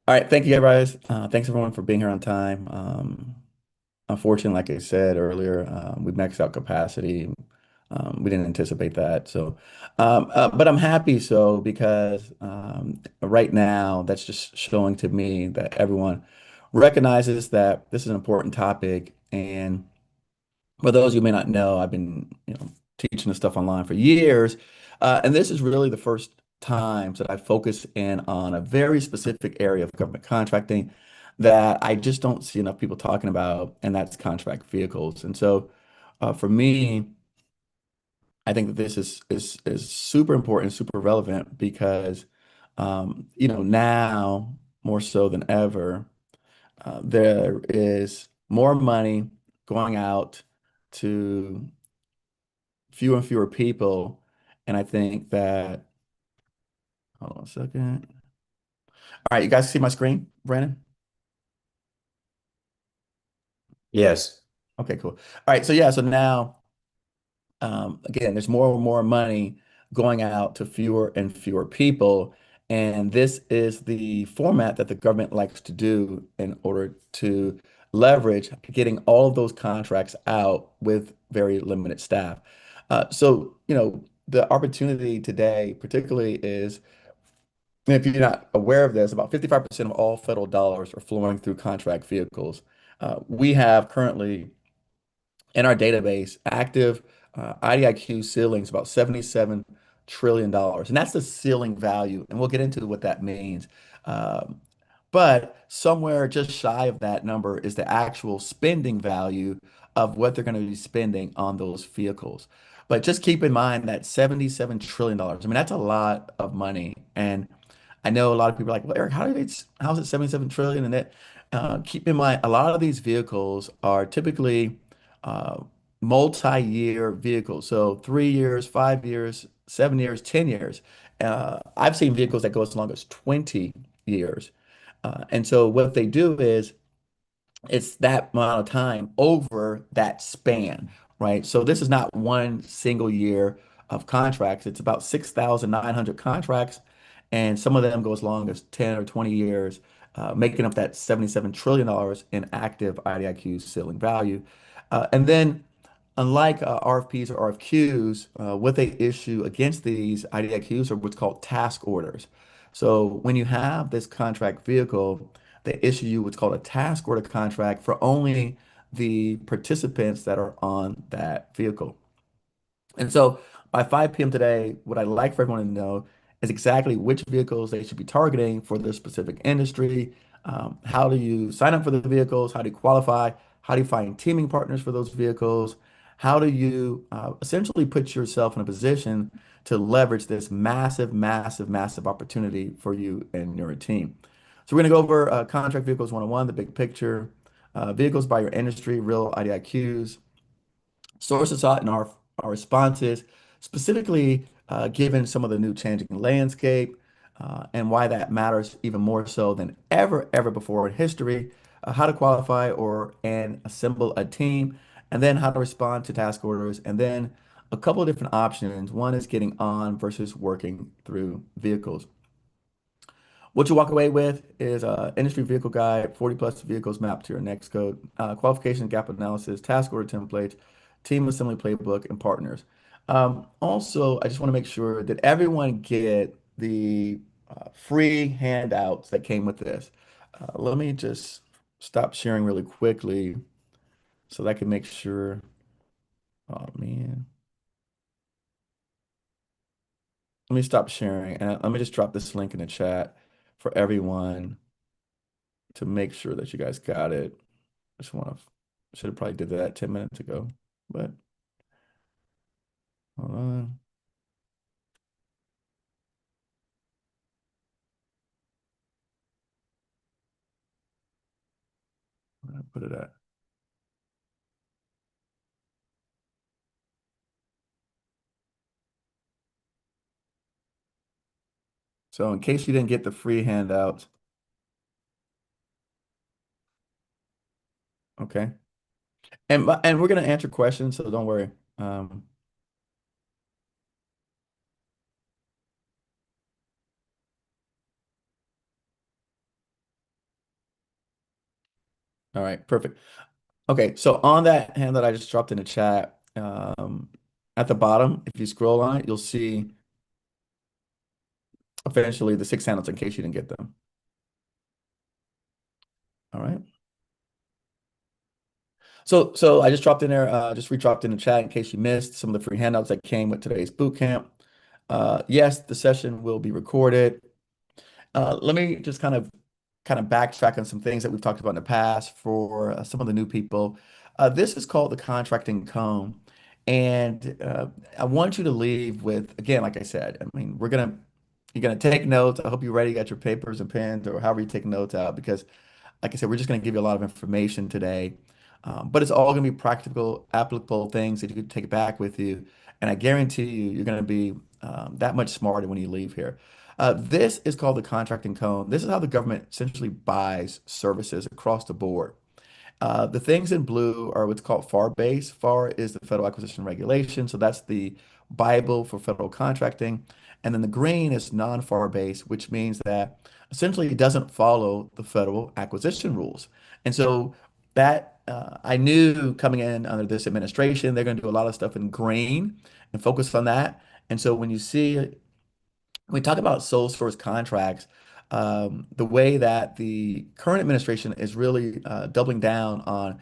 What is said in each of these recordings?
All right, thank you guys. Thanks everyone for being here on time. Unfortunately, like I said earlier, we maxed out capacity. We didn't anticipate that. But I'm happy so because right now that's just showing to me that everyone recognizes that this is an important topic. And for those you may not know, I've been, teaching this stuff online for years, and this is really the first times that I focus in on a very specific area of government contracting that I just don't see enough people talking about, and that's contract vehicles. And so, for me, I think that this is super important, super relevant because, now more so than ever, there is more money going out to fewer and fewer people. And I think that, hold on a second. All right, you guys see my screen, Brandon? Yes. Okay, cool. All right, so yeah, so now, again, there's more and more money going out to fewer and fewer people. And this is the format that the government likes to do in order to leverage getting all of those contracts out with very limited staff. The opportunity today, particularly, is and if you're not aware of this, about 55% of all federal dollars are flowing through contract vehicles. We have currently in our database active IDIQ ceilings about $77 trillion. And that's the ceiling value. And we'll get into what that means. Um, but somewhere just shy of that number is the actual spending value of what they're going to be spending on those vehicles. But just keep in mind that $77 trillion. I mean, that's a lot of money. And I know a lot of people are like, well, Eric, how is it 77 trillion? And that keep in mind, a lot of these vehicles are typically uh, multi-year vehicles. So 3 years, 5 years, 7 years, 10 years. I've seen vehicles that go as long as 20 years. And so what they do is it's that amount of time over that span, right? So this is not one single year of contracts. It's about 6,900 contracts, and some of them go as long as 10 or 20 years, making up that $77 trillion in active IDIQ ceiling value. And then, unlike RFPs or RFQs, what they issue against these IDIQs are what's called task orders. So when you have this contract vehicle, they issue you what's called a task order contract for only the participants that are on that vehicle. And so by 5 p.m. today, what I'd like for everyone to know is exactly which vehicles they should be targeting for their specific industry. How do you sign up for the vehicles? How do you qualify? How do you find teaming partners for those vehicles? How do you essentially put yourself in a position to leverage this massive, massive, massive opportunity for you and your team? So we're going to go over contract vehicles 101, the big picture, vehicles by your industry, real IDIQs, sources sought in our responses, specifically given some of the new changing landscape and why that matters even more so than ever before in history, how to qualify or and assemble a team, and then how to respond to task orders, and then a couple of different options. One is getting on versus working through vehicles. What you walk away with is industry vehicle guide, 40 plus vehicles mapped to your next code, qualification gap analysis, task order templates, team assembly playbook, and partners. Also, I just want to make sure that everyone get the free handouts that came with this. Let me just stop sharing really quickly so that I can make sure. Oh man, let me stop sharing and let me just drop this link in the chat for everyone to make sure that you guys got it. Just want to, should have probably did that 10 minutes ago, but hold on. Where did I put it at? So in case you didn't get the free handout, okay. And we're gonna answer questions, so don't worry. Um, All right, perfect. Okay, so on that hand that I just dropped in the chat, at the bottom, if you scroll on it, you'll see eventually the six handles in case you didn't get them. All right. So I just dropped in there, just re-dropped in the chat in case you missed some of the free handouts that came with today's boot camp. Yes, the session will be recorded. Let me just kind of backtrack on some things that we've talked about in the past for some of the new people. This is called the contracting cone, and I want you to leave with, again, like I said, I mean, you're gonna take notes. I hope you're ready, you got your papers and pens or however you take notes out, because like I said, we're just going to give you a lot of information today, but it's all going to be practical, applicable things that you can take back with you. And I guarantee you, you're going to be that much smarter when you leave here. This is called the contracting cone. This is how the government essentially buys services across the board. The things in blue are what's called FAR base. FAR is the Federal Acquisition Regulation, so that's the Bible for federal contracting. And then the green is non-FAR base, which means that essentially it doesn't follow the federal acquisition rules. And so that I knew coming in under this administration, they're going to do a lot of stuff in green and focus on that. And so when you see we talk about sole source contracts, the way that the current administration is really doubling down on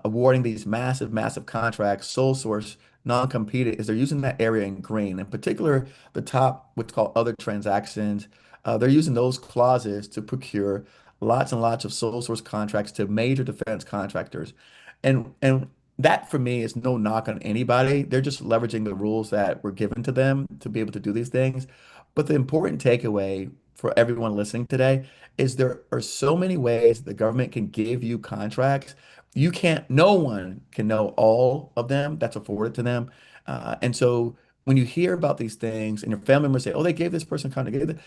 awarding these massive, massive contracts, sole source, non-compete, is they're using that area in green. In particular, the top, what's called other transactions, they're using those clauses to procure lots and lots of sole source contracts to major defense contractors. And that for me is no knock on anybody. They're just leveraging the rules that were given to them to be able to do these things. But the important takeaway for everyone listening today is there are so many ways the government can give you contracts. No one can know all of them that's afforded to them. And so when you hear about these things and your family members say, oh, they gave this person contract,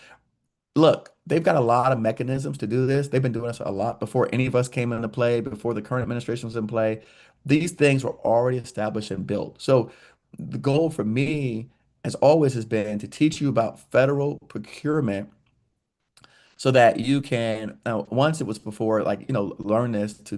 look, they've got a lot of mechanisms to do this. They've been doing this a lot before any of us came into play, before the current administration was in play. These things were already established and built. So the goal for me, as always, has been to teach you about federal procurement so that you can once it was before like learn this to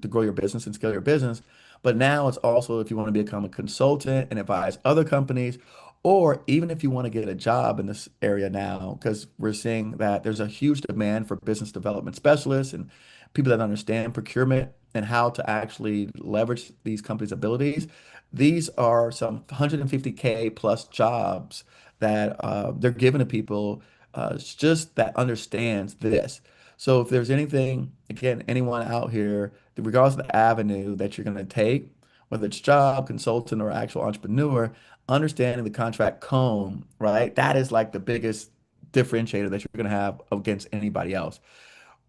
grow your business and scale your business, but now it's also if you want to become a consultant and advise other companies, or even if you want to get a job in this area now, because we're seeing that there's a huge demand for business development specialists and people that understand procurement and how to actually leverage these companies' abilities. These are some 150K plus jobs that they're giving to people it's just that understands this. So if there's anything, again, anyone out here, regardless of the avenue that you're going to take, whether it's job, consultant, or actual entrepreneur, understanding the contract cone, right? That is like the biggest differentiator that you're going to have against anybody else.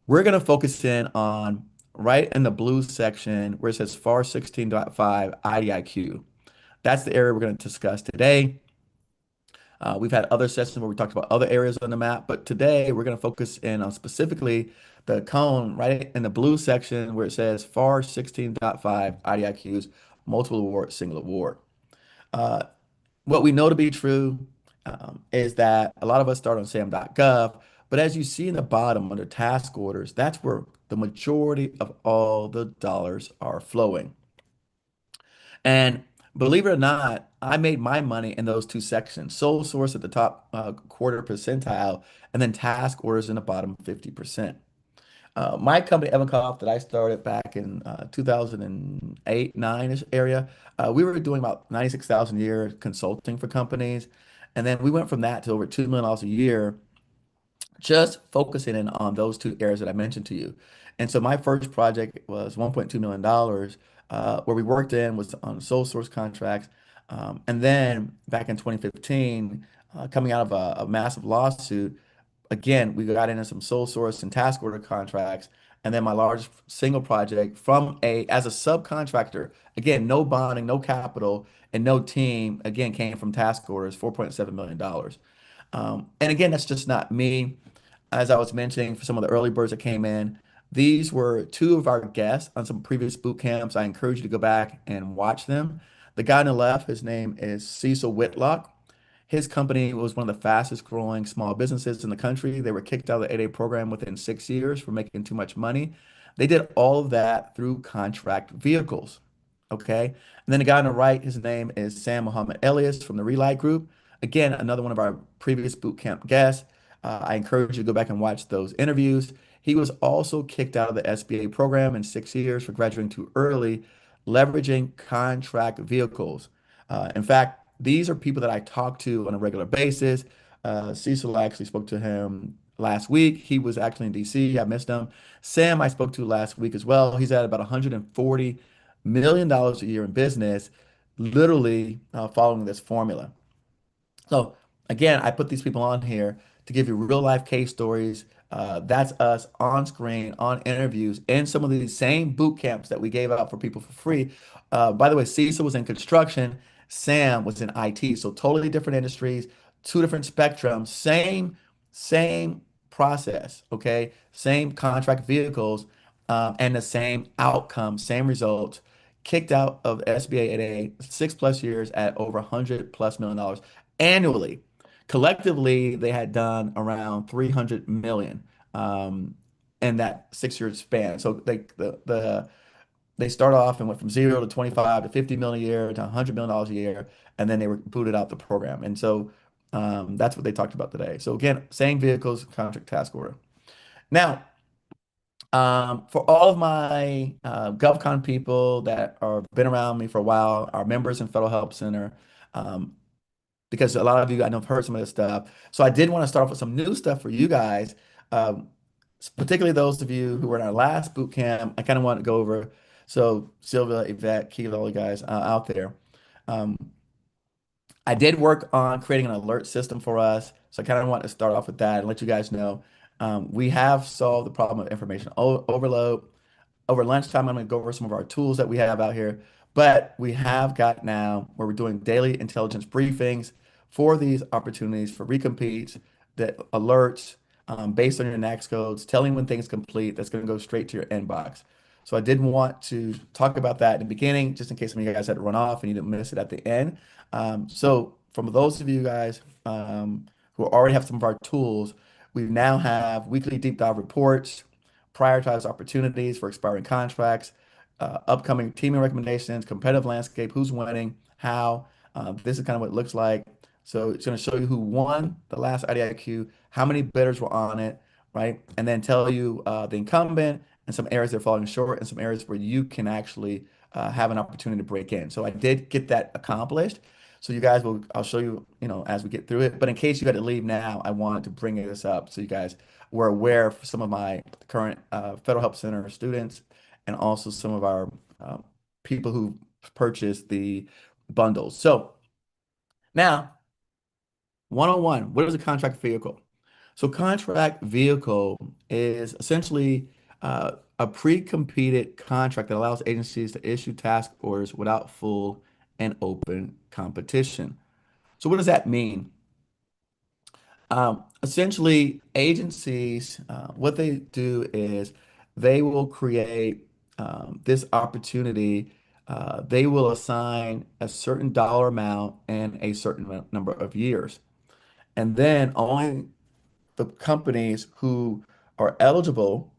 We're going to focus in on right in the blue section where it says FAR 16.5 IDIQ. That's the area we're going to discuss today. We've had other sessions where we talked about other areas on the map, but today we're going to focus in on specifically the cone right in the blue section where it says FAR 16.5 IDIQs, multiple award, single award. Uh, what we know to be true is that a lot of us start on SAM.gov, but as you see in the bottom under task orders, that's where the majority of all the dollars are flowing. And believe it or not, I made my money in those two sections. Sole source at the top quarter percentile, and then task orders in the bottom 50%. My company, Evankoff, that I started back in 2008, 9-ish area, we were doing about 96,000 a year consulting for companies. And then we went from that to over $2 million a year just focusing in on those two areas that I mentioned to you. And so my first project was $1.2 million, where we worked in was on sole source contracts. And then back in 2015, coming out of a massive lawsuit, again, we got into some sole source and task order contracts. And then my largest single project as a subcontractor, again, no bonding, no capital, and no team, again, came from task orders, $4.7 million. And again, that's just not me. As I was mentioning, for some of the early birds that came in, these were two of our guests on some previous boot camps. I encourage you to go back and watch them. The guy on the left, his name is Cecil Whitlock. His company was one of the fastest growing small businesses in the country. They were kicked out of the 8A program within 6 years for making too much money. They did all of that through contract vehicles. Okay. And then the guy on the right, his name is Sam Muhammad Elias from the Relight Group. Again, another one of our previous boot camp guests. I encourage you to go back and watch those interviews. He was also kicked out of the SBA program in 6 years for graduating too early, leveraging contract vehicles. In fact, these are people that I talk to on a regular basis. Cecil actually spoke to him last week. He was actually in DC. I missed him. Sam, I spoke to last week as well. He's at about $140 million a year in business, literally following this formula. So again, I put these people on here to give you real life case stories. That's us on screen, on interviews, in some of these same boot camps that we gave out for people for free. By the way, Cecil was in construction, Sam was in IT, so totally different industries, two different spectrums, same process, okay, same contract vehicles, and the same outcome, same results. Kicked out of SBA at a 6+ years at over $100+ million annually. Collectively, they had done around 300 million in that 6 year span. So they start off and went from 0 to 25 to 50 million a year to $100 million a year, and then they were booted out the program. And so that's what they talked about today. So again, same vehicles, contract task order. Now, for all of my GovCon people that are been around me for a while, our members in Federal Help Center, um, because a lot of you I know have heard some of this stuff. So I did want to start off with some new stuff for you guys, um, particularly those of you who were in our last boot camp. I kind of want to go over. So Sylvia, Yvette, Keith, all you guys out there. Um, I did work on creating an alert system for us. So I kind of want to start off with that and let you guys know we have solved the problem of information overload. Over lunchtime, I'm going to go over some of our tools that we have out here. But we have got now where we're doing daily intelligence briefings for these opportunities for recompetes, that alerts based on your NACS codes, telling when things complete. That's going to go straight to your inbox. So I did want to talk about that in the beginning, just in case some of you guys had to run off and you didn't miss it at the end. So from those of you guys who already have some of our tools, we now have weekly deep dive reports, prioritize opportunities for expiring contracts, upcoming teaming recommendations, competitive landscape, who's winning, how. This is kind of what it looks like. So it's going to show you who won the last IDIQ, how many bidders were on it, right? And then tell you the incumbent and some areas they're falling short and some areas where you can actually have an opportunity to break in. So I did get that accomplished. So you guys will, I'll show you, as we get through it. But in case you had to leave now, I wanted to bring this up so you guys were aware of some of my current Federal Help Center students and also some of our people who purchased the bundles. So now, 101, what is a contract vehicle? So contract vehicle is essentially a pre-competed contract that allows agencies to issue task orders without full and open competition. So what does that mean? Essentially, agencies, what they do is they will create this opportunity. They will assign a certain dollar amount and a certain number of years. And then only the companies who are eligible,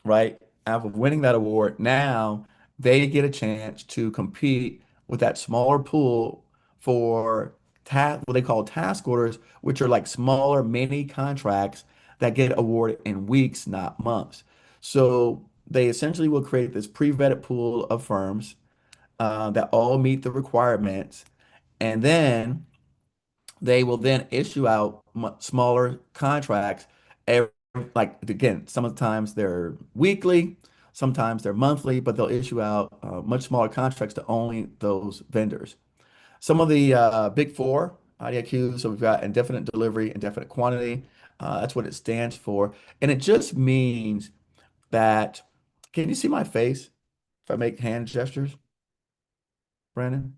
right, after winning that award, now they get a chance to compete with that smaller pool for what they call task orders, which are like smaller mini contracts that get awarded in weeks, not months. So they essentially will create this pre-vetted pool of firms that all meet the requirements, and then they will then issue out smaller contracts. Like again, sometimes they're weekly, sometimes they're monthly, but they'll issue out much smaller contracts to only those vendors. Some of the big four IDIQs, so we've got indefinite delivery, indefinite quantity. That's what it stands for. And it just means that, can you see my face if I make hand gestures, Brandon?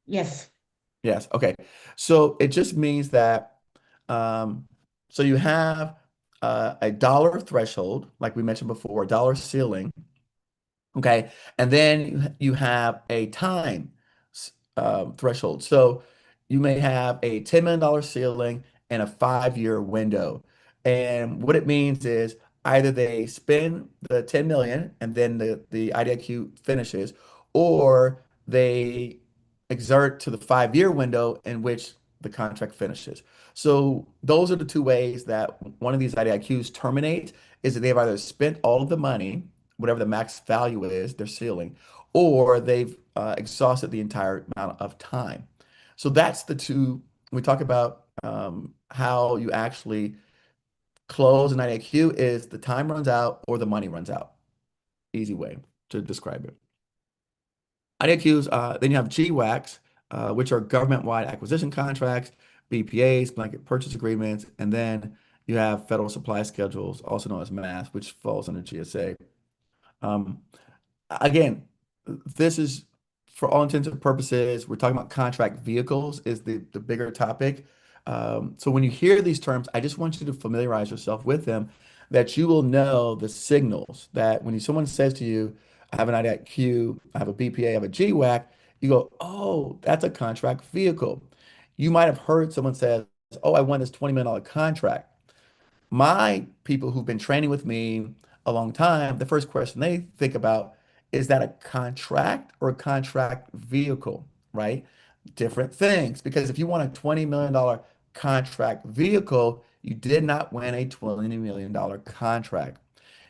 Yes. Yes. Okay. So it just means that, um, so you have a dollar threshold, like we mentioned before, a dollar ceiling. Okay. And then you have a time threshold. So you may have a $10 million ceiling and a 5-year window. And what it means is either they spend the 10 million and then the IDIQ finishes, or they exert to the 5-year window in which the contract finishes. So those are the two ways that one of these IDIQs terminate, is that they've either spent all of the money, whatever the max value is, their ceiling, or they've exhausted the entire amount of time. So that's the two. We talk about how you actually close an IDIQ is the time runs out or the money runs out. Easy way to describe it. IDIQs, then you have GWACs, which are government-wide acquisition contracts, BPAs, blanket purchase agreements, and then you have federal supply schedules, also known as MAS, which falls under GSA. Um, Again, this is for all intents and purposes, we're talking about contract vehicles is the bigger topic. So when you hear these terms, I just want you to familiarize yourself with them, that you will know the signals that when someone says to you, I have an IDIQ, I have a BPA, I have a GWAC, you go, oh, that's a contract vehicle. You might have heard someone say, oh, I won this $20 million contract. My people who've been training with me a long time, the first question they think about is that a contract or a contract vehicle, right? Different things. Because if you want a $20 million contract vehicle, you did not win a $20 million contract.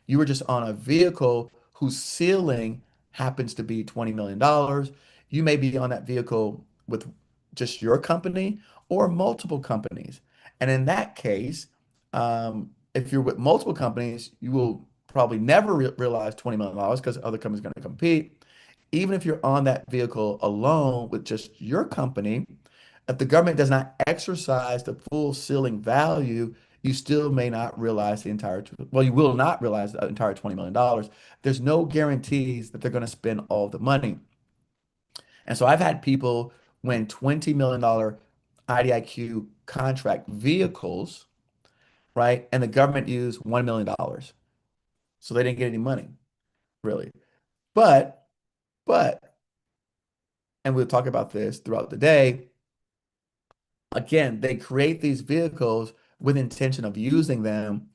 You were just on a vehicle whose ceiling happens to be $20 million. You may be on that vehicle with just your company or multiple companies. And in that case, if you're with multiple companies, you will probably never realize $20 million because other companies are going to compete. Even if you're on that vehicle alone with just your company, if the government does not exercise the full ceiling value, you still may not realize the entire, well, you will not realize the entire $20 million. There's no guarantees that they're going to spend all the money. And so I've had people win $20 million IDIQ contract vehicles, right? And the government used $1 million. So they didn't get any money, really. But, but, and we'll talk about this throughout the day. Again, they create these vehicles with intention of using them.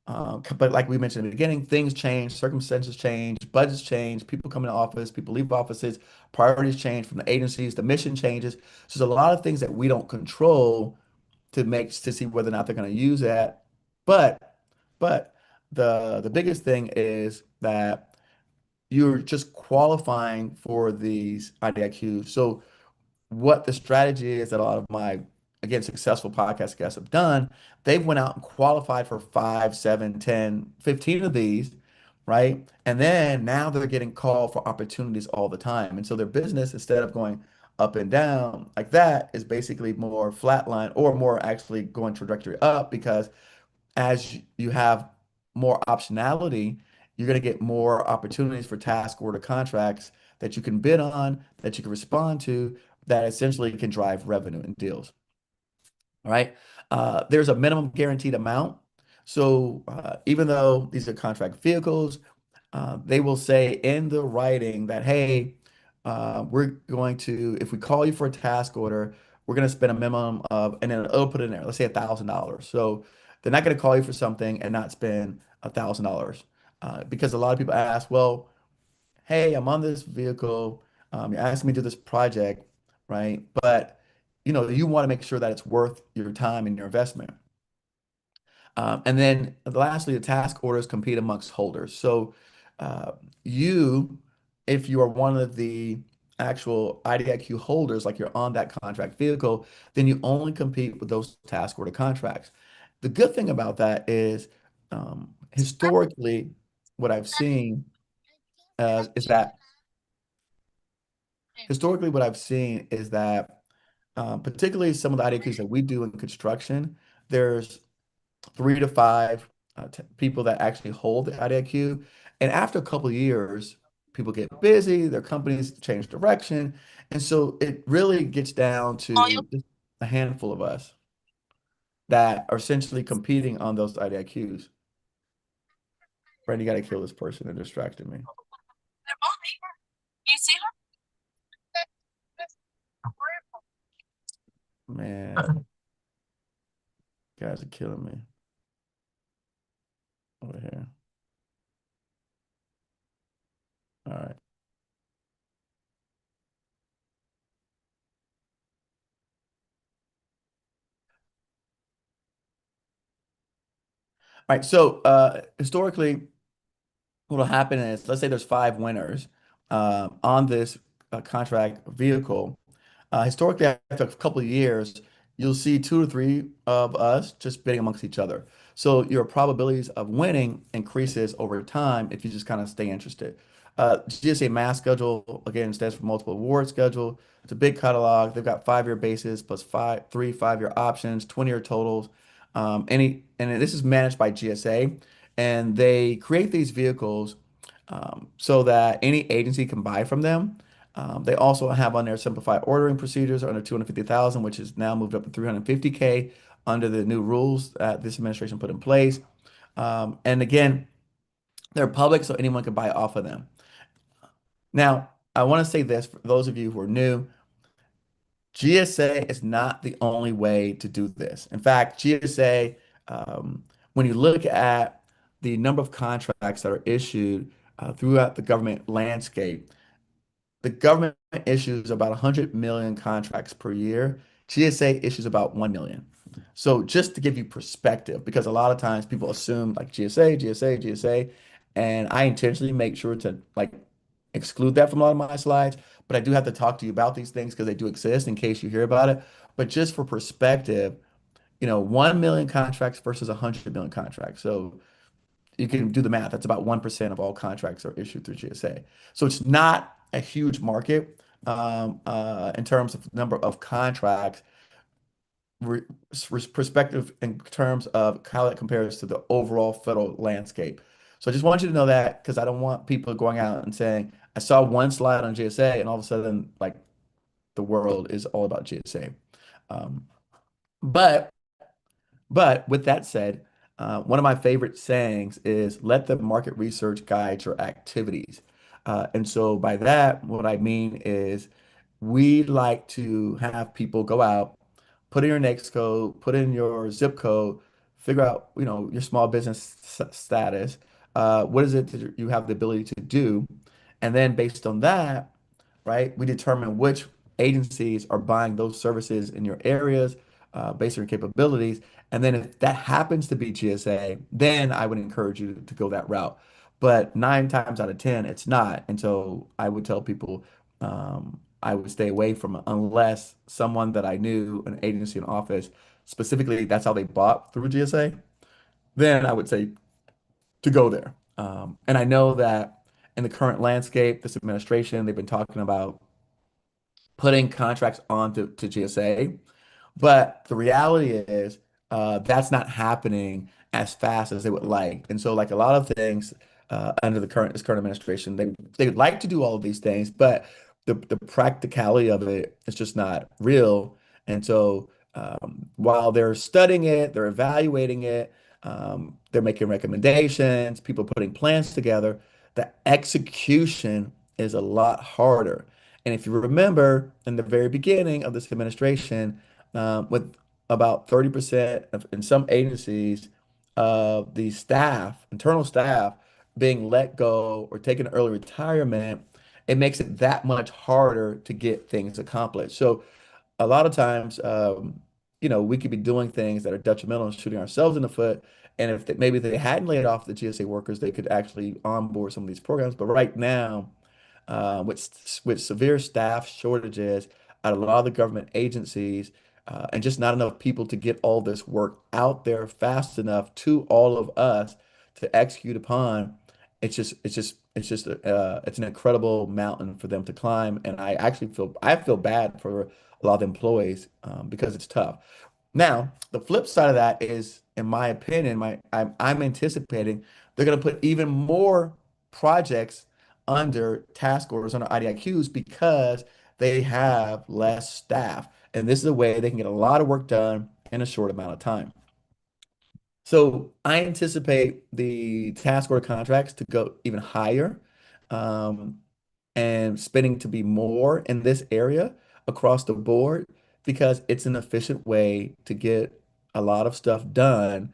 But like we mentioned in the beginning, things change, circumstances change, budgets change, people come into office, people leave offices, priorities change from the agencies, the mission changes. So there's a lot of things that we don't control to see whether or not they're going to use that. But but the biggest thing is that you're just qualifying for these IDIQs. So what the strategy is that a lot of my, again, successful podcast guests have done, they've went out and qualified for 5, 7, 10, 15 of these, right? And then now they're getting called for opportunities all the time. And so their business, instead of going up and down like that, is basically more flatline or more actually going trajectory up, because as you have more optionality, you're going to get more opportunities for task order contracts that you can bid on, that you can respond to, that essentially can drive revenue and deals. All right. There's a minimum guaranteed amount. So even though these are contract vehicles, they will say in the writing that, hey, we're going to, if we call you for a task order, we're going to spend a minimum of, and then it'll put in there, let's say $1,000. So they're not going to call you for something and not spend $1,000. Because a lot of people ask, well, hey, I'm on this vehicle. You're asking me to do this project, right? But you want to make sure that it's worth your time and your investment. And then lastly, the task orders compete amongst holders. So uh, you, if you are one of the actual IDIQ holders, like you're on that contract vehicle, then you only compete with those task order contracts. The good thing about that is historically, what I've seen is that historically, what I've seen is that particularly some of the IDIQs that we do in construction, there's 3 to 5 people that actually hold the IDIQ. And after a couple of years, people get busy, their companies change direction. And so it really gets down to just a handful of us that are essentially competing on those IDIQs. Brandon, you got to kill this person that distracted me. Man, guys are killing me over here. All right. All right. So historically, what will happen is, let's say there's five winners on this contract vehicle. Historically, after a couple of years, you'll see two or three of us just bidding amongst each other. So your probabilities of winning increases over time if you just kind of stay interested. GSA Mass Schedule, again, stands for Multiple Award Schedule. It's a big catalog. They've got 5-year bases plus three 5-year options, 20-year totals. And this is managed by GSA, and they create these vehicles so that any agency can buy from them. They also have on there simplified ordering procedures under 250,000, which is now moved up to 350K under the new rules that this administration put in place. And again, they're public, so anyone can buy off of them. Now, I want to say this for those of you who are new. GSA is not the only way to do this. In fact, GSA, when you look at the number of contracts that are issued throughout the government landscape, the government issues about 100 million contracts per year. GSA issues about 1 million. So just to give you perspective, because a lot of times people assume like GSA, GSA, GSA, and I intentionally make sure to like exclude that from a lot of my slides, but I do have to talk to you about these things because they do exist in case you hear about it. But just for perspective, 1 million contracts versus 100 million contracts. So you can do the math. That's about 1% of all contracts are issued through GSA. So it's not a huge market in terms of number of contracts, re perspective in terms of how it compares to the overall federal landscape. So I just want you to know that because I don't want people going out and saying, I saw one slide on GSA and all of a sudden, like, the world is all about GSA. Um, but But with that said, one of my favorite sayings is let the market research guide your activities. And so by that, what I mean is we like to have people go out, put in your NAICS code, put in your zip code, figure out, your small business status. What is it that you have the ability to do? And then based on that, right, we determine which agencies are buying those services in your areas based on your capabilities. And then if that happens to be GSA, then I would encourage you to go that route. But 9 times out of 10, it's not. And so I would tell people I would stay away from it unless someone that I knew, an agency, an office, specifically that's how they bought through GSA, then I would say to go there. And I know that in the current landscape, this administration, they've been talking about putting contracts onto GSA. But the reality is, that's not happening as fast as they would like. And so, like a lot of things under this current administration, they would like to do all of these things, but the practicality of it is just not real. And so, while they're studying it, they're evaluating it, they're making recommendations, people putting plans together, the execution is a lot harder. And if you remember in the very beginning of this administration, with about 30% in some agencies of the staff, internal staff, being let go or taking early retirement, it makes it that much harder to get things accomplished. So a lot of times, we could be doing things that are detrimental and shooting ourselves in the foot. And if maybe they hadn't laid off the GSA workers, they could actually onboard some of these programs. But right now, with severe staff shortages at a lot of the government agencies, and just not enough people to get all this work out there fast enough to all of us to execute upon. It's an incredible mountain for them to climb, and I feel bad for a lot of employees because it's tough. Now, the flip side of that is, in my opinion, I'm anticipating they're going to put even more projects under task orders, under IDIQs, because they have less staff. And this is a way they can get a lot of work done in a short amount of time. So I anticipate the task order contracts to go even higher, um, and spending to be more in this area across the board because it's an efficient way to get a lot of stuff done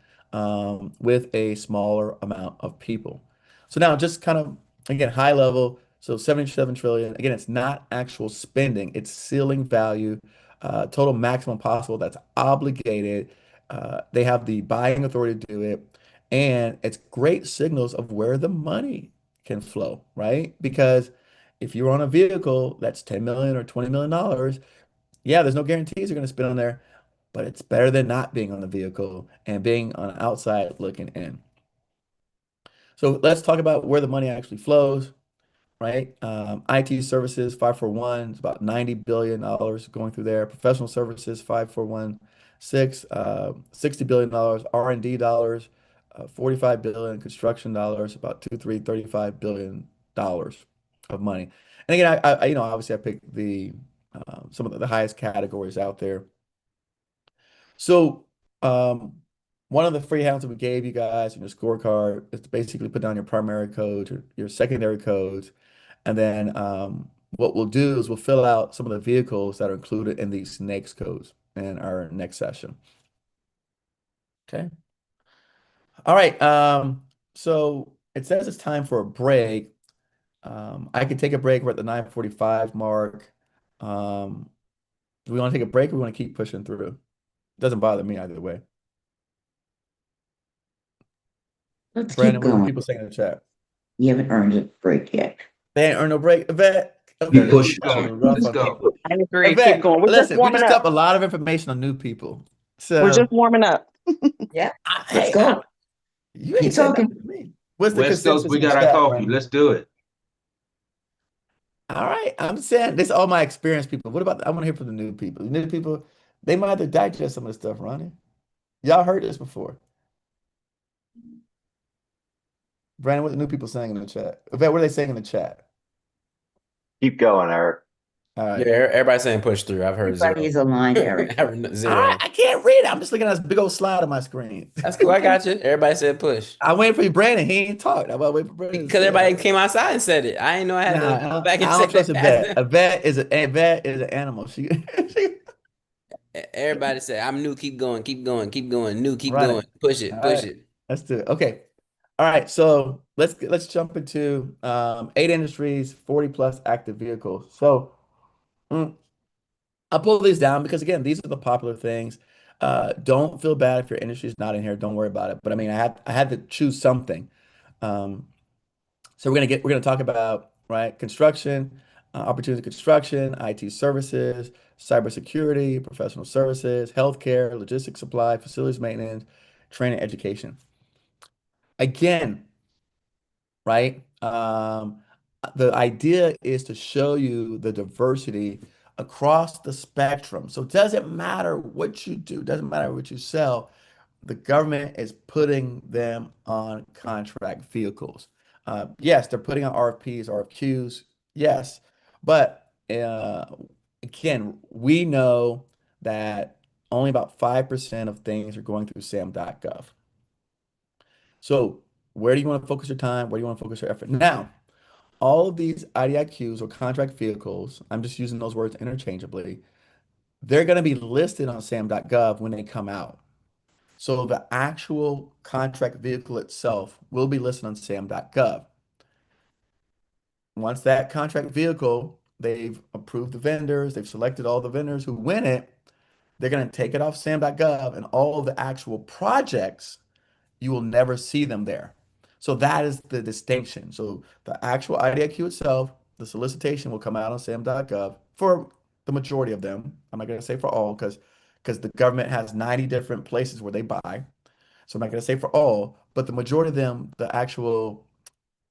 with a smaller amount of people. So now just kind of, again, high level. So 77 trillion, again, it's not actual spending, it's ceiling value, total maximum possible that's obligated. They have the buying authority to do it. And it's great signals of where the money can flow, right? Because if you're on a vehicle that's 10 million or 20 million dollars, yeah, there's no guarantees you're going to spend on there, but it's better than not being on the vehicle and being on the outside looking in. So let's talk about where the money actually flows, right? IT services, 541, it's about $90 billion going through there. Professional services, 541.6, $60 billion. R&D dollars, 45 billion. Construction dollars, about 35 billion dollars of money. And again, obviously I picked some of the highest categories out there. So, one of the free hands that we gave you guys in your scorecard is to basically put down your primary codes, your secondary codes, and then what we'll do is we'll fill out some of the vehicles that are included in these next codes in our next session. Okay. All right. So it says it's time for a break. I could take a break. We're at the 9:45 mark. Um, do we want to take a break or we want to keep pushing through? It doesn't bother me either way. Let's keep Brandon, what are the going. people saying in the chat? You haven't earned a break yet. They ain't earned no break. Yvette, okay, Keep let's keep pushing. pushing Let's it go. rough Let's on go. people. I agree. Keep Yvette, going. We're just listen, we warming just up. got a lot of information on new people. We're So, just warming up. Yeah, let's hey, go. you ain't Keep said nothing talking. to me. What's the West Coast, consensus we in the got our chat, coffee. Brandon? Let's do it. All right, I'm saying this is all my experienced people. What about I want to hear from the new people. The new people, they might have to digest some of the stuff, Ronnie. Y'all heard this before. Brandon, what the new people saying in the chat? Yvette, what are they saying in the chat? Keep going, Eric. All Yeah, right. everybody's saying push through. I've heard Everybody zero. is aligned, Eric. I've heard All right, zero. I can't read it. I'm just looking at this big old slide on my screen. That's cool. I got you. Everybody said push. I'm waiting for you, Brandon. He ain't talked. I'm about to wait for Brandon to Because say it. everybody came outside and said it. I didn't know I had Nah, to go back and I say don't trust it past Yvette. them. Yvette is an animal. She Everybody said, I'm new, keep going, keep going, keep going, new, keep run going, it. push All it, push right, it. let's do it. Okay. All right. So let's jump into 8 industries, 40 plus active vehicles. So mm, I'll pull these down because again, these are the popular things. Don't feel bad if your industry is not in here. Don't worry about it. But I mean, I had to choose something. Um, So we're gonna talk about right construction, opportunity construction, IT services, cybersecurity, professional services, healthcare, logistics supply, facilities maintenance, training, education. Again, right? The idea is to show you the diversity across the spectrum. So it doesn't matter what you do, doesn't matter what you sell, the government is putting them on contract vehicles. Yes, they're putting on RFPs, RFQs, yes, but again, we know that only about 5% of things are going through SAM.gov. So where do you want to focus your time? Where do you want to focus your effort? Now, all of these IDIQs or contract vehicles, I'm just using those words interchangeably, they're going to be listed on SAM.gov when they come out. So the actual contract vehicle itself will be listed on SAM.gov. Once that contract vehicle, they've approved the vendors, they've selected all the vendors who win it, they're going to take it off SAM.gov and all of the actual projects, you will never see them there. So that is the distinction. So the actual IDIQ itself, the solicitation will come out on SAM.gov for the majority of them. I'm not going to say for all because the government has 90 different places where they buy. So I'm not going to say for all, but the majority of them, the actual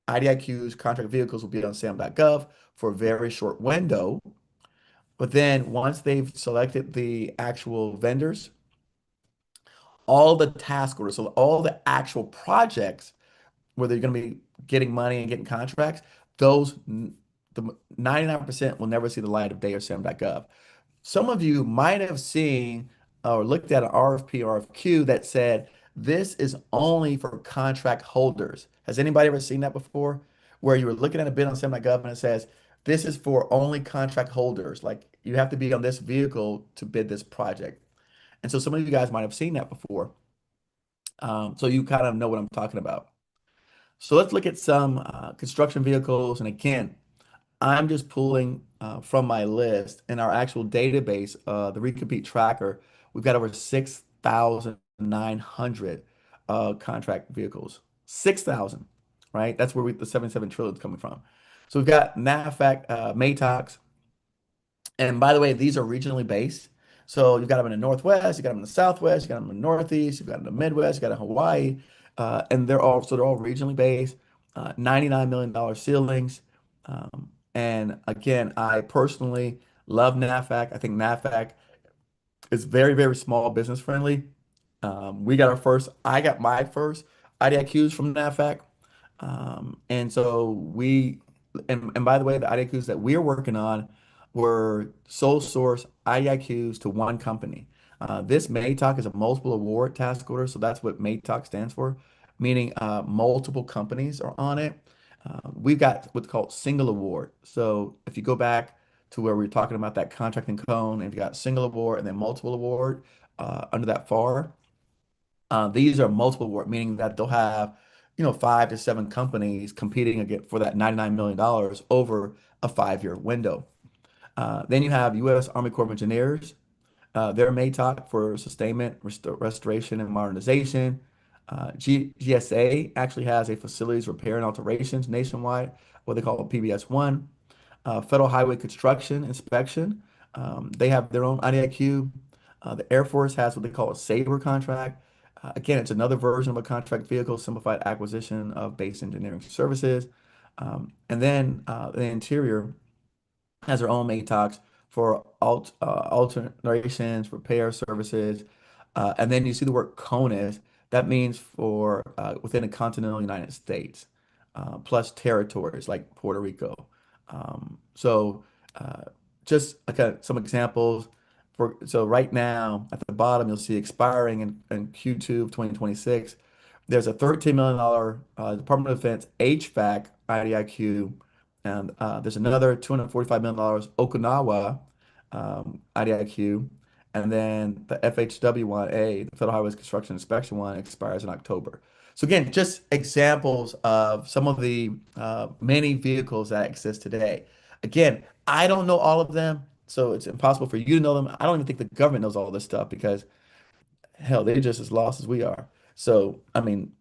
IDIQs, contract vehicles will be on SAM.gov for a very short window. But then once they've selected the actual vendors, all the task orders, so all the actual projects where they're going to be getting money and getting contracts, the 99% will never see the light of day or SAM.gov. Some of you might have seen or looked at an RFP or RFQ that said this is only for contract holders. Has anybody ever seen that before? Where you were looking at a bid on SAM.gov and it says This is for only contract holders. Like you have to be on this vehicle to bid this project. And so some of you guys might have seen that before. So you kind of know what I'm talking about. So let's look at some construction vehicles. And again, I'm just pulling from my list in our actual database, the Recompete tracker. We've got over 6,900 contract vehicles. 6,000, right? That's where the 77 trillion is coming from. So we've got NAFAC, MATOCs, and by the way, these are regionally based. So you've got them in the Northwest, you got them in the Southwest, you got them in the Northeast, you've got them in the Midwest, you got them in Hawaii, and they're all regionally based. $99 million ceilings. And again, I personally love NAFAC. I think NAFAC is very, very small business friendly. I got my first IDIQs from NAFAC. And so and by the way, the IDIQs that we're working on were sole source IDIQs to one company. This MATOC is a multiple award task order, so that's what MATOC stands for, meaning multiple companies are on it. We've got what's called single award. So if you go back to where we are talking about that contract and cone, and you got single award and then multiple award under that FAR, these are multiple award, meaning that they'll have, 5 to 7 companies competing again for that $99 million over a 5-year window. Then you have U.S. Army Corps of Engineers. Their MATOC for sustainment, restoration, and modernization. GSA actually has a facilities repair and alterations nationwide, what they call PBS1. Federal Highway Construction Inspection. They have their own IDIQ. The Air Force has what they call a SABER contract. Again, it's another version of a contract vehicle, simplified acquisition of base engineering services. And then the Interior has their own MATOCs for alterations, repair services. And then you see the word CONUS. That means for within the continental United States, plus territories like Puerto Rico. So just some examples. So right now at the bottom, you'll see expiring in Q2 of 2026. There's a $13 million Department of Defense HVAC IDIQ, and there's another $245 million Okinawa IDIQ, and then the FHW1A, the Federal Highways Construction Inspection one, expires in October. So again, just examples of some of the many vehicles that exist today. Again, I don't know all of them, so it's impossible for you to know them. I don't even think the government knows all this stuff because, hell, they're just as lost as we are. So, I mean,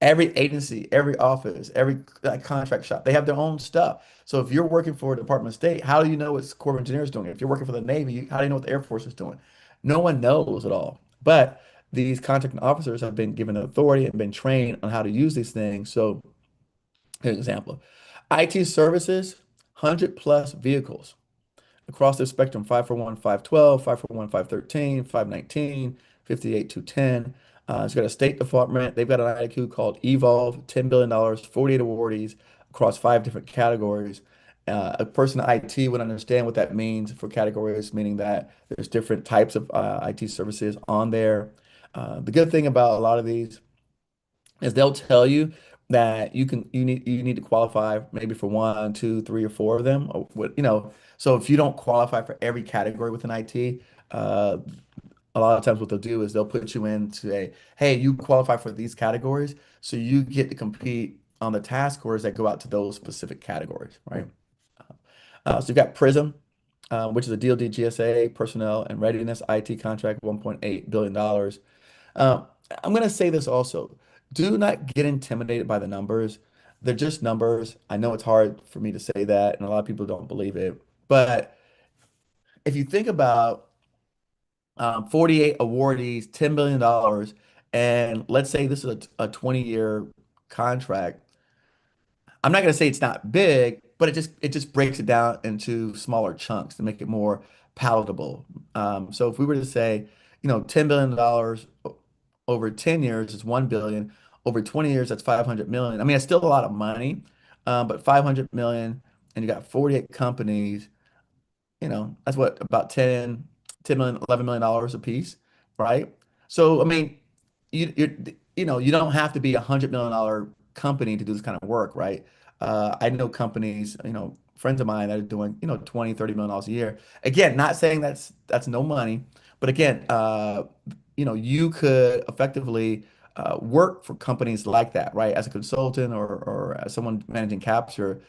every agency, every office, every contract shop, they have their own stuff. So if you're working for a Department of State, how do you know what Corps of Engineers doing? If you're working for the Navy, how do you know what the Air Force is doing? No one knows at all. But these contracting officers have been given authority and been trained on how to use these things. So, here's an example. IT services, 100 plus vehicles across the spectrum: 541, 512, 541, 513, 519, 58, 210. It's got a State Department. They've got an IDIQ called Evolve, $10 billion, 48 awardees across 5 different categories. A person in IT would understand what that means for categories, meaning that there's different types of IT services on there. The good thing about a lot of these is they'll tell you that you need to qualify maybe for 1, 2, 3, or 4 of them. Or what. So if you don't qualify for every category within IT, a lot of times what they'll do is they'll put you into hey, you qualify for these categories, so you get to compete on the task orders that go out to those specific categories, right? So you've got PRISM, which is a DoD GSA personnel and readiness IT contract, $1.8 billion. I'm going to say this also. Do not get intimidated by the numbers. They're just numbers. I know it's hard for me to say that, and a lot of people don't believe it. But if you think about 48 awardees, $10 billion, and let's say this is a 20-year contract, I'm not going to say it's not big, but it just breaks it down into smaller chunks to make it more palatable. So if we were to say, $10 billion over 10 years is 1 billion. Over 20 years, that's 500 million. I mean, it's still a lot of money, but 500 million, and you got 48 companies, that's what, about 10 million, $11 million a piece, right? So, I mean, you don't have to be $100 million company to do this kind of work, right? I know companies, friends of mine that are doing, 20, $30 million a year. Again, not saying that's no money, but again, you could effectively work for companies like that, right? As a consultant or as someone managing capture,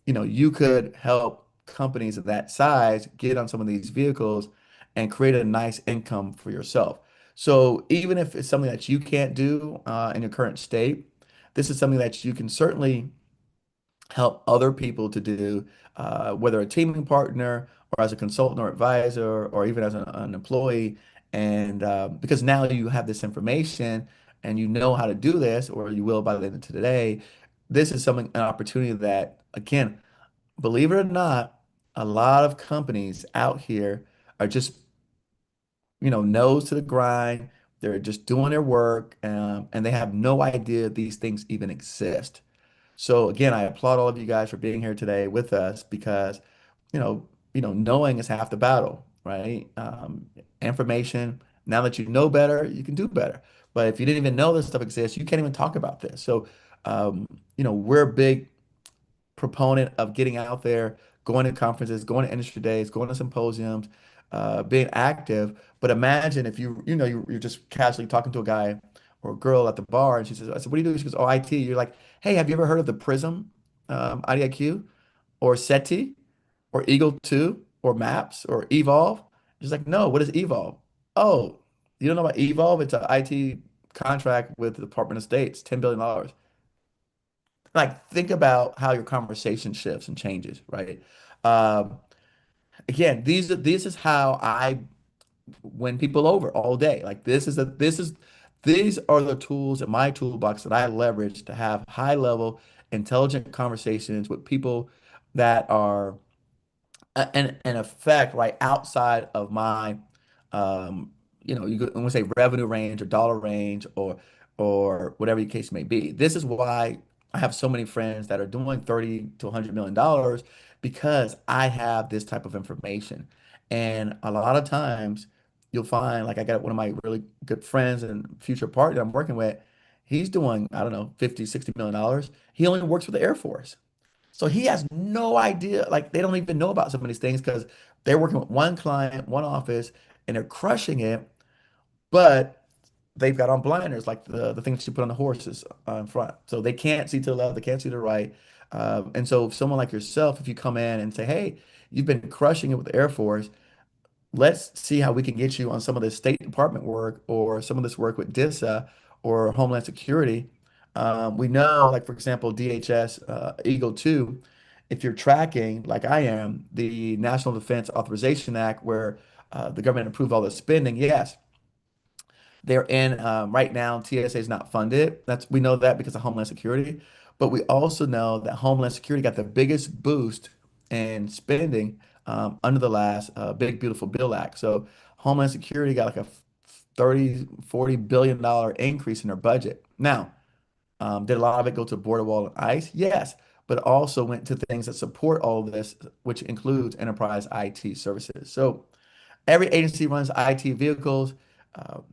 you could help companies of that size get on some of these vehicles and create a nice income for yourself. So even if it's something that you can't do in your current state, this is something that you can certainly help other people to do, whether a teaming partner or as a consultant or advisor or even as an employee. And because now you have this information and you know how to do this, or you will by the end of today, this is something, an opportunity that, again, believe it or not, a lot of companies out here are just, nose to the grind. They're just doing their work, and they have no idea these things even exist. So again, I applaud all of you guys for being here today with us because, knowing is half the battle, right? Information. Now that you know better, you can do better. But if you didn't even know this stuff exists, you can't even talk about this. So, we're big proponent of getting out there, going to conferences, going to industry days, going to symposiums, being active. But imagine if you're just casually talking to a guy or a girl at the bar, and she says, "I said, what do you do?" She goes, "Oh, IT." You're like, "Hey, have you ever heard of the Prism, IDIQ, or SETI, or Eagle 2, or MAPS, or Evolve?" She's like, "No, what is Evolve?" "Oh, you don't know about Evolve? It's an IT contract with the Department of State's $10 billion. Like, think about how your conversation shifts and changes, right? Um, Again, this is how I win people over all day. Like, these are the tools in my toolbox that I leverage to have high level, intelligent conversations with people that are an effect right outside of my want to say revenue range or dollar range or whatever the case may be. This is why I have so many friends that are doing 30 to $100 million because I have this type of information. And a lot of times you'll find, like, I got one of my really good friends and future partner I'm working with, he's doing, I don't know, 50, $60 million. He only works for the Air Force. So he has no idea, like they don't even know about some of these things because they're working with one client, one office, and they're crushing it, but they've got on blinders, like the things you put on the horses in front. So they can't see to the left, they can't see to the right. And so someone like yourself, if you come in and say, "Hey, you've been crushing it with the Air Force, let's see how we can get you on some of this State Department work or some of this work with DISA or Homeland Security." We know, like, for example, DHS, Eagle 2, if you're tracking, like I am, the National Defense Authorization Act, where the government approved all the spending, yes, they're in right now. TSA is not funded. We know that because of Homeland Security, but we also know that Homeland Security got the biggest boost in spending under the last Big Beautiful Bill Act. So Homeland Security got like a 30, $40 billion increase in their budget. Now, did a lot of it go to border wall and ICE? Yes, but it also went to things that support all of this, which includes enterprise IT services. So every agency runs IT vehicles,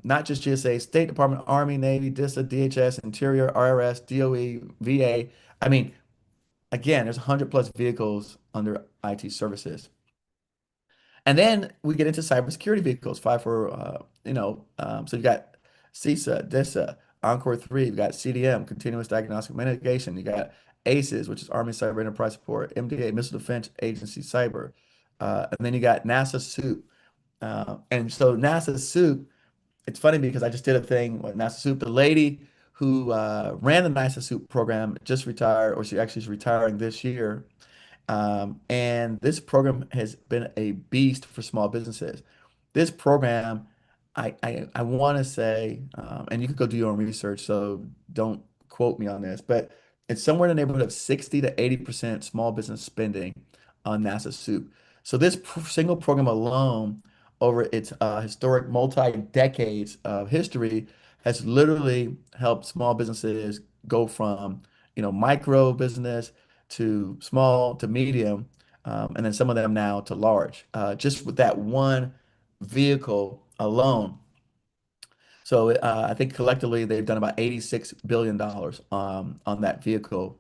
not just GSA, State Department, Army, Navy, DISA, DHS, Interior, RRS, DOE, VA. I mean, again, there's 100 plus vehicles under IT services. And then we get into cybersecurity vehicles, five for, so you got CISA, DISA, Encore 3, you got CDM, Continuous Diagnostic Mitigation, you got ACES, which is Army Cyber Enterprise Support, MDA, Missile Defense Agency Cyber, and then you got NASA SEWP. And so NASA SEWP, it's funny because I just did a thing with NASA SEWP. The lady who ran the NASA SEWP program just retired, or she actually is retiring this year. And this program has been a beast for small businesses. This program, I want to say, and you could go do your own research, so don't quote me on this, but it's somewhere in the neighborhood of 60 to 80% small business spending on NASA SEWP. So this single program alone, over its historic multi-decades of history, has literally helped small businesses go from, micro business to small to medium, and then some of them now to large, just with that one vehicle alone. So I think collectively they've done about $86 billion on that vehicle.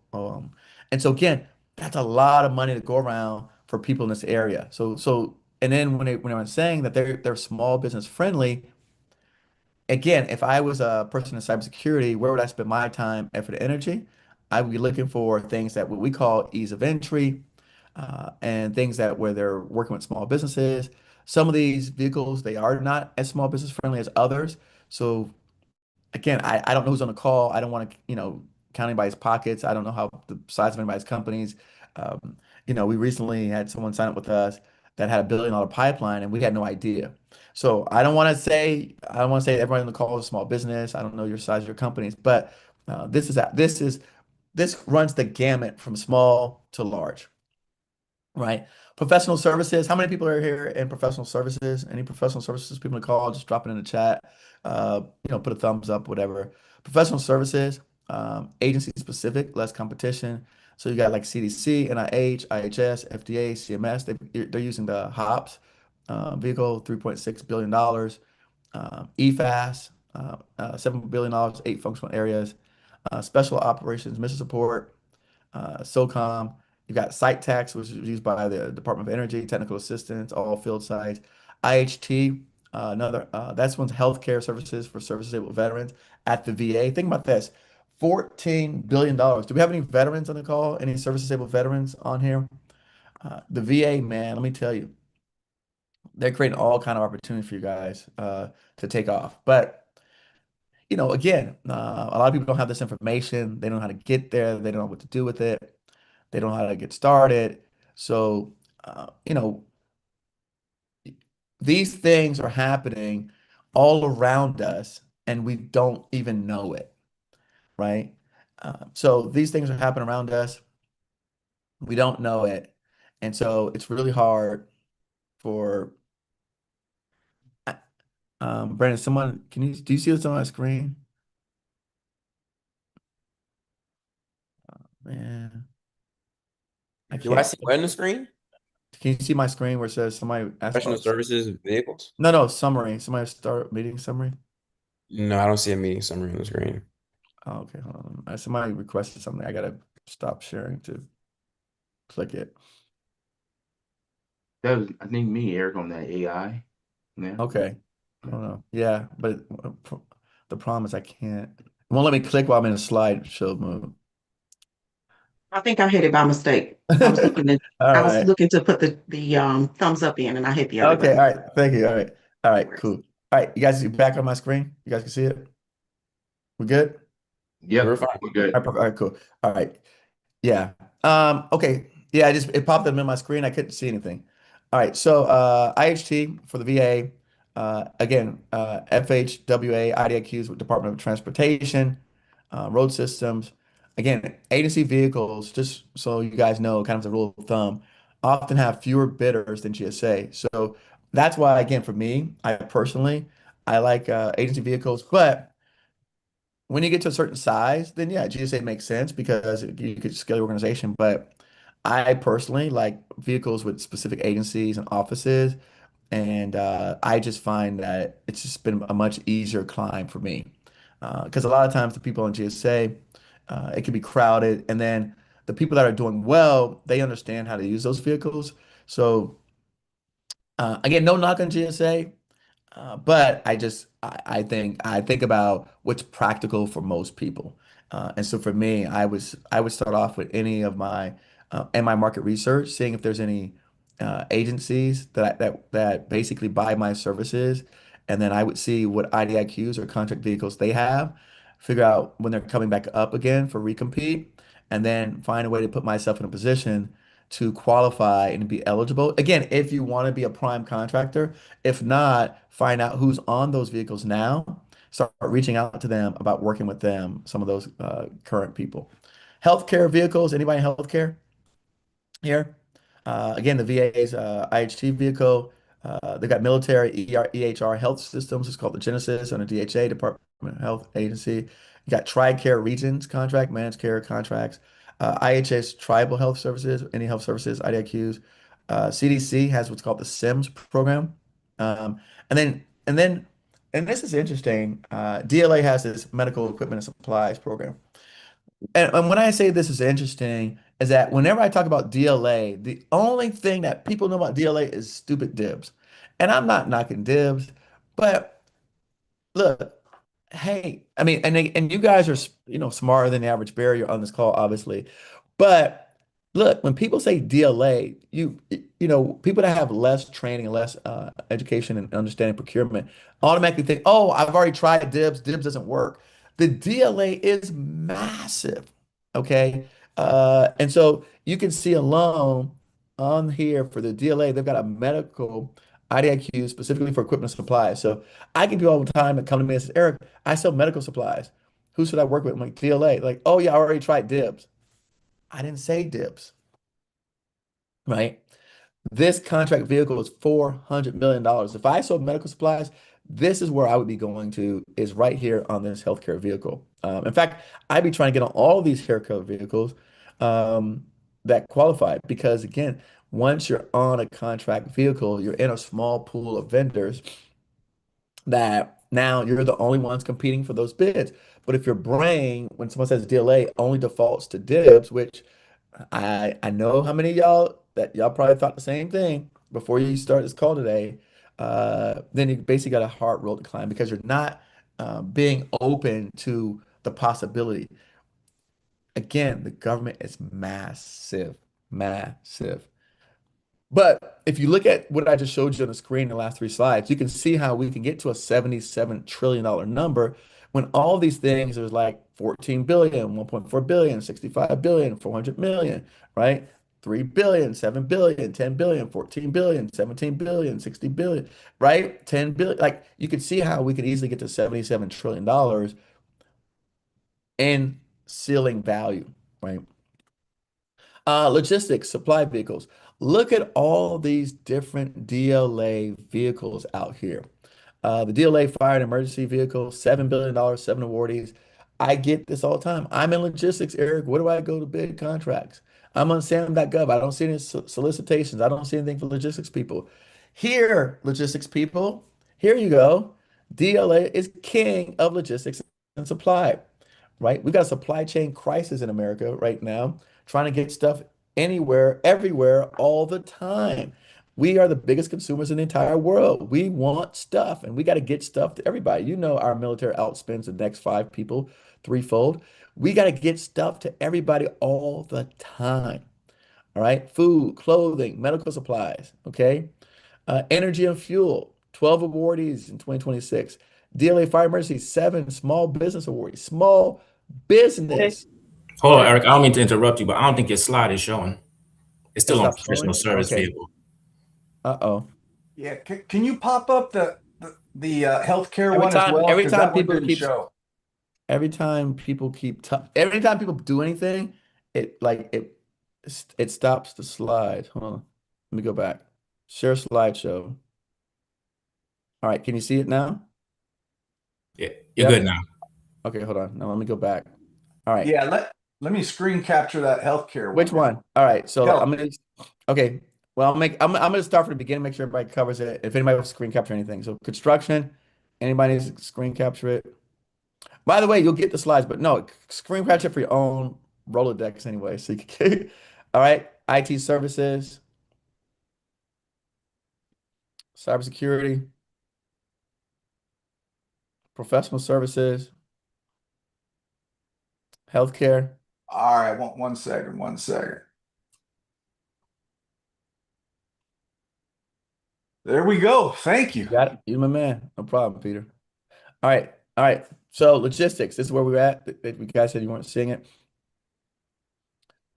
And so again, that's a lot of money to go around for people in this area. And then when I'm saying that they're small business friendly, again, if I was a person in cybersecurity, where would I spend my time, effort, and energy? I would be looking for things that what we call ease of entry, and things that where they're working with small businesses. Some of these vehicles, they are not as small business friendly as others. So again, I don't know who's on the call. I don't want to, count anybody's pockets. I don't know how the size of anybody's companies. We recently had someone sign up with us that had $1 billion pipeline, and we had no idea. So I don't want to say everybody on the call is a small business. I don't know your size of your companies, but this runs the gamut from small to large, right? Professional services. How many people are here in professional services? Any professional services people to call? Just drop it in the chat. Put a thumbs up, whatever. Professional services, agency specific, less competition. So you got like CDC, NIH, IHS, FDA, CMS. They're using the HOBS vehicle, $3.6 billion. EFAS, $7 billion, 8 functional areas. Special operations, mission support, SOCOM. You got site tax, which is used by the Department of Energy, technical assistance, all field sites. IHT, that's one's healthcare services for service disabled veterans at the VA. Think about this, $14 billion. Do we have any veterans on the call? Any service disabled veterans on here? The VA, man, let me tell you, they're creating all kind of opportunity for you guys to take off. But again, a lot of people don't have this information. They don't know how to get there. They don't know what to do with it. They don't know how to get started. So, these things are happening all around us and we don't even know it, right? So these things are happening around us. We don't know it. And so it's really hard for, Brandon, do you see what's on my screen? Man, I Do I can't. see what on the screen? Can you see my screen where it says somebody asked Professional about? services vehicles? No, summary. Somebody start meeting summary. No, I don't see a meeting summary on the screen. Oh, okay, hold on. Somebody requested something. I gotta stop sharing to click it. That was, I think, me, Eric, on that AI. Yeah. Okay. I don't know. Yeah, but the problem is I can't. It won't let me click while I'm in a slideshow mode. I think I hit it by mistake. I was looking to, All I was right. looking to put the thumbs up in and I hit the other Okay. All button. right. Thank you. All right. All No right. worries. Cool. All right. You guys back on my screen? You guys can see it? We good? Yep, We're fine. we're good. All right. Cool. All right. Yeah. Okay. Yeah, it popped up in my screen. I couldn't see anything. All right. So IHT for the VA, again, FHWA, IDIQs with Department of Transportation, road systems. Again, agency vehicles, just so you guys know, kind of the rule of thumb, often have fewer bidders than GSA. So that's why, again, for me, I like agency vehicles, but when you get to a certain size, then yeah, GSA makes sense because you could scale your organization. But I personally like vehicles with specific agencies and offices, and I just find that it's just been a much easier climb for me. Because a lot of times the people in GSA, it can be crowded, and then the people that are doing well, they understand how to use those vehicles. So again, no knock on GSA. But I think about what's practical for most people, and so for me, I would start off with any of my and my market research, seeing if there's any agencies that basically buy my services, and then I would see what IDIQs or contract vehicles they have, figure out when they're coming back up again for recompete, and then find a way to put myself in a position to qualify and be eligible. Again, if you want to be a prime contractor. If not, find out who's on those vehicles now. Start reaching out to them about working with them, some of those current people. Healthcare vehicles, anybody in healthcare here? Again, the VA's IHT vehicle. They've got military EHR health systems. It's called the Genesis under DHA, Department of Health Agency. You got TRICARE regions contract, managed care contracts. IHS tribal health services, any health services, IDIQs. CDC has what's called the SIMS program. Um, and this is interesting. DLA has this medical equipment and supplies program. And when I say this is interesting, is that whenever I talk about DLA, the only thing that people know about DLA is stupid dibs. And I'm not knocking dibs, but look, hey, I mean, and you guys are, smarter than the average bear. You're on this call, obviously. But look, when people say DLA, people that have less training and less education and understanding procurement automatically think, oh, I've already tried dibs. Dibs doesn't work. The DLA is massive. Okay. And so you can see alone on here for the DLA, they've got a medical IDIQ specifically for equipment and supplies. So I get people all the time that come to me and say, Eric, I sell medical supplies. Who should I work with? I'm like, DLA. Like, oh yeah, I already tried dibs. I didn't say dibs, right? This contract vehicle is $400 million. If I sold medical supplies, this is where I would be going to, is right here on this healthcare vehicle. In fact, I'd be trying to get on all these healthcare vehicles that qualify because, again, once you're on a contract vehicle, you're in a small pool of vendors that now you're the only ones competing for those bids. But if your brain, when someone says DLA, only defaults to dibs, which I know how many of y'all probably thought the same thing before you start this call today, then you basically got a hard road to climb because you're not being open to the possibility. Again, the government is massive, massive. But if you look at what I just showed you on the screen in the last three slides, you can see how we can get to a $77 trillion number when all these things are like 14 billion, 1.4 billion, 65 billion, 400 million, right? 3 billion, 7 billion, 10 billion, 14 billion, 17 billion, 60 billion, right? 10 billion. Like you can see how we could easily get to $77 trillion in ceiling value, right? Logistics, supply vehicles. Look at all these different DLA vehicles out here. The DLA fire and emergency vehicle, $7 billion, seven awardees. I get this all the time. I'm in logistics, Eric. Where do I go to bid contracts? I'm on SAM.gov. I don't see any solicitations. I don't see anything for logistics people. Here, logistics people, here you go. DLA is king of logistics and supply, right? We've got a supply chain crisis in America right now, trying to get stuff anywhere, everywhere, all the time. We are the biggest consumers in the entire world. We want stuff and we got to get stuff to everybody. You know, our military outspends the next five people threefold. We got to get stuff to everybody all the time. All right. Food, clothing, medical supplies. Okay. Energy and fuel, 12 awardees in 2026. DLA Fire Emergency, seven small business awardees. Small business. Hold on, Eric. I don't mean to interrupt you, but I don't think your slide is showing. It's It still on stopped professional showing? service Okay. vehicle. Uh-oh. Yeah, can you pop up the healthcare Every one as time, well? every Because time that one people didn't keep, show. every time people keep, every time people do anything, it stops the slide. Hold on. Let me go back. Share slideshow. All right. Can you see it now? Yeah, you're Yep. good now. Okay. Hold on. Now let me go back. All right. Yeah, let me screen capture that healthcare Which one. one? All right. So Health. I'm gonna, okay. Well, I'm gonna start from the beginning, make sure everybody covers it. If anybody wants to screen capture anything. So construction, anybody needs to screen capture it. By the way, you'll get the slides, but no, screen capture for your own Rolodex anyway. So you can, all right. IT services, cybersecurity, professional services, healthcare. All right, one second, 1 second. There we go. Thank you. Got it. You're my man. No problem, Peter. All right. All right. So logistics, this is where we're at. You guys said you weren't seeing it.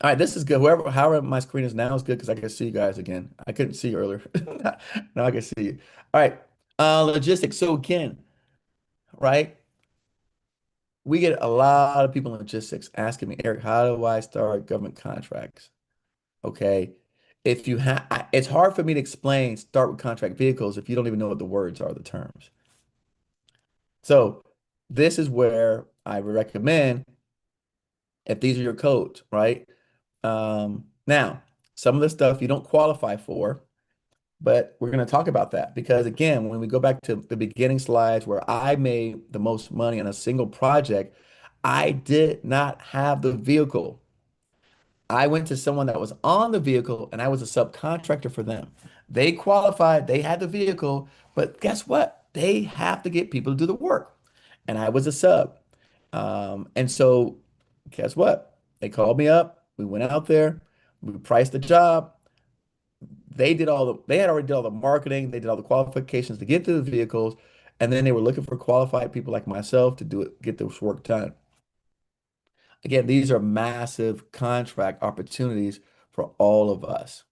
All right, this is good. However my screen is now is good because I can see you guys again. I couldn't see you earlier. Now I can see you. All right. Logistics. So again, right? We get a lot of people in logistics asking me, Eric, how do I start government contracts? Okay. If you have, it's hard for me to explain start with contract vehicles if you don't even know what the words are, the terms. So this is where I would recommend if these are your codes, right? Now, some of the stuff you don't qualify for, but we're going to talk about that because again, when we go back to the beginning slides where I made the most money on a single project, I did not have the vehicle. I went to someone that was on the vehicle and I was a subcontractor for them. They qualified, they had the vehicle, but guess what? They have to get people to do the work. And I was a sub. And so guess what? They called me up. We went out there, we priced the job. They had already did all the marketing, they did all the qualifications to get to the vehicles, and then they were looking for qualified people like myself to do it, get this work done. Again, these are massive contract opportunities for all of us.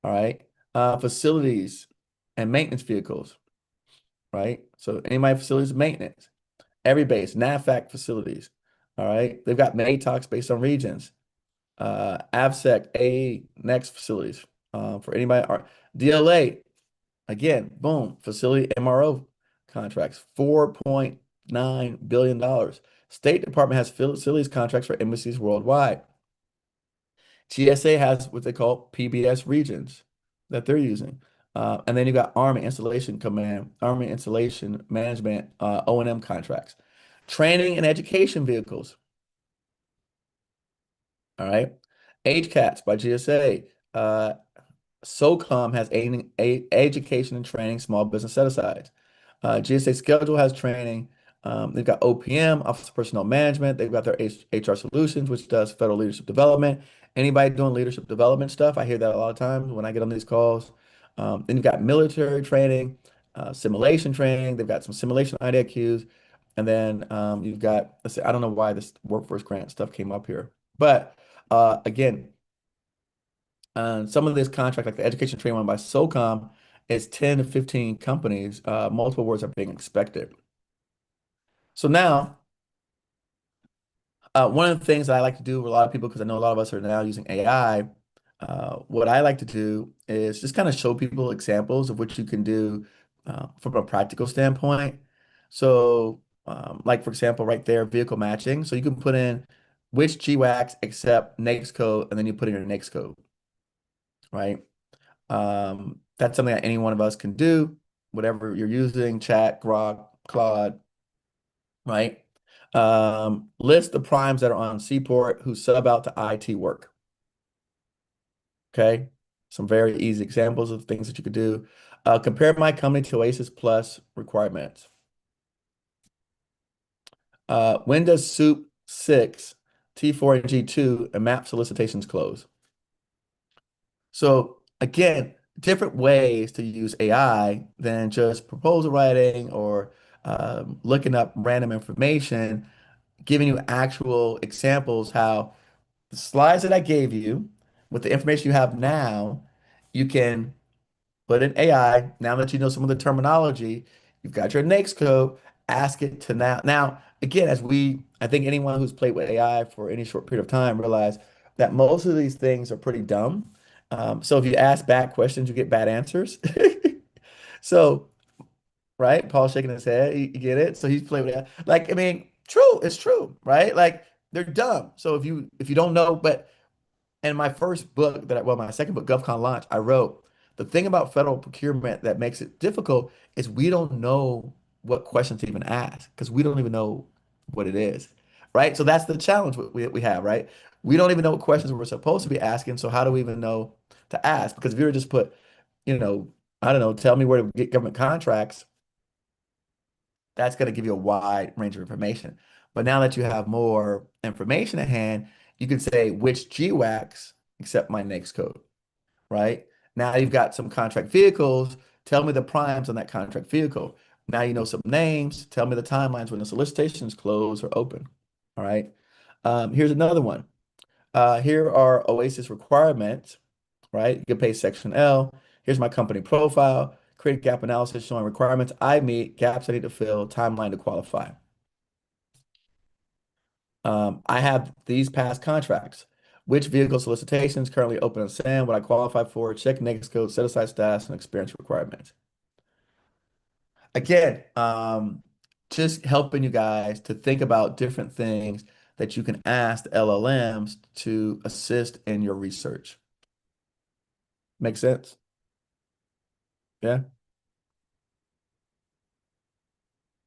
All right. Facilities and maintenance vehicles, right? So anybody facilities maintenance, every base, NAFAC facilities. All right. They've got MATOCs based on regions. AVSEC, A next facilities. For anybody, DLA, again, boom, facility MRO contracts, $4.9 billion. State Department has facilities contracts for embassies worldwide. GSA has what they call PBS regions that they're using. And then you got Army Installation Command, Army Installation Management, O&M contracts. Training and education vehicles. All right. HCATs by GSA. SOCOM has education and training, small business set-asides. GSA Schedule has training. They've got OPM, Office of Personnel Management. They've got their HR Solutions, which does federal leadership development. Anybody doing leadership development stuff, I hear that a lot of times when I get on these calls. Then you've got military training, simulation training. They've got some simulation IDIQs. And then you've got, let's say, I don't know why this workforce grant stuff came up here. But again, some of this contract, like the education training one by SOCOM, is 10 to 15 companies. Multiple words are being expected. So now, one of the things that I like to do with a lot of people, because I know a lot of us are now using AI, what I like to do is just kind of show people examples of what you can do from a practical standpoint. So, like for example, right there, vehicle matching. So you can put in which GWACs accept NAICS code, and then you put in your NAICS code, right? That's something that any one of us can do, whatever you're using, chat, Grok, Claude, right? List the primes that are on Seaport who sub out to IT work. Okay, some very easy examples of things that you could do. Compare my company to OASIS Plus requirements. When does SEWP 6, T4 and G2 and MAP solicitations close? So again, different ways to use AI than just proposal writing or looking up random information, giving you actual examples how the slides that I gave you with the information you have now, you can put in AI. Now that you know some of the terminology, you've got your NAICS code, ask it to now. Now, again, I think anyone who's played with AI for any short period of time realize that most of these things are pretty dumb. So if you ask bad questions, you get bad answers. So, right, Paul's shaking his head. You get it? So he's playing with that. Like, I mean, true, it's true, right? Like they're dumb. So if you don't know, but in my first book my second book, GovCon Launch, I wrote the thing about federal procurement that makes it difficult is we don't know what questions to even ask because we don't even know what it is, right? So that's the challenge we have, right? We don't even know what questions we're supposed to be asking. So how do we even know to ask? Because if you were just put, I don't know, tell me where to get government contracts, that's going to give you a wide range of information. But now that you have more information at hand, you can say which GWACs accept my NAICS code, right? Now you've got some contract vehicles. Tell me the primes on that contract vehicle. Now you know some names. Tell me the timelines when the solicitations close or open. All right. Here's another one. Here are OASIS requirements, right? You can pay Section L. Here's my company profile. Create gap analysis showing requirements I meet, gaps I need to fill, timeline to qualify. I have these past contracts. Which vehicle solicitations currently open on SAM? What I qualify for? Check NAICS code, set aside status, and experience requirements. Again, just helping you guys to think about different things that you can ask the LLMs to assist in your research. Make sense? Yeah.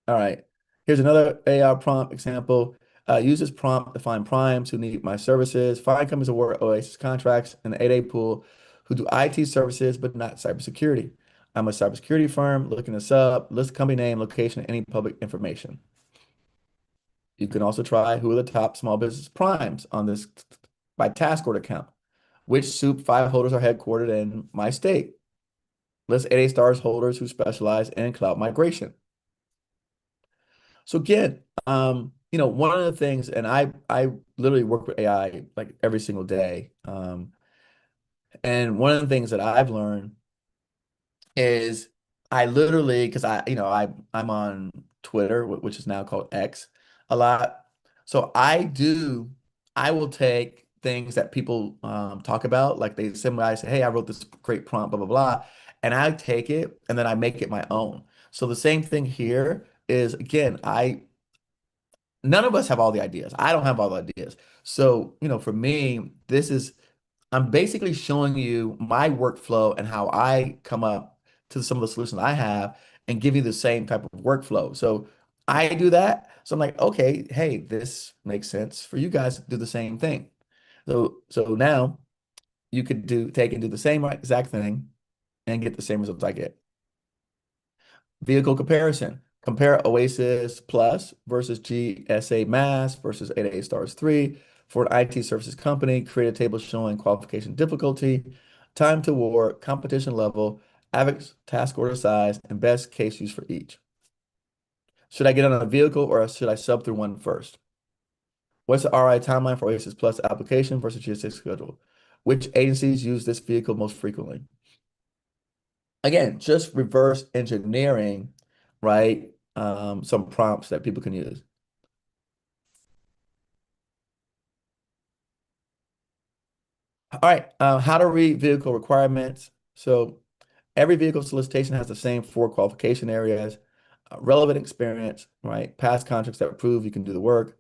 All right. Here's another AI prompt example. Use this prompt to find primes who need my services. Find companies who award OASIS contracts in the 8A pool who do IT services but not cybersecurity. I'm a cybersecurity firm. Looking this up. List company name, location, any public information. You can also try who are the top small business primes on this by task order count. Which SEWP 5 holders are headquartered in my state? List 8A stars holders who specialize in cloud migration. So again, one of the things, and I literally work with AI like every single day. And one of the things that I've learned is I literally, because I'm on Twitter, which is now called X, a lot. So I will take things that people talk about, like they somebody say, hey, I wrote this great prompt, blah, blah, blah. And I take it and then I make it my own. So the same thing here is, again, none of us have all the ideas. I don't have all the ideas. So, for me, I'm basically showing you my workflow and how I come up to some of the solutions I have and give you the same type of workflow. So I do that. So I'm like, okay, hey, this makes sense for you guys to do the same thing. So now you could take and do the same exact thing and get the same results I get. Vehicle comparison. Compare OASIS Plus versus GSA Mass versus 8A Stars 3 for an IT services company. Create a table showing qualification difficulty, time to award, competition level, average task order size, and best case use for each. Should I get on a vehicle or should I sub through one first? What's the RI timeline for OASIS Plus application versus GSA schedule? Which agencies use this vehicle most frequently? Again, just reverse engineering, right? Some prompts that people can use. All right, how to read vehicle requirements. So every vehicle solicitation has the same 4 qualification areas: relevant experience, right? Past contracts that prove you can do the work,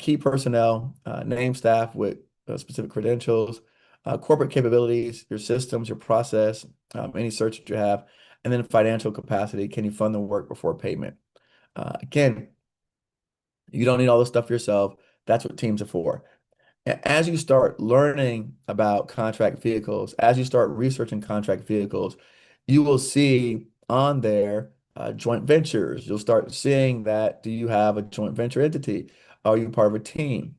key personnel, name staff with specific credentials, corporate capabilities, your systems, your process, any search that you have, and then financial capacity. Can you fund the work before payment? Again, you don't need all this stuff yourself. That's what teams are for. As you start learning about contract vehicles, as you start researching contract vehicles, you will see on there joint ventures. You'll start seeing that, do you have a joint venture entity? Are you part of a team?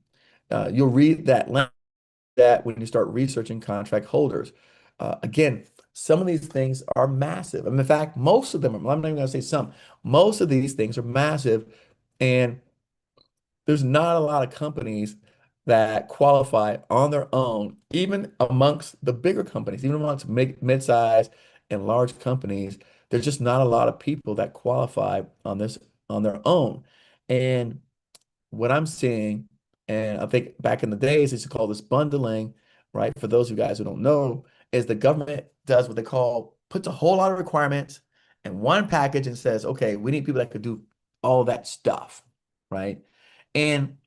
You'll read that when you start researching contract holders. Again, some of these things are massive. And in fact, most of them, I'm not even going to say some, most of these things are massive. And there's not a lot of companies that qualify on their own, even amongst the bigger companies, even amongst mid-size and large companies. There's just not a lot of people that qualify on this on their own. And what I'm seeing, and I think back in the days, they used to call this bundling, right? For those of you guys who don't know, is the government does what they call puts a whole lot of requirements in one package and says, okay, we need people that could do all that stuff, right? And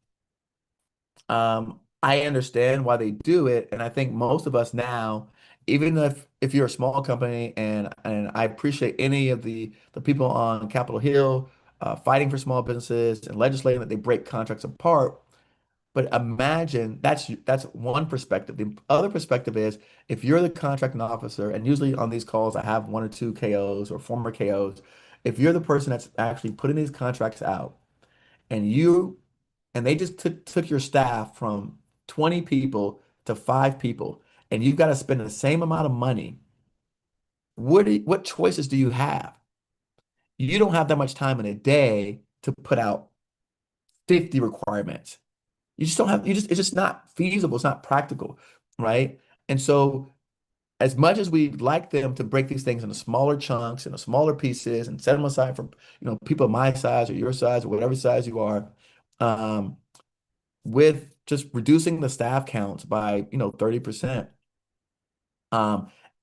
I understand why they do it, and I think most of us now, even if you're a small company, and I appreciate any of the people on Capitol Hill fighting for small businesses and legislating that they break contracts apart. But imagine that's one perspective. The other perspective is if you're the contracting officer, and usually on these calls I have 1 or 2 KOs or former KOs. If you're the person that's actually putting these contracts out, and they just took your staff from 20 people to 5 people, and you've got to spend the same amount of money, what choices do you have? You don't have that much time in a day to put out 50 requirements. You just don't have, it's just not feasible. It's not practical, right? And so as much as we'd like them to break these things into smaller chunks, into smaller pieces, and set them aside for, people my size or your size or whatever size you are, with just reducing the staff counts by 30%,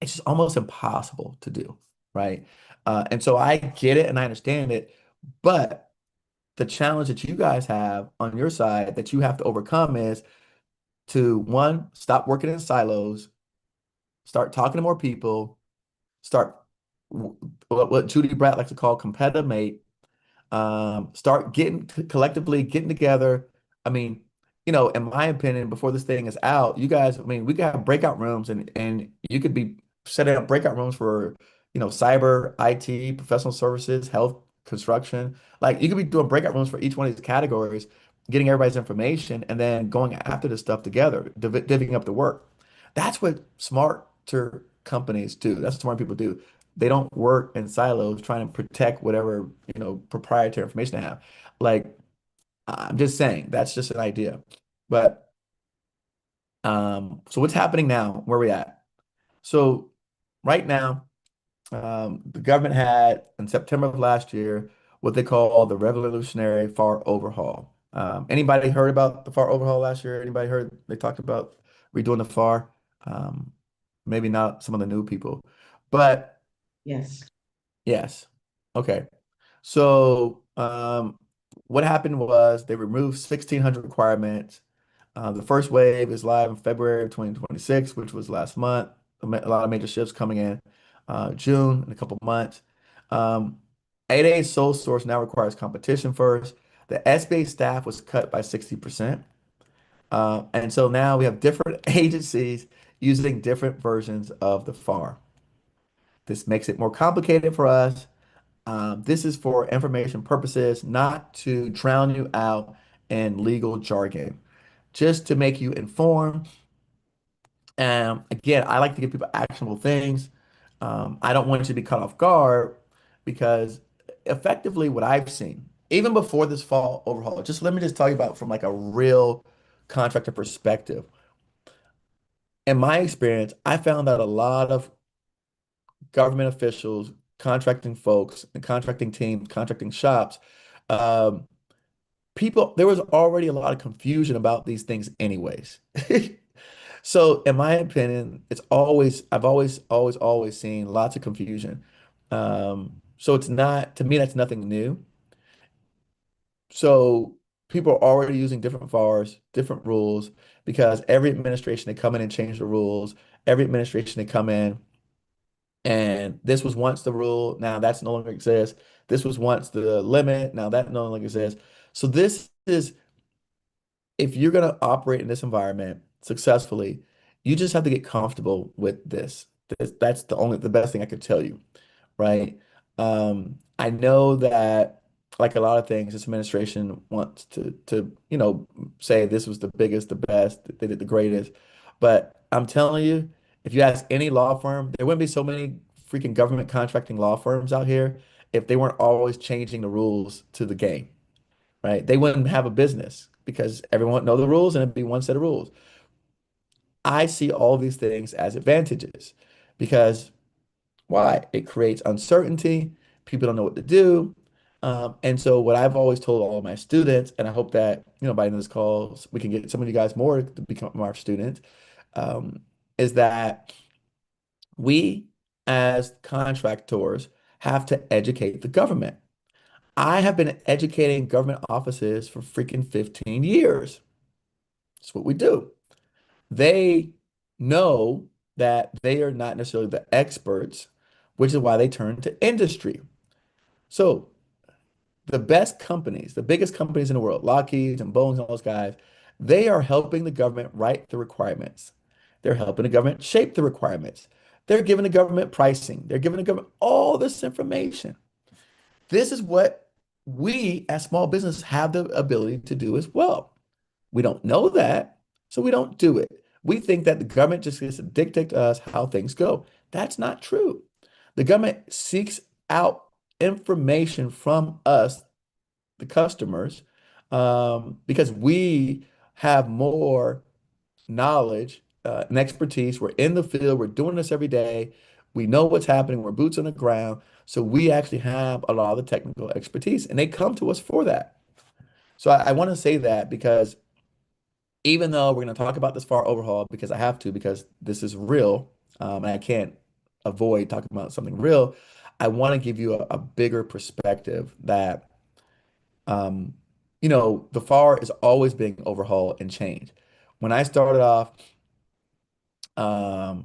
it's just almost impossible to do, right? And so I get it and I understand it, but the challenge that you guys have on your side that you have to overcome is to, one, stop working in silos, start talking to more people, start what Judy Bratt likes to call competitive mate, start collectively getting together, I mean, in my opinion, before this thing is out, you guys, I mean, we could have breakout rooms and you could be setting up breakout rooms for, cyber, IT, professional services, health, construction. Like you could be doing breakout rooms for each one of these categories, getting everybody's information, and then going after this stuff together, divvying up the work. That's what smarter companies do. That's what smart people do. They don't work in silos trying to protect whatever, proprietary information they have. Like, I'm just saying, that's just an idea. But so what's happening now? Where are we at? So right now, the government had in September of last year what they call the revolutionary FAR overhaul. Anybody heard about the FAR overhaul last year? Anybody heard they talked about redoing the FAR? Um, Maybe not some of the new people, but Yes. yes. Okay. So what happened was they removed 1,600 requirements. The first wave is live in February of 2026, which was last month. A lot of major ships coming in June in a couple months. Um, 8A sole source now requires competition first. The SBA staff was cut by 60%. And so now we have different agencies using different versions of the FAR. This makes it more complicated for us. This is for information purposes, not to drown you out in legal jargon, just to make you informed. Again, I like to give people actionable things. I don't want you to be caught off guard because effectively what I've seen, even before this fall overhaul, just let me just tell you about from like a real contractor perspective. In my experience, I found that a lot of government officials, contracting folks, and contracting teams, contracting shops, um, there was already a lot of confusion about these things anyways. So in my opinion, I've always seen lots of confusion. So it's not, to me, that's nothing new. So people are already using different FARs, different rules, because every administration they come in and change the rules. Every administration they come in and this was once the rule, now that's no longer exists. This was once the limit, now that no longer exists. So this is, if you're going to operate in this environment successfully, you just have to get comfortable with this. That's the best thing I could tell you, right? I know that like a lot of things, this administration wants to say this was the biggest, the best, they did the greatest. But I'm telling you, if you ask any law firm, there wouldn't be so many freaking government contracting law firms out here if they weren't always changing the rules to the game, right? They wouldn't have a business because everyone would know the rules and it'd be one set of rules. I see all these things as advantages because why? It creates uncertainty. People don't know what to do. And so what I've always told all of my students, and I hope that, by the end of this call, we can get some of you guys more to become our students, is that we as contractors have to educate the government. I have been educating government offices for freaking 15 years. That's what we do. They know that they are not necessarily the experts, which is why they turn to industry. So the best companies, the biggest companies in the world, Lockheed and Boeing and all those guys, they are helping the government write the requirements. They're helping the government shape the requirements. They're giving the government pricing. They're giving the government all this information. This is what we as small business have the ability to do as well. We don't know that, so we don't do it. We think that the government just gets to dictate to us how things go. That's not true. The government seeks out information from us, the customers, because we have more knowledge and expertise. We're in the field. We're doing this every day. We know what's happening. We're boots on the ground. So we actually have a lot of the technical expertise, and they come to us for that. So I want to say that because even though we're going to talk about this FAR overhaul, because I have to, because this is real, and I can't avoid talking about something real, I want to give you a bigger perspective that, um, the FAR is always being overhauled and changed. When I started off,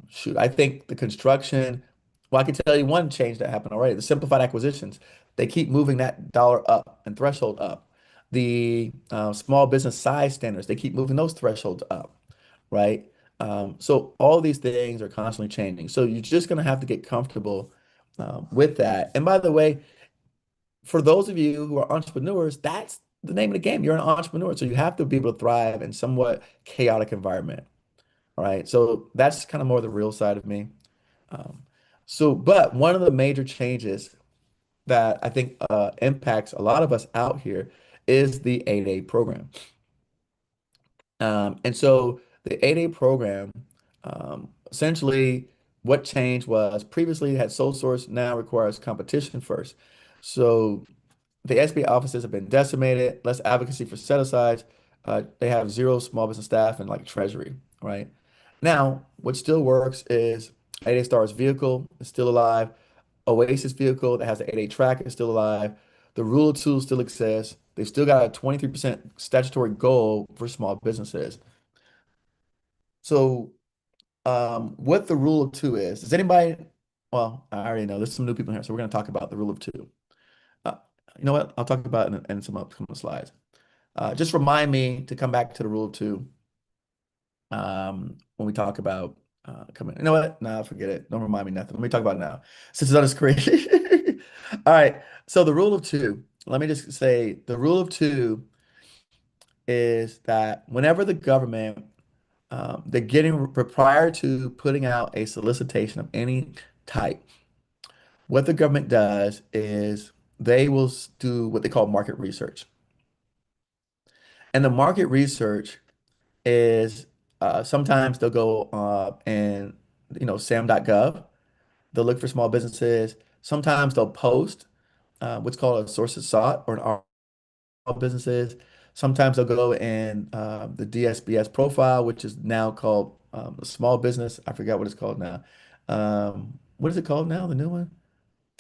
shoot, I think the construction, well, I can tell you one change that happened already. The simplified acquisitions, they keep moving that dollar up and threshold up. The small business size standards, they keep moving those thresholds up, right? So all these things are constantly changing. So you're just going to have to get comfortable with that. And by the way, for those of you who are entrepreneurs, that's the name of the game. You're an entrepreneur, so you have to be able to thrive in somewhat chaotic environment. All right. So that's kind of more the real side of me. Um, but one of the major changes that I think impacts a lot of us out here is the 8A program. And so the 8A program, essentially what changed was previously it had sole source, now requires competition first. So the SBA offices have been decimated, less advocacy for set-asides. They have zero small business staff and like treasury, right? Now, what still works is 8A Stars vehicle is still alive. OASIS vehicle that has the 8A track is still alive. The rule of two still exists. They've still got a 23% statutory goal for small businesses. So, what the rule of two is, does anybody, well, I already know there's some new people here, so we're going to talk about the rule of two. Uh, you know what? I'll talk about it in some upcoming slides. Just remind me to come back to the rule of two when we talk about coming. You know what? Nah, forget it. Don't remind me nothing. Let me talk about it now. Since it's on the screen. All right. So the rule of two, let me just say the rule of two is that whenever the government, they're getting prior to putting out a solicitation of any type, what the government does is they will do what they call market research. And the market research is sometimes they'll go and SAM.gov. They'll look for small businesses. Sometimes they'll post what's called a sources sought or an R businesses. Sometimes they'll go in the DSBS profile, which is now called a small business. I forgot what it's called now. What is it called now? The new one?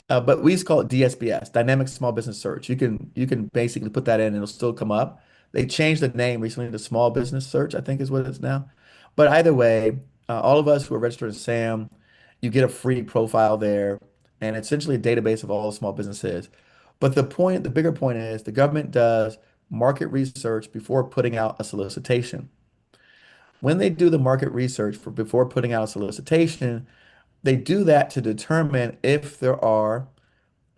But we used to call it DSBS, Dynamic Small Business Search. You can basically put that in and it'll still come up. They changed the name recently to Small Business Search, I think is what it is now. But either way, all of us who are registered in SAM, you get a free profile there, and it's essentially a database of all the small businesses. But the bigger point is the government does market research before putting out a solicitation. When they do the market research before putting out a solicitation, they do that to determine if there are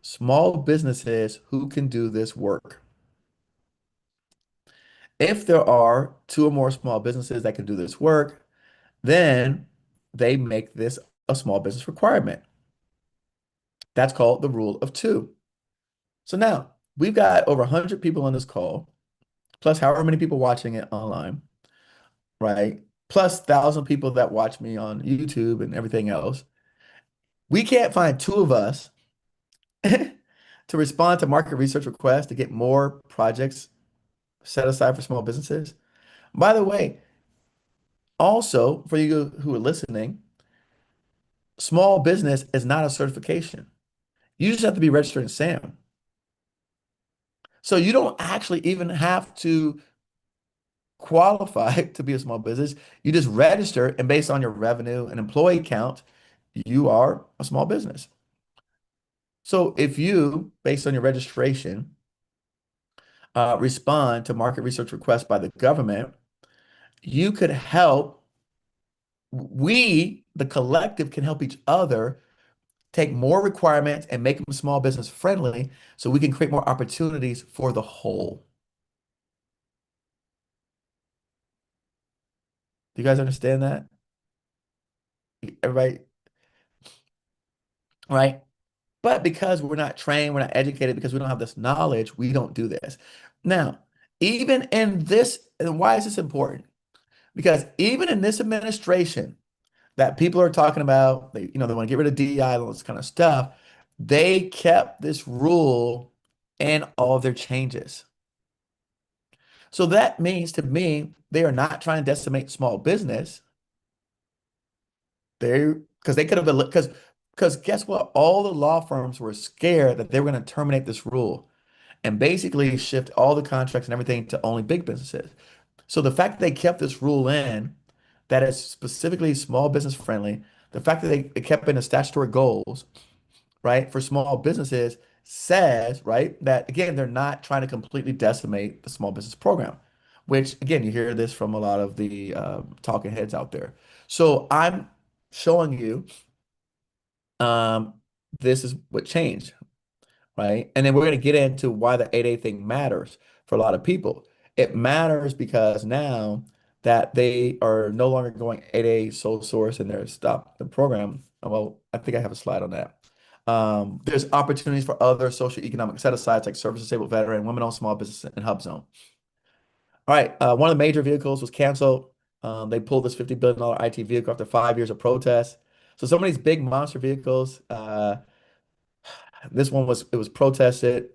small businesses who can do this work. If there are two or more small businesses that can do this work, then they make this a small business requirement. That's called the rule of two. So now we've got over 100 people on this call, plus however many people watching it online, right? Plus 1,000 people that watch me on YouTube and everything else. We can't find two of us to respond to market research requests to get more projects set aside for small businesses. By the way, also for you who are listening, small business is not a certification. You just have to be registered in SAM. So you don't actually even have to qualify to be a small business. You just register, and based on your revenue and employee count, you are a small business. So if you, based on your registration, respond to market research requests by the government, you could help. We, the collective, can help each other take more requirements and make them small business friendly so we can create more opportunities for the whole. Do you guys understand that? Everybody, right? But because we're not trained, we're not educated, because we don't have this knowledge, we don't do this. Now, even in this, and why is this important? Because even in this administration that people are talking about, they want to get rid of DEI and all this kind of stuff, they kept this rule in all of their changes. So that means to me, they are not trying to decimate small business. Because they could have been, because guess what? All the law firms were scared that they were going to terminate this rule and basically shift all the contracts and everything to only big businesses. So the fact that they kept this rule in that is specifically small business friendly, the fact that they kept in the statutory goals, right, for small businesses says, right, that again, they're not trying to completely decimate the small business program, which again, you hear this from a lot of the talking heads out there. So I'm showing you um, this is what changed, right? And then we're going to get into why the 8A thing matters for a lot of people. It matters because now that they are no longer going 8A sole source and they're stopped the program. Well, I think I have a slide on that. There's opportunities for other socioeconomic set-asides like service-disabled veteran, women-owned small business, and HUBZone. All right, one of the major vehicles was canceled. They pulled this $50 billion IT vehicle after 5 years of protests. So some of these big monster vehicles, this one was protested.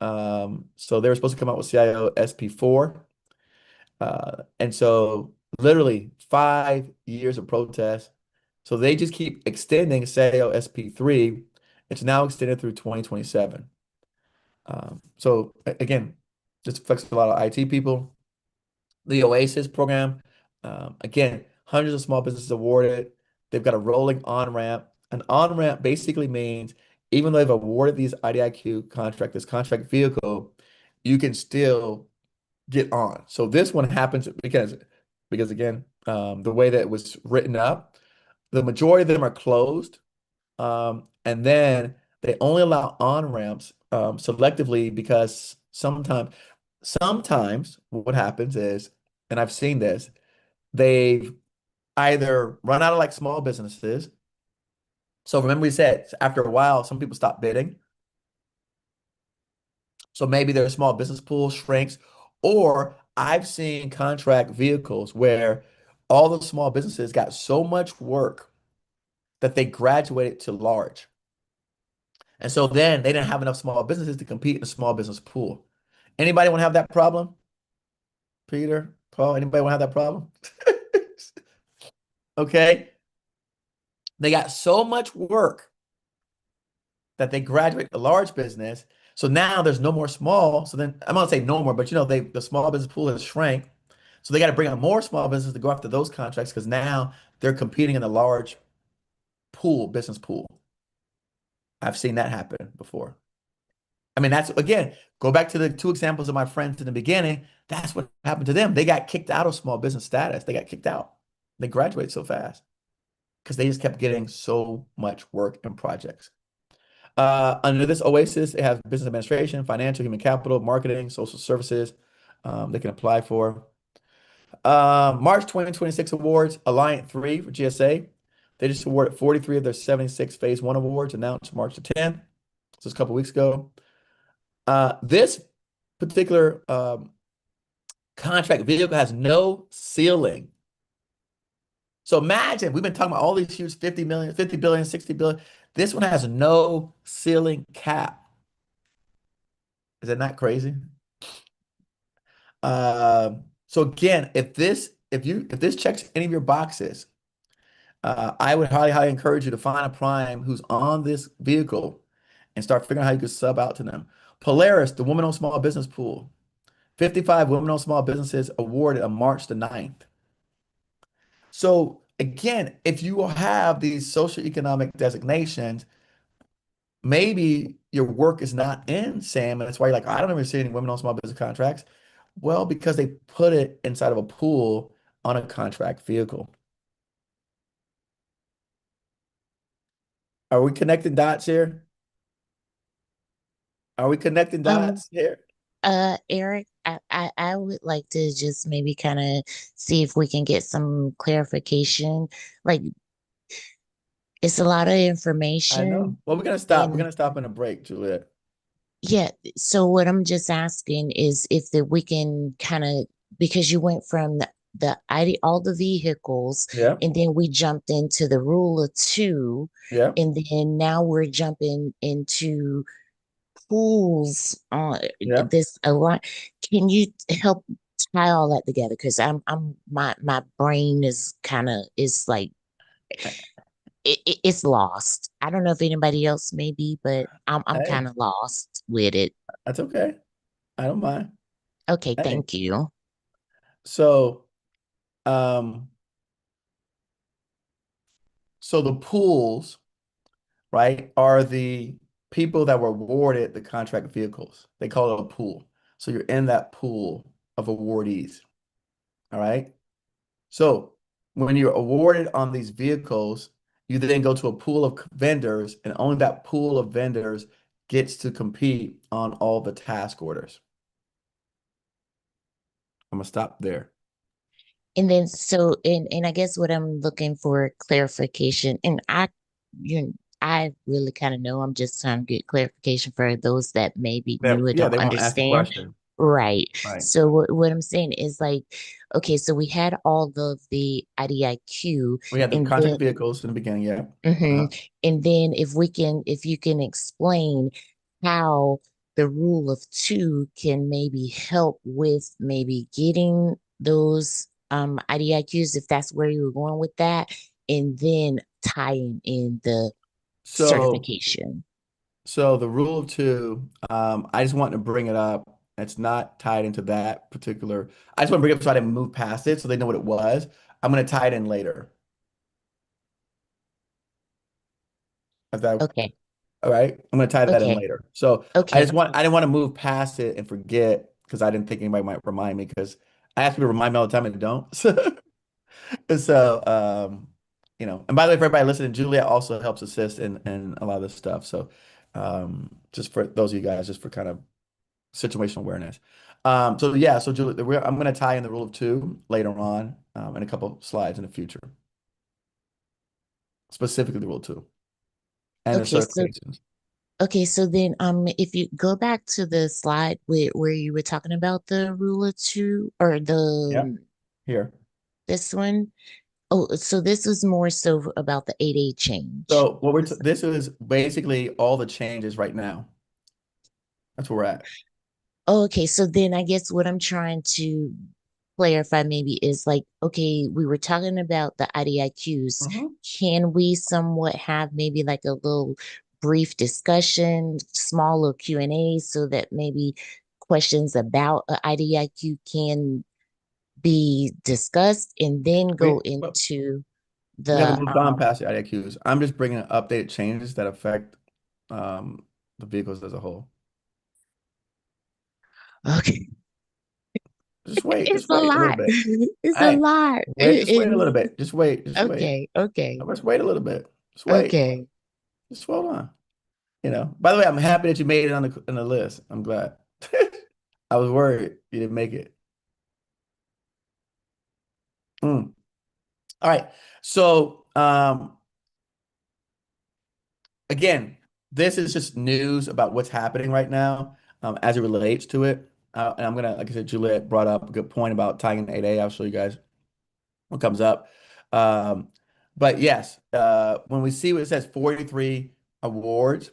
So they were supposed to come out with CIO SP4. And so literally 5 years of protest. So they just keep extending CIO SP3. It's now extended through 2027. So again, this affects a lot of IT people. The OASIS program, again, hundreds of small businesses awarded. They've got a rolling on-ramp. An on-ramp basically means even though they've awarded these IDIQ contract, this contract vehicle, you can still get on. So this one happens because again, the way that it was written up, the majority of them are closed. And then they only allow on-ramps selectively because sometimes what happens is, and I've seen this, they've either run out of like small businesses. So remember we said after a while, some people stop bidding. So maybe their small business pool shrinks, or I've seen contract vehicles where all the small businesses got so much work that they graduated to large. And so then they didn't have enough small businesses to compete in the small business pool. Anybody want to have that problem? Peter, Paul, anybody want to have that problem? Okay. They got so much work that they graduate to large business. So now there's no more small. So then I'm gonna say no more, but the small business pool has shrank. So they got to bring on more small business to go after those contracts because now they're competing in the large business pool. I've seen that happen before. I mean, that's again, go back to the two examples of my friends in the beginning. That's what happened to them. They got kicked out of small business status. They got kicked out. They graduated so fast because they just kept getting so much work and projects. Under this OASIS, it has business administration, financial, human capital, marketing, social services they can apply for. March 2026 awards, Alliant 3 for GSA. They just awarded 43 of their 76 Phase 1 awards, announced March the 10th. So it's a couple weeks ago. This particular contract vehicle has no ceiling. So imagine, we've been talking about all these huge 50 million, 50 billion, 60 billion. This one has no ceiling cap. Is that not crazy? So again, if this checks any of your boxes, I would highly encourage you to find a prime who's on this vehicle and start figuring out how you can sub out to them. Polaris, the women-owned small business pool, 55 women-owned small businesses awarded on March the 9th. So again, if you have these socioeconomic designations, maybe your work is not in SAM, and that's why you're like, I don't ever see any women-owned small business contracts. Well, because they put it inside of a pool on a contract vehicle. Are we connecting dots here? Are we connecting dots here? Eric, I would like to just maybe kind of see if we can get some clarification. Like, it's a lot of I know. information, Well, we're gonna stop. We're and gonna stop in a break, Juliet. yeah. So what I'm just asking is if we can kind of, because you went from the ID, all the vehicles, Yeah, and then we jumped into the rule of two, yeah, and then now we're jumping into pools on yeah. this a lot. Can you help tie all that together? Because my brain is kind of is like it's lost. I don't know if anybody else may be, but I'm Hey, kind of lost with it. that's okay. I don't mind. Okay, Hey, thank you. so, um, so the pools, right, are the people that were awarded the contract vehicles. They call it a pool. So you're in that pool of awardees. All right. So when you're awarded on these vehicles, you then go to a pool of vendors, and only that pool of vendors gets to compete on all the task orders. I'm gonna stop there. And then and I guess what I'm looking for clarification, and I really kind of know, I'm just trying to get clarification for those that may be new or Yeah, don't they want to ask the understand. question. Right. Right. So what I'm saying is like, okay, so we had all of the IDIQ, We had the and contract then vehicles in the beginning, yeah. and then if you can explain how the rule of two can maybe help with maybe getting those IDIQs, if that's where you were going with that, and then tying in the So certification. So the rule of two, I just want to bring it up. It's not tied into that particular. I just want to bring it up so I didn't move past it so they know what it was. I'm going to tie it in later. Is that Okay. all right? I'm going to tie that in Okay. later. So I Okay. didn't want to move past it and forget because I didn't think anybody might remind me because I ask people to remind me all the time and they don't. So, and by the way, for everybody listening, Juliet also helps assist in a lot of this stuff. So, just for those of you guys, just for kind of situational awareness. So yeah, so Julie, I'm going to tie in the rule of two later on in a couple slides in the future, specifically the rule of two and the Okay. certifications. So then if you go back to the slide where you were talking about the ruler two or Yep. Here. this one. Oh, so this was more so about the 8A change. So this is basically all the changes right now. That's where we're at. Oh, okay, so then I guess what I'm trying to clarify maybe is like, okay, we were talking about the IDIQs. Can we somewhat have maybe like a little brief discussion, smaller Q&A, so that maybe questions about a IDIQ can be discussed and then go into We haven't the moved on past the IDIQs. I'm just bringing updated changes that affect the vehicles as a whole. okay. Just wait. It's Just a wait a little lot. bit. It's All a right. lot. Wait. Just wait a little bit. Just wait. Just wait. Okay. Okay. Let's wait a little bit. Just wait. Okay. Just hold on. By the way, I'm happy that you made it on the list. I'm glad. I was worried you didn't make it. All right. So, again, this is just news about what's happening right now, as it relates to it. And I'm gonna, like I said, Juliet brought up a good point about tying in 8A. I'll show you guys what comes up. But yes, when we see what it says 43 awards,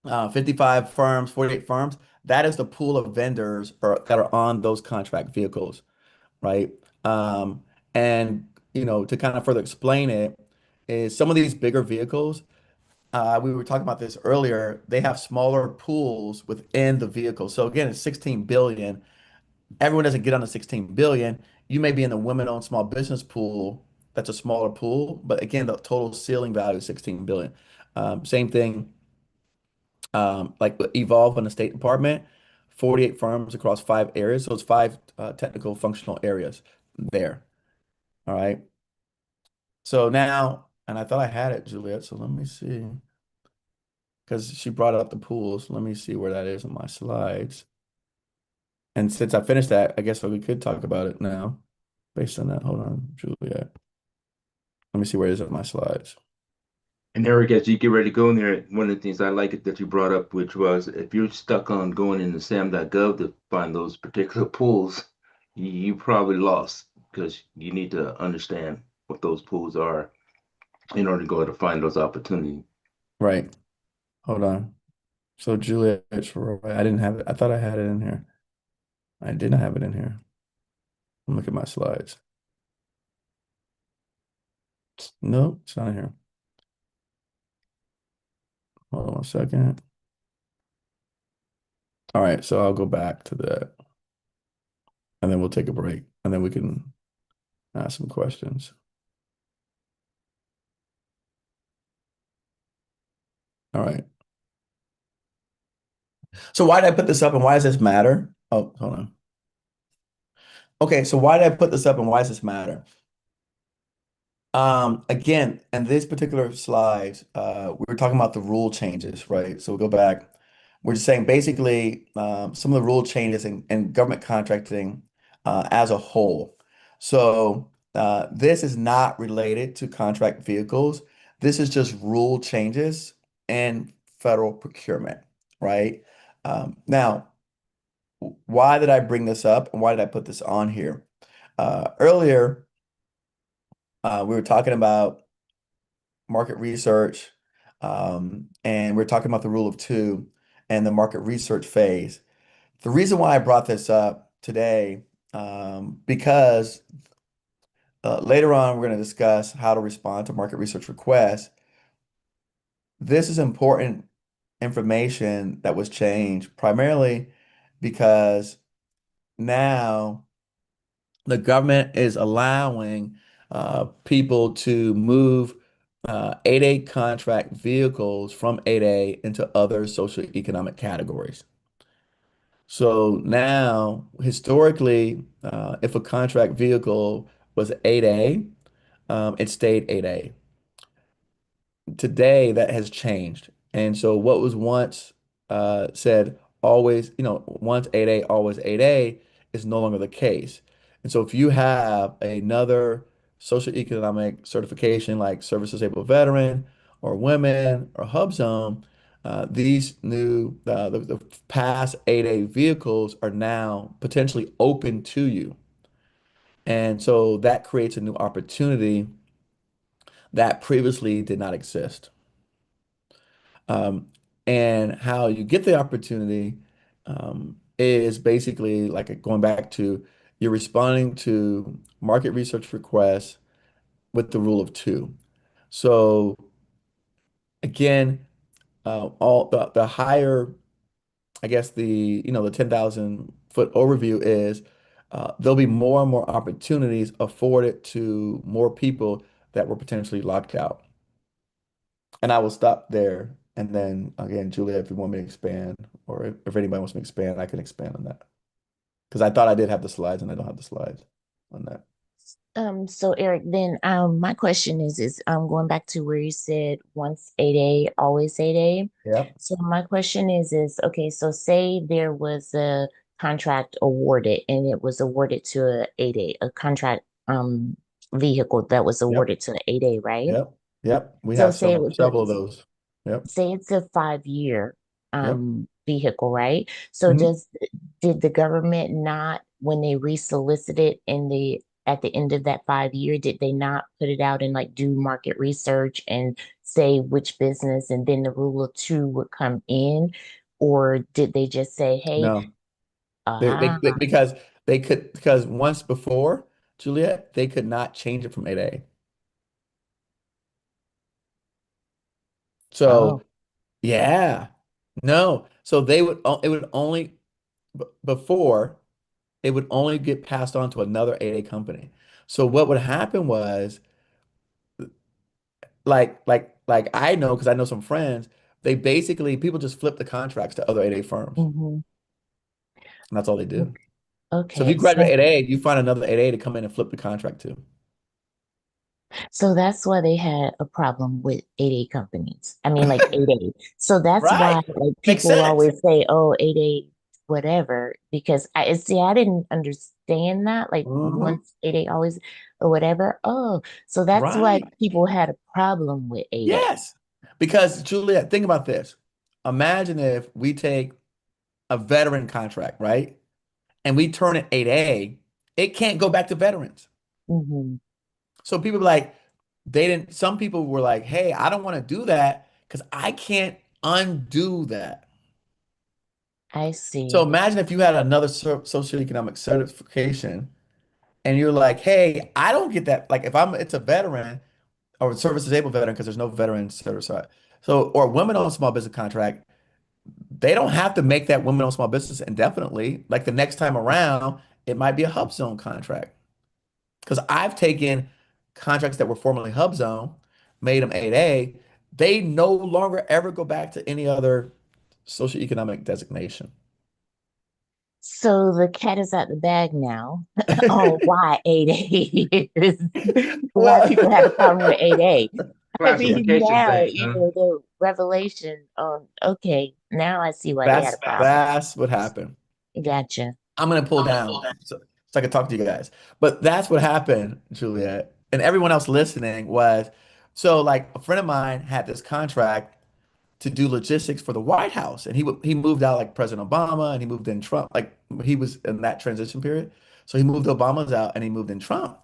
55 firms, 48 firms, that is the pool of vendors that are on those contract vehicles, right? And to kind of further explain it, is some of these bigger vehicles, we were talking about this earlier, they have smaller pools within the vehicle. So again, it's 16 billion. Everyone doesn't get on the 16 billion. You may be in the women-owned small business pool. That's a smaller pool, but again, the total ceiling value is 16 billion. Same thing, like Evolve in the State Department, 48 firms across 5 areas. So it's five technical functional areas there. All right. So now, and I thought I had it, Juliet. So let me see. Because she brought up the pools. Let me see where that is in my slides. And since I finished that, I guess we could talk about it now based on that. Hold on, Juliet. Let me see where it is in my slides. And Eric, as you get ready to go in there, one of the things I like it that you brought up, which was if you're stuck on going into SAM.gov to find those particular pools, you probably lost because you need to understand what those pools are in order to go to find those opportunities. Right. Hold on. So Juliet, I didn't have it. I thought I had it in here. I didn't have it in here. Look at my slides. Nope, it's not in here. Hold on one second. All right, so I'll go back to that. And then we'll take a break. And then we can ask some questions. All right. So why did I put this up and why does this matter? Oh, hold on. Okay, so why did I put this up and why does this matter? Again, in these particular slides, we were talking about the rule changes, right? So we'll go back. We're just saying basically some of the rule changes in government contracting as a whole. So this is not related to contract vehicles. This is just rule changes in federal procurement, right? Now, why did I bring this up and why did I put this on here? Earlier, we were talking about market research, and we're talking about the rule of two and the market research phase. The reason why I brought this up today, because later on we're going to discuss how to respond to market research requests. This is important information that was changed primarily because now the government is allowing people to move 8A contract vehicles from 8A into other socioeconomic categories. So now, historically, if a contract vehicle was 8A, it stayed 8A. Today that has changed. And so what was once said always, once 8A, always 8A is no longer the case. And so if you have another socioeconomic certification like service disabled veteran or women or HUBZone, these new the past 8A vehicles are now potentially open to you. And so that creates a new opportunity that previously did not exist. Um, and how you get the opportunity is basically like going back to you're responding to market research requests with the rule of two. So again, all the higher, I guess the 10,000 foot overview is there'll be more and more opportunities afforded to more people that were potentially locked out. And I will stop there. And then again, Julia, if you want me to expand, or if anybody wants me to expand, I can expand on that. Because I thought I did have the slides and I don't have the slides on that. So Eric, then my question is going back to where you said once 8A, always 8A. Yep. So my question is okay, so say there was a contract awarded and it was awarded to a 8A, a contract vehicle that was Yep. awarded to an 8A, right? Yep. Yep. We So have say it several, was several of those. Yep. say it's a 5 year Yep. vehicle, right? So Mhm. did the government not, when they resolicited in the at the end of that 5 year, did they not put it out and like do market research and say which business and then the rule of two would come in? Or did they just say, hey, No, ah, because once before, Juliet, they could not change it from 8A. So oh, yeah, no. So it would only before it would only get passed on to another 8A company. So what would happen was like I know because I know some friends, they basically people just flip the contracts to other 8A firms. mhm. And that's all they do. So if you Okay, graduate so 8A, you find another 8A to come in and flip the contract to. so that's why they had a problem with 8A companies. I mean, like 8A. So that's Right. why like Makes people sense. always say, oh, 8A, whatever, because I didn't understand that. Like Mhm. once 8A always or whatever. Oh, so that's why Right. people had a problem with 8A. Yes. Because Juliet, think about this. Imagine if we take a veteran contract, right? And we turn it 8A, it can't go back to veterans. Hmm. So people be like, some people were like, hey, I don't want to do that because I can't undo that. I So see. imagine if you had another socioeconomic certification and you're like, hey, I don't get that. Like if it's a veteran or a service disabled veteran, because there's no veteran certified. So, or women on small business contract, they don't have to make that women on small business indefinitely. Like the next time around, it might be a HUBZone contract. Because I've taken contracts that were formerly HUBZone, made them 8A. They no longer ever go back to any other socioeconomic designation. So the cat is out the bag now. Oh, why 8A is why Well, people have a problem with 8A. I mean, Classification now, thing, huh? the revelation on, okay, now I see why they had a problem. that's what happened. Gotcha. I'm gonna pull down so I can talk to you guys. But that's what happened, Juliet, and everyone else listening was so like a friend of mine had this contract to do logistics for the White House, and he moved out like President Obama, and he moved in Trump, like he was in that transition period. So he moved Obama's out, and he moved in Trump.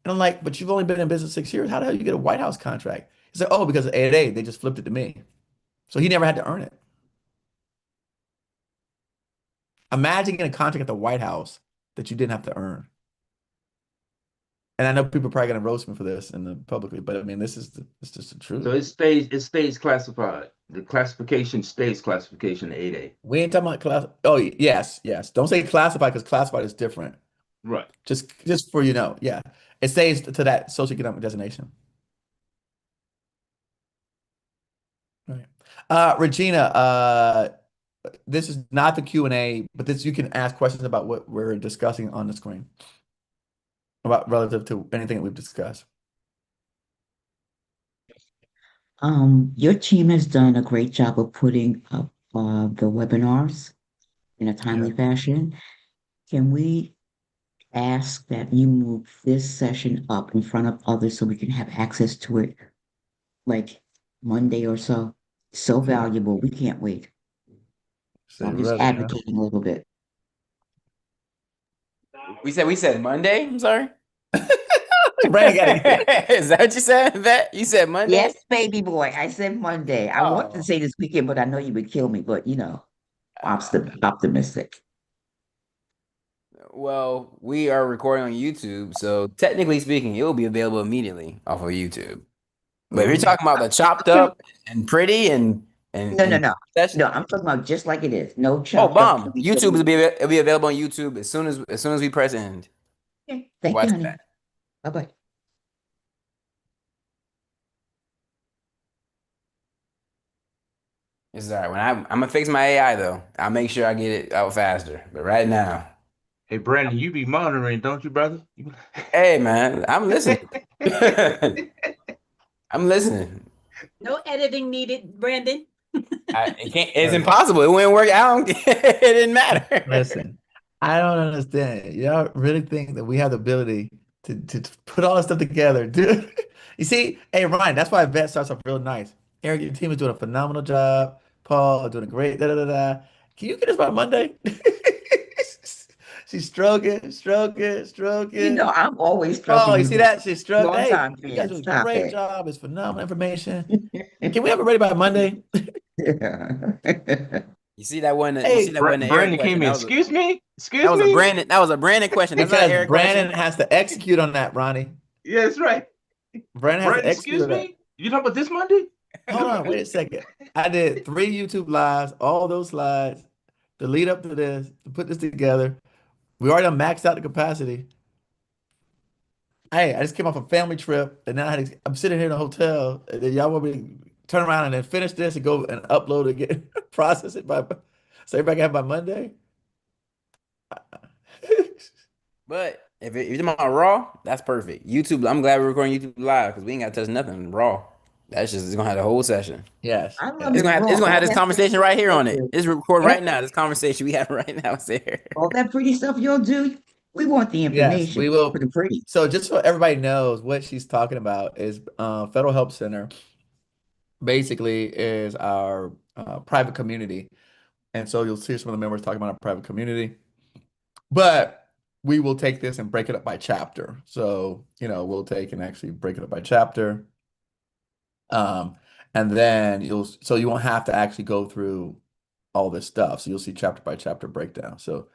And I'm like, but you've only been in business 6 years. How the hell you get a White House contract? He's like, oh, because of 8A, they just flipped it to me. So he never had to earn it. Imagine getting a contract at the White House that you didn't have to earn. And I know people are probably going to roast me for this in the publicly, but I mean, it's just the truth. So it stays classified. The classification stays classification 8A. We ain't talking about class. Oh, yes, yes. Don't say classified because classified is different. Right. Just for you know, yeah. It stays to that socioeconomic designation. Right. Regina, this is not the Q&A, but this you can ask questions about what we're discussing on the screen. About relative to anything that we've discussed. Your team has done a great job of putting up the webinars in a timely fashion. Can we ask that you move this session up in front of others so we can have access to it like Monday or so? So valuable. We can't wait. So I'm just advocating a little bit. We said Monday. I'm sorry. Brandon got it. Is that what you said? That you said Monday? Yes, baby boy. I said Monday. I want to say this weekend, but I know you would kill me. But you know, I'm still optimistic. Well, we are recording on YouTube, so technically speaking, it will be available immediately off of YouTube. But if you're talking about the chopped up and pretty and No. I'm talking about just like it is. No oh, chopped bomb! up. YouTube will be available on YouTube as soon as we press end. Okay. Thank Watch you, honey. that. Bye-bye. It's all right. When I'm gonna fix my AI though, I'll make sure I get it out faster. But right now, Hey, Brandon, you be monitoring, don't you, brother? hey man, I'm listening. I'm listening. No editing needed, Brandon. It can't. It's impossible. It wouldn't work out. It didn't matter. Listen, I don't understand. Y'all really think that we have the ability to put all this stuff together, dude? You see, hey Ryan, that's why Vet starts off real nice. Eric, your team is doing a phenomenal job. Paul doing a great. Da da da da. Can you get us by Monday? She's stroking. You know, I'm always stroking. Oh, you see that? She's stroking. Long Hey, time, you guys man. do a great job. It's phenomenal information. Can we have it ready by Monday? You see that one? Hey, you see that one? Brandon came in. Excuse me. That was a Brandon. That was a Brandon question. That's not an Because Eric Brandon question. has to execute on that, Ronnie. Yeah, that's right. Brandon has to execute excuse on that. me. You talking about this Monday? Hold on, wait a second. I did 3 YouTube lives, all those slides, the lead up to this, to put this together. We already done maxed out the capacity. Hey, I just came off a family trip, and now I'm sitting here in a hotel. And then y'all want me to turn around and then finish this and go and upload it again, process it so everybody can have by Monday. But if you're talking about Raw, that's perfect. YouTube, I'm glad we're recording YouTube live because we ain't got to touch nothing raw. It's gonna have the whole session. Yes. I love It's gonna have this conversation right here on it. good. It's recording right now. This conversation we have right now is there. All that pretty stuff you'll do. We want the Yes, information. we will. For the pretty. So just so everybody knows what she's talking about is Federal Help Center basically is our private community. And so you'll see some of the members talking about our private community. But we will take this and break it up by chapter. So, we'll take and actually break it up by chapter. And then you won't have to actually go through all this stuff. So you'll see chapter by chapter breakdown. So,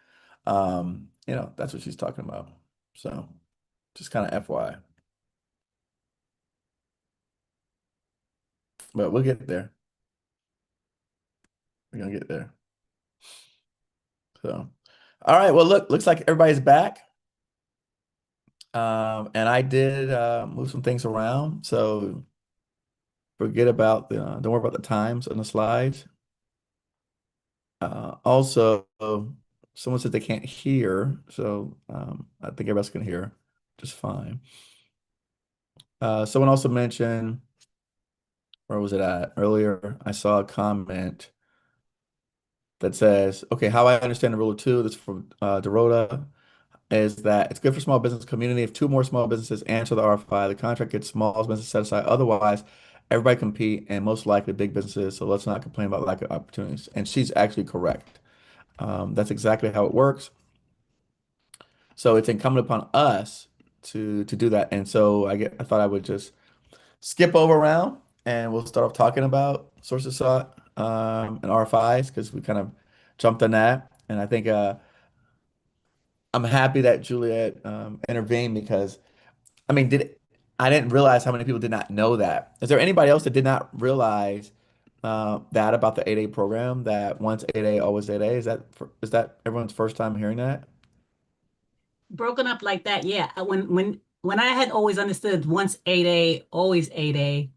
that's what she's talking about. So just kind of FYI. But we'll get there. We're gonna get there. So, all right. Well, looks like everybody's back. And I did move some things around. So forget about don't worry about the times on the slides. Also, someone said they can't hear, so I think everybody's can hear just fine. Someone also mentioned, where was it at? Earlier, I saw a comment that says, okay, how I understand the rule of two, this is from Dorota, is that it's good for small business community. If two more small businesses answer the RFI, the contract gets small businesses set aside. Otherwise, everybody compete and most likely big businesses. So let's not complain about lack of opportunities. And she's actually correct. That's exactly how it works. So it's incumbent upon us to do that. And so I thought I would just skip over around and we'll start off talking about sources sought and RFIs because we kind of jumped on that. And I think I'm happy that Juliet intervened because I mean, I didn't realize how many people did not know that. Is there anybody else that did not realize that about the 8A program, that once 8A, always 8A? Is that everyone's first time hearing that? Broken up like that, yeah. When I had always understood once 8A, always 8A,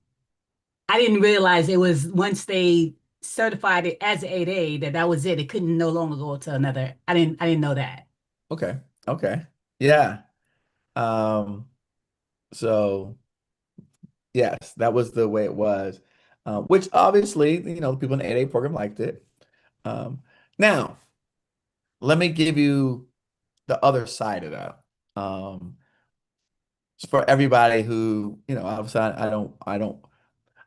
I didn't realize it was once they certified it as 8A that was it. It couldn't no longer go to another. I didn't know that. Okay. Okay. Yeah. Um, so yes, that was the way it was. Which obviously, the people in the 8A program liked it. Now, let me give you the other side of that. For everybody who, obviously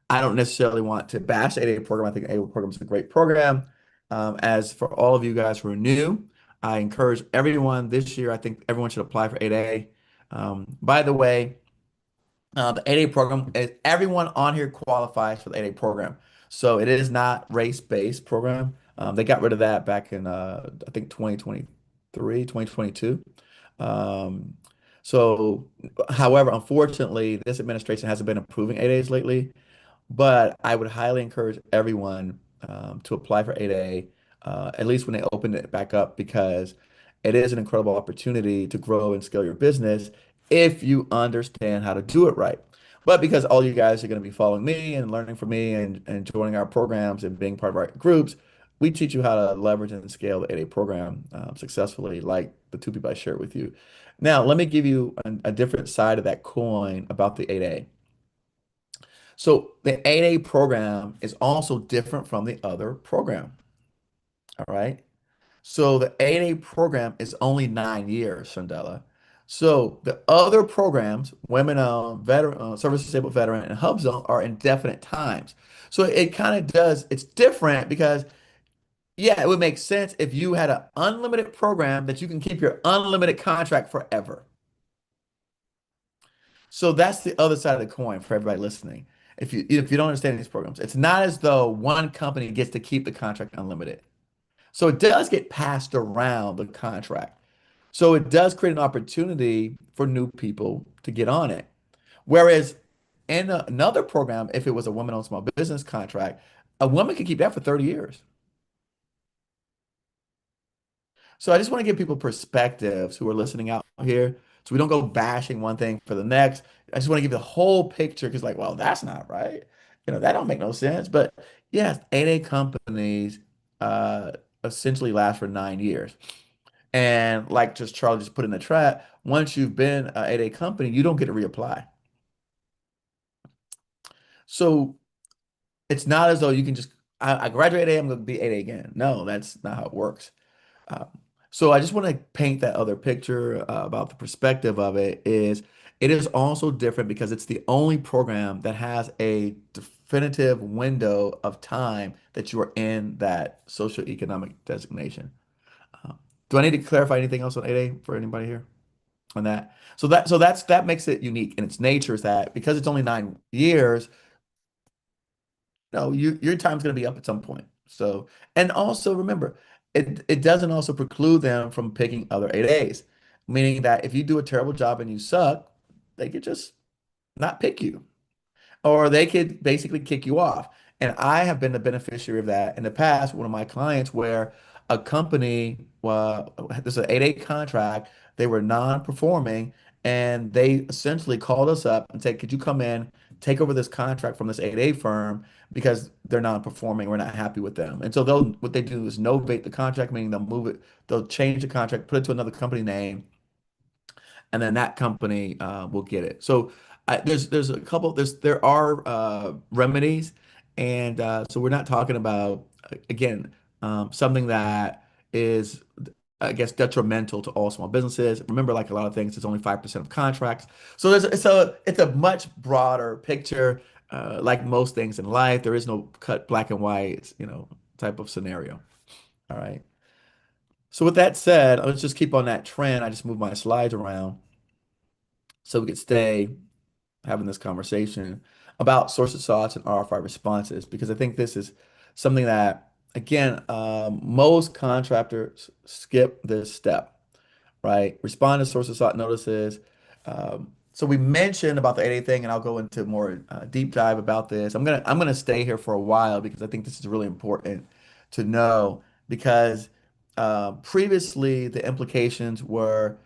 I don't necessarily want to bash the 8A program. I think the 8A program is a great program. As for all of you guys who are new, I encourage everyone this year. I think everyone should apply for 8A. By the way, the 8A program, everyone on here qualifies for the 8A program. So it is not race-based program. They got rid of that back in, I think, 2023, 2022. So, however, unfortunately, this administration hasn't been approving 8As lately. But I would highly encourage everyone to apply for 8A, at least when they open it back up, because it is an incredible opportunity to grow and scale your business if you understand how to do it right. But because all you guys are going to be following me and learning from me and joining our programs and being part of our groups, we teach you how to leverage and scale the 8A program successfully, like the two people I shared with you. Now, let me give you a different side of that coin about the 8A. So the 8A program is also different from the other program. All right. So the 8A program is only 9 years, Shandella. So the other programs, women veteran, service disabled veteran, and HUBZone are indefinite times. So it kind of does, it's different because, yeah, it would make sense if you had an unlimited program that you can keep your unlimited contract forever. So that's the other side of the coin for everybody listening. If you don't understand these programs, it's not as though one company gets to keep the contract unlimited. So it does get passed around the contract. So it does create an opportunity for new people to get on it. Whereas in another program, if it was a woman-owned small business contract, a woman could keep that for 30 years. So I just want to give people perspectives who are listening out here so we don't go bashing one thing for the next. I just want to give the whole picture because, like, well, that's not right. That don't make no sense. But yes, 8A companies uh, essentially last for 9 years. And like just Charlie just put in the chat, once you've been an 8A company, you don't get to reapply. So it's not as though you can just, I graduate 8A, I'm going to be 8A again. No, that's not how it works. Uh, so I just want to paint that other picture about the perspective of it is also different because it's the only program that has a definitive window of time that you are in that socioeconomic designation. Uh, do I need to clarify anything else on 8A for anybody here on that? So that makes it unique in its nature is that because it's only 9 years, no, your time's going to be up at some point. So, and also remember, it doesn't also preclude them from picking other 8As, meaning that if you do a terrible job and you suck, they could just not pick you, or they could basically kick you off. And I have been the beneficiary of that in the past. One of my clients where a company, this is an 8A contract, they were non-performing, and they essentially called us up and said, "Could you come in take over this contract from this 8A firm because they're not performing. We're not happy with them. And so what they do is novate the contract, meaning they'll move it, they'll change the contract, put it to another company name, and then that company will get it. So there's a couple there are remedies, and so we're not talking about again something that is I guess detrimental to all small businesses. Remember, like a lot of things, it's only 5% of contracts. So it's a much broader picture. Like most things in life, there is no cut black and white, type of scenario. All right. So with that said, let's just keep on that trend. I just moved my slides around so we could stay having this conversation about sources sought and RFI responses, because I think this is something that, again, most contractors skip this step, right? Respond to sources sought notices. So we mentioned about the 8A thing, and I'll go into more deep dive about this. I'm gonna stay here for a while because I think this is really important to know, because previously the implications were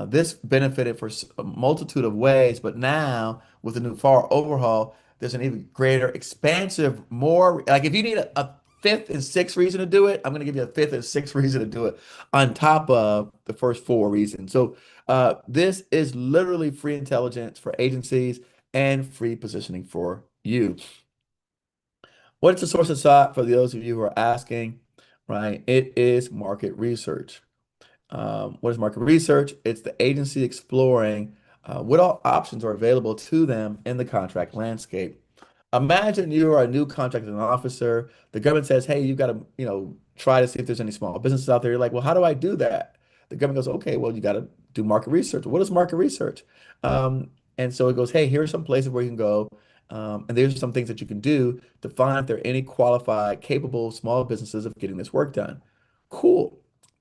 this benefited for a multitude of ways, but now with the new FAR overhaul, there's an even greater, expansive, more like if you need a fifth and sixth reason to do it, I'm going to give you a fifth and sixth reason to do it on top of the first four reasons. So this is literally free intelligence for agencies and free positioning for you. What is the source of sought for those of you who are asking, right? It is market research. What is market research? It's the agency exploring what all options are available to them in the contract landscape. Imagine you are a new contracting officer. The government says, hey, you got to, try to see if there's any small businesses out there. You're like, well, how do I do that? The government goes, okay, well, you got to do market research. What is market research? And so it goes, hey, here are some places where you can go. And there's some things that you can do to find if there are any qualified, capable small businesses of getting this work done. Cool.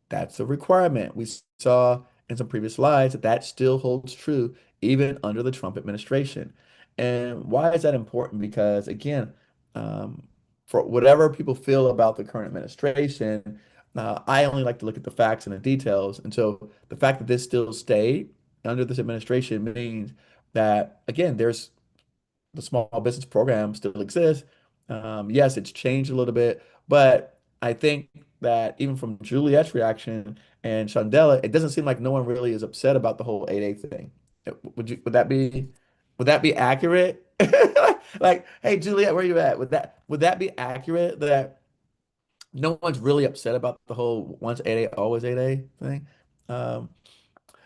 That's a requirement. We saw in some previous slides that that still holds true even under the Trump administration. And why is that important? Because again, for whatever people feel about the current administration, I only like to look at the facts and the details. And so the fact that this still stayed under this administration means that, again, there's the small business program still exists. Yes, it's changed a little bit, but I think that even from Juliet's reaction and Chandela, it doesn't seem like no one really is upset about the whole 8A thing. Would that be accurate? Like, hey, Juliet, where you at? Would that be accurate that no one's really upset about the whole once 8A, always 8A thing? Um,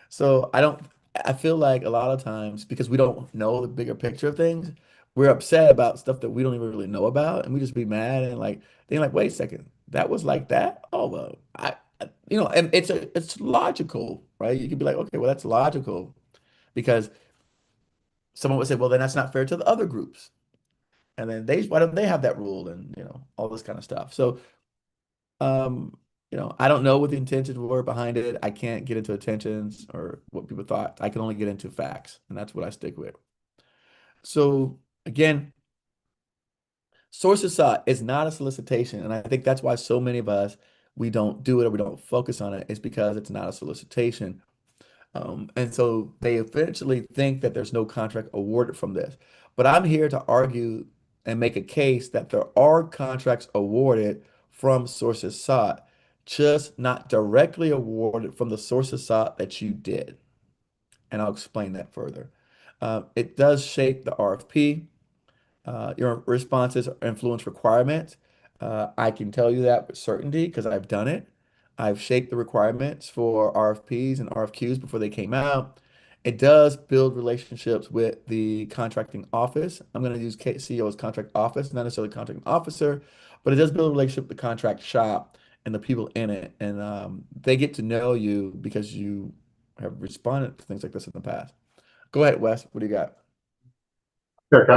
so I feel like a lot of times because we don't know the bigger picture of things, we're upset about stuff that we don't even really know about, and we just be mad and like they're like, wait a second, that was like that? Oh well, and it's logical, right? You could be like, okay, well that's logical because someone would say, well then that's not fair to the other groups, and then why don't they have that rule and all this kind of stuff. So I don't know what the intentions were behind it. I can't get into intentions or what people thought. I can only get into facts, and that's what I stick with. So again, sources sought is not a solicitation, and I think that's why so many of us we don't do it or we don't focus on it. It's because it's not a solicitation. And so they eventually think that there's no contract awarded from this. But I'm here to argue and make a case that there are contracts awarded from sources sought, just not directly awarded from the sources sought that you did. And I'll explain that further. It does shape the RFP. Your responses influence requirements. I can tell you that with certainty because I've done it. I've shaped the requirements for RFPs and RFQs before they came out. It does build relationships with the contracting office. I'm going to use CEO as contract office, not necessarily contracting officer, but it does build a relationship with the contract shop and the people in it. And they get to know you because you have responded to things like this in the past. Go ahead, Wes. What do you got? Eric,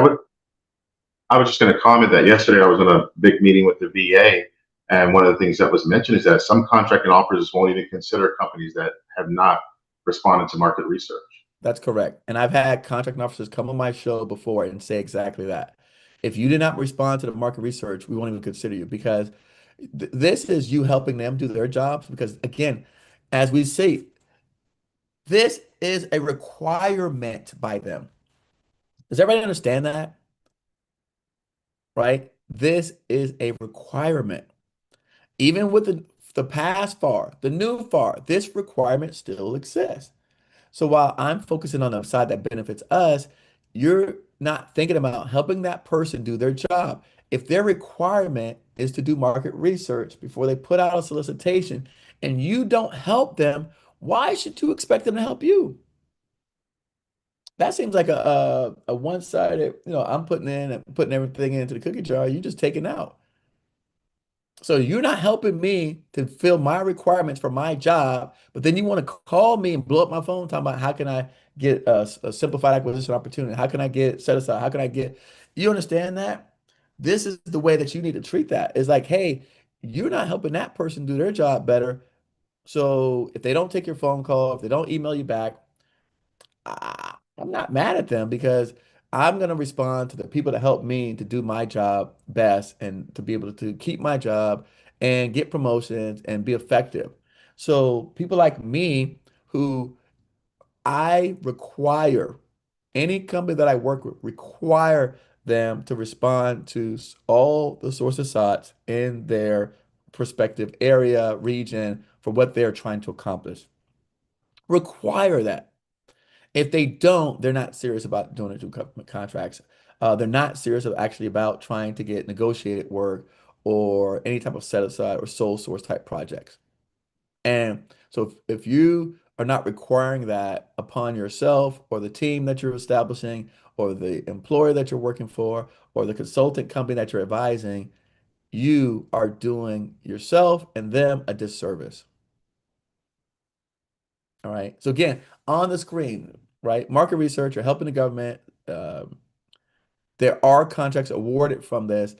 I was just going to comment that yesterday I was in a big meeting with the VA, and one of the things that was mentioned is that some contracting officers won't even consider companies that have not responded to market research. That's correct. And I've had contracting officers come on my show before and say exactly that. If you did not respond to the market research, we won't even consider you because this is you helping them do their jobs. Because again, as we see, this is a requirement by them. Does everybody understand that? Right? This is a requirement. Even with the past FAR, the new FAR, this requirement still exists. So while I'm focusing on the side that benefits us, you're not thinking about helping that person do their job. If their requirement is to do market research before they put out a solicitation and you don't help them, why should you expect them to help you? That seems like a one-sided, I'm putting in and putting everything into the cookie jar, you just taking out. So you're not helping me to fill my requirements for my job, but then you want to call me and blow up my phone talking about how can I get a simplified acquisition opportunity? How can I get set aside? How can I get, you understand that? This is the way that you need to treat that. It's like, hey, you're not helping that person do their job better. So if they don't take your phone call, if they don't email you back, I'm not mad at them because I'm going to respond to the people that help me to do my job best and to be able to keep my job and get promotions and be effective. So people like me who I require, any company that I work with, require them to respond to all the source of SOTs in their prospective area, region for what they're trying to accomplish. Require that. If they don't, they're not serious about doing it through government contracts. They're not serious actually about trying to get negotiated work or any type of set aside or sole source type projects. And so if you are not requiring that upon yourself or the team that you're establishing or the employer that you're working for or the consultant company that you're advising, you are doing yourself and them a disservice. All right. So again, on the screen, right? Market research, you're helping the government. There are contracts awarded from this,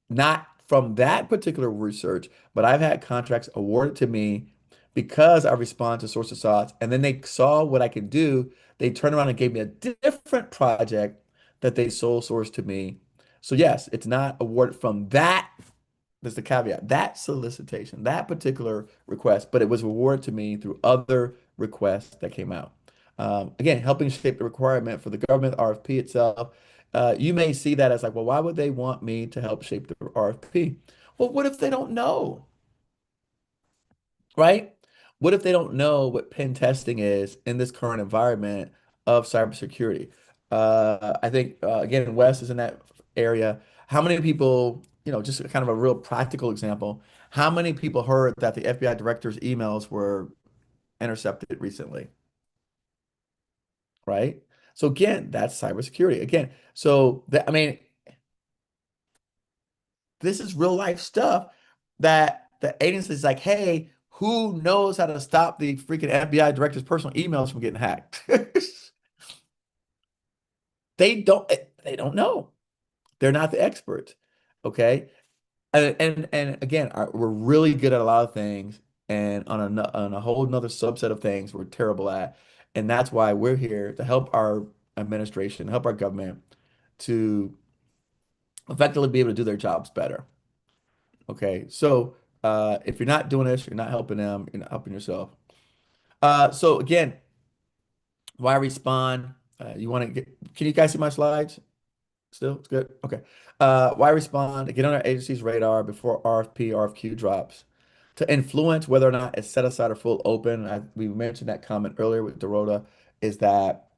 not from that particular research, but I've had contracts awarded to me because I respond to source of SOTs, and then they saw what I could do. They turned around and gave me a different project that they sole sourced to me. So yes, it's not awarded from that. There's the caveat, that solicitation, that particular request, but it was awarded to me through other requests that came out. Again, helping shape the requirement for the government RFP itself. You may see that as like, well, why would they want me to help shape the RFP? Well, what if they don't know, right? What if they don't know what pen testing is in this current environment of cybersecurity? I think, again, Wes is in that area. How many people, just kind of a real practical example, how many people heard that the FBI director's emails were intercepted recently? Right? So again, that's cybersecurity. Again, so I mean, this is real life stuff that the agency is like, hey, who knows how to stop the freaking FBI director's personal emails from getting hacked? They don't know. They're not the experts. Okay. And again, we're really good at a lot of things, and on a whole nother subset of things we're terrible at. And that's why we're here to help our administration, help our government to effectively be able to do their jobs better. Okay. So if you're not doing this, you're not helping them, you're not helping yourself. So again, why respond? You want to can you guys see my slides? Still, it's good. Okay. Why respond? Get on our agency's radar before RFP, RFQ drops to influence whether or not it's set aside or full open. We mentioned that comment earlier with Dorota, is that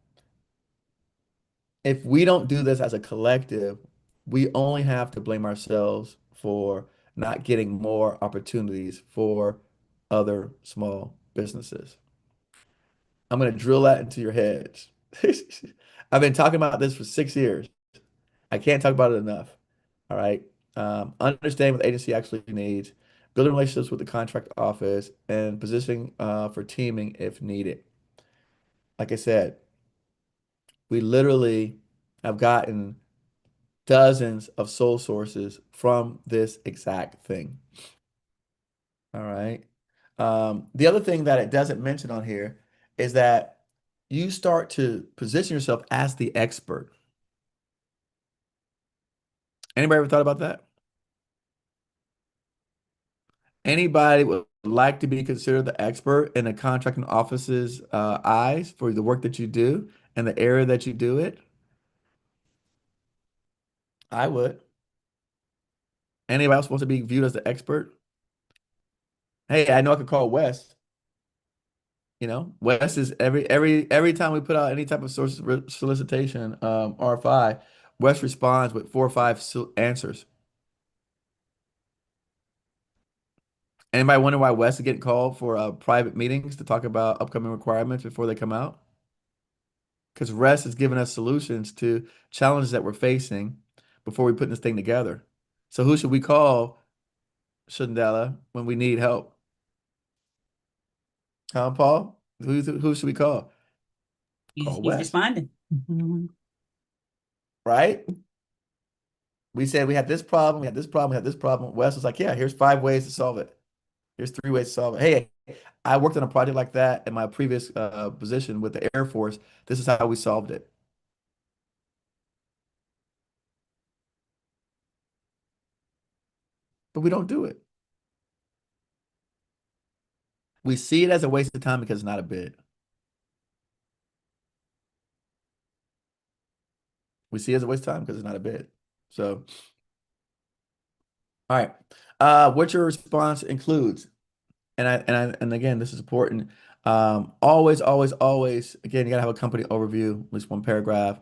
if we don't do this as a collective, we only have to blame ourselves for not getting more opportunities for other small businesses. I'm going to drill that into your heads. I've been talking about this for 6 years. I can't talk about it enough. All right. Understanding what the agency actually needs, building relationships with the contract office, and positioning for teaming if needed. Like I said, we literally have gotten dozens of sole sources from this exact thing. All right. The other thing that it doesn't mention on here is that you start to position yourself as the expert. Anybody ever thought about that? Anybody would like to be considered the expert in a contracting office's eyes for the work that you do and the area that you do it? I would. Anybody else wants to be viewed as the expert? Hey, I know I could call Wes. Wes is every time we put out any type of solicitation, RFI, Wes responds with 4 or 5 answers. Anybody wonder why Wes is getting called for private meetings to talk about upcoming requirements before they come out? Because Wes is giving us solutions to challenges that we're facing before we put this thing together. So who should we call, Shundella, when we need help? Huh, Paul? Who should we call? Call He's Wes, responding. Mhm. right? We said we had this problem, we had this problem, we had this problem. Wes was like, yeah, here's 5 ways to solve it. Here's 3 ways to solve it. Hey, I worked on a project like that in my previous position with the Air Force. This is how we solved it. But we don't do it. We see it as a waste of time because it's not a bid. We see it as a waste of time because it's not a bid. So, all right. What your response includes. And again, this is important. Always, again, you gotta have a company overview, at least 1 paragraph,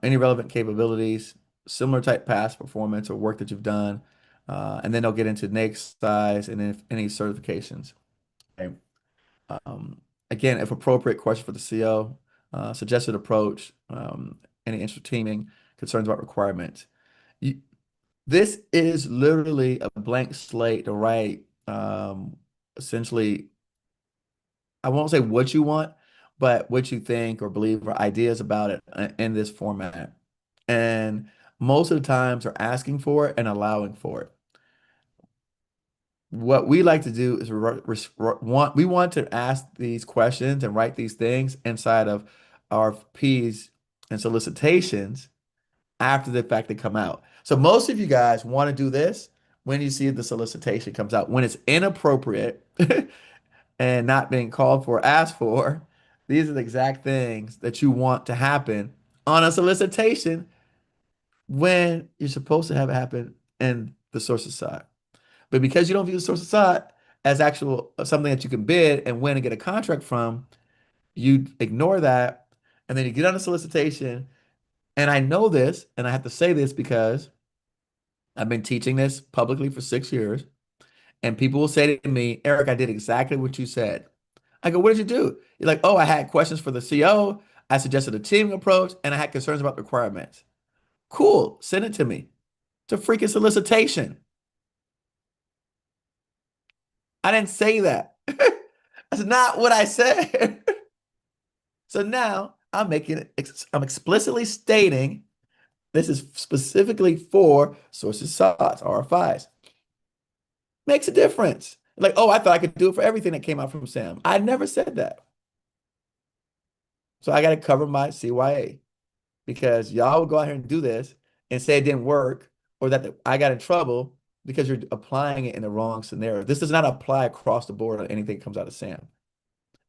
any relevant capabilities, similar type past performance or work that you've done, and then they'll get into NAICS size and then any certifications. Okay. Again, if appropriate, question for the CO, suggested approach, any interest teaming, concerns about requirements. This is literally a blank slate to write, essentially, I won't say what you want, but what you think or believe or ideas about it in this format. And most of the times they're asking for it and allowing for it. What we like to do is we want to ask these questions and write these things inside of RFPs and solicitations after the fact they come out. So most of you guys want to do this when you see the solicitation comes out. When it's inappropriate and not being called for, asked for, these are the exact things that you want to happen on a solicitation when you're supposed to have it happen in the sources side. But because you don't view the sources side as actual something that you can bid and win and get a contract from, you ignore that. And then you get on a solicitation. And I know this, and I have to say this because I've been teaching this publicly for 6 years. And people will say to me, Eric, I did exactly what you said. I go, what did you do? You're like, oh, I had questions for the CO. I suggested a teaming approach, and I had concerns about the requirements. Cool. Send it to me. It's a freaking solicitation. I didn't say that. That's not what I said. So now I'm explicitly stating this is specifically for sources SOTs, RFIs. Makes a difference. Like, oh, I thought I could do it for everything that came out from SAM. I never said that. So I got to cover my CYA because y'all will go out here and do this and say it didn't work or that I got in trouble because you're applying it in the wrong scenario. This does not apply across the board on anything that comes out of SAM.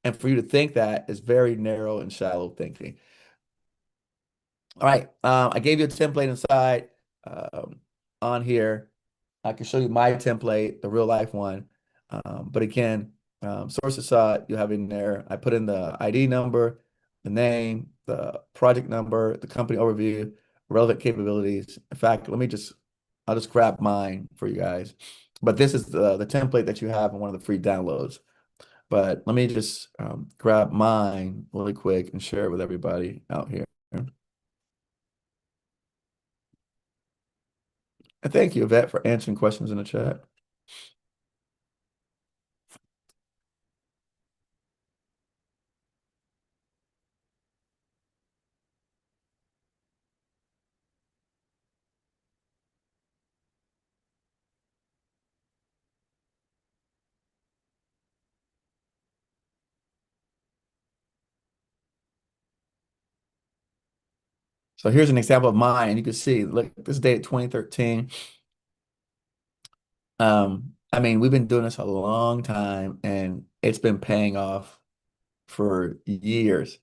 And for you to think that is very narrow and shallow thinking. All right, I gave you a template inside on here. I can show you my template, the real life one. But again, sources SOT, you have in there. I put in the ID number, the name, the project number, the company overview, relevant capabilities. In fact, I'll just grab mine for you guys. But this is the template that you have in one of the free downloads. But let me just grab mine really quick and share it with everybody out here. And thank you, Yvette, for answering questions in the chat. So here's an example of mine. And you can see, look, this is dated 2013. I mean, we've been doing this a long time and it's been paying off for years.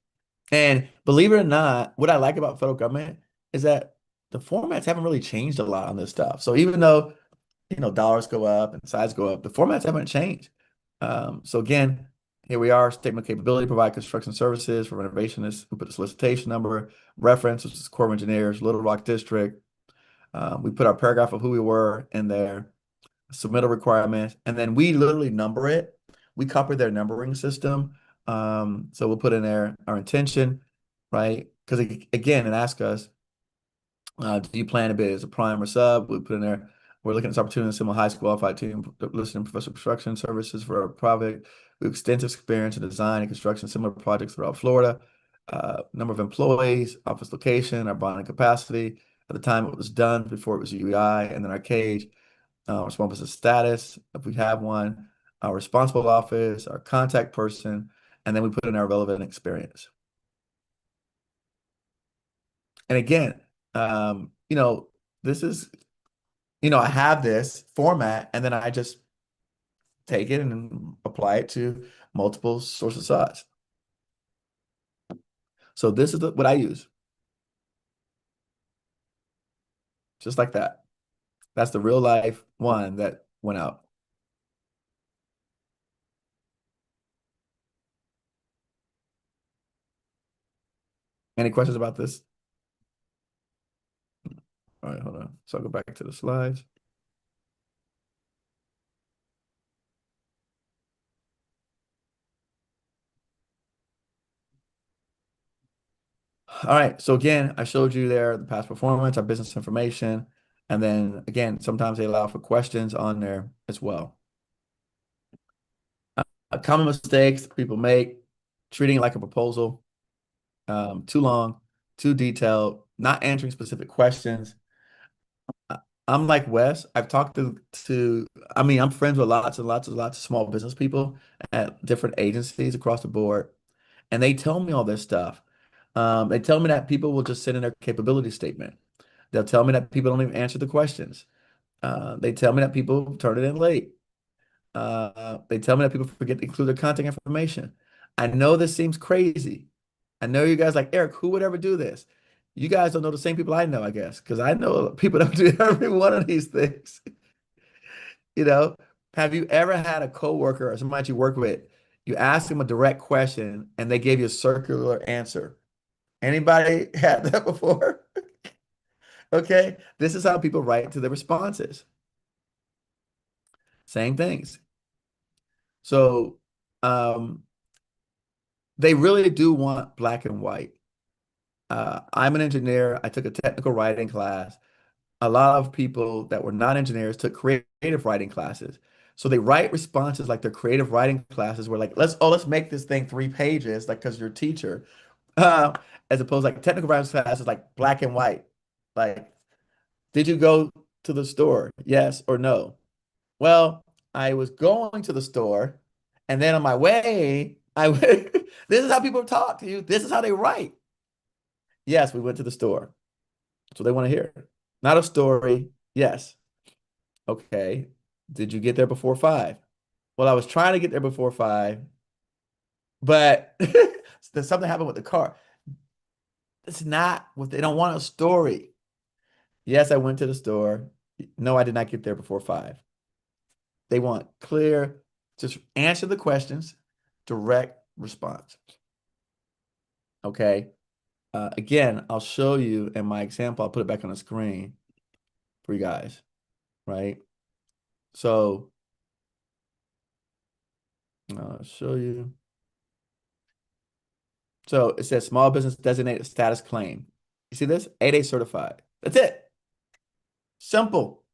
And believe it or not, what I like about federal government is that the formats haven't really changed a lot on this stuff. So even though, dollars go up and size go up, the formats haven't changed. So again, here we are, statement of capability, provide construction services for renovationists. We put a solicitation number, reference, which is Corps of Engineers, Little Rock District. We put our paragraph of who we were in there, submittal requirements, and then we literally number it. We copy their numbering system. So we'll put in there our intention, right? Because again, it asks us, do you plan to bid as a prime or sub? We put in there, we're looking at this opportunity in a similar high school qualified team, listening professional construction services for our project. We have extensive experience in design and construction similar projects throughout Florida. Number of employees, office location, our bonding capacity. At the time it was done, before it was UI, and then our cage, responsible status, if we have one, our responsible office, our contact person, and then we put in our relevant experience. And again, this is, I have this format, and then I just take it and apply it to multiple source of size. So this is what I use. Just like that. That's the real life one that went out. Any questions about this? All right, hold on. So I'll go back to the slides. All right, so again, I showed you there the past performance, our business information, and then again, sometimes they allow for questions on there as well. Common mistakes people make, treating it like a proposal, too long, too detailed, not answering specific questions. I'm like Wes. I've talked I'm friends with lots and lots of small business people at different agencies across the board, and they tell me all this stuff. They tell me that people will just send in their capability statement. They'll tell me that people don't even answer the questions. They tell me that people turn it in late. They tell me that people forget to include their contact information. I know this seems crazy. I know you guys like, Eric, who would ever do this? You guys don't know the same people I know, I guess, because I know people that do every one of these things. Have you ever had a coworker or somebody you work with, you ask them a direct question and they gave you a circular answer? Anybody had that before? Okay, this is how people write to the responses. Same things. So they really do want black and white. I'm an engineer. I took a technical writing class. A lot of people that were not engineers took creative writing classes. So they write responses like their creative writing classes were like, let's make this thing 3 pages, like, because you're a teacher. As opposed like technical writing classes like black and white. Like, did you go to the store? Yes or no? Well, I was going to the store, and then on my way, this is how people talk to you. This is how they write. Yes, we went to the store. That's what they want to hear. Not a story. Yes. Okay. Did you get there before 5? Well, I was trying to get there before 5, but something happened with the car. It's not what they don't want, a story. Yes, I went to the store. No, I did not get there before 5. They want clear, just answer the questions, direct response. Okay. Again, I'll show you in my example. I'll put it back on the screen for you guys, right? So I'll show you. So it says small business designated status claim. You see this? 8A certified. That's it. Simple.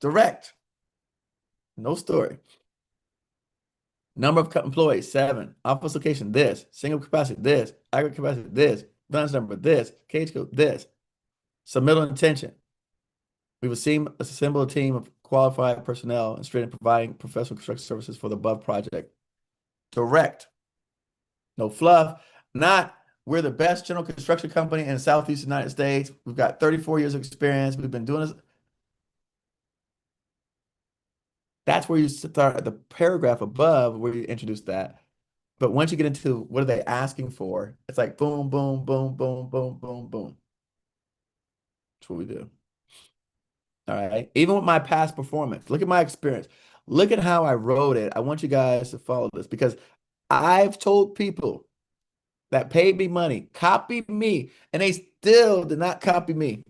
Direct. No story. Number of employees, 7. Office location, this. Single capacity, this. Aggregate capacity, this. Balance number, this. Cage code, this. Submittal intention. We've assembled a team of qualified personnel and straight in providing professional construction services for the above project. Direct. No fluff. Not, we're the best general construction company in the Southeast United States. We've got 34 years of experience. We've been doing this. That's where you start at the paragraph above where you introduce that. But once you get into what are they asking for, it's like boom, boom, boom, boom, boom, boom, boom. That's what we do. All right. Even with my past performance, look at my experience. Look at how I wrote it. I want you guys to follow this because I've told people that paid me money, copy me, and they still did not copy me.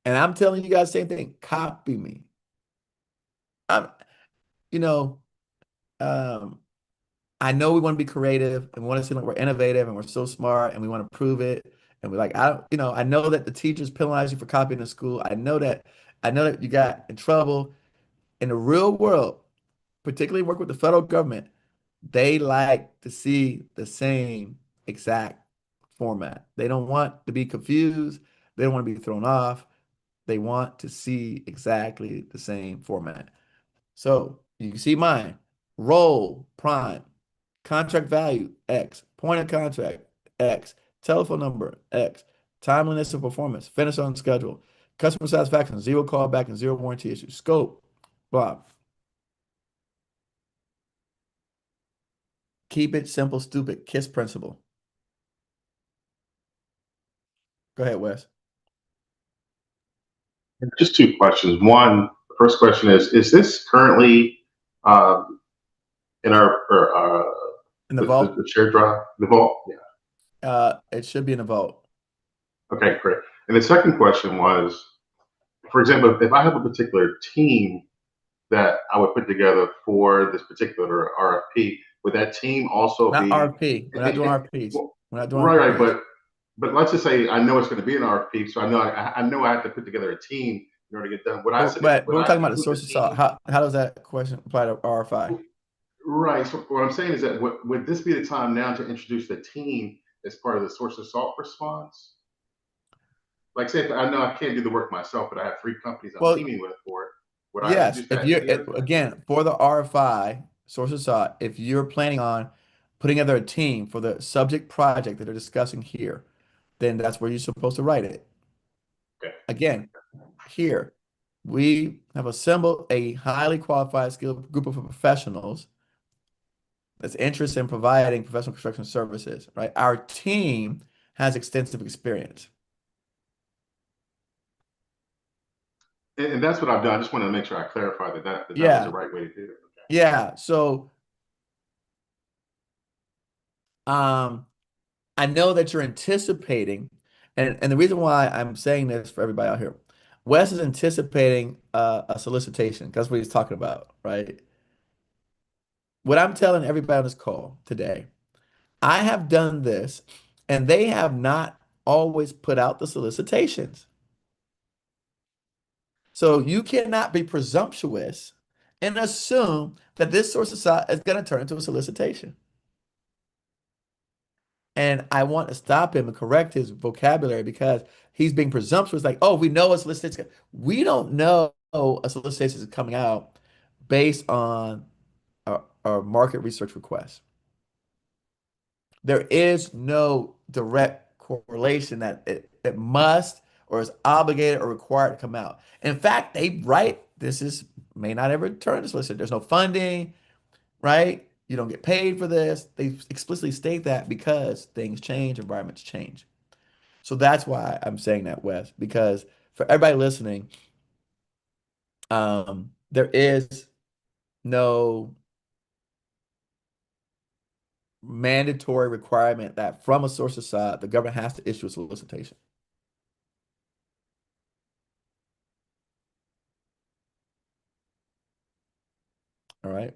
And I'm telling you guys the same thing, copy me. I'm, you know, I know we want to be creative and we want to seem like we're innovative and we're so smart and we want to prove it. And we're like, I know that the teachers penalize you for copying in school. I know that you got in trouble. In the real world, particularly work with the federal government, they like to see the same exact format. They don't want to be confused. They don't want to be thrown off. They want to see exactly the same format. So you can see mine. Role, prime, contract value, X, point of contract, X, telephone number, X, timeliness of performance, finish on schedule, customer satisfaction, 0 callback and 0 warranty issues, scope, blah. Keep it simple, stupid, KISS principle. Go ahead, Wes. Just two questions. One, the first question is this currently in our in the vault? The shared drive, the vault? Yeah. It should be in the vault. Okay, great. And the second question was, for example, if I have a particular team that I would put together for this particular RFP, would that team also not be RFP? We're not doing RFPs. We're not doing right, RFPs. but let's just say I know it's going to be an RFP, so I know I have to put together a team in order to get done. But we're talking about the source of salt. How does that question apply to RFI? Right. So what I'm saying is that would this be the time now to introduce the team as part of the source of salt response? Like, say, if I know I can't do the work myself, but I have 3 companies I'm teaming with for it. Would I introduce that here? Again, for the RFI source of salt, if you're planning on putting together a team for the subject project that they're discussing here, then that's where you're supposed to write it. Okay. Again, here we have assembled a highly qualified skilled group of professionals that's interested in providing professional construction services, right? Our team has extensive experience. And that's what I've done. I just want to make sure I clarify that was the right way to do it. Okay. Yeah. So I know that you're anticipating, and the reason why I'm saying this for everybody out here, Wes is anticipating a solicitation. That's what he's talking about, right? What I'm telling everybody on this call today, I have done this, and they have not always put out the solicitations. So you cannot be presumptuous and assume that this source of salt is going to turn into a solicitation. And I want to stop him and correct his vocabulary because he's being presumptuous, like, oh, we know a solicitation. We don't know a solicitation is coming out based on our market research request. There is no direct correlation that it must or is obligated or required to come out. In fact, they write may not ever turn to solicitation. There's no funding, right? You don't get paid for this. They explicitly state that because things change, environments change. So that's why I'm saying that, Wes, because for everybody listening, there is no mandatory requirement that from a source of side, the government has to issue a solicitation. All right.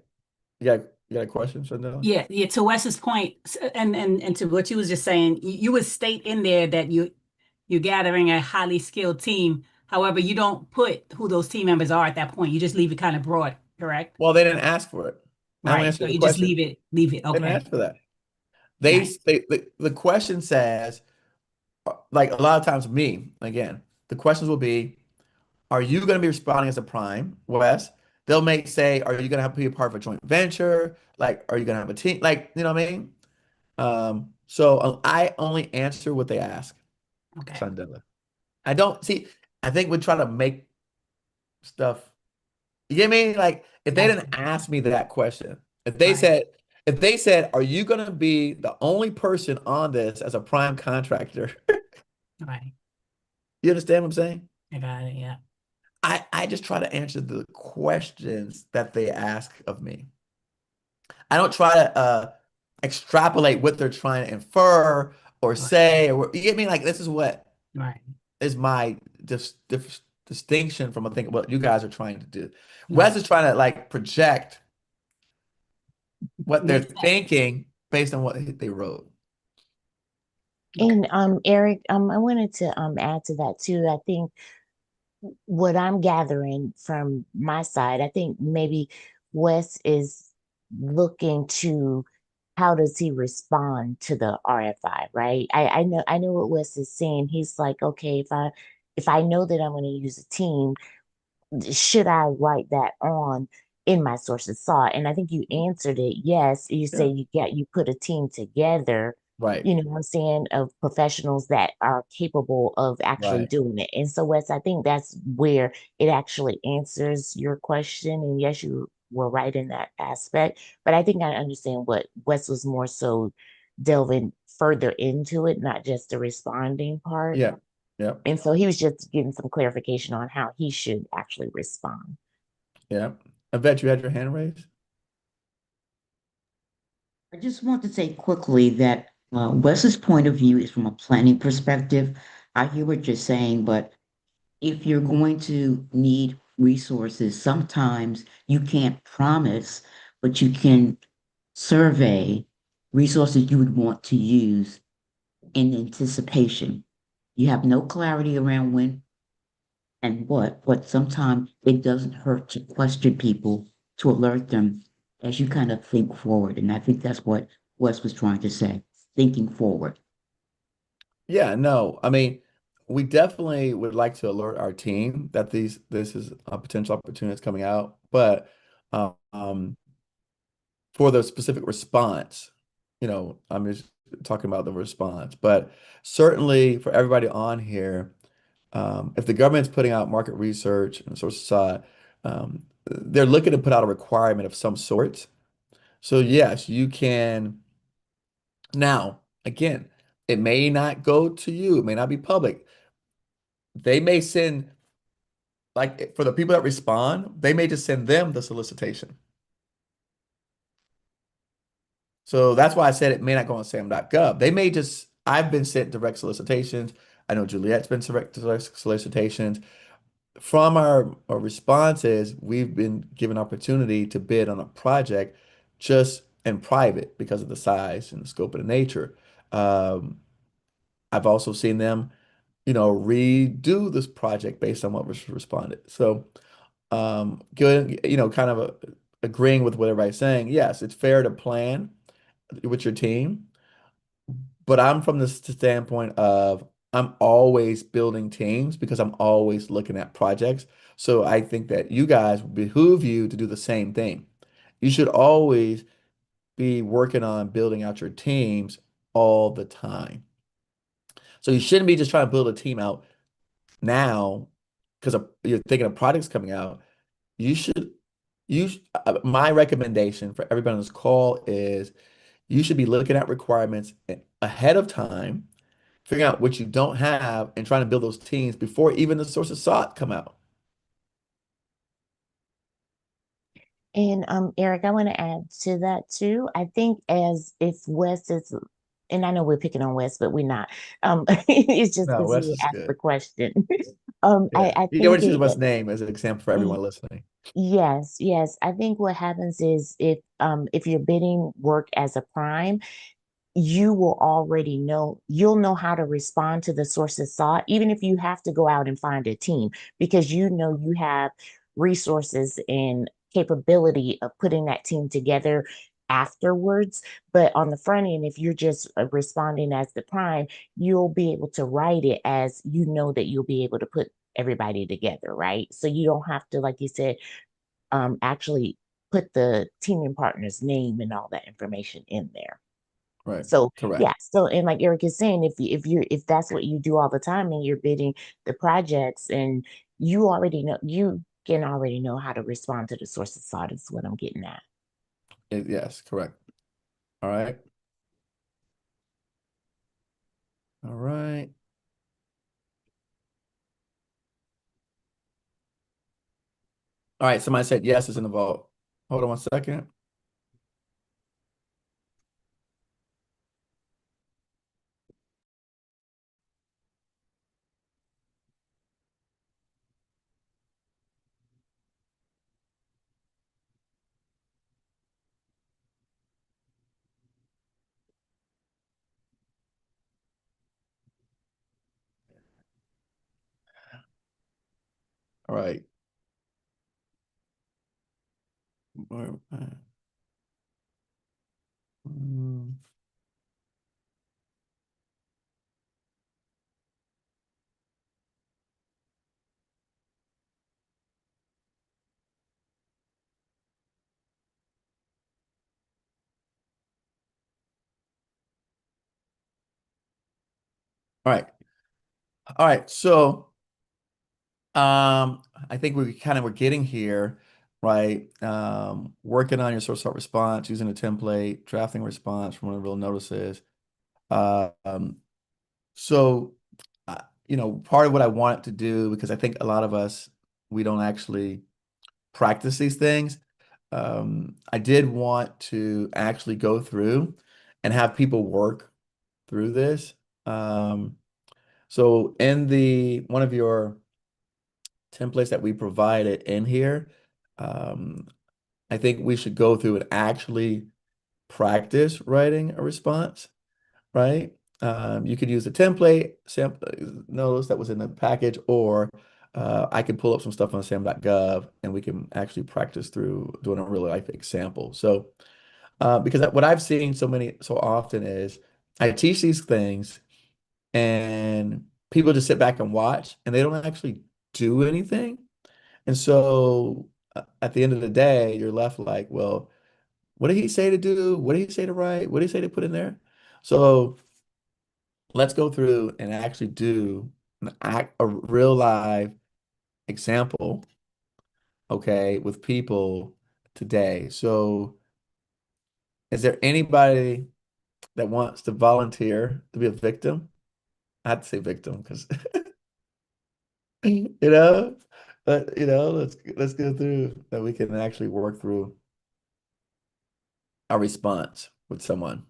You got a question, Chanel? Yeah. To Wes's point, and to what you was just saying, you would state in there that you're gathering a highly skilled team. However, you don't put who those team members are at that point. You just leave it kind of broad, correct? Well, they didn't ask for it. Right. So you just leave it. They didn't ask for that. The question says, like a lot of times the questions will be, are you going to be responding as a prime, Wes? They'll say, are you going to have to be a part of a joint venture? Like, are you going to have a team? Like, you know what I mean? So I only answer what they ask. Okay. Shandela. I think we try to make stuff. You get me? Like, if they didn't ask me that question, if they said, are you going to be the only person on this as a prime contractor? Right. You understand what I'm saying? I got it. Yeah. I just try to answer the questions that they ask of me. I don't try to extrapolate what they're trying to infer or say, or you get me? Like, this is what Right. is my distinction from, I think, what you guys are trying to do. Right. Wes is trying to like project what they're thinking based on what they wrote. And Eric, I wanted to add to that too. I think what I'm gathering from my side, I think maybe Wes is looking to how does he respond to the RFI, right? I know what Wes is saying. He's like, okay, if I know that I'm going to use a team, should I write that on in my sources saw? And I think you answered it. Yes, you say you put a team together, Right. you know what I'm saying, of professionals that are capable of actually doing it. And so, Wes, I think that's where it actually answers your question. And yes, you were right in that aspect. But I think I understand what Wes was more so delving further into it, not just the responding part. Yeah. Yeah. And so he was just getting some clarification on how he should actually respond. Yeah. I bet you had your hand raised. I just want to say quickly that Wes's point of view is from a planning perspective. I hear what you're saying, but if you're going to need resources, sometimes you can't promise, but you can survey resources you would want to use in anticipation. You have no clarity around when and what, but sometimes it doesn't hurt to question people to alert them as you kind of think forward. And I think that's what Wes was trying to say, thinking forward. Yeah, no. I mean, we definitely would like to alert our team that this is a potential opportunity that's coming out, but um, for the specific response, I'm just talking about the response, but certainly for everybody on here, if the government's putting out market research and source side, they're looking to put out a requirement of some sort. So yes, you can. Now, again, it may not go to you, it may not be public. They may send, like for the people that respond, they may just send them the solicitation. So that's why I said it may not go on SAM.gov. They may just, I've been sent direct solicitations. I know Juliet's been direct solicitations. From our responses, we've been given opportunity to bid on a project just in private because of the size and the scope of the nature. I've also seen them, redo this project based on what was responded. So, good, kind of agreeing with what everybody's saying. Yes, it's fair to plan with your team, but I'm from the standpoint of I'm always building teams because I'm always looking at projects. So I think that you guys behoove you to do the same thing. You should always be working on building out your teams all the time. So you shouldn't be just trying to build a team out now because you're thinking of products coming out. You should, my recommendation for everybody on this call is you should be looking at requirements ahead of time, figuring out what you don't have and trying to build those teams before even the sources sought come out. And Eric, I want to add to that too. I think as if Wes is, and I know we're picking on Wes, but we're not. It's just No, because Wes he is asked good. the question. Yeah. I You can think always use Wes' name as an example for everyone listening. yes, yes. I think what happens is if you're bidding work as a prime, you will already know, you'll know how to respond to the sources sought, even if you have to go out and find a team, because you know you have resources and capability of putting that team together afterwards. But on the front end, if you're just responding as the prime, you'll be able to write it as you know that you'll be able to put everybody together, right? So you don't have to, like you said, actually put the teaming partner's name and all that information in there. Right. So Correct. yeah, so and like Eric is saying, if that's what you do all the time and you're bidding the projects and you already know, you can already know how to respond to the sources sought is what I'm getting at. Yes, correct. All right. All right. All right, somebody said yes, it's in the vault. Hold on one second. All right. Mm. All right. All right. So I think we kind of were getting here, right? Working on your source sort response, using a template, drafting response from one of the real notices. So, part of what I wanted to do, because I think a lot of us, we don't actually practice these things. I did want to actually go through and have people work through this. So in one of your templates that we provided in here, I think we should go through and actually practice writing a response, right? You could use a template sample notice that was in the package, or I can pull up some stuff on SAM.gov and we can actually practice through doing a real life example. So, because what I've seen so often is I teach these things and people just sit back and watch and they don't actually do anything. And so at the end of the day, you're left like, well, what did he say to do? What did he say to write? What did he say to put in there? So let's go through and actually do a real live example, okay, with people today. So is there anybody that wants to volunteer to be a victim? I have to say victim because you know, but let's go through that we can actually work through a response with someone.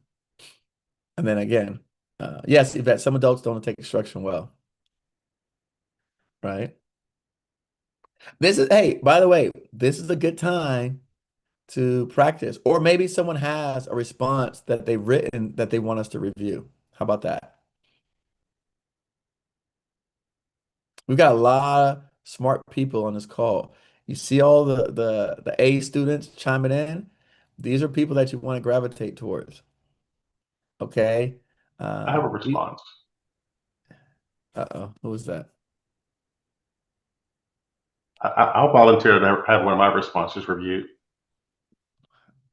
And then again, yes, Yvette, some adults don't take instruction well, right? Hey, by the way, this is a good time to practice, or maybe someone has a response that they've written that they want us to review. How about that? We've got a lot of smart people on this call. You see all the A students chiming in. These are people that you want to gravitate towards. Okay. I have a response. Uh-oh, who was that? I'll volunteer to have one of my responses reviewed.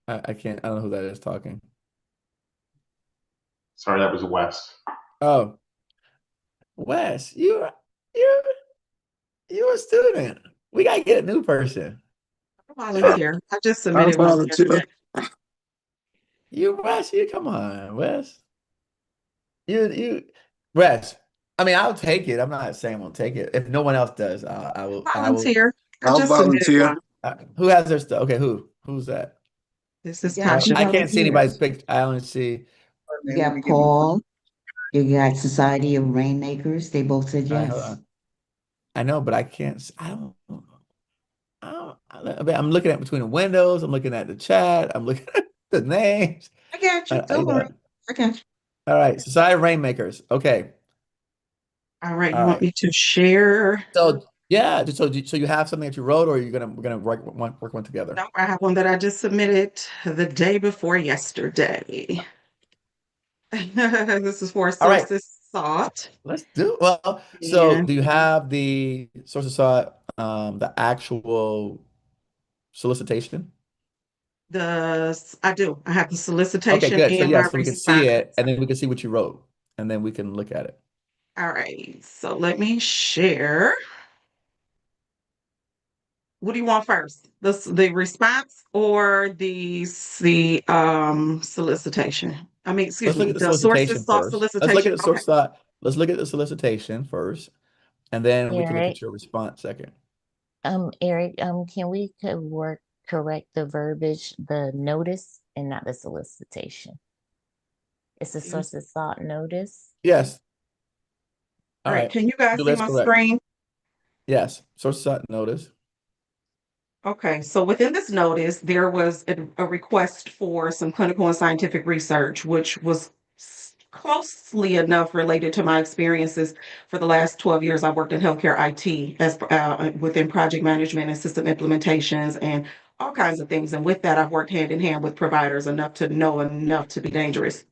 I don't know who that is talking. Sorry, that was Wes. Oh, Wes, you're a student. We gotta get a new person. Volunteer. I just submitted one yesterday. Wes, come on, Wes. Wes. I mean, I'll take it. I'm not saying I won't take it. If no one else does, I will. Volunteer. I'll volunteer. Who has their stuff? Okay, who's that? This is Yeah, Tasha. I can't see anybody's picture. I only see. You got Paul, you got Society of Rainmakers. They both said All right, hold yes. on. I know, but I can't. I don't. I'm looking at between the windows. I'm looking at the chat. I'm looking at the names. I got you. Don't worry. I got you. All right, Society of Rainmakers. Okay. All right. All You want right. me to share? So yeah, so you have something that you wrote, or we're gonna work one together? No, I have one that I just submitted the day before yesterday. This is for All right. sources sought. Let's do well. So And do you have the sources sought, the actual solicitation? I do. I have the Okay, solicitation good. So and my yes, so we can see response. it, and then we can see what you wrote, and then we can look at it. All right. So let me share. What do you want first? The response or the solicitation? I mean, excuse Let's look me, at the the sources solicitation sought first. Let's look at solicitation. the source sought. Let's look at the solicitation first, and then we Yeah, can look right. at your response second. Eric, can we correct the verbiage, the notice and not the solicitation? It's a source of thought notice. Yes. All Great. right. Can you guys see Let's my correct. screen? Yes. Source of thought notice. Okay, so within this notice, there was a request for some clinical and scientific research, which was closely enough related to my experiences. For the last 12 years, I worked in healthcare IT as within project management and system implementations and all kinds of things. And with that, I've worked hand in hand with providers enough to know enough to be dangerous.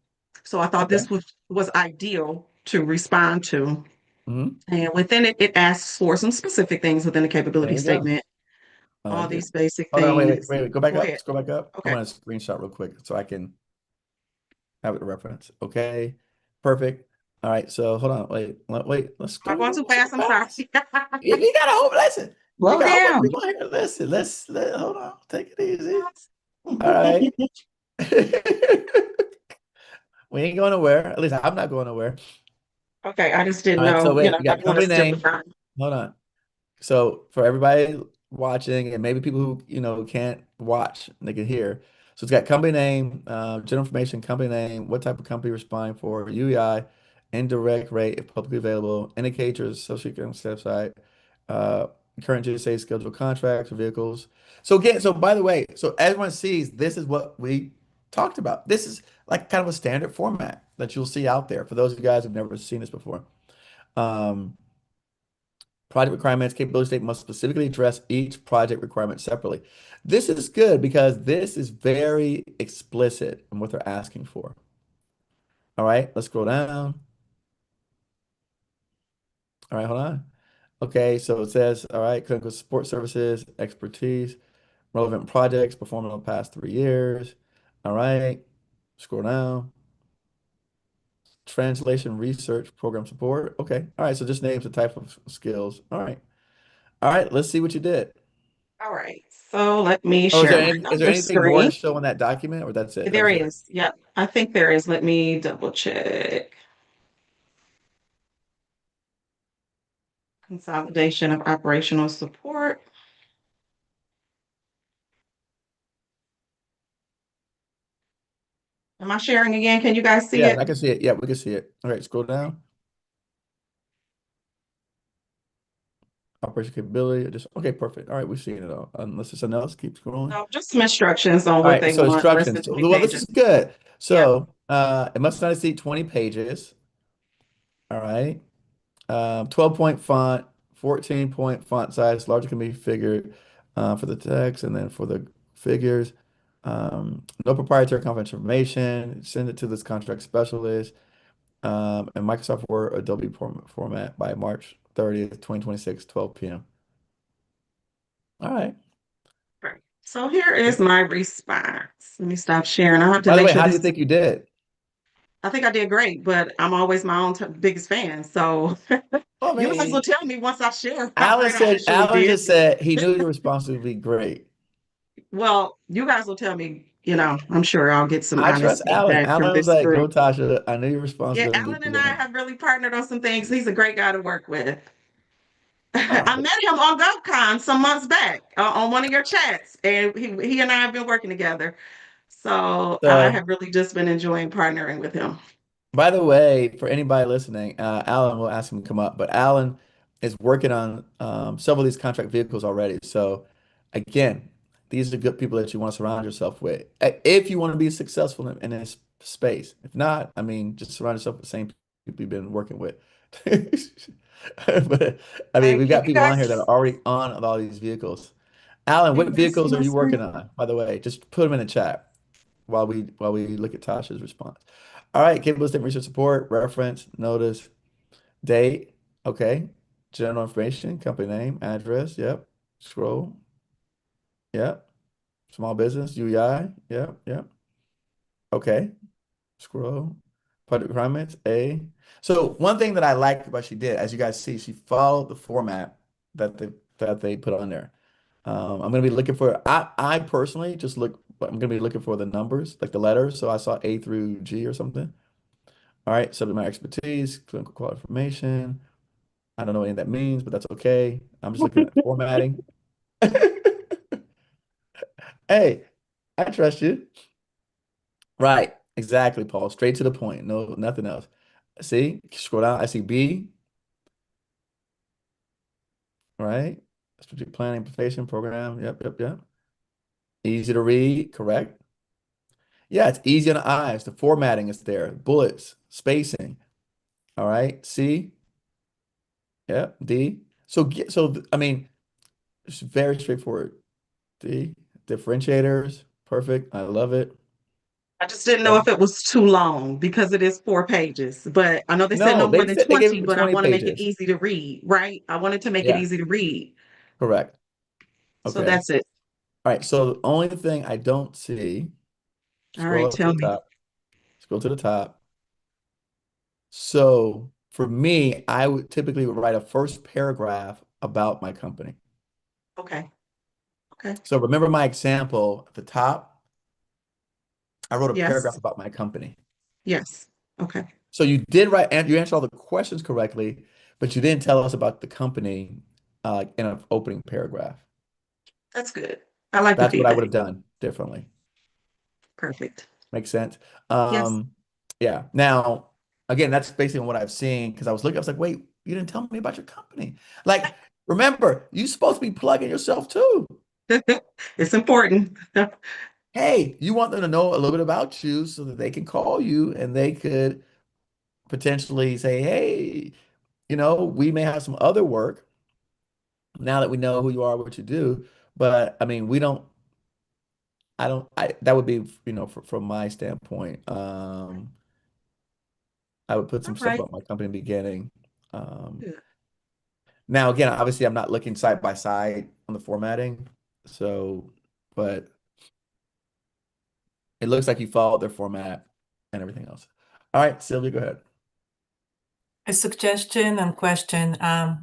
So I thought this was ideal to respond to. And within it, it asks for some specific things within the capability statement. All these basic Hold on, things. wait. Go back Go up. ahead. Let's go back up. Okay. I'm gonna screenshot real quick so I can have it to reference. Okay, perfect. All right, so hold on, wait. Let's I'm go. going too fast. I'm sorry. You gotta hold. Listen. Slow You got down. people here. Listen. Hold on. Take it easy. All right. We ain't going nowhere. At least I'm not going nowhere. Okay, I just didn't All right, so know, you wait, know, you got I want to company still name. define. Hold on. So for everybody watching and maybe people who can't watch, they can hear. So it's got company name, general information, company name, what type of company you're responding for, UEI, indirect rate if publicly available, indicators, social security website, uh, current GSA scheduled contracts or vehicles. So again, so by the way, so everyone sees this is what we talked about. This is like kind of a standard format that you'll see out there for those of you guys who've never seen this before. Project requirements, capability statement must specifically address each project requirement separately. This is good because this is very explicit in what they're asking for. All right, let's scroll down. All right, hold on. Okay, so it says, all right, clinical support services, expertise, relevant projects performed in the past 3 years. All right, scroll down. Translation, research, program support. Okay, all right, so just names the type of skills. All right, let's see what you did. All right, so let me Oh, share my is there other anything more to screen. show in that document, or that's it? That There was it? is. Yeah, I think there is. Let me double check. Consolidation of operational support. Am I sharing again? Can you guys see Yeah, it? I can see it. Yeah, we can see it. All right, scroll down. Operation capability. Just okay, perfect. All right, we've seen it all. Unless there's something else, keep scrolling. No, just some instructions on All what right, they so want, less than instructions. 20 Well, this pages. is good. So it must not exceed 20 pages. All right. 12-point font, 14-point font size, larger can be figured for the text and then for the figures. No proprietary confidential information. Send it to this contract specialist. And Microsoft Word Adobe format by March 30th, 2026, 12 p.m. All right. Right. So here is my response. Let me stop sharing. I have to By the make way, sure how do you this. think you did? I think I did great, but I'm always my own biggest fan. So I you guys will mean, tell me once I share how great I actually Alan did. just said he knew your response would be great. Well, you guys will tell me, I'm sure I'll get some I honest trust Alan. feedback from Alan was this like, go group. Tasha. I knew your response Yeah, was going to Alan be and I great. have really partnered on some things. He's a great guy to work with. Oh, I met him on GovCon some months back on one of your chats, and he and I have been working together. So I so have really just been enjoying partnering with him. by the way, for anybody listening, Alan will ask him to come up, but Alan is working on several of these contract vehicles already. So again, these are good people that you want to surround yourself with if you want to be successful in this space. If not, I mean, just surround yourself with the same people you've been working with. But I mean, we've Can got you people on here that guys are already on all these vehicles. Alan, what see vehicles are my you working screen? on, by the way? Just put them in the chat while we look at Tasha's response. All right, capable statement research support, reference, notice, date, okay. General information, company name, address, yep. Scroll, yep. Small business, UEI, yep. Okay, scroll. Project requirements, A. So one thing that I like what she did, as you guys see, she followed the format that they put on there. I'm gonna be looking for. I personally just look. I'm gonna be looking for the numbers, like the letters. So I saw A through G or something. All right, subject matter expertise, clinical qualification. I don't know what any of that means, but that's okay. I'm just looking at formatting. Hey, I trust you. Right. Exactly, Paul. Straight to the point. No, nothing else. See, scroll down. I see B, right? Strategic planning, implementation program. Yep. Easy to read, correct? Yeah, it's easy on the eyes. The formatting is there. Bullets, spacing. All right. C. Yep. D. I mean, it's very straightforward. D. Differentiators. Perfect. I love it. I just didn't know if it was too long because it is 4 pages. But I know they said No, no more they than said they gave 20, it but I 20 want to make it pages. easy to read, right? I wanted to make it Yeah, easy to read. correct. So Okay. that's it. All right. So the only thing I don't see, All scroll right, up to tell the me. top. Scroll to the top. So for me, I would typically write a first paragraph about my company. Okay. Okay. So remember my example at the top, I wrote a paragraph Yes. about my company. Yes. Okay. So you did write, and you answered all the questions correctly, but you didn't tell us about the company in an opening paragraph. That's good. I like the That's what I feedback. would have done differently. Perfect. Makes sense. Yes. Yeah. Now, again, that's basically what I've seen because I was looking, I was like, wait, you didn't tell me about your company. Like, remember, you're supposed to be plugging yourself too. It's important. Hey, you want them to know a little bit about you so that they can call you and they could potentially say, hey, we may have some other work now that we know who you are, what you do. But I mean, that would be, from my standpoint. I would put All some stuff right. about my company in the beginning. Um, Good. Now, again, obviously, I'm not looking side by side on the formatting. So, but it looks like you followed their format and everything else. All right, Sylvia, go ahead. A suggestion and question,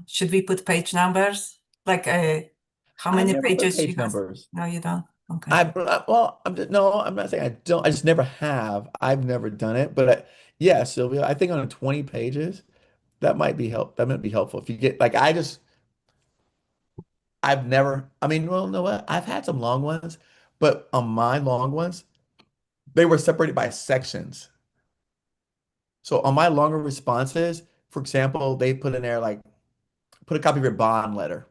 should we put page numbers? Like how I've many never put pages you page guys? numbers. No, you don't? Okay. Well, no, I'm not saying I don't. I just never have. I've never done it. But yeah, Sylvia, I think on 20 pages, that might be helpful. If you get like I've never, I mean, well, no, what? I've had some long ones, but on my long ones, they were separated by sections. So on my longer responses, for example, they put in there like put a copy of your bond letter.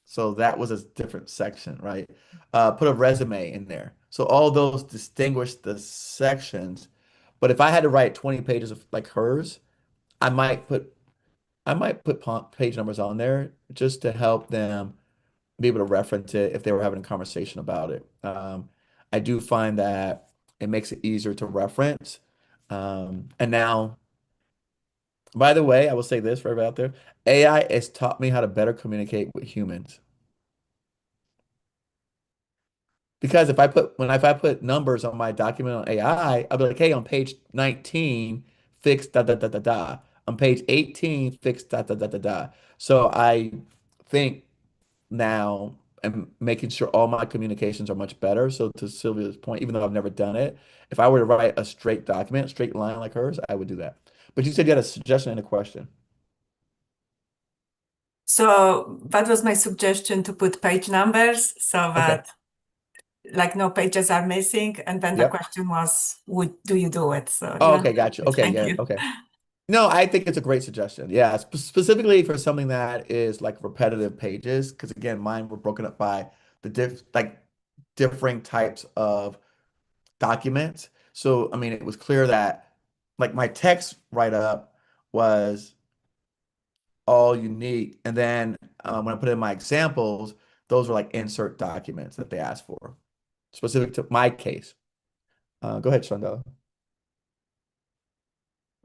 So that was a different section, right? Put a resume in there. So all those distinguish the sections. But if I had to write 20 pages of like hers, I might put page numbers on there just to help them be able to reference it if they were having a conversation about it. I do find that it makes it easier to reference. And now, by the way, I will say this for everybody out there, AI has taught me how to better communicate with humans. Because if I put numbers on my document on AI, I'll be like, hey, on page 19, fix da da da da da. On page 18, fix da da da da da. So I think now I'm making sure all my communications are much better. So to Sylvia's point, even though I've never done it, if I were to write a straight document, straight line like hers, I would do that. But you said you had a suggestion and a question. So that was my suggestion, to put page numbers so that like no pages are missing. And then the Yep. question was, do you do it? So Oh, yeah. okay, got you. Okay, Thank yeah, you. okay. No, I think it's a great suggestion. Yeah, specifically for something that is like repetitive pages, because again, mine were broken up by the differing types of documents. So, I mean, it was clear that like my text write-up was all unique. And then when I put in my examples, those were like insert documents that they asked for, specific to my case. Go ahead, Shonda.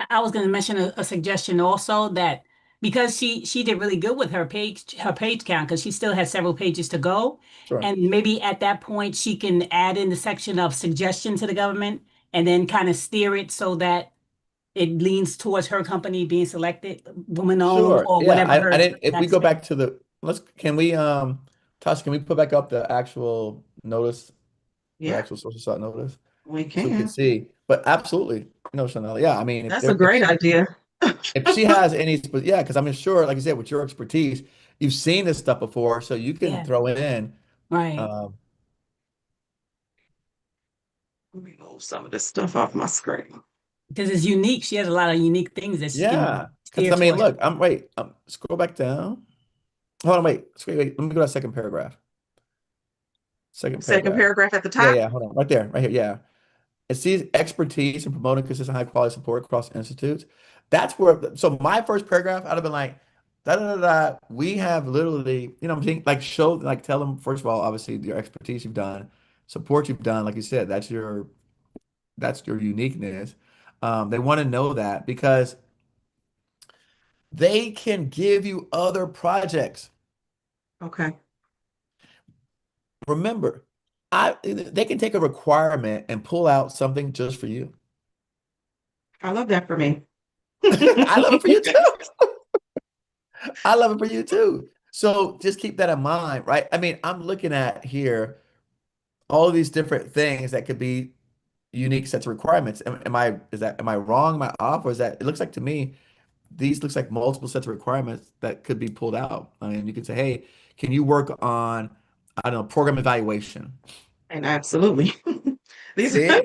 I was going to mention a suggestion also, that because she did really good with her page count, because she still has several pages to go. Sure. And maybe at that point she can add in the section of suggestion to the government and then kind of steer it so that it leans towards her company being selected, woman owned, Sure. or Yeah, whatever her I didn't, if we tax go base. back to Tasha, can we put back up the actual notice, the Yeah, actual social site notice? we So we can can. see, but absolutely, Chanel, yeah, I mean, That's a great idea. if she has any, yeah, because I'm sure, like you said, with your expertise, you've seen this stuff before, so you can Yeah. throw in Right. Let me move some of this stuff off my screen. Because it's unique. She has a lot of unique things that she can Yeah, because steer I mean, towards. look, scroll back down. Hold on, wait, wait, let me go to that second paragraph. Second Second paragraph. paragraph at the Yeah, top. yeah, hold on, right there, right here, yeah. It sees expertise in promoting consistent high quality support across institutes. That's where, so my first paragraph, I'd have been like, da da da da. We have literally, you know, I'm saying, like, show, like, tell them, first of all, obviously, your expertise you've done, support you've done, like you said, that's your uniqueness. They want to know that because they can give you other projects. Okay. Remember, they can take a requirement and pull out something just for you. I love that for me. I love it for you too. I love it for you too. So just keep that in mind, right? I mean, I'm looking at here all of these different things that could be unique sets of requirements. Am I wrong? Am I off? Or is that, it looks like to me, these looks like multiple sets of requirements that could be pulled out. I mean, you could say, hey, can you work on, I don't know, program evaluation? And absolutely. These See?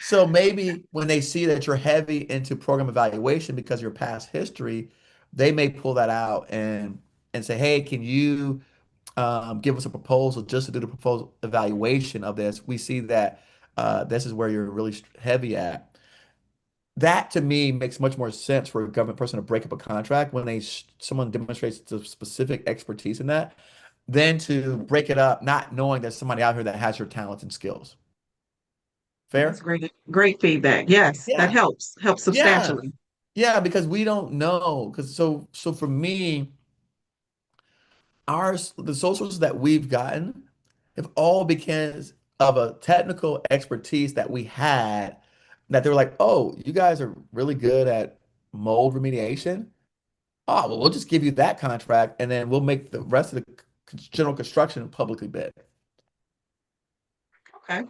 So maybe when they see that you're heavy into program evaluation because of your past history, they may pull that out and say, hey, can you give us a proposal just to do the proposal evaluation of this? We see that this is where you're really heavy at. That to me makes much more sense for a government person to break up a contract when someone demonstrates the specific expertise in that than to break it up not knowing there's somebody out here that has your talents and skills. That's Fair? great feedback. Yes, that Yeah. helps Yeah. substantially. Yeah, because we don't know. Because so for me, the socials that we've gotten have all because of a technical expertise that we had that they were like, oh, you guys are really good at mold remediation. Oh, well, we'll just give you that contract and then we'll make the rest of the general construction publicly bid. Okay.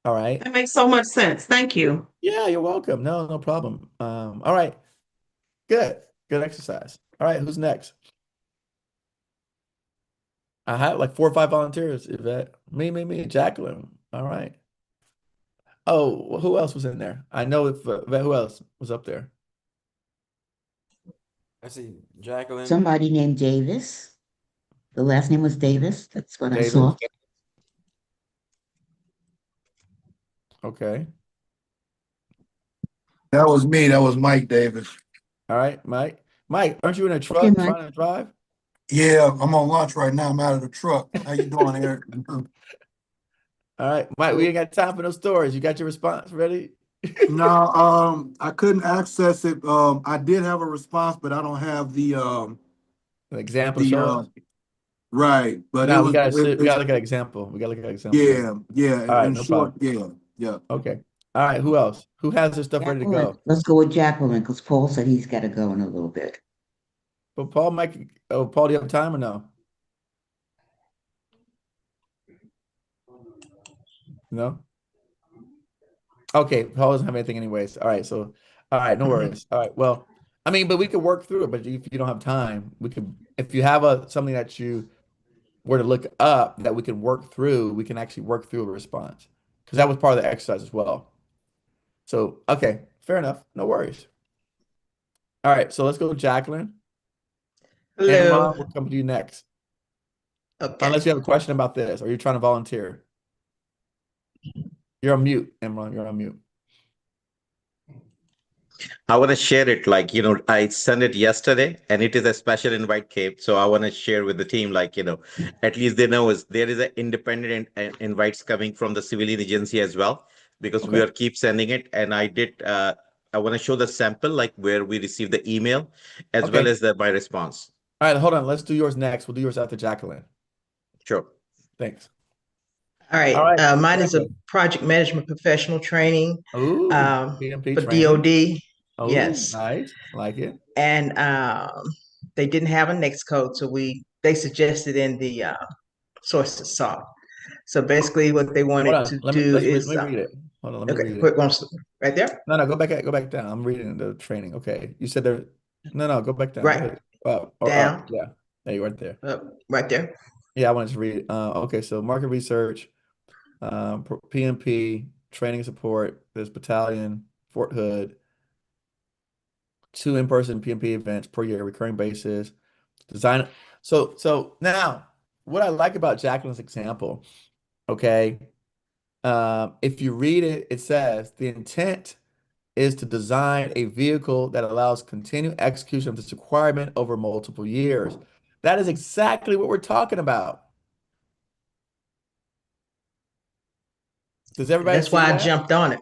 All right. That makes so much sense. Thank you. Yeah, you're welcome. No problem. All right. Good. Good exercise. All right, who's next? I had like 4 or 5 volunteers, Yvette. Me, Jacqueline. All right. Oh, who else was in there? I know if Yvette, who else was up there? I see Jacqueline. Somebody named Davis. The last name was Davis. That's what I saw. Okay. That was me. That was Mike Davis. All right, Mike. Mike, aren't you in a truck Okay, Mike. trying to drive? Yeah, I'm on lunch right now. I'm out of the truck. How you doing, Eric? All right, Mike, we ain't got time for those stories. You got your response ready? No, I couldn't access it. I did have a response, but I don't have the An example show us? right. But No, it was we gotta look at example. We gotta look at example. yeah. All right, In no short, problem. yeah. Okay. All right, who else? Who has their stuff ready to Jacqueline. go? Let's go with Jacqueline because Paul said he's got to go in a little bit. But Paul, Paul, do you have time or no? No? Okay, Paul doesn't have anything anyways. All right, so all right, no worries. All right, well, I mean, but we could work through it, but if you don't have time, we could, if you have something that you were to look up that we can work through, we can actually work through a response. Because that was part of the exercise as well. So, okay, fair enough. No worries. All right, so let's go to Jacqueline. Hello. Imran, we'll come to you next. Okay. Unless you have a question about this or you're trying to volunteer. You're on mute, Imran. You're on mute. I want to share it I sent it yesterday and it is a special invite, Cape. So I want to share with the team, at least they know there is an independent invites coming from the civilian agency as well, because we are keep sending it. And I want to show the sample, where we received the email as well as my response. All right, hold on. Let's do yours next. We'll do yours after Jacqueline. Sure. Thanks. All right. Mine is a Jacqueline. project management professional training Ooh, PMP for training. DOD. Oh, yes. Nice. Like it. And they didn't have a next code, so they suggested in the sources saw. So basically what they wanted to do is let me read it. Hold on, let me read it. quick one right there. No, go back down. I'm reading the training. Okay. You said there. No, go back down. Right. Go ahead. Down. Up. Yeah. There you are there. Right there. Yeah, I wanted to read. Okay, so market research, PMP, training support. There's battalion, Fort Hood, 2 in-person PMP events per year, recurring basis. Design. So now, what I like about Jacqueline's example, okay, if you read it, it says the intent is to design a vehicle that allows continued execution of this requirement over multiple years. That is exactly what we're talking about. Does everybody That's see why I that? jumped on it.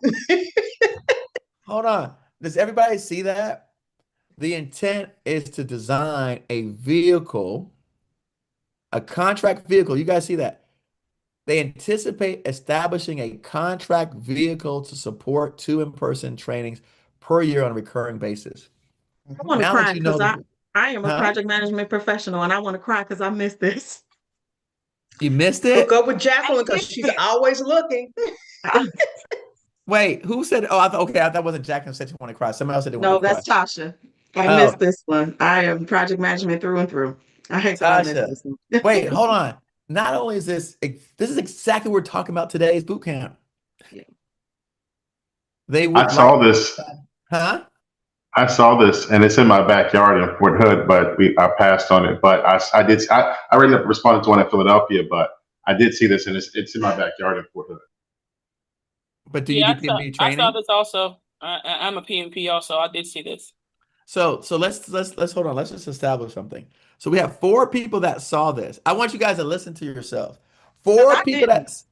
Hold on. Does everybody see that? The intent is to design a vehicle, a contract vehicle. You guys see that? They anticipate establishing a contract vehicle to support 2 in-person trainings per year on a recurring basis. I want to Now that cry you know because the, I am a huh? project management professional and I want to cry because I missed this. You missed Hook it? up with Jacqueline because she's always looking. Wait, who said? Oh, I thought. Okay, I thought it wasn't Jack who said she wanted to cry. Somebody else said they wanted No, to cry. that's Tasha. I Oh, missed this one. I am project management through and through. I hate that I missed Tasha. this one. Wait, hold on. Not only is this is exactly what we're talking about today's boot camp. Yeah. They I would like, saw this. huh? I saw this, and it's in my backyard in Fort Hood, but I passed on it. But I already responded to one in Philadelphia, but I did see this, and it's in my backyard in Fort Hood. But do you Yeah, do PMP I saw training? this also. I'm a PMP also. I did see this. So let's hold on. Let's just establish something. So we have 4 people that saw this. I want you guys to listen to yourselves. 4 I people didn't. that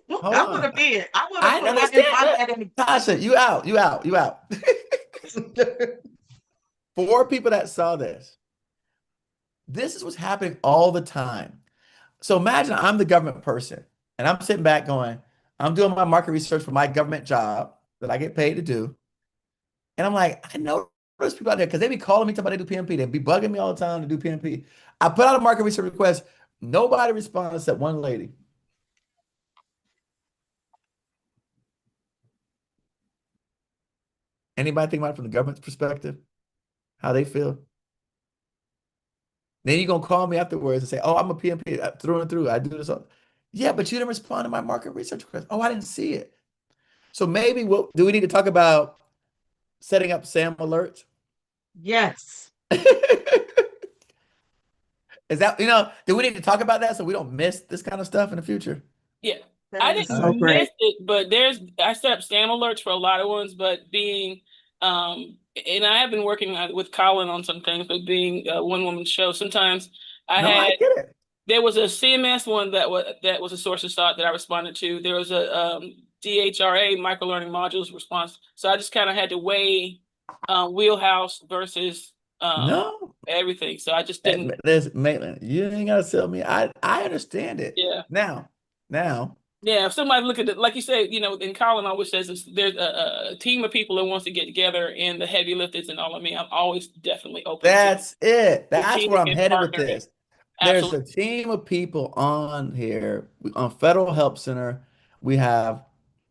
hold I would on. have been. I would have I put my understand my that. head in. Tasha, you out. 4 people that saw this. This is what's happening all the time. So imagine I'm the government person and I'm sitting back going, I'm doing my market research for my government job that I get paid to do. And I'm like, I know there's people out there because they be calling me talking about they do PMP. They be bugging me all the time to do PMP. I put out a market research request. Nobody responds except one lady. Anybody think about it from the government's perspective? How they feel? Then you're gonna call me afterwards and say, "Oh, I'm a PMP through and through. I do this." Yeah, but you didn't respond to my market research request. Oh, I didn't see it. So maybe what do we need to talk about setting up SAM alerts? Yes. Is that, do we need to talk about that so we don't miss this kind of stuff in the future? Yeah. That I is didn't so great. miss it, but I set up SAM alerts for a lot of ones, but being and I have been working with Colin on some things, but being a one-woman show, sometimes I get it. There was a CMS one that was a source of thought that I responded to. There was a DHRA micro learning modules response. So I just kind of had to weigh wheelhouse versus No. everything. So I just didn't. There's Maitland, you ain't gotta sell me. I understand it. Yeah. Now. Yeah, if somebody look at it, like you said, and Colin always says there's a team of people that wants to get together, and the heavy lift isn't all of me. I'm always definitely open. That's it. That's where I'm and headed with partnering. this. Absolutely. There's a team of people on here on Federal Help Center. We have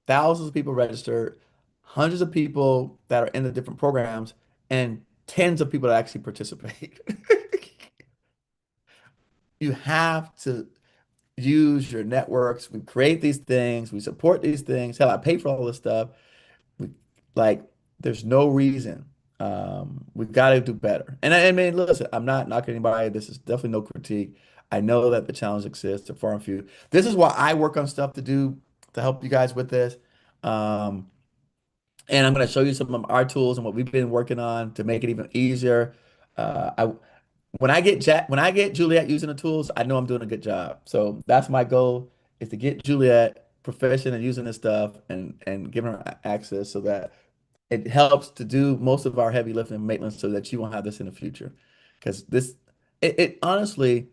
thousands of people registered, hundreds of people that are in the different programs, and tens of people that actually participate. You have to use your networks. We create these things. We support these things. Hell, I pay for all this stuff. We, like, there's no reason. We've got to do better. And I mean, listen, I'm not knocking anybody. This is definitely no critique. I know that the challenge exists. They're far and few. This is why I work on stuff to help you guys with this. And I'm going to show you some of our tools and what we've been working on to make it even easier. When I get Juliet using the tools, I know I'm doing a good job. So that's my goal, is to get Juliet proficient in using this stuff and giving her access so that it helps to do most of our heavy lifting and maintenance so that you won't have this in the future. Because it honestly,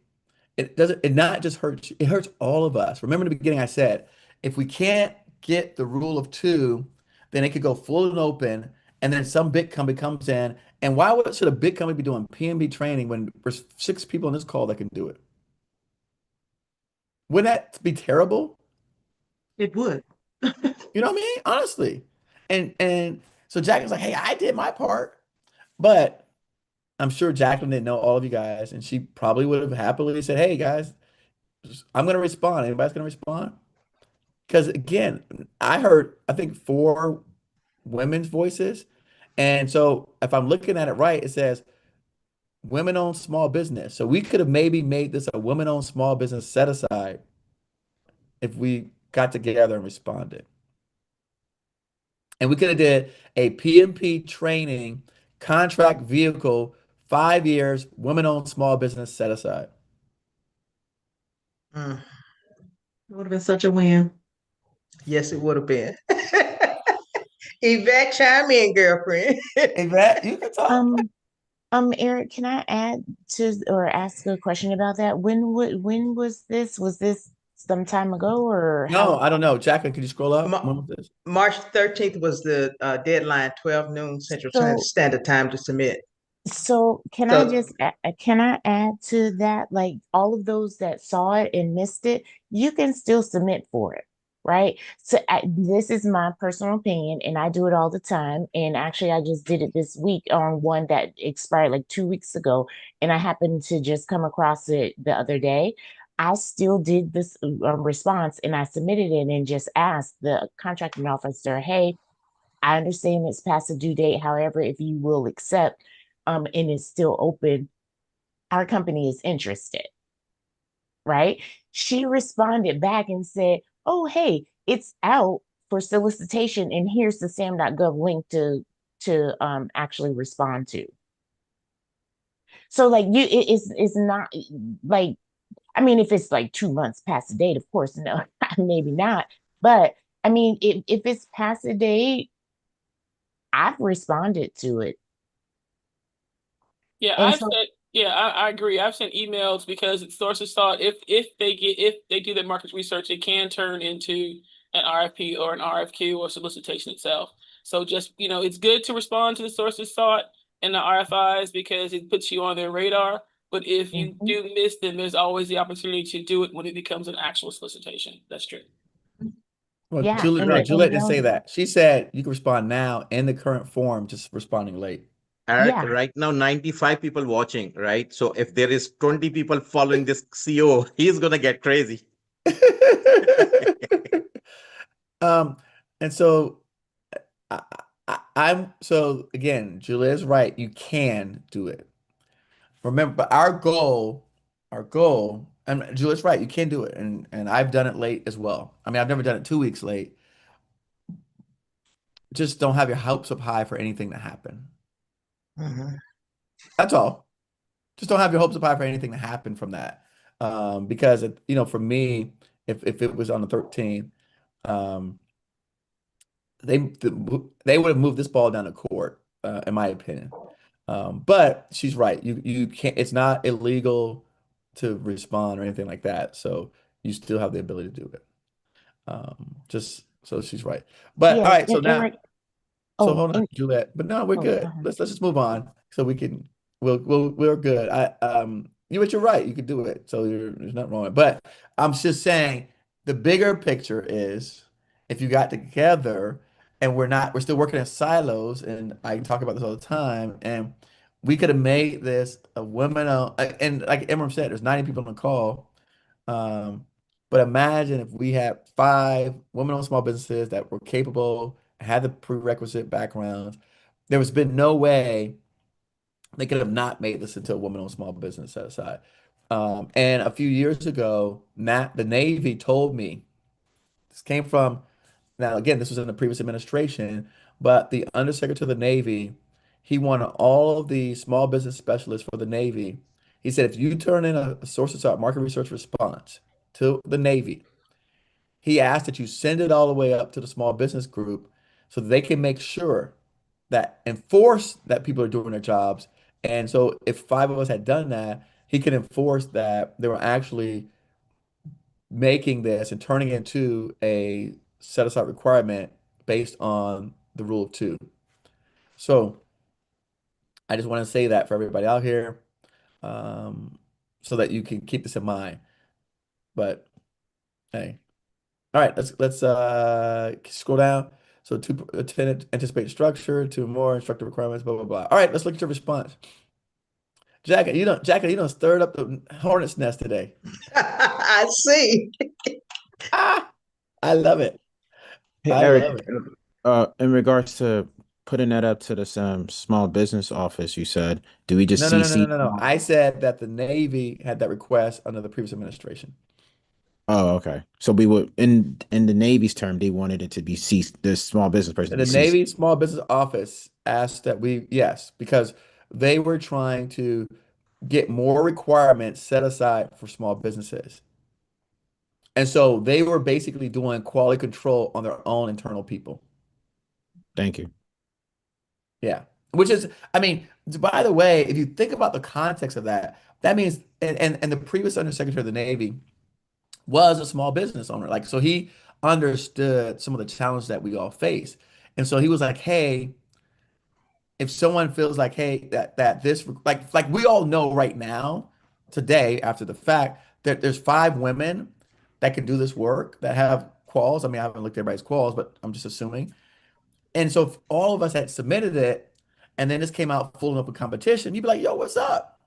it not just hurts you, it hurts all of us. Remember in the beginning I said, if we can't get the rule of 2, then it could go full and open, and then some big company comes in. And should a big company be doing PMB training when there's 6 people on this call that can do it? Wouldn't that be terrible? It would. You know what I mean? Honestly. And so Jacqueline's like, hey, I did my part. But I'm sure Jacqueline didn't know all of you guys, and she probably would have happily said, hey guys, I'm going to respond. Anybody's going to respond? Because again, I heard, I think, 4 women's voices. And so if I'm looking at it right, it says women-owned small business. So we could have maybe made this a women-owned small business set aside if we got together and responded. And we could have did a PMP training contract vehicle, 5 years, women-owned small business set aside. Mm. It would have been such a win. Yes, it would have been. Yvette, chime in, girlfriend. Yvette, you can talk. Eric, can I add to or ask a question about that? When was this? Was this some time ago or No, how? I don't know. Jacqueline, can you scroll up? When was this? March 13th was the deadline, 12 noon Central Standard Time to submit. So can I just can I add to that? Like all of those that saw it and missed it, you can still submit for it, right? So this is my personal opinion, and I do it all the time. And actually, I just did it this week on one that expired like 2 weeks ago, and I happened to just come across it the other day. I still did this response, and I submitted it and just asked the contracting officer, "Hey, I understand it's past the due date. However, if you will accept." And it's still open, our company is interested, right? She responded back and said, oh, hey, it's out for solicitation, and here's the SAM.gov link to actually respond to. So like it's not like, I mean, if it's like 2 months past the date, of course, no, maybe not. But I mean, if it's past the date, I've responded to it. Yeah, I agree. I've sent emails because sources thought if they do their market research, it can turn into an RFP or an RFQ or solicitation itself. So just, it's good to respond to the sources thought and the RFIs because it puts you on their radar. But if you do miss, then there's always the opportunity to do it when it becomes an actual solicitation. That's true. Well, Yeah, Juliet didn't say that. She said you can respond now in the current form, just responding late. Eric, Yeah. right now, 95 people watching, right? So if there is 20 people following this CO, he's going to get crazy. And so so again, Julia's right. You can do it. Remember, but our goal, and Julia's right. You can do it. And I've done it late as well. I mean, I've never done it 2 weeks late. Just don't have your hopes up high for anything to happen. That's all. Just don't have your hopes up high for anything to happen from that. Because for me, if it was on the 13th, they would have moved this ball down the court, in my opinion. But she's right. You can't. It's not illegal to respond or anything like that. So you still have the ability to do it. Just so she's right. But all right. So now. So hold on, Juliet. But no, we're good. Let's just move on so we can. We're good. You're right. You could do it. So there's nothing wrong with it. But I'm just saying the bigger picture is if you got together and we're still working in silos, and I talk about this all the time, and we could have made this a women and like Emram said, there's 90 people on the call. But imagine if we had 5 women-owned small businesses that were capable, had the prerequisite backgrounds. There has been no way they could have not made this into a woman-owned small business set aside. And a few years ago, the Navy told me, this came from, now again, this was in the previous administration, but the Undersecretary of the Navy, he wanted all of the small business specialists for the Navy. He said, if you turn in a sources out market research response to the Navy, he asked that you send it all the way up to the small business group so they can make sure that enforce that people are doing their jobs. And so if 5 of us had done that, he could enforce that they were actually making this and turning it into a set aside requirement based on the rule of 2. So I just want to say that for everybody out here, so that you can keep this in mind. But hey. All right, let's scroll down. So 2 anticipated structure, 2 more instructor requirements, blah blah blah. All right, let's look at your response. Jackie, you don't stirred up the hornet's nest today. I see. I love it. Hey, I Eric, love it. in regards to putting that up to the small business office, you said, do we just CC? No. I said that the Navy had that request under the previous administration. Oh, okay. So we would in the Navy's term, they wanted it to be the small business person. The Navy Small Business Office asked that yes, because they were trying to get more requirements set aside for small businesses. And so they were basically doing quality control on their own internal people. Thank you. Yeah. Which is, I mean, by the way, if you think about the context of that, that means, and the previous Undersecretary of the Navy was a small business owner. Like, so he understood some of the challenges that we all face. And so he was like, hey, if someone feels like, hey, that this, like we all know right now, today, after the fact, that there's 5 women that can do this work that have quals. I mean, I haven't looked at everybody's quals, but I'm just assuming. And so if all of us had submitted it, and then this came out full of a competition, you'd be like, yo, what's up?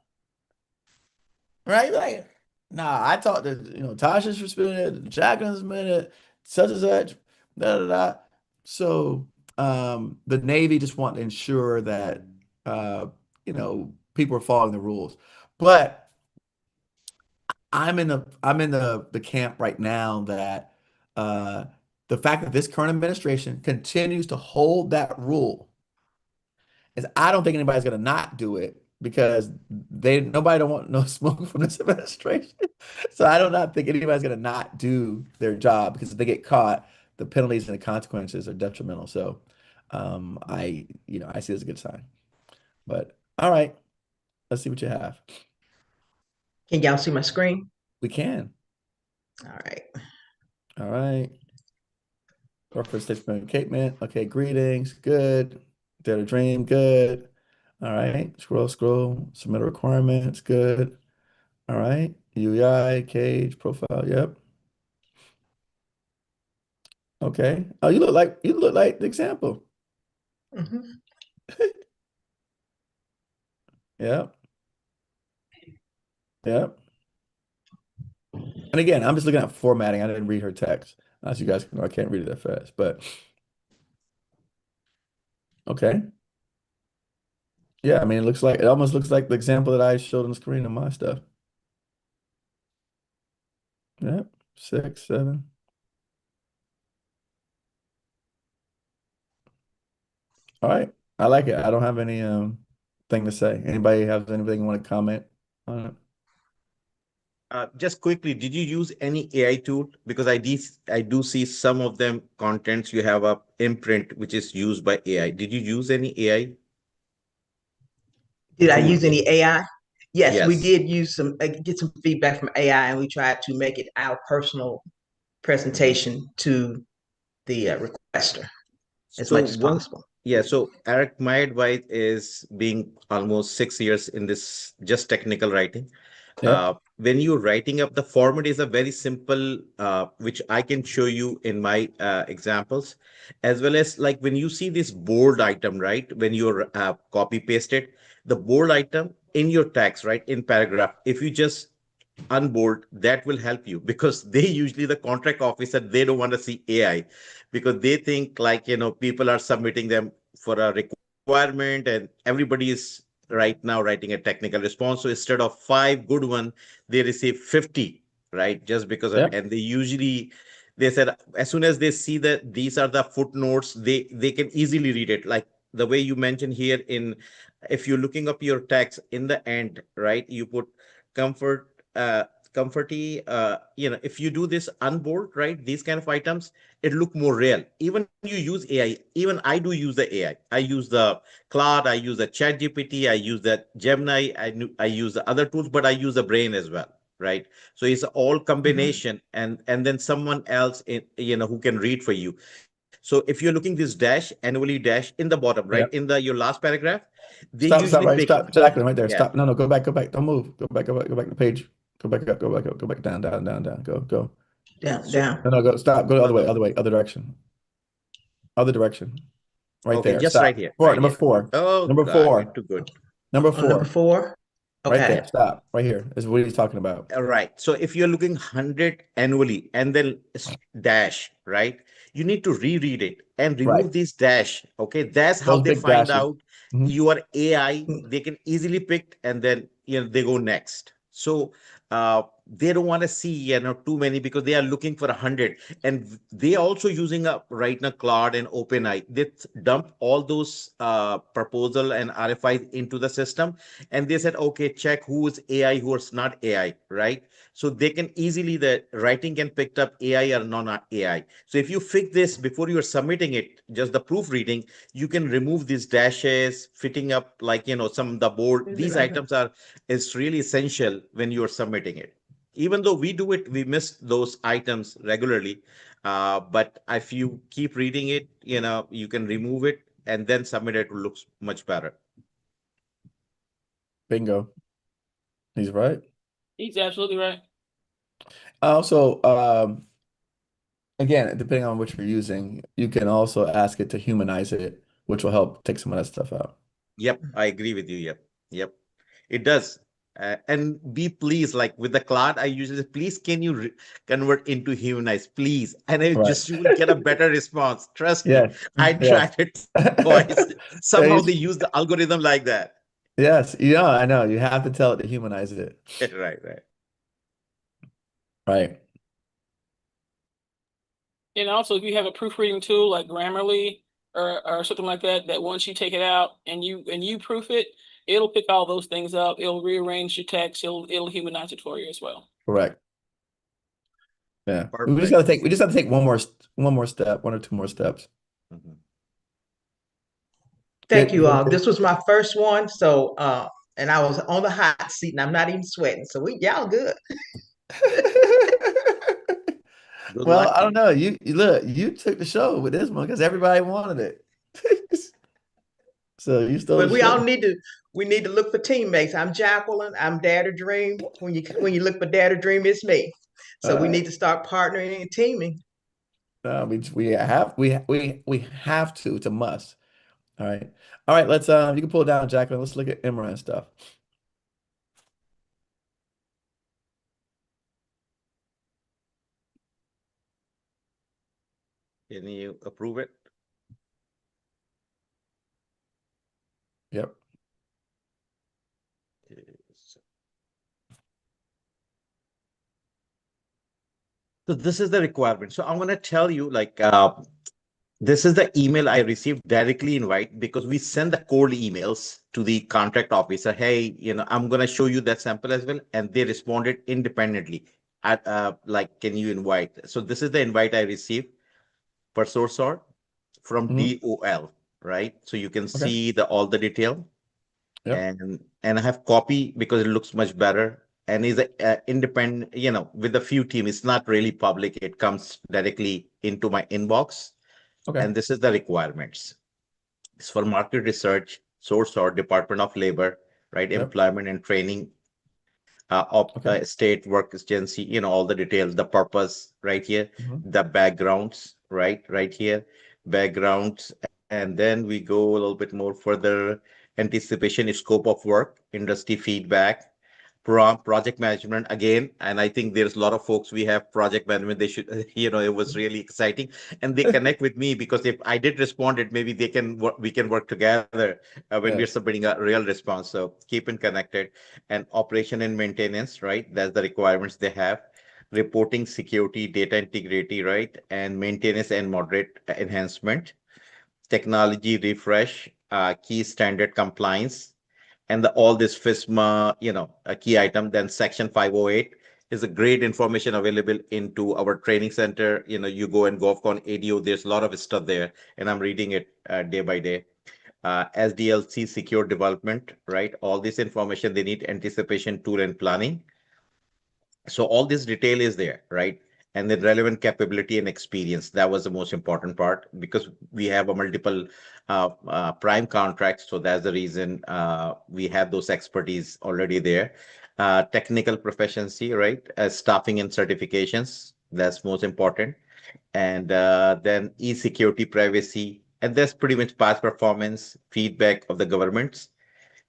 Right? Like, nah, I talked to, Tasha's for submitted, Jacqueline's submitted, such and such, da da da. So the Navy just want to ensure that people are following the rules. But I'm in the camp right now that the fact that this current administration continues to hold that rule is I don't think anybody's gonna not do it because nobody don't want no smoke from this administration. So I do not think anybody's gonna not do their job because if they get caught, the penalties and the consequences are detrimental. So I see it as a good sign. But all right, let's see what you have. Can y'all see my screen? We can. All right. All right. Reference statement communication. Okay, greetings. Good. Did a dream. Good. All right. Scroll. Submit requirements. Good. All right. UI, cage, profile. Yep. Okay. Oh, you look like the example. Mm-hmm. Yep. Yep. And again, I'm just looking at formatting. I didn't read her text. As you guys know, I can't read it that fast, but okay. Yeah, I mean, it almost looks like the example that I showed on the screen of my stuff. Yep, 6, 7. All right, I like it. I don't have any thing to say. Anybody have anything you want to comment on it? Just quickly, did you use any AI tool? Because I do see some of them contents you have a imprint which is used by AI. Did you use any AI? Did I use any AI? Yes, we Yes. did use get some feedback from AI, and we tried to make it our personal presentation to the requester as much as possible. Yeah, so Eric, my advice is being almost 6 years in this just technical writing. Yep. When you're writing up, the format is a very simple, which I can show you in my examples, as well as like when you see this bold item, right? When you're copy pasted, the bold item in your text, right? In paragraph, if you just unbold, that will help you because they usually the contract officer, they don't want to see AI because they think like, people are submitting them for a requirement and everybody is right now writing a technical response. So instead of 5 good one, they receive 50, right? Just because of, and they said, as soon as they see that these are the footnotes, they can easily read it. Like the way you mentioned here if you're looking up your text in the end, right? You put comforty, if you do this unbold, right? These kind of items, it look more real. Even you use AI, even I do use the AI. I use the Claude, I use the Chat GPT, I use the Gemini, I use the other tools, but I use the brain as well, right? So it's all combination, and then someone else, who can read for you. So if you're looking this annually dash in the bottom, right? In your last paragraph, they Stop, usually stop, Jacqueline, right there. Yeah. Stop. No, go back. Don't move. Go back the page. Go back up, go back down, down. Go. Down. No, go, stop. Go the other way, other direction. Other direction. Right Okay, there. Just Stop. right here. Number 4. Oh, Number God, 4. you're too good. Number 4. Number 4. Right Okay. there. Stop. Right here is what he's talking about. Right. So if you're looking 100 annually and then dash, right? You need to reread it and Right. remove this dash. Okay. That's how Those they big find dashes. out your AI. They can easily pick and then they go next. So they don't want to see too many because they are looking for 100, and they also using right now Claude and OpenAI. They dump all those proposal and RFIs into the system, and they said, okay, check who is AI, who is not AI, right? So they can easily, the writing can pick up AI or non-AI. So if you fix this before you are submitting it, just the proofreading, you can remove these dashes, fitting up like, some the board. These items is really essential when you are submitting it. Even though we do it, we miss those items regularly. But if you keep reading it, you can remove it and then submit it. It looks much better. Bingo. He's right. He's absolutely right. Also, again, depending on what you're using, you can also ask it to humanize it, which will help take some of that stuff out. Yep, I agree with you. Yep, it does. And be please, like with the Claude, I usually say, please, can you convert into humanize, please? And Right. you will get a better response. Trust me, Yes. I tried it twice. Somehow Yes. they use the algorithm like that. Yes, I know. You have to tell it to humanize it. Right. Right. And also, if you have a proofreading tool like Grammarly or something like that, that once you take it out and you proof it, it'll pick all those things up. It'll rearrange your text. It'll humanize it for you as well. Correct. Yeah. We Perfect. just have to take one more step, one or two more steps. Thank you all. This was my first one, so and I was on the hot seat, and I'm not even sweating. So y'all good. Good Well, luck I to don't know. You look, you took the show with this one because everybody wanted it. So you stole But the we all show. need to look for teammates. I'm Jacqueline. I'm Dare to Dream. When you look for Dare to Dream, it's me. So we need to start partnering and teaming. We have to. It's a must. All right. All right, let's you can pull it down, Jacqueline. Let's look at Imran stuff. Can you approve it? Yep. So this is the requirement. So I'm going to tell you, like, this is the email I received directly invite because we send the cold emails to the contract officer. Hey, I'm going to show you that sample as well. And they responded independently at, like, can you invite? So this is the invite I received per source sort from DOL, right? So you can see all the detail. Yep. And I have copy because it looks much better. And is independent, with a few team. It's not really public. It comes directly into my inbox. Okay. And this is the requirements. It's for market research, source or Department of Labor, right? Yep. Employment and training, state work agency, all the details, the purpose right here, the backgrounds, right here, backgrounds. And then we go a little bit more further, anticipation, scope of work, industry feedback, project management again. And I think there's a lot of folks we have project management. They should, it was really exciting. And they connect with me because if I did respond it, maybe we can work together when we're submitting a real response. So keeping connected. And operation and maintenance, right? That's the requirements they have. Reporting, security, data integrity, right? And maintenance and moderate enhancement. Technology refresh, key standard compliance, and all this FISMA, a key item. Then section 508 is a great information available into our training center. You go and GovCon ADO, there's a lot of stuff there, and I'm reading it day by day. SDLC secure development, right? All this information they need, anticipation, tool, and planning. So all this detail is there, right? And the relevant capability and experience. That was the most important part because we have a multiple prime contracts. So that's the reason we have those expertise already there. Technical proficiency, right? Staffing and certifications. That's most important. And then e-security privacy. And that's pretty much past performance, feedback of the governments.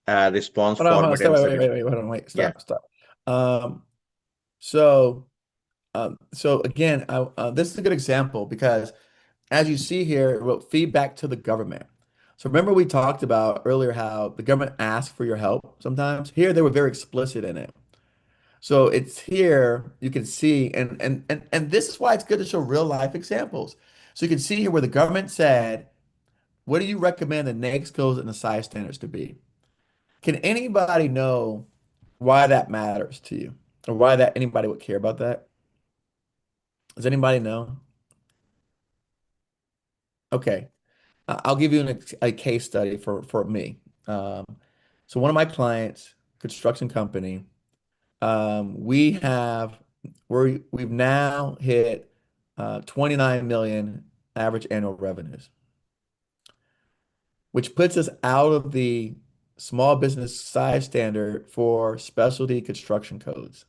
response Hold on, format and submit. hold on, wait, Yeah. stop. So again, this is a good example because as you see here, it wrote feedback to the government. So remember we talked about earlier how the government asks for your help sometimes. Here they were very explicit in it. So it's here you can see, and this is why it's good to show real life examples. So you can see here where the government said, what do you recommend the NAICS codes and the size standards to be? Can anybody know why that matters to you? Or why that anybody would care about that? Does anybody know? Okay. I'll give you a case study for me. So one of my clients, construction company, we have we've now hit 29 million average annual revenues, which puts us out of the small business size standard for specialty construction codes.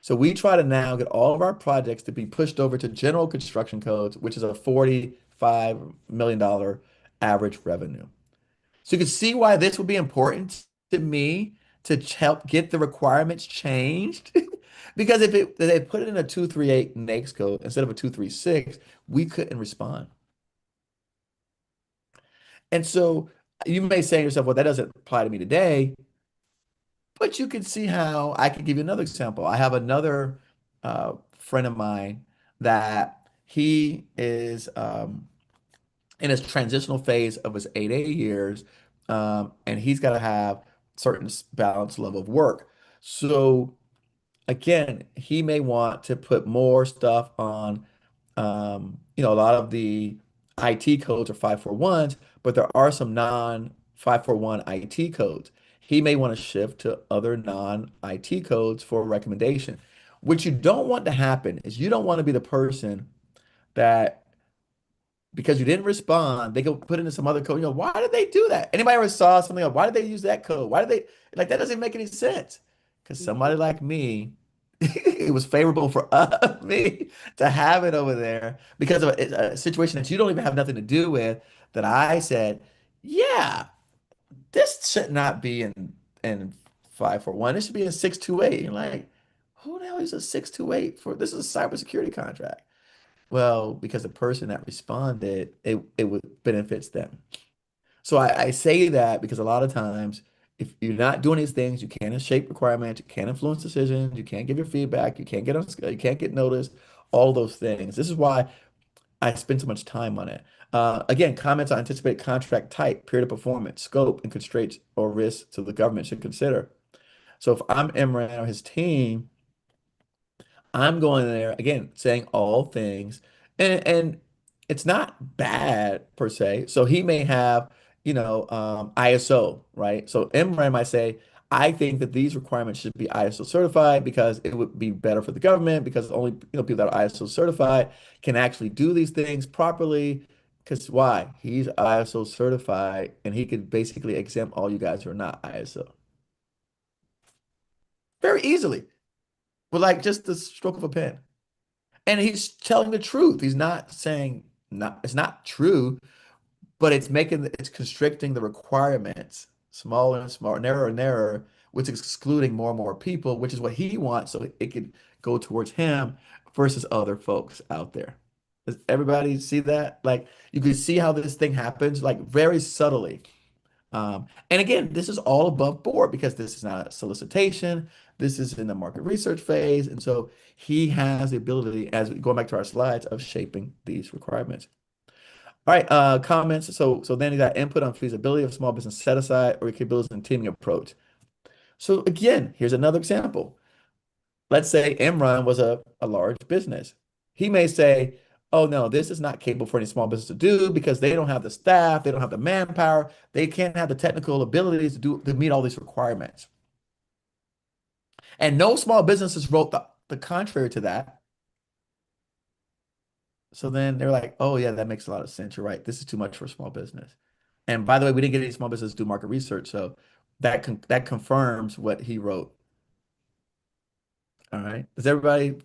So we try to now get all of our projects to be pushed over to general construction codes, which is a $45 million average revenue. So you can see why this would be important to me to help get the requirements changed. Because if they put it in a 238 NAICS code instead of a 236, we couldn't respond. And so you may say to yourself, well, that doesn't apply to me today. But you can see how I could give you another example. I have another friend of mine that he is in his transitional phase of his 8A years, and he's got to have certain balance level of work. So again, he may want to put more stuff on, a lot of the IT codes are 541s, but there are some non-541 IT codes. He may want to shift to other non-IT codes for recommendation. What you don't want to happen is you don't want to be the person that because you didn't respond, they go put into some other code. Why did they do that? Anybody ever saw something like, why did they use that code? Why did they that doesn't make any sense? Because somebody like me, it was favorable for me to have it over there because of a situation that you don't even have nothing to do with. That I said, yeah, this should not be in 541. It should be in 628. You're like, who the hell is a 628 for? This is a cybersecurity contract. Well, because the person that responded, it would benefits them. So I say that because a lot of times, if you're not doing these things, you can't shape requirements, you can't influence decisions, you can't give your feedback, you can't get noticed, all those things. This is why I spend so much time on it. Again, comments on anticipated contract type, period of performance, scope, and constraints or risks to the government should consider. So if I'm Imran or his team, I'm going there again, saying all things, and it's not bad per se. So he may have, ISO, right? So Imran might say, I think that these requirements should be ISO certified because it would be better for the government because only people that are ISO certified can actually do these things properly. Because why? He's ISO certified and he could basically exempt all you guys who are not ISO very easily with like just the stroke of a pen. And he's telling the truth. He's not saying it's not true, but it's constricting the requirements smaller and smaller, narrower and narrower, which is excluding more and more people, which is what he wants, so it could go towards him versus other folks out there. Does everybody see that? Like you can see how this thing happens, like very subtly. And again, this is all above board because this is not a solicitation. This is in the market research phase. And so he has the ability, as going back to our slides, of shaping these requirements. All right, comments. So then you got input on feasibility of small business set aside or capabilities and teaming approach. So again, here's another example. Let's say Imran was a large business. He may say, oh no, this is not capable for any small business to do because they don't have the staff, they don't have the manpower, they can't have the technical abilities to meet all these requirements. And no small businesses wrote the contrary to that. So then they're like, oh yeah, that makes a lot of sense. You're right. This is too much for a small business. And by the way, we didn't get any small businesses to do market research. So that confirms what he wrote. All right. Is everybody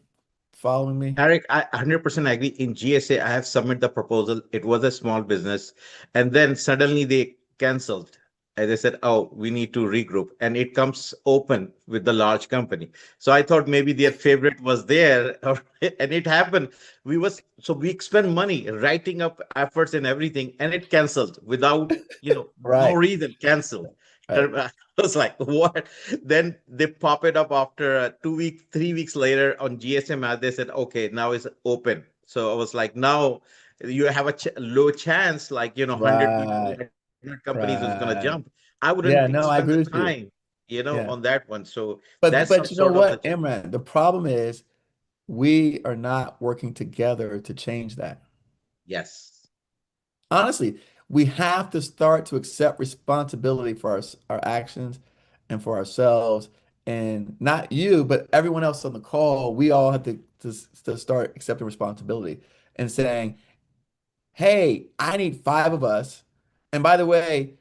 following me? Eric, I 100% agree. In GSA, I have submitted the proposal. It was a small business. And then suddenly they canceled And they said, oh, we need to regroup. And it comes open with the large company. So I thought maybe their favorite was there. And it happened. We spent money writing up efforts and everything, and it canceled without, no Right. reason, canceled. Right. I was like, what? Then they pop it up after 2 weeks, 3 weeks later on GSM. They said, okay, now it's open. So I was like, now you have a low chance, like, 100 people, Right. 100 companies is going to Right. jump. I Yeah, wouldn't no, I spend agree the with you. time, Yeah. on that one. So But that's some you know sort of the what, Imran, the problem is we are not working together to change that. yes. Honestly, we have to start to accept responsibility for our actions and for ourselves. And not you, but everyone else on the call, we all have to start accepting responsibility and saying, hey, I need 5 of us. And by the way,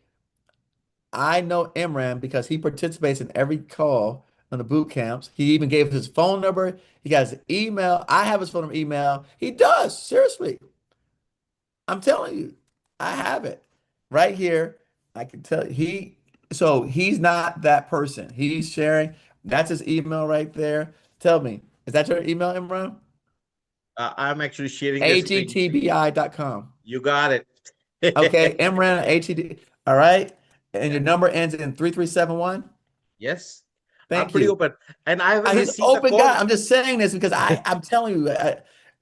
I know Imran because he participates in every call on the boot camps. He even gave his phone number. He got his email. I have his phone number, email. He does, seriously. I'm telling you, I have it right here. I can tell you, so he's not that person. He's sharing. That's his email right there. Tell me, is that your email, Imran? I'm actually sharing this thing. AGTBI.com. You got it. Okay, Imran, ATD. All right. And your number ends in 3371. Yes. I'm Thank pretty you. open. And I haven't He's an received the open call. guy. I'm just saying this because I'm telling you,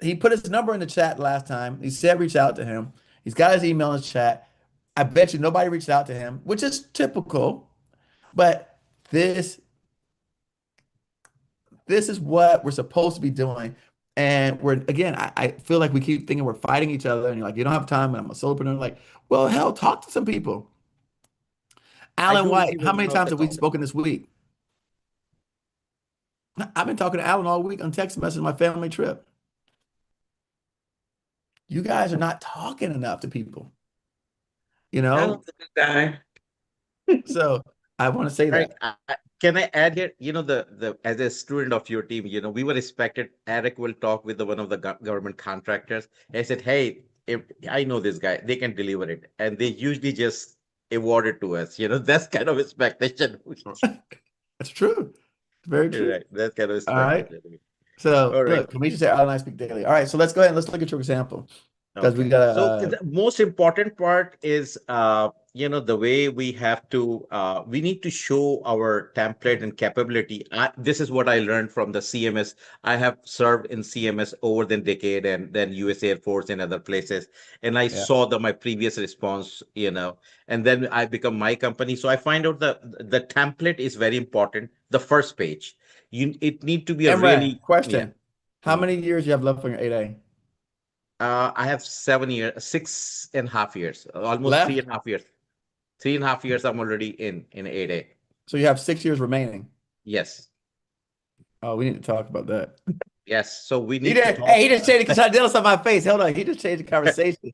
he put his number in the chat last time. He said reach out to him. He's got his email in his chat. I bet you nobody reached out to him, which is typical. But this is what we're supposed to be doing. And I feel like we keep thinking we're fighting each other. And you're like, you don't have time. And I'm a solopreneur. Like, well, hell, talk to some people. I Alan do White, receive a how many lot of times the have we call. spoken this week? I've been talking to Alan all week on text message on my family trip. You guys are not talking enough to people, Alan's a good guy. So I want to say Right. that. Can I add here, as a student of your team, we were expected, Eric will talk with one of the government contractors. I said, hey, if I know this guy, they can deliver it. And they usually just award it to us. That's kind of expectation. That's true. It's very true. Right. That's kind of All right. expectation. So All right. look, Kamisha said, Alan and I speak daily. All right. So let's go ahead and let's look at your example because we Okay. got So the most important part is, the way we have to, we need to show our template and capability. This is what I learned from the CMS. I have served in CMS over the decade and then US Air Force and other places. And I saw my previous response, and then I become my company. So I find out the template is very important. The first page, it need to be a really, question. How many years you have left on your 8A? I have 6.5 years, almost Left? 3.5 years. 3.5 years I'm already in 8A. So you have 6 years remaining. Yes. Oh, we need to talk about that. Yes. So we He need did. to Hey, he just changed the conversation on my face. Hold on. He just changed the conversation.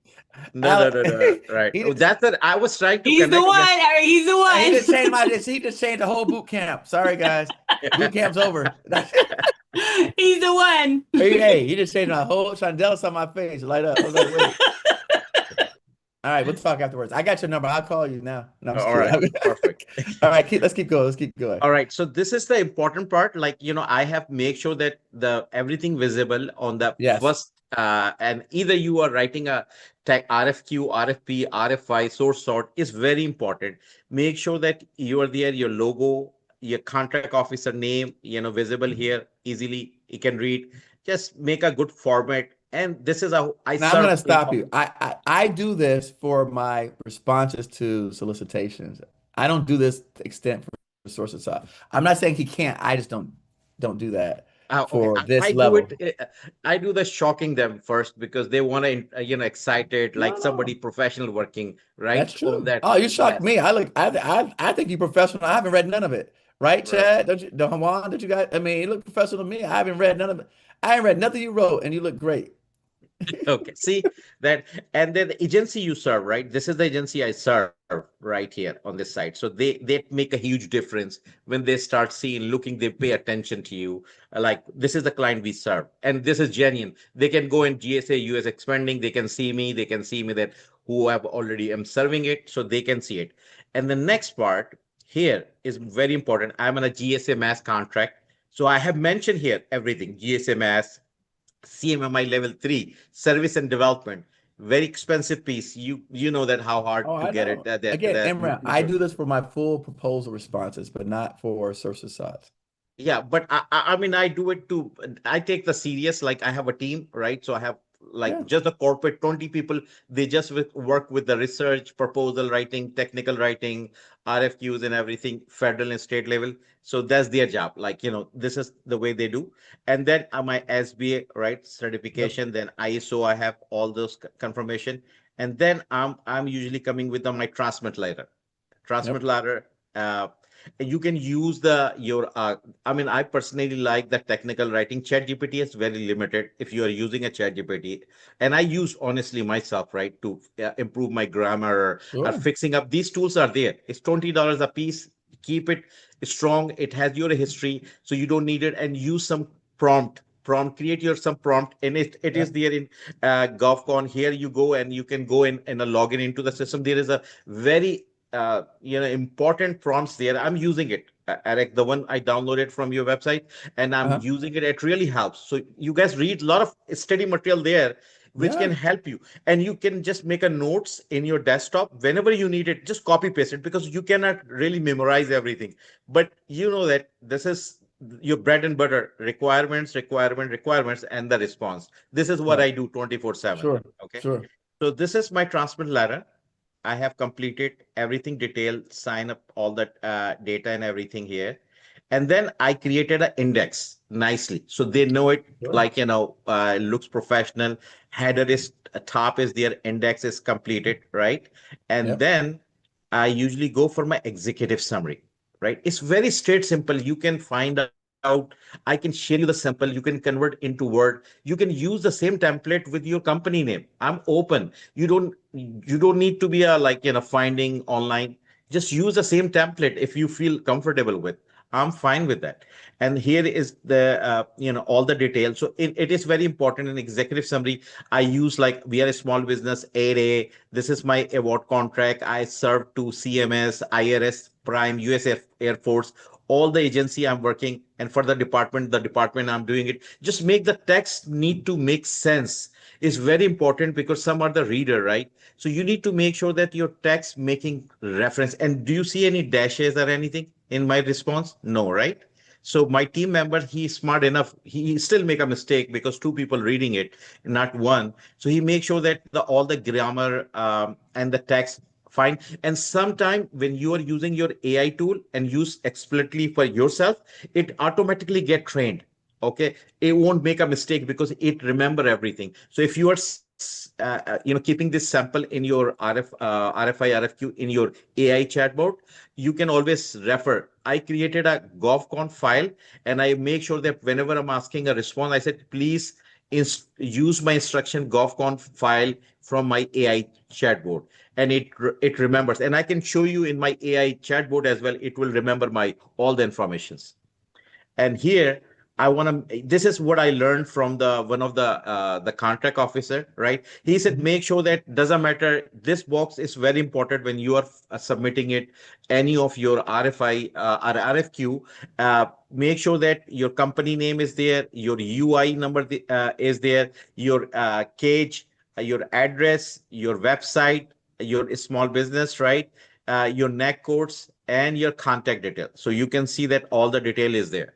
No. Right. That's it. I was trying to He's the connect one. with- He's the one. He just changed he just changed the whole boot camp. Sorry, guys. Boot camp's over. He's the one. Hey, he just changed my whole Chandelis on my face. Light up. I was like, wait. All right, we'll talk afterwards. I got your number. I'll call you now. No, I'm just All right. kidding. Perfect. All right, let's keep going. Let's keep going. All right. So this is the important part. Like, I have make sure that everything visible on the first, and either you are writing a tech RFQ, RFP, RFI, source sort is very important. Make sure that you are there, your logo, your contract officer name, visible here easily. You can read. Just make a good format. And this is how I Now I'm going to stop you. I do this for my responses to solicitations. I don't do this to extent for sources. So I'm not saying he can't. I just don't do that for this level. I do the shocking them first because they want to, excited, like somebody professional working, right? That's true. Oh, you shocked me. I think you professional. I haven't read none of it. Right, Chad? Don't you, Juan? Don't you guys? I mean, you look professional to me. I haven't read none of it. I ain't read nothing you wrote, and you look great. Okay, see that, and then the agency you serve, right? This is the agency I serve right here on this side. So they make a huge difference when they start looking, they pay attention to you. Like, this is the client we serve, and this is genuine. They can go in GSA, US expanding. They can see me that who I've already am serving it, so they can see it. And the next part here is very important. I'm on a GSA mass contract. So I have mentioned here everything, GSA mass, CMMI level 3, service and development, very expensive piece. You know that how hard Oh, to I get know. it. Again, That Imran, I do this for my full proposal responses, but not for services sides. Yeah, but I mean, I do it too. I take the serious, like I have a team, right? So I have like just the corporate 20 people. They just work with the research, proposal writing, technical writing, RFQs and everything, federal and state level. So that's their job. Like, this is the way they do. And then my SBA, right, certification, then ISO, I have all those confirmation. And then I'm usually coming with my transmit letter. Transmit letter, you can use I mean, I personally like the technical writing. ChatGPT is very limited if you are using a ChatGPT, and I use honestly myself, right, to improve my grammar or fixing up. These tools are there. It's $20 a piece. Keep it strong. It has your history, so you don't need it. And use some create some prompt, and it is there in GovCon. Here you go, and you can go in and log in into the system. There is a very important prompts there. I'm using it, Eric, the one I downloaded from your website, and I'm using it. It really helps. So you guys read a lot of study material there, which can help you. And you can just make a notes in your desktop whenever you need it. Just copy paste it, because you cannot really memorize everything. But you know that this is your bread and butter: requirements, and the response. This is what I do 24/7. Sure. Okay. Sure. So this is my transmit letter. I have completed everything detailed, sign up all that data and everything here. And then I created an index nicely. So they know it, like, looks professional. Header is top is their index is completed, right? And then I usually go for my executive summary, right? It's very straight, simple. You can find out, I can share you the sample. You can convert into Word. You can use the same template with your company name. I'm open. You don't need to be finding online. Just use the same template if you feel comfortable with. I'm fine with that. And here is the all the details. So it is very important in executive summary. I use, like, we are a small business, 8A. This is my award contract. I serve to CMS, IRS, Prime, US Air Force, all the agency I'm working, and for the department I'm doing it. Just make the text need to make sense. Is very important, because some are the reader, right? So you need to make sure that your text making reference. And do you see any dashes or anything in my response? No, right? So my team member, he's smart enough. He still make a mistake because two people reading it, not one. So he makes sure that all the grammar and the text fine. And sometime when you are using your AI tool and use explicitly for yourself, it automatically get trained. Okay, it won't make a mistake because it remember everything. So if you are keeping this sample in your RFI RFQ in your AI chatbot, you can always refer. I created a GovCon file, and I make sure that whenever I'm asking a response, I said, please use my instruction GovCon file from my AI chatbot, and it remembers. And I can show you in my AI chatbot as well. It will remember all the informations. And here this is what I learned from one of the contract officer, right? He said, make sure that doesn't matter. This box is very important when you are submitting any of your RFI or RFQ. Make sure that your company name is there, your UI number is there, your cage, your address, your website, your small business, right? Your NAC codes and your contact detail. So you can see that all the detail is there.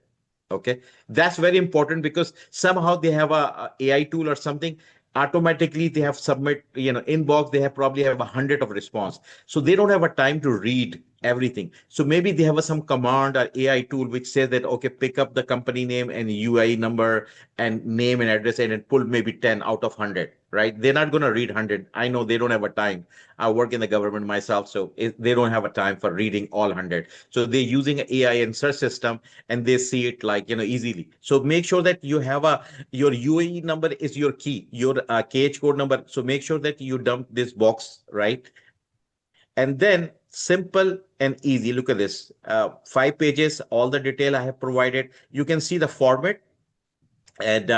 Okay, that's very important, because somehow they have a AI tool or something. Automatically they have submit, inbox, they probably have 100 of response. So they don't have a time to read everything. So maybe they have some command or AI tool which says that, okay, pick up the company name and UI number and name and address, and it pull maybe 10 out of 100, right? They're not going to read 100. I know they don't have a time. I work in the government myself, so they don't have a time for reading all 100. So they're using AI and search system, and they see it easily. So make sure that you have your UAE number is your key, your KH code number. So make sure that you dump this box, right? And then simple and easy. Look at this, 5 pages, all the detail I have provided. You can see the format. And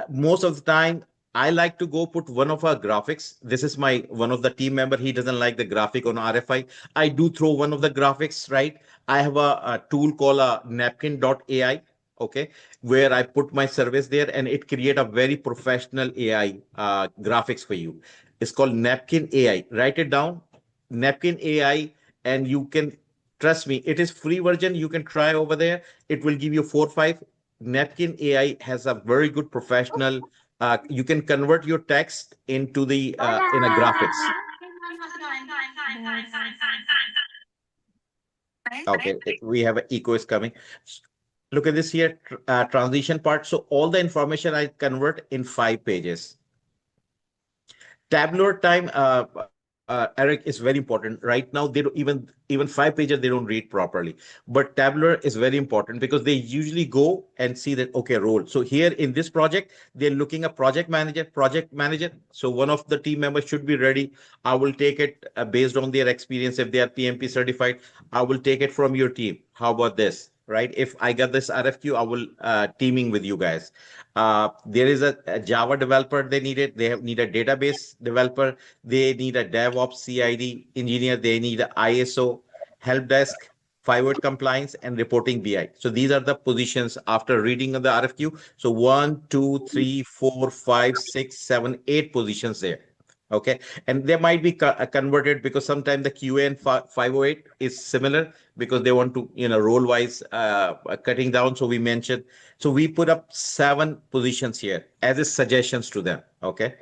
most of the time, I like to go put one of our graphics. This is my one of the team member. He doesn't like the graphic on RFI. I do throw one of the graphics, right? I have a tool called napkin.ai, okay, where I put my service there and it create a very professional AI graphics for you. It's called Napkin AI. Write it down, Napkin AI, and you can trust me. It is free version. You can try over there. It will give you 4 or 5. Napkin AI has a very good professional. You can convert your text into the in a graphics. Okay, we have an echo is coming. Look at this here, transition part. So all the information I convert in 5 pages. Tabular time, Eric, is very important. Right now, they don't even 5 pages they don't read properly. But tabular is very important because they usually go and see that okay, role. So here in this project, they're looking at project manager. So one of the team members should be ready. I will take it based on their experience. If they are PMP certified, I will take it from your team. How about this? Right? If I get this RFQ, I will teaming with you guys. There is a Java developer they need it. Need a database developer. They need a DevOps CID engineer. They need an ISO, help desk, 508 compliance, and reporting BI. So these are the positions after reading of the RFQ. So 1, 2, 3, 4, 5, 6, 7, 8 positions there. Okay, and they might be converted because sometimes the QA and 508 is similar because they want to, role wise cutting down. So we mentioned, so we put up 7 positions here as a suggestions to them. Okay,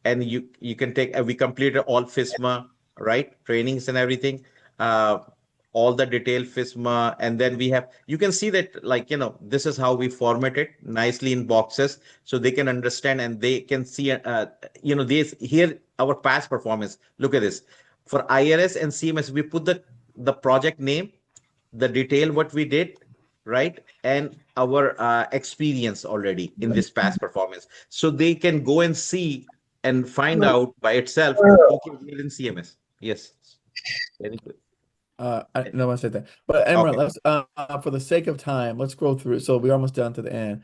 and you can take. We completed all FISMA, right? Trainings and everything. All the detailed FISMA, and then we have. You can see that, this is how we format it nicely in boxes, so they can understand and they can see. This here our past performance. Look at this. For IRS and CMS, we put the project name, the detail what we did, right, and our experience already in this past performance, so they can go and see and find out by itself. Okay, we're in CMS. Yes, very good. I know I said that, but Emran, let's for the sake of time, let's go through. So we're almost done to the end.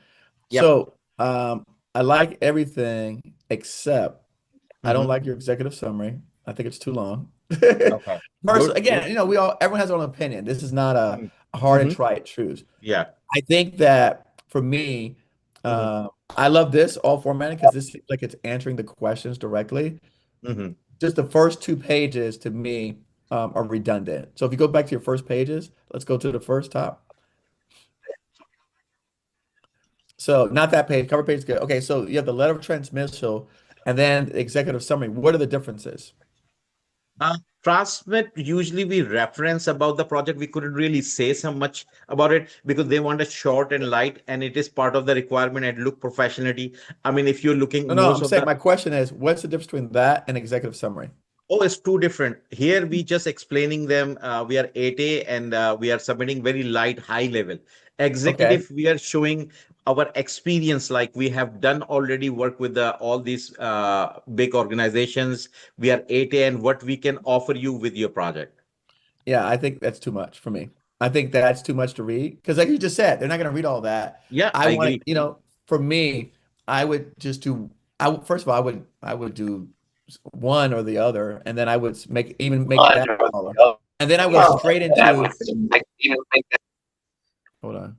Yep. So I like everything except I don't like your executive summary. I think it's too long. Okay. Again, everyone has their own opinion. This is not a hard and trite truth. Yeah. I think that for me, I love this all formatting because this seems like it's answering the questions directly. Just the first 2 pages to me are redundant. So if you go back to your first pages, let's go to the first top. So not that page, cover page is good. Okay, so you have the letter of transmittal and then the executive summary. What are the differences? Transmit, usually we reference about the project. We couldn't really say so much about it because they want a short and light, and it is part of the requirement and look professionally. I mean, if you're looking No, I'm saying my question is, what's the difference between that and executive summary? Oh, it's 2 different. Here we just explaining them. We are 8A and we are submitting very light, high level. Executive, we are showing our experience, like we have done already work with all these big organizations. We are 8A and what we can offer you with your project. Yeah, I think that's too much for me. I think that's too much to read because, like you just said, they're not going to read all that. Yeah, I agree. For me, I would just do. First of all, I would do one or the other, and then I would make that smaller, and then I would go straight into. Hold on.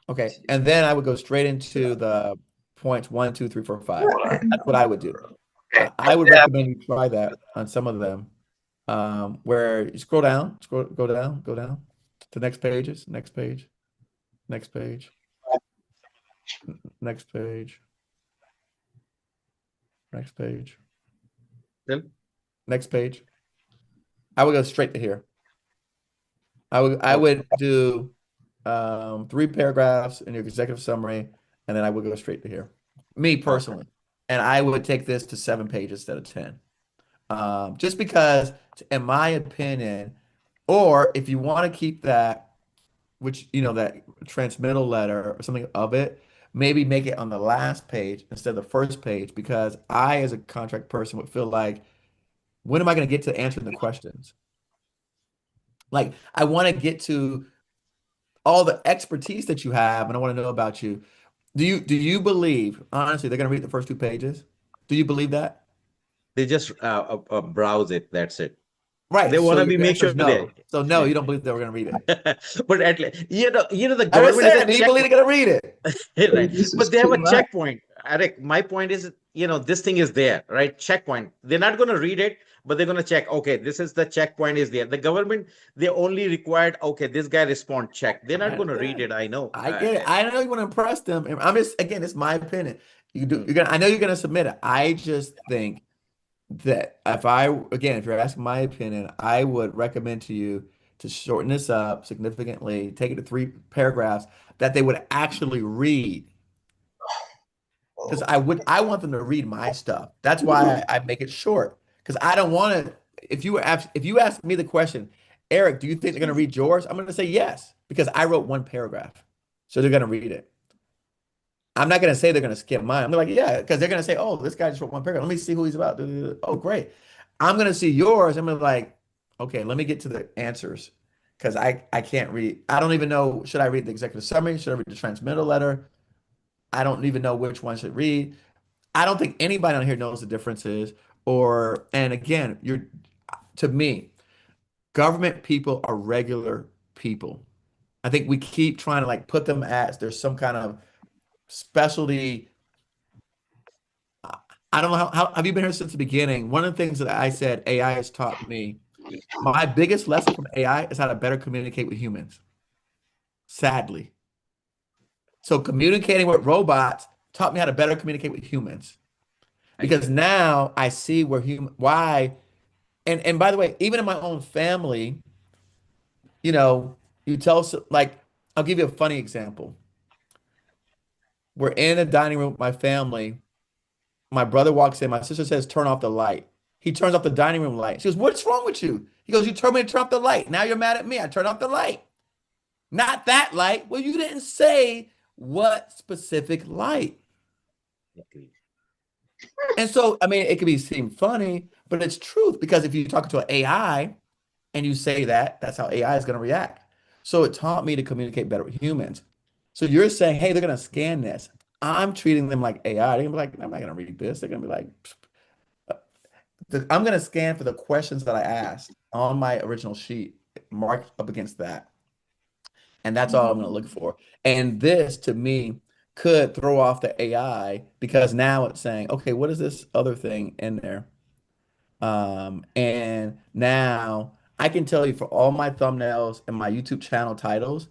Okay, and then I would go straight into the points 1, 2, 3, 4, 5. That's what I would do. I would recommend you try that on some of them. Where you go down to next pages, next page, next page, next page, next page, next page. I would go straight to here. I would do 3 paragraphs in your executive summary, and then I would go straight to here. Me personally, and I would take this to 7 pages instead of 10. Just because, in my opinion, or if you want to keep that, that transmittal letter or something of it, maybe make it on the last page instead of the first page, because I, as a contract person, would feel like, when am I going to get to answering the questions? Like, I want to get to all the expertise that you have, and I want to know about you. Do you believe, honestly, they're going to read the first 2 pages? Do you believe that? They just browse it. That's it. Right. They So want to your be make answer sure is no. they. So no, you don't believe they were going to read it. But at least, the I just government is a said, do you believe they're going to read it? right? This But is they have too a much. checkpoint. Eric, my point is, this thing is there, right? Checkpoint. They're not going to read it, but they're going to check. Okay, this is the checkpoint is there. The government, they only required. Okay, this guy respond. Check. They're not I going to read understand. it. I know. I get it. I know you want to impress them. And I'm just, again, it's my opinion. I know you're gonna submit it. I just think that if you're asking my opinion, I would recommend to you to shorten this up significantly, take it to 3 paragraphs that they would actually read. Because I want them to read my stuff. That's why I make it short. Because I don't want to. If you ask me the question, Eric, do you think they're gonna read yours? I'm gonna say yes because I wrote 1 paragraph, so they're gonna read it. I'm not gonna say they're gonna skip mine. I'm like, yeah, because they're gonna say, oh, this guy just wrote 1 paragraph. Let me see who he's about. Oh, great. I'm gonna see yours. I'm gonna be like, okay, let me get to the answers because I can't read. I don't even know. Should I read the executive summary? Should I read the transmittal letter? I don't even know which one should read. I don't think anybody on here knows the differences. And again, to me, government people are regular people. I think we keep trying to like put them as there's some kind of specialty. I don't know how have you been here since the beginning? One of the things that I said AI has taught me, my biggest lesson from AI is how to better communicate with humans. Sadly. So communicating with robots taught me how to better communicate with humans. Because now I see why. And by the way, even in my own family, you tell like I'll give you a funny example. We're in a dining room with my family. My brother walks in. My sister says, turn off the light. He turns off the dining room light. She goes, what's wrong with you? He goes, you told me to turn off the light. Now you're mad at me. I turned off the light. Not that light. Well, you didn't say what specific light. And so, I mean, it could seem funny, but it's truth because if you talk to an AI and you say that, that's how AI is going to react. So it taught me to communicate better with humans. So you're saying, hey, they're going to scan this. I'm treating them like AI. They're going to be like, I'm not going to read this. They're going to be like, I'm going to scan for the questions that I asked on my original sheet, mark up against that. And that's all I'm going to look for. And this, to me, could throw off the AI because now it's saying, okay, what is this other thing in there? And now I can tell you for all my thumbnails and my YouTube channel titles,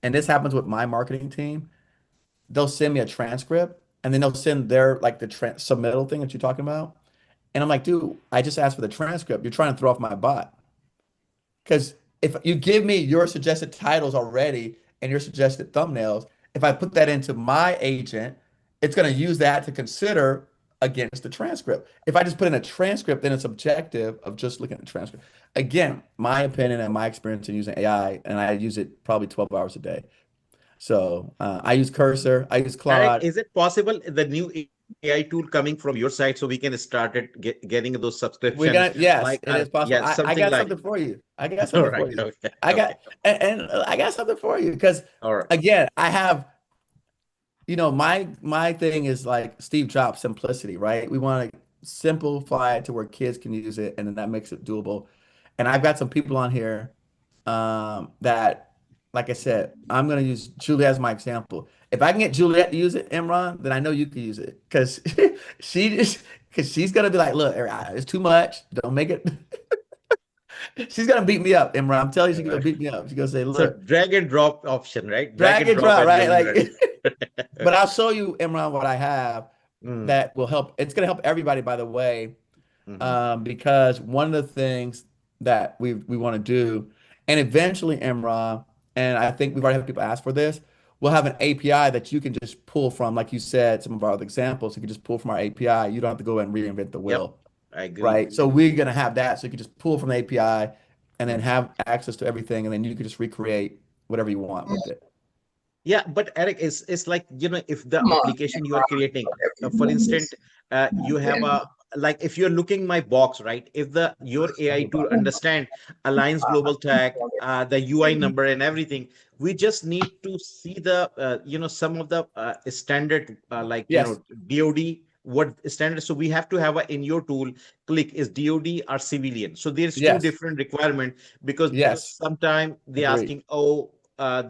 and this happens with my marketing team, they'll send me a transcript and then they'll send their like the submittal thing that you're talking about. And I'm like, dude, I just asked for the transcript. You're trying to throw off my bot. Because if you give me your suggested titles already and your suggested thumbnails, if I put that into my agent, it's going to use that to consider against the transcript. If I just put in a transcript, then it's objective of just looking at the transcript. Again, my opinion and my experience in using AI, and I use it probably 12 hours a day. So I use Cursor, I use Claude. Eric, is it possible the new AI tool coming from your side so we can start getting those subscriptions? Yes, it is possible. Yeah, I got something for you. I got something for you. Okay, I got something for you because again, I have, my thing is like Steve Jobs simplicity, right? We want to simplify it to where kids can use it, and then that makes it doable. And I've got some people on here that, like I said, I'm going to use Juliet as my example. If I can get Juliet to use it, Imran, then I know you can use it because she's going to be like, look, it's too much. Don't make it. She's going to beat me up, Imran. I'm telling you, she's going to beat me up. She's going to say, look. So drag and drop option, right? Drag and drop, right? Like, but I'll show you, Imran, what I have that will help. It's going to help everybody, by the way, because one of the things that we want to do, and eventually, Imran, and I think we've already had people ask for this, we'll have an API that you can just pull from, like you said, some of our other examples. You can just pull from our API. You don't have to go and reinvent the wheel. I agree. Right? So we're going to have that. So you can just pull from the API and then have access to everything. And then you can just recreate whatever you want with it. Yeah, but Eric, it's like, if the application you are creating, for instance, you have like if you're looking my box, right? If your AI tool understand Alliance Global Tech, the UI number and everything, we just need to see the some of the standard Yes. DoD what standard. So we have to have in your tool click is DoD or civilian. So there's two Yes. different requirement because Yes. sometimes they're Agreed. asking,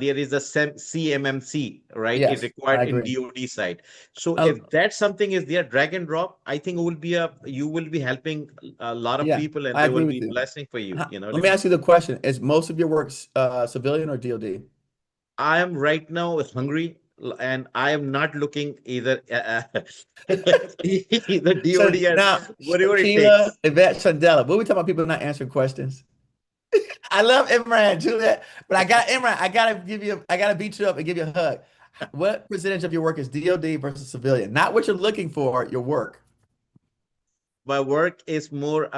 there is a CMMC, right? It Yes, I required in agree. DoD side. So Oh, if that something is there, drag and drop, I think you will be helping a lot of yeah, people, and I they agree will with be you. blessing for you. You know what I Let me mean? ask you the question: is most of your work civilian or DoD? I am right now hungry, and I am not looking either either So DoD or now, whatever it Sheila, takes. Yvette, Chandela, what we talking about? People not answering questions. I love Imran, Juliet, but Imran. I gotta beat you up and give you a hug. What percentage of your work is DoD versus civilian? Not what you're looking for, your work. My work is more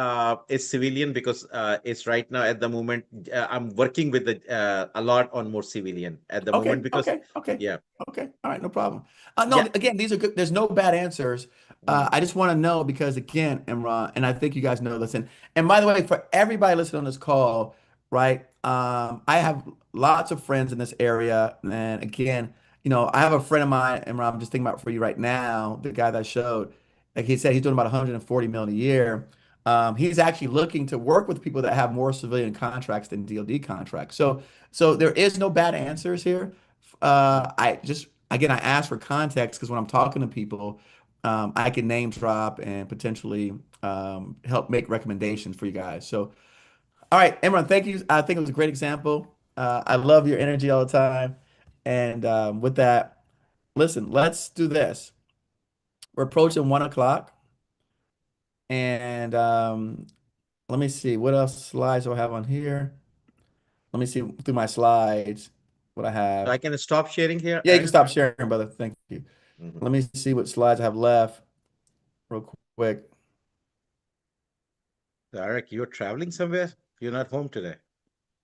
is civilian because it's right now at the moment I'm working with a lot on more civilian at the moment because Okay. yeah. Okay. All right. No problem. No, Yeah. again, these are good. There's no bad answers. I just want to know because again, Imran, and I think you guys know this. And by the way, for everybody listening on this call, right? I have lots of friends in this area. And again, I have a friend of mine, Imran, I'm just thinking about for you right now, the guy that I showed. Like he said, he's doing about 140 million a year. He's actually looking to work with people that have more civilian contracts than DoD contracts. So there is no bad answers here. I just again I ask for context because when I'm talking to people, I can name drop and potentially help make recommendations for you guys. So, all right, Imran, thank you. I think it was a great example. I love your energy all the time. And with that, listen, let's do this. We're approaching 1 o'clock, and let me see what else slides do I have on here. Let me see through my slides what I So have. I can stop sharing here, Yeah, you can Eric? stop sharing, brother. Thank you. Mhm. Let me see what slides I have left real quick. So, Eric, you're traveling somewhere? You're not home today.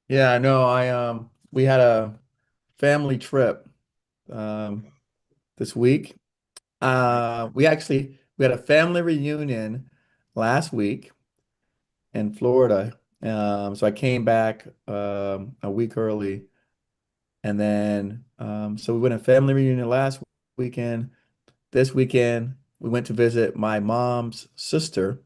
Yeah, I know. We had a family trip this week. We had a family reunion last week in Florida. So I came back a week early, and then so we went a family reunion last weekend. This weekend we went to visit my mom's sister.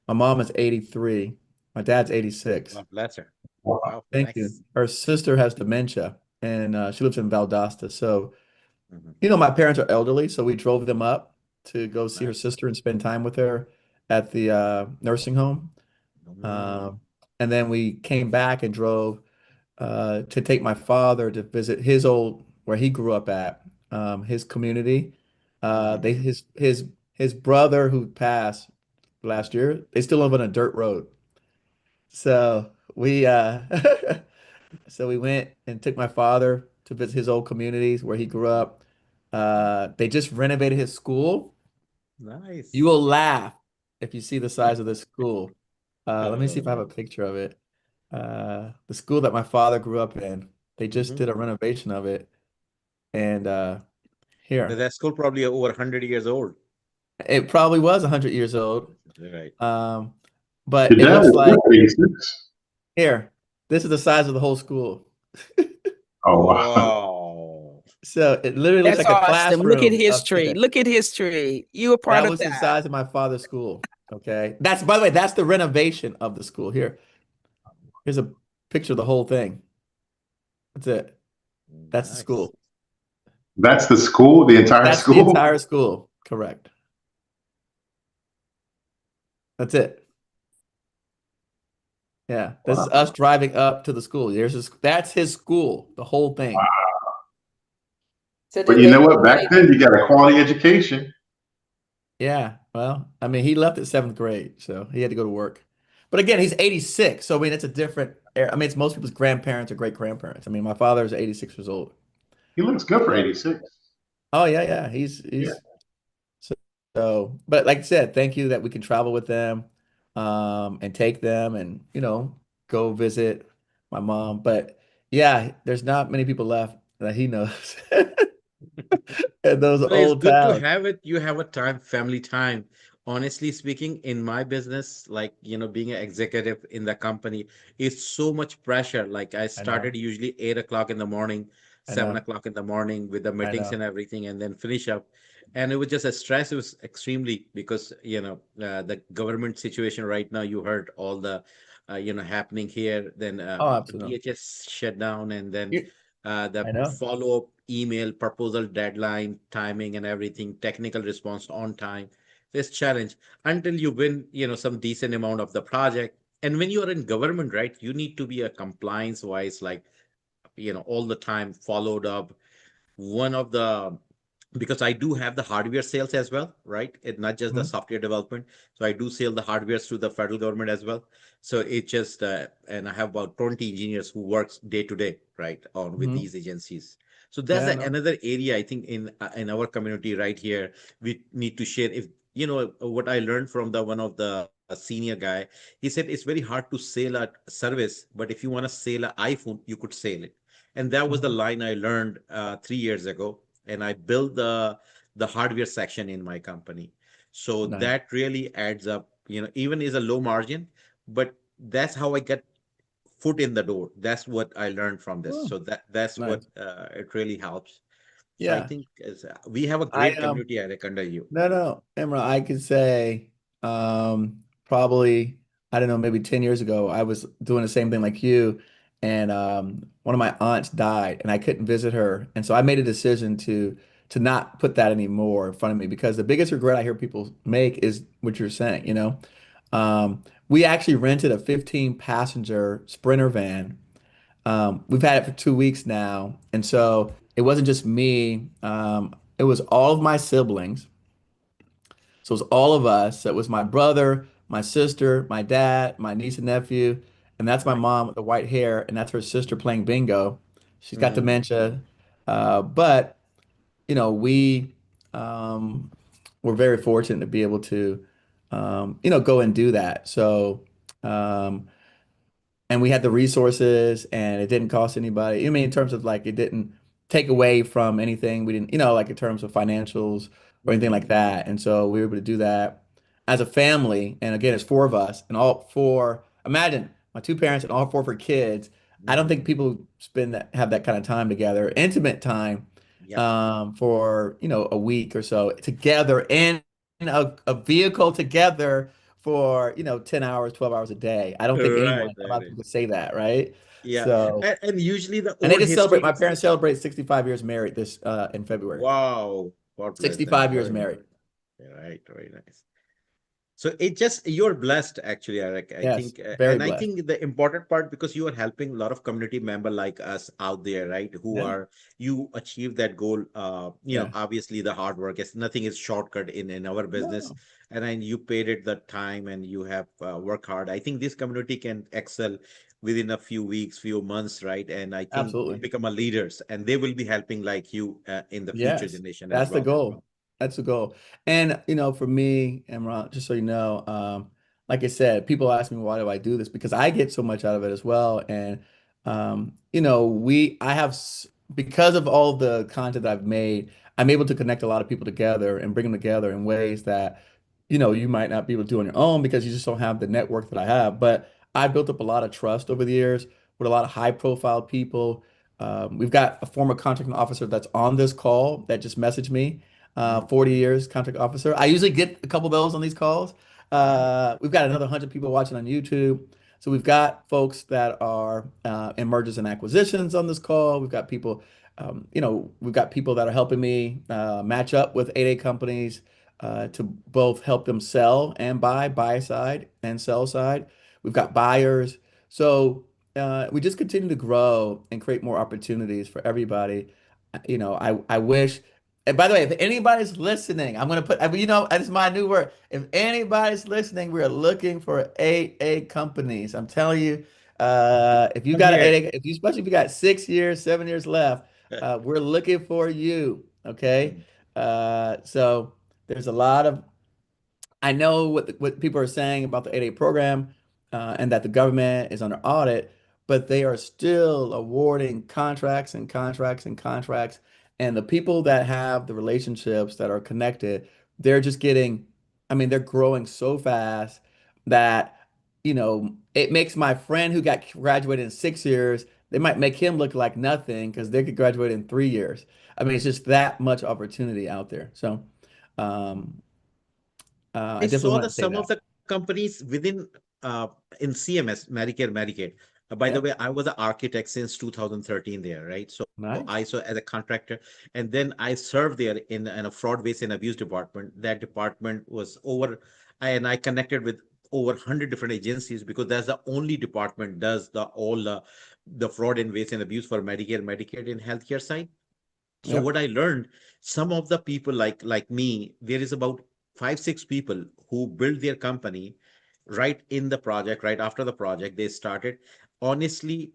My mom is 83. My dad's 86. God bless her. Wow, Thank you. nice. Her sister has dementia, and she lives in Valdosta. So, Mhm. my parents are elderly, so we drove them up to go see her Nice. sister and spend time with her at the nursing home. Um, and then we came back and drove to take my father to visit where he grew up at, his community. His brother who passed last year, they still live on a dirt road. So we went and took my father to visit his old communities where he grew up. They just renovated his school. Nice. You will laugh if you see the size of this school. Let me see if I have a picture of it. The school that my father grew up in, they just did a renovation of it. And But here, that school probably over 100 years old. it probably was 100 years old. Right. But Your it dad looks was like 86. here, this is the size of the whole school. Oh, wow. Wow. So it literally looks That's like a awesome. Look at classroom history. upstairs. Look at history. You were part That of was the that. size of my father's school. Okay. By the way, that's the renovation of the school. Here's a picture of the whole thing. That's it. That's the Nice. school. That's the school, the entire That's the school? entire school. Correct. That's it. Yeah. This is us driving up to the school. That's his school, the whole thing. So But did you they know what? Back renovate then, you got a quality education. Yeah. Well, I mean, he left at seventh grade, so he had to go to work. But again, he's 86. So, I mean, it's a different era. I mean, it's most people's grandparents or great grandparents. I mean, my father's 86 years old. He looks good for So, 86. oh, yeah. He's Yeah. but like I said, thank you that we can travel with them, and take them and, go visit my mom. But yeah, there's not many people left that he knows in those Well, it's old good to towns. have it. You have a time, family time honestly speaking, in my business, like, being an executive in the company is so much pressure. Like I I know. started usually 8 o'clock in the morning, I 7 o'clock in the morning with the I meetings know. and everything, and then finish up. And it was just a stress. It was extremely because, the government situation right now, you heard all the, happening here, then Oh, the absolutely. DHS shut down, and then You- the I know. follow-up email, proposal deadline, timing and everything, technical response on time. This challenge until you win, some decent amount of the project. And when you are in government, right, you need to be a compliance wise, like, all the time followed up. One of the Because I do have the hardware sales as well, right? It's not just the Mhm. software development. So I do sell the hardware through the federal government as well. So it just and I have about 20 engineers who works day to day, right, on with Mhm. these agencies. So that's Yeah, I know. another area I think in our community right here we need to share. If what I learned from the one of the senior guy, he said it's very hard to sell a service, but if you want to sell an iPhone, you could sell it. And that was the Mhm. line I learned 3 years ago, and I built the hardware section in my company. So Nice. that really adds up, even is a low margin, but that's how I get foot in the door. That's what I learned from this. Oh, So that's what nice. it really helps. So I Yeah. think we have a I great community, Eric, under you. No, no, Emra, I could say probably, I don't know, maybe 10 years ago, I was doing the same thing like you, and one of my aunts died, and I couldn't visit her. And so I made a decision to not put that anymore in front of me because the biggest regret I hear people make is what you're saying, you know? We actually rented a 15 passenger Sprinter van. We've had it for 2 weeks now, and so it wasn't just me. It was all of my siblings. So it was all of us. So it was my brother, my sister, my dad, my niece and nephew, and that's my Right. mom with the white hair, and that's her sister playing bingo. She's got Mm, dementia, but we um, were very fortunate to be able to, go and do that. So. Um, and we had the resources and it didn't cost anybody. I mean, in terms of like it didn't take away from anything. We didn't, like in terms of financials or anything like mm, that. And so we were able to do that as a family. And again, it's four of us and all four, imagine my two parents and all four of her kids. I don't think mm. people have that kind of time together, intimate time, Yep. for, a week or so together in a vehicle together for 10 hours, 12 hours a day. I don't think Right, anyone, a lot right, of right. people could say that, right? Yeah. So, And usually the and they old just celebrate, history. my parents celebrate 65 years married this in February. Wow. God bless them. 65 years Very married. nice. Yeah, right. Very nice. So it just you're blessed actually, Eric. I Yes, think, very and I blessed. think the important part because you are helping a lot of community member like us out there, right? Who Yeah, are you achieve that goal? yeah. Obviously the hard work is nothing is shortcut in our business, No, and then you paid it the time and you have worked hard. I think this community can excel within a few weeks, few months, right? And I think absolutely. become a leaders, and they will be helping like you in the future Yes, generation as that's the well. goal. That's the goal. And for me, Imran, just so you know, like I said, people ask me why do I do this? Because I get so much out of it as well. And I have because of all the content that I've made, I'm able to connect a lot of people together and bring them together in ways that you might not be able to do on your own because you just don't have the network that I have. But I built up a lot of trust over the years with a lot of high profile people. We've got a former contracting officer that's on this call that just messaged me, Mhm. 40 years contract officer. I usually get a couple of those on these calls. Right. We've got another 100 people watching on YouTube. So we've got folks that are in mergers and acquisitions on this call. We've got people that are helping me match up with 8A companies to both help them sell and buy side and sell side. We've got buyers. So we just continue to grow and create more opportunities for everybody. I wish. And by the way, if anybody's listening, I'm gonna put. It's my new word. If anybody's listening, we're looking for 8A companies. I'm telling you, if you I'm got an here. 8A, especially if you got 6 years, 7 years left, we're looking for you. Okay. Mm. So there's a lot of I know what people are saying about the 8A program and that the government is under audit, but they are still awarding contracts and contracts and contracts. And the people that have the relationships that are connected, they're just getting I mean, they're growing so fast that, it makes my friend who got graduated in 6 years, they might make him look like nothing because they could graduate in 3 years. I mean, it's just that much opportunity out there. So, um, I I definitely saw want the to say some of that. the companies within in CMS, Medicare, Medicaid. By the Yeah, way, I was an architect since 2013 there, right? So nice. I saw as a contractor, and then I served there in a fraud, waste, and abuse department. That department was and I connected with over 100 different agencies because that's the only department does all the fraud and waste and abuse for Medicare, Medicaid in healthcare side. So Yep. what I learned, some of the people like me, there is about 5, 6 people who built their company right in the project, right after the project they started. Honestly,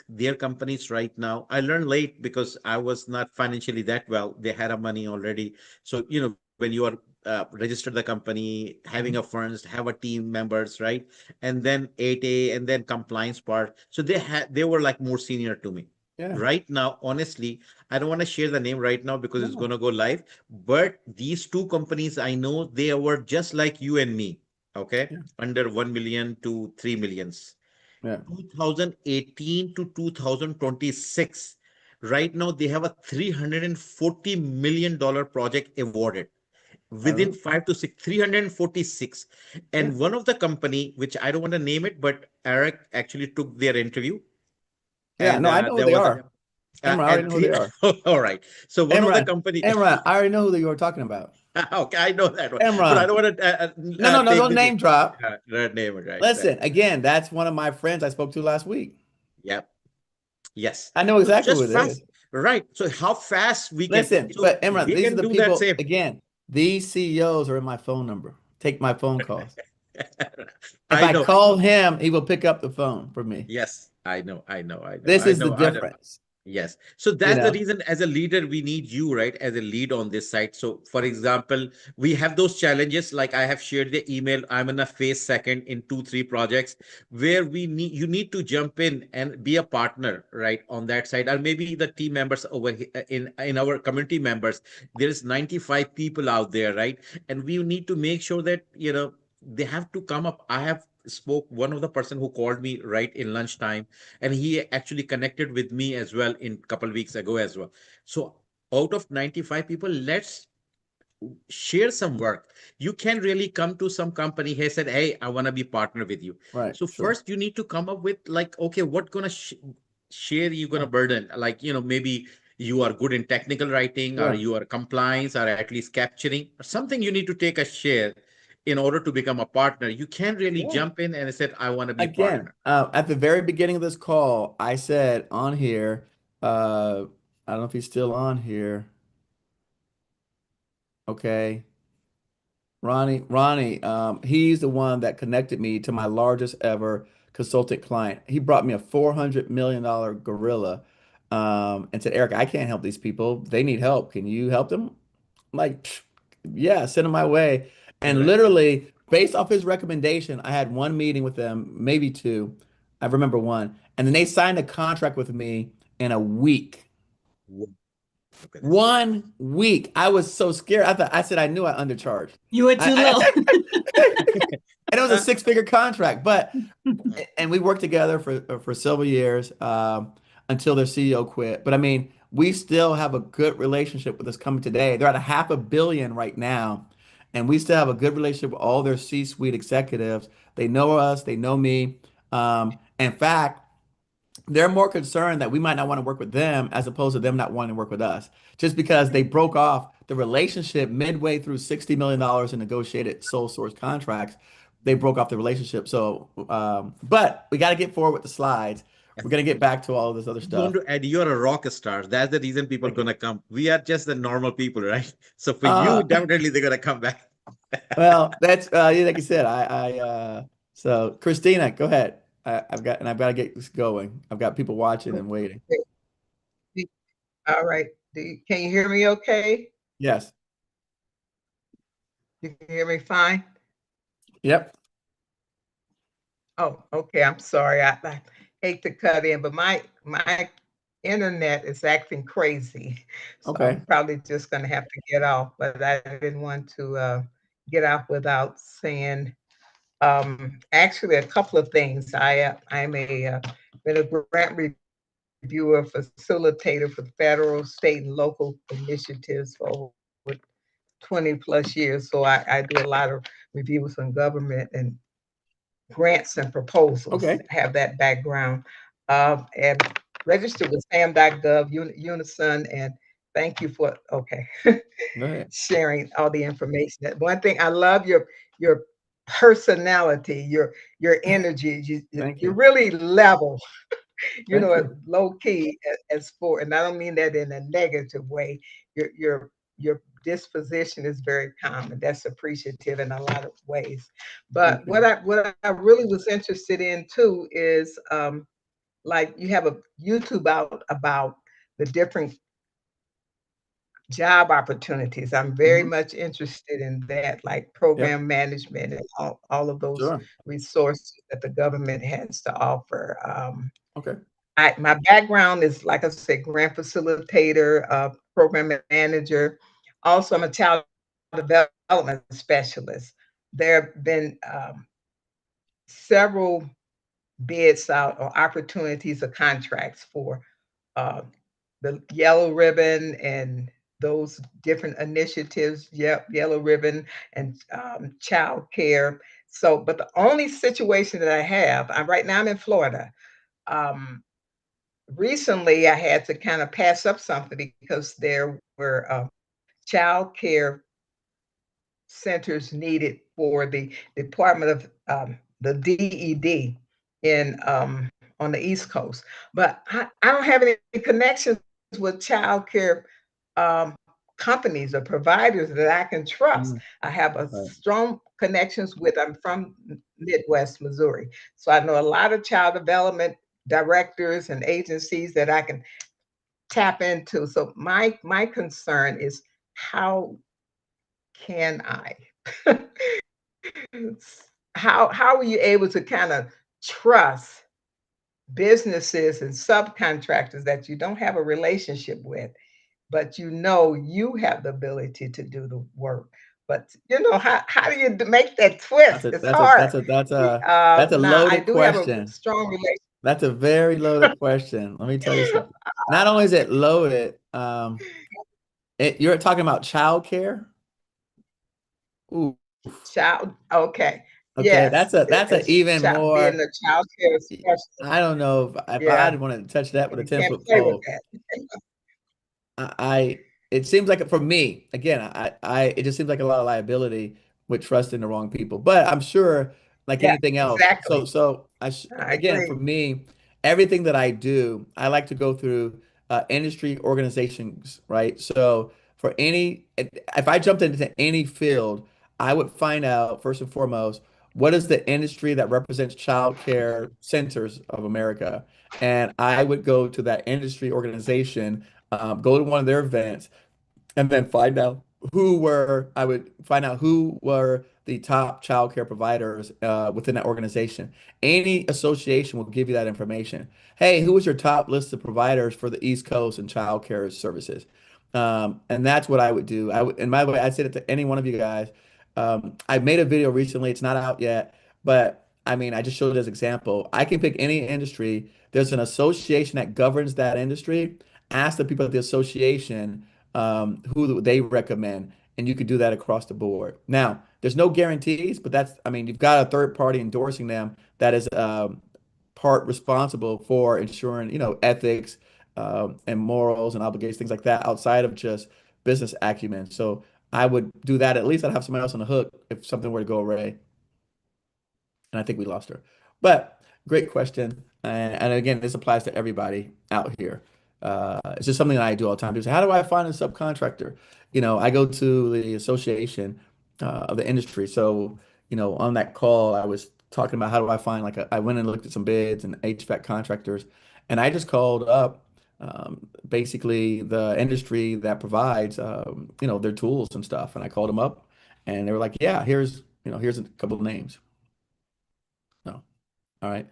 their companies right now, I learned late because I was not financially that well. They had a money already. So, when you are registered the company, having a funds, have a team members, right? And then 8A and then compliance part. So they were like more senior to me. Yeah. Right now, honestly, I don't want to share the name right now because it's No. going to go live. But these two companies, I know they were just like you and me, okay? Yeah. Under 1 million to 3 millions. Yeah. 2018 to 2026. Right now, they have a $340 million project awarded within Oh, 5 to 6, 346. yeah. And one of the company, which I don't want to name it, but Eric actually took their interview. Yeah. And No, I know who there they was are. Emran, I already and know who they are. all right. So one of the company, Emran, I already know who you were talking about. okay, I know that one, but I Emran. don't want to No, take don't the name drop. name, right? Listen, again, that's one of my friends I spoke to last week. Yep. Yes. I know So exactly who just it fast, is. right? So how fast we can? Listen, So but Emran, they these are can the do that people, same. again, these CEOs are in my phone number. Take my phone calls. If I I know. call him, he will pick up the phone for me. Yes, I know. This is the difference. Yes. So that's the reason as a leader, we need you, right? As a lead on this side. So for example, we have those challenges. Like I have shared the email. I'm in a phase second in 2, 3 projects where you need to jump in and be a partner, right? On that side, or maybe the team members over here in our community members, there's 95 people out there, right? And we need to make sure that, they have to come up. I have spoke one of the person who called me right in lunchtime, and he actually connected with me as well in a couple of weeks ago as well. So out of 95 people, let's share some work. You can really come to some company he said, hey, I want to be partner with you. Right. So Sure. first you need to come up with like, okay, what gonna share you gonna burden, like, maybe you are good in technical writing, or Yeah. you are compliance, or at least capturing, or something you need to take a share in order to become a partner. You can really jump in and said, I want to be a Again, partner. at the very beginning of this call, I said on here, I don't know if he's still on here. Okay. Ronnie, he's the one that connected me to my largest ever consultant client. He brought me a $400 million gorilla, and said, Eric, I can't help these people. They need help. Can you help them? I'm like, "Psh, yeah, send them my way." And Right. literally, based off his recommendation, I had one meeting with them, maybe two. I remember one. And then they signed a contract with me in a week. Okay. 1 week. I was so scared. I said I knew I undercharged. You were too low. And it was a 6-figure contract, and we worked together for several years until their CEO quit. But I mean, we still have a good relationship with this company today. They're at $500 million right now, and we still have a good relationship with all their C-suite executives. They know us, they know me. In fact, they're more concerned that we might not want to work with them as opposed to them not wanting to work with us, just because they broke off the relationship midway through $60 million in negotiated sole source contracts. They broke off the relationship. So, but we got to get forward with the slides. We're going to get back to all of this other I'm stuff. going to add, you're a rock star. That's the reason people are going to come. We are just the normal people, right? So for you, definitely they're going to come back. Well, that's like I said, so Christina, go ahead. I've got to get this going. I've got people watching and waiting. All right. Can you hear me okay? Yes. You can hear me fine? Yep. Oh, okay. I'm sorry. I hate to cut in, but my internet is acting crazy. So Okay. I'm probably just going to have to get off, but I didn't want to get off without saying actually a couple of things. I'm been a grant reviewer, facilitator for federal, state, and local initiatives for over 20 plus years. So I do a lot of reviews on government and grants and proposals. Okay. Have that background. And registered with SAM.gov, Unison, and thank you for sharing all the information. One thing I love your personality, your energy. You're really level. Low key as sport, and I don't mean that in a negative way. Your disposition is very calm, and that's appreciative in a lot of ways. But what I really was interested in too is like you have a YouTube out about the different job opportunities. I'm very much interested in that, like program management and all of those resources that the government has to offer. My background is, like I said, grant facilitator, program manager. Also, I'm a child development specialist. There have been several bids out or opportunities or contracts for the Yellow Ribbon and those different initiatives, Yellow Ribbon and child care. So, but the only situation that I have, right now I'm in Florida. Recently, I had to kind of pass up something because there were child care centers needed for the Department of the DED in on the East Coast. But I don't have any connections with child care companies or providers that I can trust. I have a strong connections with, I'm from Midwest Missouri. So I know a lot of child development directors and agencies that I can tap into. So my concern is how can I how are you able to kind of trust businesses and subcontractors that you don't have a relationship with, but you have the ability to do the work? But how do you make that twist? It's hard. That's a loaded question. Have a strong relationship. That's a very loaded question. Let me tell you something. Not only is it loaded, you're talking about childcare. Ooh. Child. Okay. Okay, yes, that's an even more. Being a child care specialist. I don't know if I'd want to touch that with a 10-foot pole. It seems like for me, again, it just seems like a lot of liability with trusting the wrong people. But I'm sure, like anything else. Exactly. So again, for me, everything that I do, I like to go through industry organizations, right? So if I jumped into any field, I would find out first and foremost, what is the industry that represents child care centers of America? And I would go to that industry organization, go to one of their events, and then I would find out who were the top child care providers within that organization. Any association will give you that information. Hey, who was your top list of providers for the East Coast and child care services? And that's what I would do. And by the way, I'd say that to any one of you guys. I made a video recently. It's not out yet, but I mean, I just showed it as an example. I can pick any industry. There's an association that governs that industry. Ask the people at the association who they recommend, and you could do that across the board. Now, there's no guarantees, but you've got a third party endorsing them that is part responsible for ensuring, ethics and morals and obligations, things like that, outside of just business acumen. So I would do that. At least I'd have somebody else on the hook if something were to go awry. And I think we lost her. But great question. And again, this applies to everybody out here. It's just something that I do all the time. People say, how do I find a subcontractor? I go to the association of the industry. So, on that call, I was talking about how do I find, I went and looked at some bids and HVAC contractors, and I just called up basically the industry that provides, their tools and stuff. And I called them up and they were like, yeah, here's a couple of names. No. All right.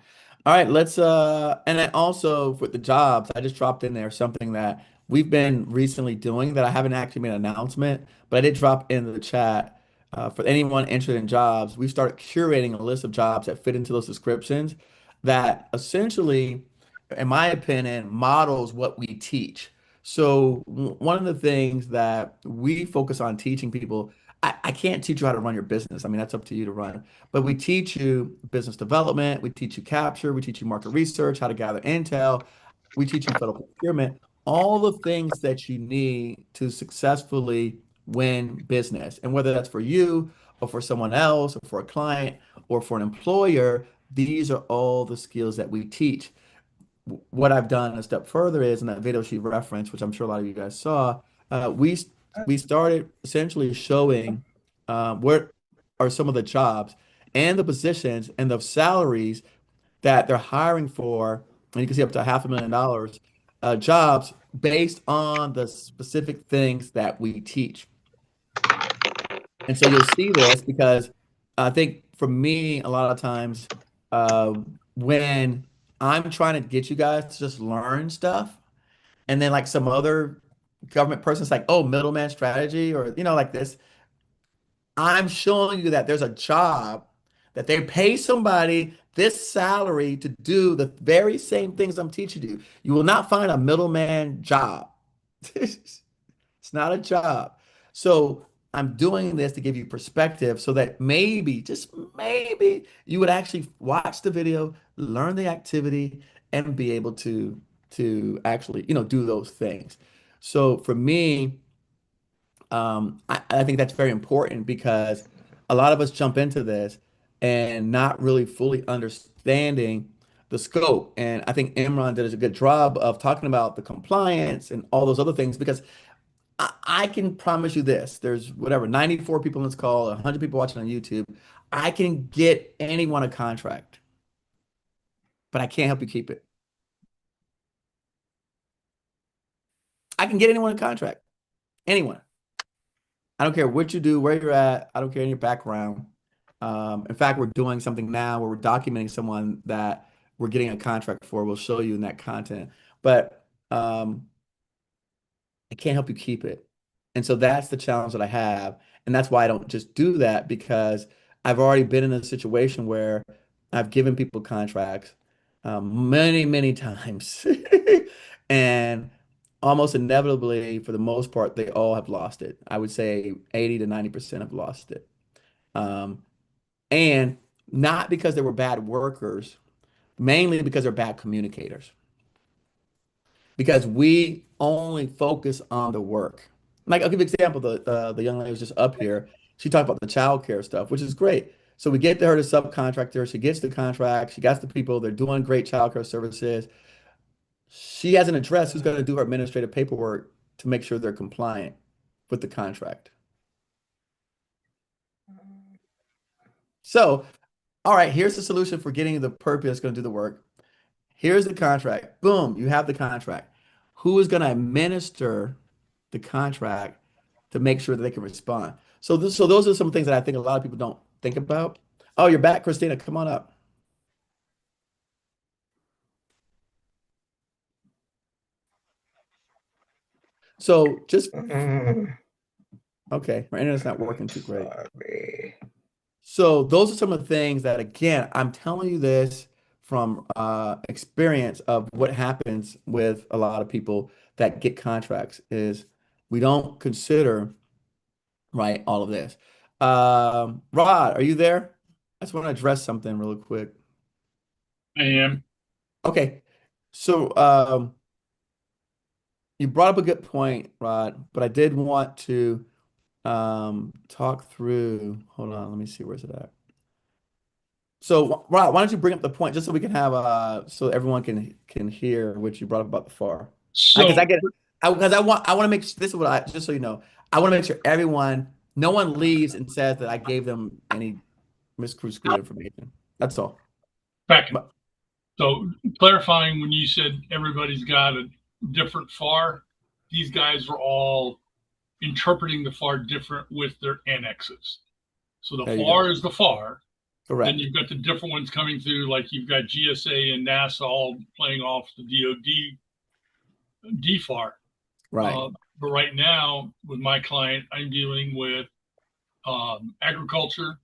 All right, and then also with the jobs, I just dropped in there something that we've been recently doing that I haven't actually made an announcement, but I did drop in the chat. for anyone interested in jobs, we started curating a list of jobs that fit into those descriptions that essentially, in my opinion, models what we teach. So one of the things that we focus on teaching people, I can't teach you how to run your business. I mean, that's up to you to run. But we teach you business development, we teach you capture, we teach you market research, how to gather intel, we teach you federal procurement, all the things that you need to successfully win business. And whether that's for you or for someone else or for a client or for an employer, these are all the skills that we teach. What I've done a step further is in that video she referenced, which I'm sure a lot of you guys saw, we started essentially showing what are some of the jobs and the positions and the salaries that they're hiring for, and you can see up to $500,000 jobs based on the specific things that we teach. And so you'll see this because I think for me, a lot of times when I'm trying to get you guys to just learn stuff, and then like some other government person's like, oh, middleman strategy, or like this, I'm showing you that there's a job that they pay somebody this salary to do the very same things I'm teaching you. You will not find a middleman job. It's not a job. So I'm doing this to give you perspective so that maybe, just maybe, you would actually watch the video, learn the activity, and be able to actually, do those things. So for me, I think that's very important because a lot of us jump into this and not really fully understanding the scope. And I think Imran did a good job of talking about the compliance and all those other things because I can promise you this. There's 94 people on this call, 100 people watching on YouTube. I can get anyone a contract, but I can't help you keep it. I can get anyone a contract. Anyone. I don't care what you do, where you're at. I don't care in your background. In fact, we're doing something now where we're documenting someone that we're getting a contract for. We'll show you in that content. But I can't help you keep it. And so that's the challenge that I have. And that's why I don't just do that, because I've already been in a situation where I've given people contracts many, many times. And almost inevitably, for the most part, they all have lost it. I would say 80 to 90% have lost it. And not because they were bad workers, mainly because they're bad communicators. Because we only focus on the work. Like, I'll give you an example. The young lady was just up here. She talked about the child care stuff, which is great. So we get to her to subcontractor. She gets the contract. She got the people. They're doing great child care services. She hasn't addressed who's going to do her administrative paperwork to make sure they're compliant with the contract. So, all right, here's the solution for getting the person that's going to do the work. Here's the contract. Boom, you have the contract. Who is going to administer the contract to make sure that they can respond? So those are some things that I think a lot of people don't think about. Oh, you're back, Christina. Come on up. So just okay, my internet's not working too great. So those are some of the things that, again, I'm telling you this from experience of what happens with a lot of people that get contracts is we don't consider, right, all of this. Rod, are you there? I just want to address something really quick. I am. Okay. So you brought up a good point, Rod, but I did want to talk through, hold on, let me see, where's it at? So, Rod, why don't you bring up the point just so we can have so everyone can hear what you brought up about the FAR. So, because I want to make this is what I just so you know, I want to make sure no one leaves and says that I gave them any misconstrued information. That's all. back. So clarifying when you said everybody's got a different FAR, these guys were all interpreting the FAR different with their annexes. So the FAR is the FAR. Correct. Then you've got the different ones coming through, like you've got GSA and NASA all playing off the DoD DFAR. Right. But right now, with my client, I'm dealing with agriculture,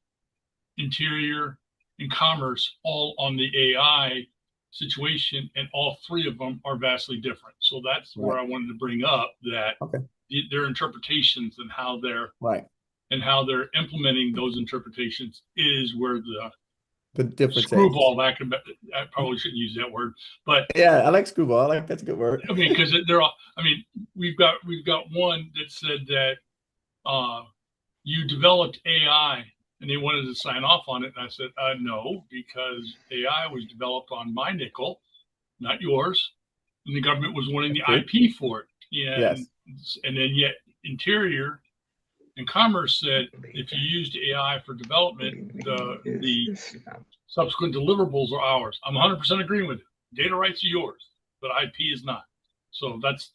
interior, and commerce all on the AI situation, and all three of them are vastly different. So that's where I wanted to bring up that their interpretations and how they're implementing those interpretations is where the difference screwball. I probably shouldn't use that word, but yeah, I like screwball. I like that's a good word. I mean, because they're all. I mean, we've got one that said that you developed AI and they wanted to sign off on it, and I said no, because AI was developed on my nickel, not yours, and the government was wanting the IP for it. And then yet Interior and Commerce said if you used AI for development, the subsequent deliverables are ours. I'm 100% agreeing with it. Data rights are yours, but IP is not. So that's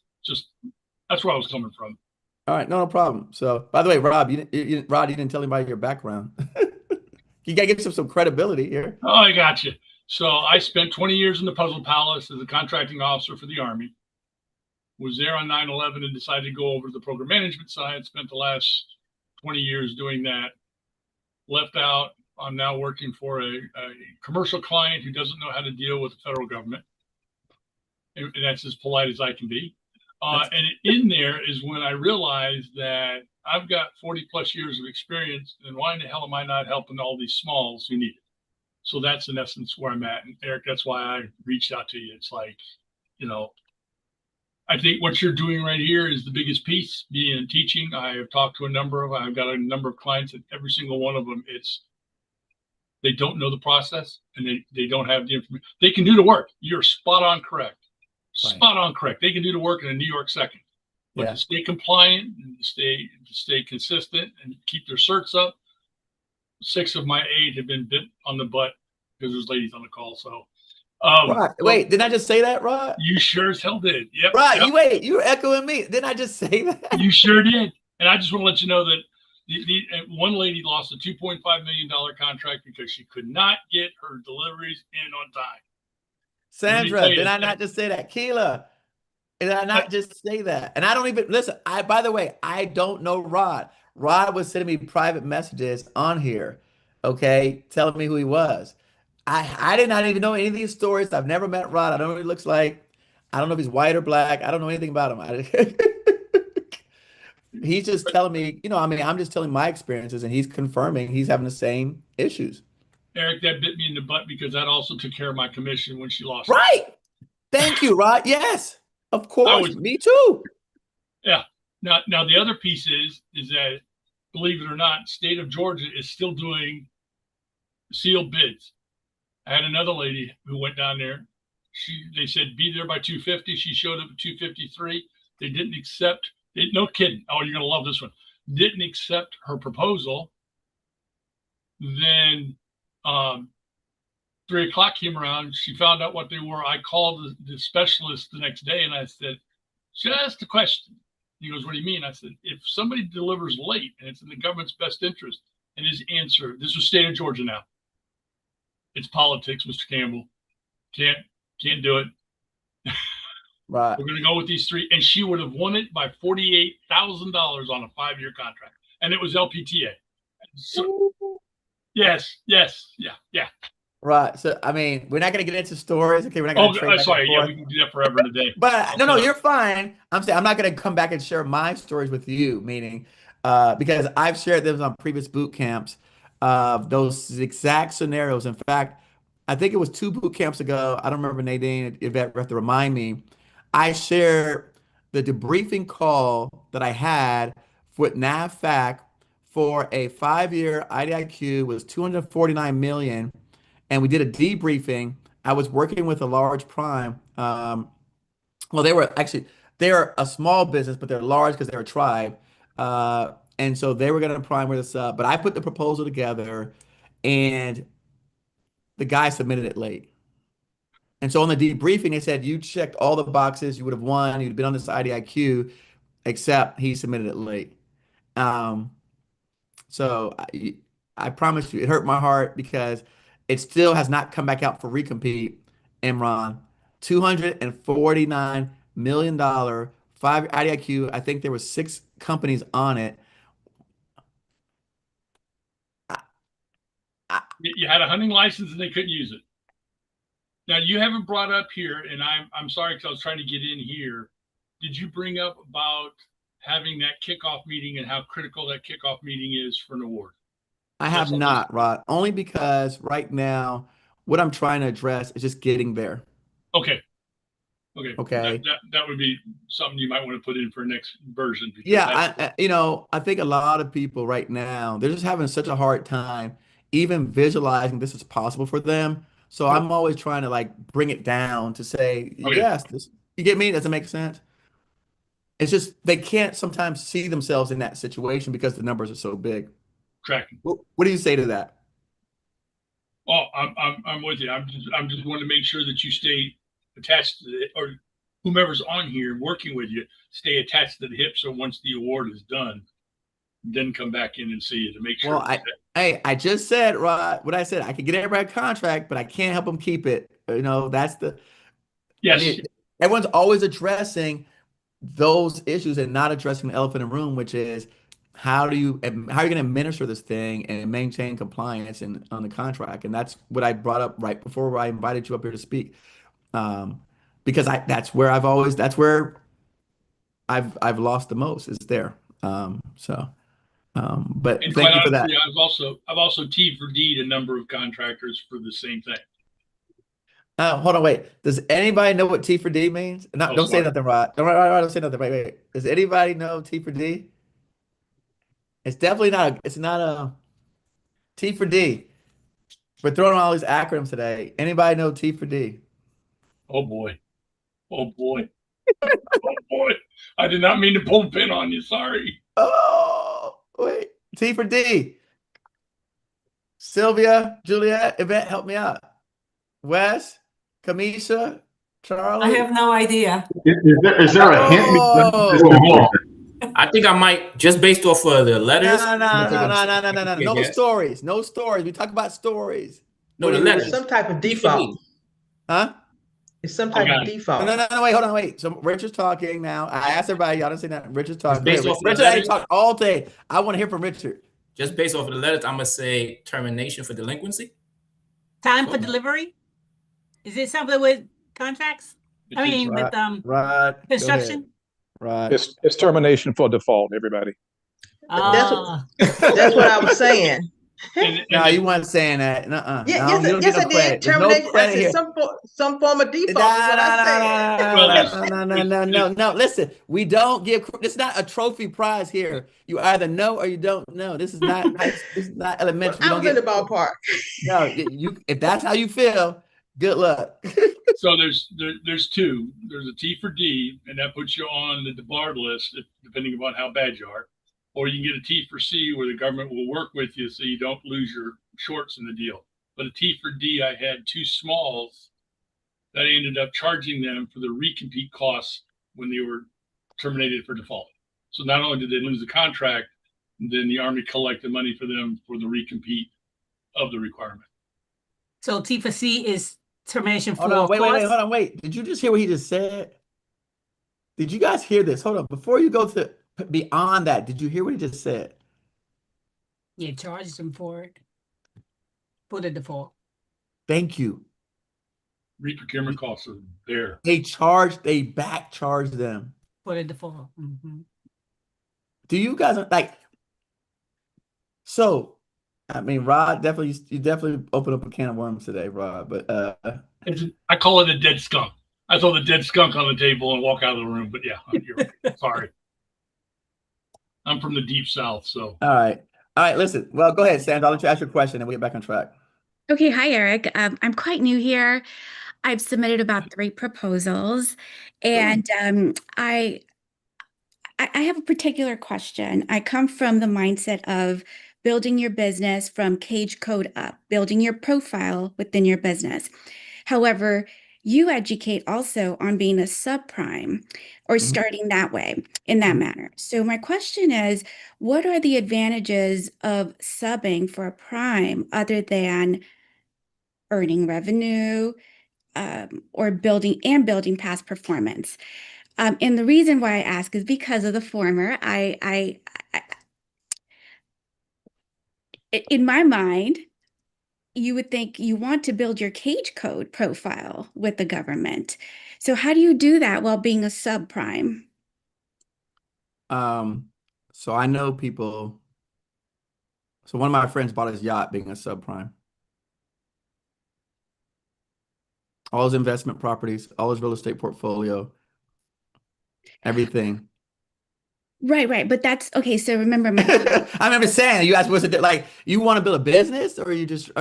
where I was coming from. All right, no problem. So, by the way, Rob, you didn't tell anybody your background. You gotta give some credibility here. Oh, I got you. So I spent 20 years in the Puzzle Palace as a contracting officer for the Army. Was there on 9/11 and decided to go over to the program management side. Spent the last 20 years doing that. Left out. I'm now working for a commercial client who doesn't know how to deal with the federal government. And that's as polite as I can be. And in there is when I realized that I've got 40 plus years of experience, and why in the hell am I not helping all these smalls who need it? So that's in essence where I'm at. And Eric, that's why I reached out to you. It's like, I think what you're doing right here is the biggest piece, being in teaching. I have talked to I've got a number of clients, and every single one of them, they don't know the process, and they don't have the information. They can do the work. You're spot on correct. Spot on correct. They can do the work in a New York second. But to stay compliant and to stay consistent and keep their certs up, 6 of my 8 have been bit on the butt because there's ladies on the call. So Rod, wait, didn't I just say that, Rod? You sure as hell did. Yep. Rod, yep. you were echoing me. Didn't I just say that? You sure did. And I just want to let you know that one lady lost a $2.5 million contract because she could not get her deliveries in on time. Sandra, did I not just say that? Keela, did I not just say that? And I don't even listen. By the way, I don't know Rod. Rod was sending me private messages on here, okay, telling me who he was. I did not even know any of these stories. I've never met Rod. I don't know what he looks like. I don't know if he's white or black. I don't know anything about him. He's just telling me, I'm just telling my experiences, and he's confirming he's having the same issues. Eric, that bit me in the butt because that also took care of my commission when she lost. Right. Thank you, Rod. Yes, of course. Me too. Yeah. Now the other piece is that, believe it or not, state of Georgia is still doing sealed bids. I had another lady who went down there. They said be there by 2:50. She showed up at 2:53. They didn't accept. No kidding. Oh, you're gonna love this one. Didn't accept her proposal. Then 3 o'clock came around. She found out what they were. I called the specialist the next day and I said, just a question. He goes, what do you mean? I said, if somebody delivers late and it's in the government's best interest, and his answer, this was state of Georgia now. It's politics, Mr. Campbell. Can't do it. Right. We're going to go with these 3. And she would have won it by $48,000 on a 5-year contract. And it was LPTA. So, yes. Yeah. Right. So, I mean, we're not going to get into stories. Okay. We're not going to trade sorry. Yeah, we can do that forever and a day. But no, you're fine. I'm saying I'm not going to come back and share my stories with you, meaning because I've shared them on previous boot camps, those exact scenarios. In fact, I think it was 2 boot camps ago. I don't remember, Nadine, if you have to remind me. I shared the debriefing call that I had with NAFAC for a 5-year IDIQ was $249 million. And we did a debriefing. I was working with a large prime. Well, they're a small business, but they're large because they're a tribe. And so they were going to prime with us up. But I put the proposal together, and the guy submitted it late. And so on the debriefing, they said, you checked all the boxes. You would have won. You'd been on this IDIQ, except he submitted it late. So I promise you, it hurt my heart because it still has not come back out for recompete, Imran. $249 million, 5 IDIQ. I think there were 6 companies on it. You had a hunting license and they couldn't use it. Now you haven't brought up here, and I'm sorry because I was trying to get in here. Did you bring up about having that kickoff meeting and how critical that kickoff meeting is for an award? I have not, Rod, only because right now what I'm trying to address is just getting there. Okay. Okay. That would be something you might want to put in for next version. Yeah, I think a lot of people right now, they're just having such a hard time even visualizing this is possible for them. So I'm always trying to like bring it down to say, yes, this, you get me? Does it make sense? It's just they can't sometimes see themselves in that situation because the numbers are so big. Tracking. What do you say to that? Oh, I'm with you. I'm just wanting to make sure that you stay attached to it, or whomever's on here working with you, stay attached to the hip. So once the award is done, then come back in and see you to make sure. Well, I just said, Rod, what I said, I could get everybody a contract, but I can't help them keep it. That's the, yes. Everyone's always addressing those issues and not addressing the elephant in the room, which is how are you going to administer this thing and maintain compliance on the contract? And that's what I brought up right before I invited you up here to speak. Because that's where I've lost the most is there. But and thank you for that. I've also T for D'd a number of contractors for the same thing. Hold on, wait. Does anybody know what T for D means? Don't say nothing, Rod. Don't say nothing. Wait. Does anybody know T for D? It's definitely not. It's not a T for D. We're throwing all these acronyms today. Anybody know T for D? Oh boy. Oh boy. Oh boy. I did not mean to pull a pin on you. Sorry. Oh, wait. T for D. Sylvia, Juliet, Yvette, help me out. Wes, Kamisha, Charlie. I have no idea. Is there a hint? I think I might, just based off of the letters. No. No stories. No stories. We talk about stories. No, the letters. Some type of default. Huh? It's some type of default. No, wait, hold on, wait. So Richard's talking now. I asked everybody, y'all didn't say that. Richard's talking. Richard ain't talking all day. I want to hear from Richard. Just based off of the letters, I'm gonna say termination for delinquency. Time for delivery? Is it something with contracts? I mean, with construction? Right. It's termination for default, everybody. That's what I was saying. No, you weren't saying that. Yes, I did. Termination. I said some form of default. No. Listen, we don't give. This is not a trophy prize here. You either know or you don't know. This is not. This is not elementary. I was in the ballpark. No, if that's how you feel, good luck. So there's two. There's a T for D, and that puts you on the debarred list, depending upon how bad you are. Or you can get a T for C where the government will work with you so you don't lose your shorts in the deal. But a T for D, I had two smalls that I ended up charging them for the recompete costs when they were terminated for default. So not only did they lose the contract, then the Army collected money for them for the recompete of the requirement. So T for C is termination for hold on, wait. Did you just hear what he just said? Did you guys hear this? Hold on. Before you go to beyond that, did you hear what he just said? Yeah, charges them for it. For the default. Thank you. Reprocurement costs are there. They back charge them. For the default. Mm-hmm. Do you guys like, so I mean, Rod, you definitely opened up a can of worms today, Rod, but I call it a dead skunk. I throw the dead skunk on the table and walk out of the room, but yeah, you're right. Sorry. I'm from the deep south, so. All right, listen. Well, go ahead, Sandra. I'll let you ask your question and we'll get back on track. Okay, hi, Eric. I'm quite new here. I've submitted about 3 proposals, and I have a particular question. I come from the mindset of building your business from cage code up, building your profile within your business. However, you educate also on being a subprime or starting that way, in that manner. So my question is, what are the advantages of subbing for a prime other than earning revenue or building past performance? And the reason why I ask is because of the former. In my mind, you would think you want to build your cage code profile with the government. So how do you do that while being a subprime? So I know people. So one of my friends bought his yacht being a subprime. All his investment properties, all his real estate portfolio, everything. Right. But that's okay. So remember, I remember saying, you asked, what's it like? You want to build a business, or you just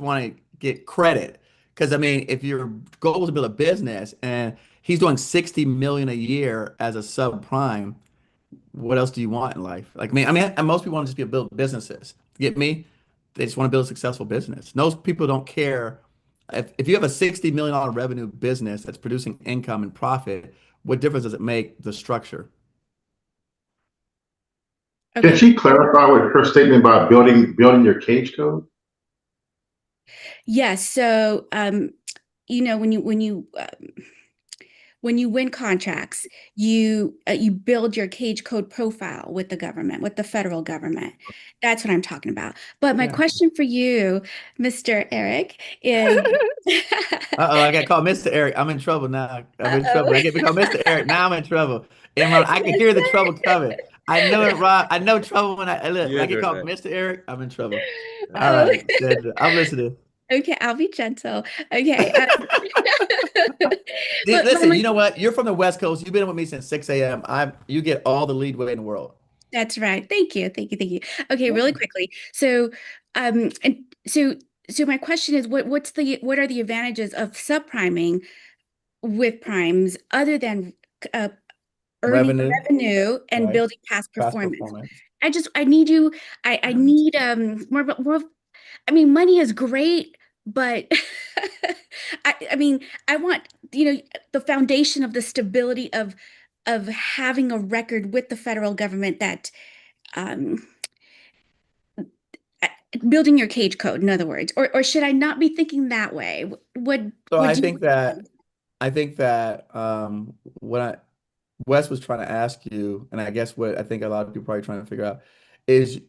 want to get credit? Because I mean, if your goal is to build a business and he's doing 60 million a year as a subprime, what else do you want in life? Like me, I mean, and most people want to just build businesses. Get me? They just want to build a successful business. Most people don't care if you have a $60 million revenue business that's producing income and profit. What difference does it make the structure? Can she clarify with her statement about building your cage code? Yes. So, you know, when you win contracts, you build your cage code profile with the government, with the federal government. That's what I'm talking about. But my question for you, Mr. Eric, is Uh-oh, I got called Mr. Eric. I'm in trouble now. I'm in trouble. I get to call Mr. Eric. Now I'm in trouble. Imran, I can hear the trouble coming. I know it, Rob. I know trouble when I look. When I get called Mr. Eric, I'm in trouble. All right, Sandra, I'm listening. Okay, I'll be gentle. Okay. Listen, you know what? You're from the West Coast. You've been with me since 6 a.m. You get all the leadway in the world. That's right. Thank you. Okay, really quickly. So, and so my question is, what are the advantages of subpriming with primes other than earning revenue and building past performance? I need more. I mean, money is great, but I mean, I want, the foundation of the stability of having a record with the federal government that building your cage code, in other words, or should I not be thinking that way? I think that what Wes was trying to ask you, and I guess what I think a lot of people are probably trying to figure out is,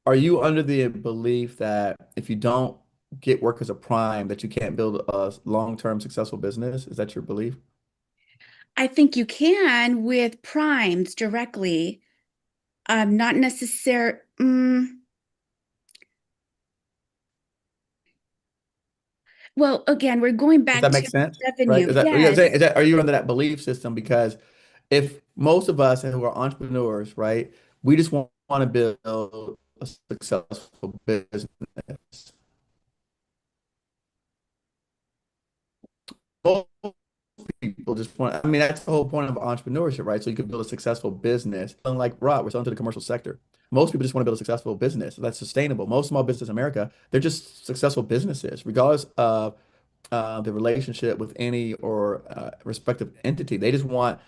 are you under the belief that if you don't get work as a prime, that you can't build a long-term successful business? Is that your belief? I think you can with primes directly. Not necessarily. Well, again, we're going back Does that to make sense? revenue. Right? Are you under that belief system? Because if most of us who are entrepreneurs, right, we just want to build a successful business. Most people just want, I mean, that's the whole point of entrepreneurship, right? So you can build a successful business. Unlike Rob, we're selling to the commercial sector. Most people just want to build a successful business that's sustainable. Most small businesses in America, they're just successful businesses, regardless of the relationship with any or respective entity. They just want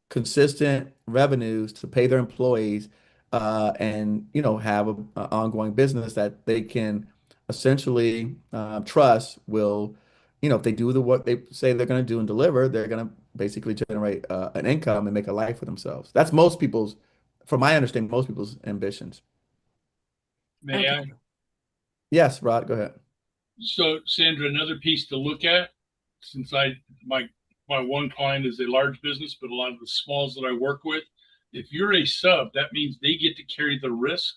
consistent revenues to pay their employees, and have an ongoing business that they can essentially trust will, if they do what they say they're going to do and deliver, they're going to basically generate an income and make a life for themselves. That's most people's, from my understanding, most people's ambitions. May I? Yes, Rod, go ahead. So, Sandra, another piece to look at, since my one client is a large business, but a lot of the smalls that I work with, if you're a sub, that means they get to carry the risk.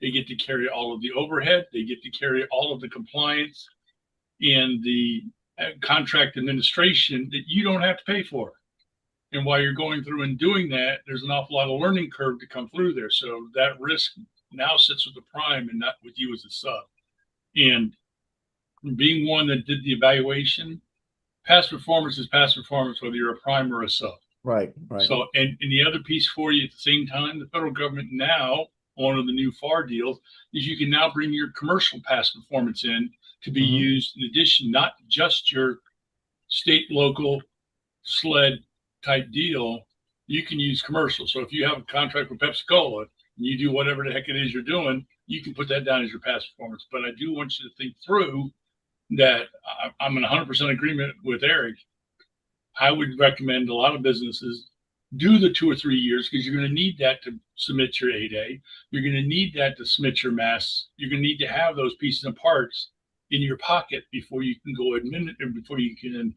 They get to carry all of the overhead. They get to carry all of the compliance and the contract administration that you don't have to pay for. And while you're going through and doing that, there's an awful lot of learning curve to come through there. So that risk now sits with the prime and not with you as a sub. And being one that did the evaluation, past performance is past performance, whether you're a prime or a sub. Right. So, and the other piece for you at the same time, the federal government now, one of the new FAR deals, is you can now bring your commercial past performance in to be used in addition, not just your state, local, SLED type deal. You can use commercial. So if you have a contract with Pepsi-Cola and you do whatever the heck it is you're doing, you can put that down as your past performance. But I do want you to think through that. I'm in 100% agreement with Eric. I would recommend a lot of businesses do the 2 or 3 years, because you're going to need that to submit your 8A. You're going to need that to submit your mass. You're going to need to have those pieces and parts in your pocket before you can go admit, or before you can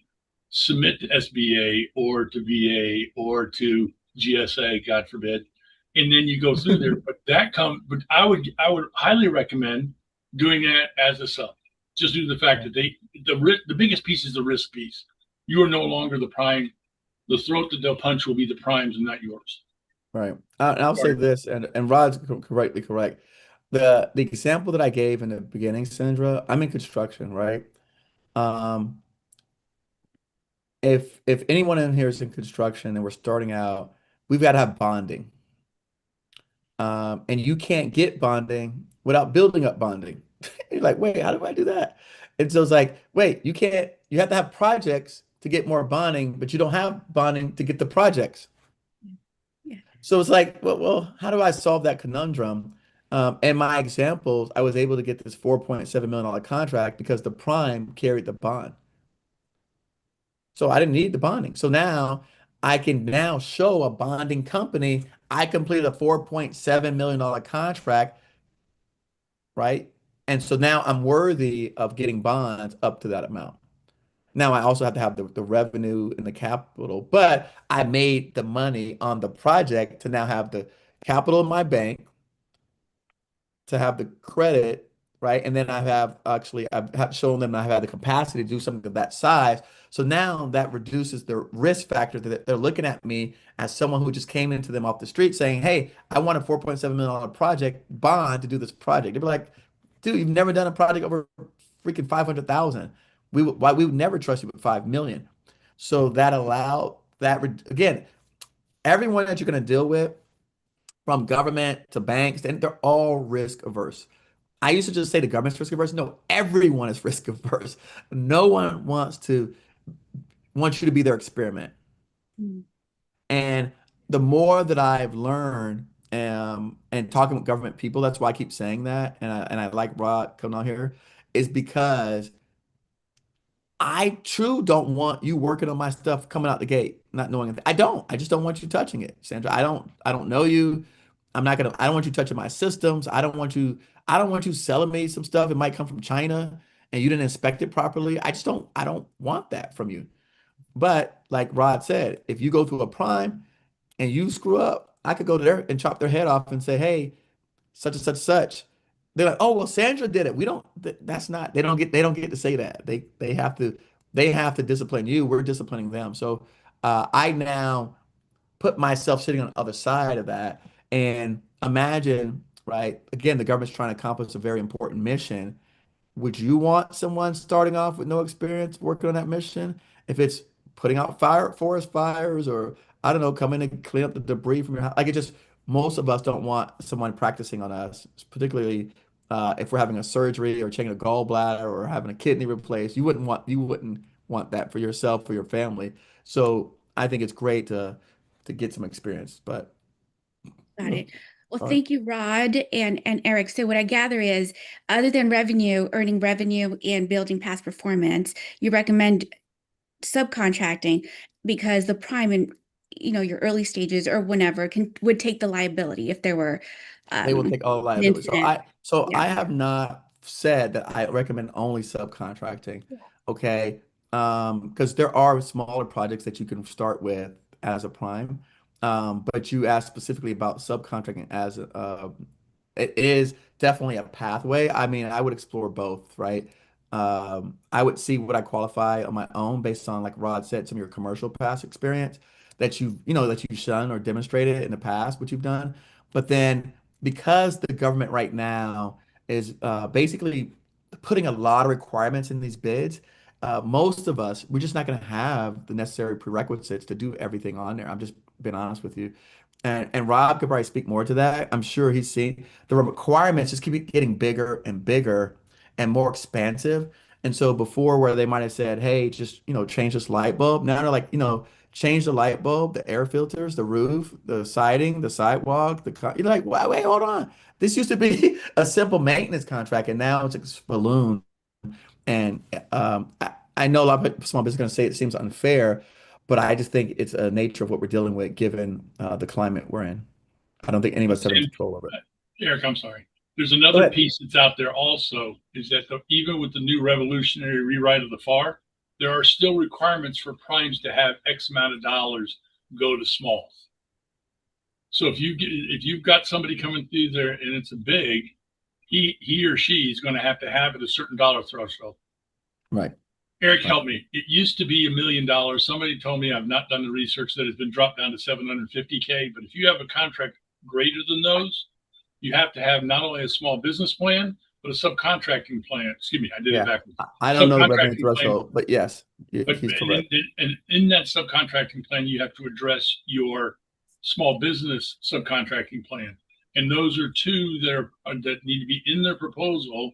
submit to SBA or to VA or to GSA, God forbid, and then you go through there. But but I would highly recommend doing that as a sub, just due to the fact that the biggest piece is the risk piece. You are no longer the prime. The throat that they'll punch will be the primes and not yours. Right. I'll say this, and Rod's correctly correct. The example that I gave in the beginning, Sandra, I'm in construction, right? Um, if anyone in here is in construction and we're starting out, we've got to have bonding. And you can't get bonding without building up bonding. You're like, wait, how do I do that? And so it's like, wait, you can't, you have to have projects to get more bonding, but you don't have bonding to get the projects. So it's like, well, how do I solve that conundrum? And my examples, I was able to get this $4.7 million contract because the prime carried the bond. So I didn't need the bonding. So now I can now show a bonding company I completed a $4.7 million contract, right? And so now I'm worthy of getting bonds up to that amount. Now I also have to have the revenue and the capital, but I made the money on the project to now have the capital in my bank, to have the credit, right? And then I've shown them I have the capacity to do something of that size. So now that reduces the risk factor that they're looking at me as someone who just came into them off the street saying, hey, I want a $4.7 million project bond to do this project. They'd be like, dude, you've never done a project over freaking 500,000. We would never trust you with 5 million. So that allowed that, again, everyone that you're going to deal with, from government to banks, and they're all risk averse. I used to just say the government's risk averse. No, everyone is risk averse. No one wants you to be their experiment. And the more that I've learned and talking with government people, that's why I keep saying that. And I like Rod coming on here, is because I don't want you working on my stuff coming out the gate, not knowing anything. I just don't want you touching it, Sandra. I don't know you. I don't want you touching my systems. I don't want you selling me some stuff. It might come from China and you didn't inspect it properly. I don't want that from you. But like Rod said, if you go through a prime and you screw up, I could go there and chop their head off and say, hey, such and such. They're like, oh, well, Sandra did it. They don't get to say that. They have to discipline you. We're disciplining them. So I now put myself sitting on the other side of that and imagine, right? Again, the government's trying to accomplish a very important mission. Would you want someone starting off with no experience working on that mission? If it's putting out forest fires, or I don't know, coming and clean up the debris from your house. Most of us don't want someone practicing on us, particularly if we're having a surgery or changing a gallbladder or having a kidney replaced. You wouldn't want that for yourself, for your family. So I think it's great to get some experience. But got it. Well, thank you, Rod and Eric. So what I gather is, other than earning revenue and building past performance, you recommend subcontracting because the prime in your early stages or whenever would take the liability if there were they will take all liability. I have not said that I recommend only subcontracting. Okay. Because there are smaller projects that you can start with as a prime. But you asked specifically about subcontracting as it is definitely a pathway. I mean, I would explore both, right? I would see what I qualify on my own based on, like Rod said, some of your commercial past experience that you've shown or demonstrated in the past, what you've done. But then because the government right now is basically putting a lot of requirements in these bids, most of us, we're just not going to have the necessary prerequisites to do everything on there. I'm just being honest with you. And Rob could probably speak more to that. I'm sure he's seen the requirements just keep getting bigger and bigger and more expansive. And so before, where they might have said, hey, just, change this light bulb. Now they're like, change the light bulb, the air filters, the roof, the siding, the sidewalk, you're like, wait, hold on. This used to be a simple maintenance contract, and now it's a balloon. And I know a lot of small business are going to say it seems unfair, but I just think it's a nature of what we're dealing with given the climate we're in. I don't think any of us have any control over it. Eric, I'm sorry. There's another piece that's out there also, is that even with the new revolutionary rewrite of the FAR, there are still requirements for primes to have X amount of dollars go to smalls. So if you've got somebody coming through there and it's a big, he or she is going to have it a certain dollar threshold. Right. Eric, help me. It used to be $1 million. Somebody told me, I've not done the research, that it's been dropped down to 750K. But if you have a contract greater than those, you have to have not only a small business plan, but a subcontracting plan. Excuse me, I did it backwards. I don't know the revenue threshold, but yes, he's correct. And in that subcontracting plan, you have to address your small business subcontracting plan. And those are two that need to be in their proposal,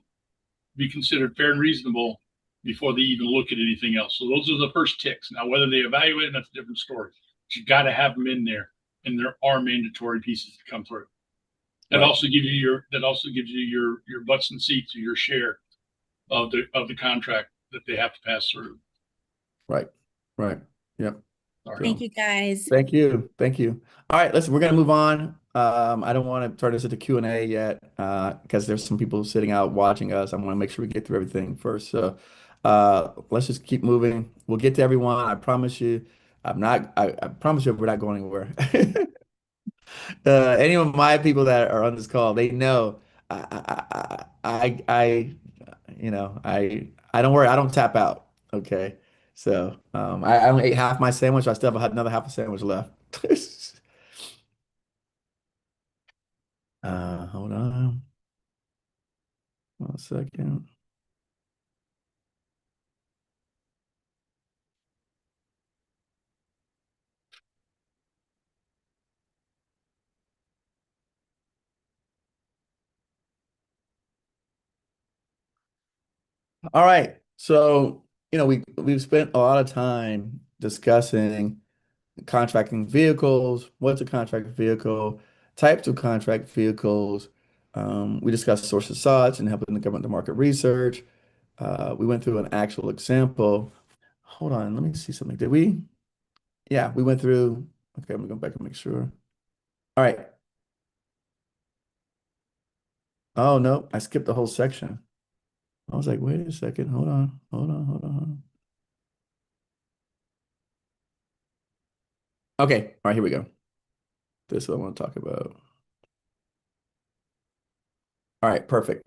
be considered fair and reasonable before they even look at anything else. So those are the first ticks. Now, whether they evaluate, that's a different story. But you got to have them in there, and there are mandatory pieces to come through. That also gives you your butts and seats, or your share of the contract that they have to pass through. Right. Yep. Thank you, guys. Thank you. All right, listen, we're gonna move on. I don't want to turn this into Q&A yet, because there's some people sitting out watching us. I want to make sure we get through everything first. So let's just keep moving. We'll get to everyone. I promise you. I promise you we're not going anywhere. Any of my people that are on this call, they know I don't worry. I don't tap out. Okay. So I only ate half my sandwich. I still have another half a sandwich left. Hold on 1 second. All right. So, we've spent a lot of time discussing contracting vehicles, what's a contract vehicle, types of contract vehicles. We discussed sources sought and helping the government to market research. We went through an actual example. Hold on, let me see something. Did we? Yeah, we went through. Okay, I'm gonna go back and make sure. All right. Oh no, I skipped the whole section. I was like, wait a second, hold on. Okay, all right, here we go. This is what I want to talk about. All right, perfect.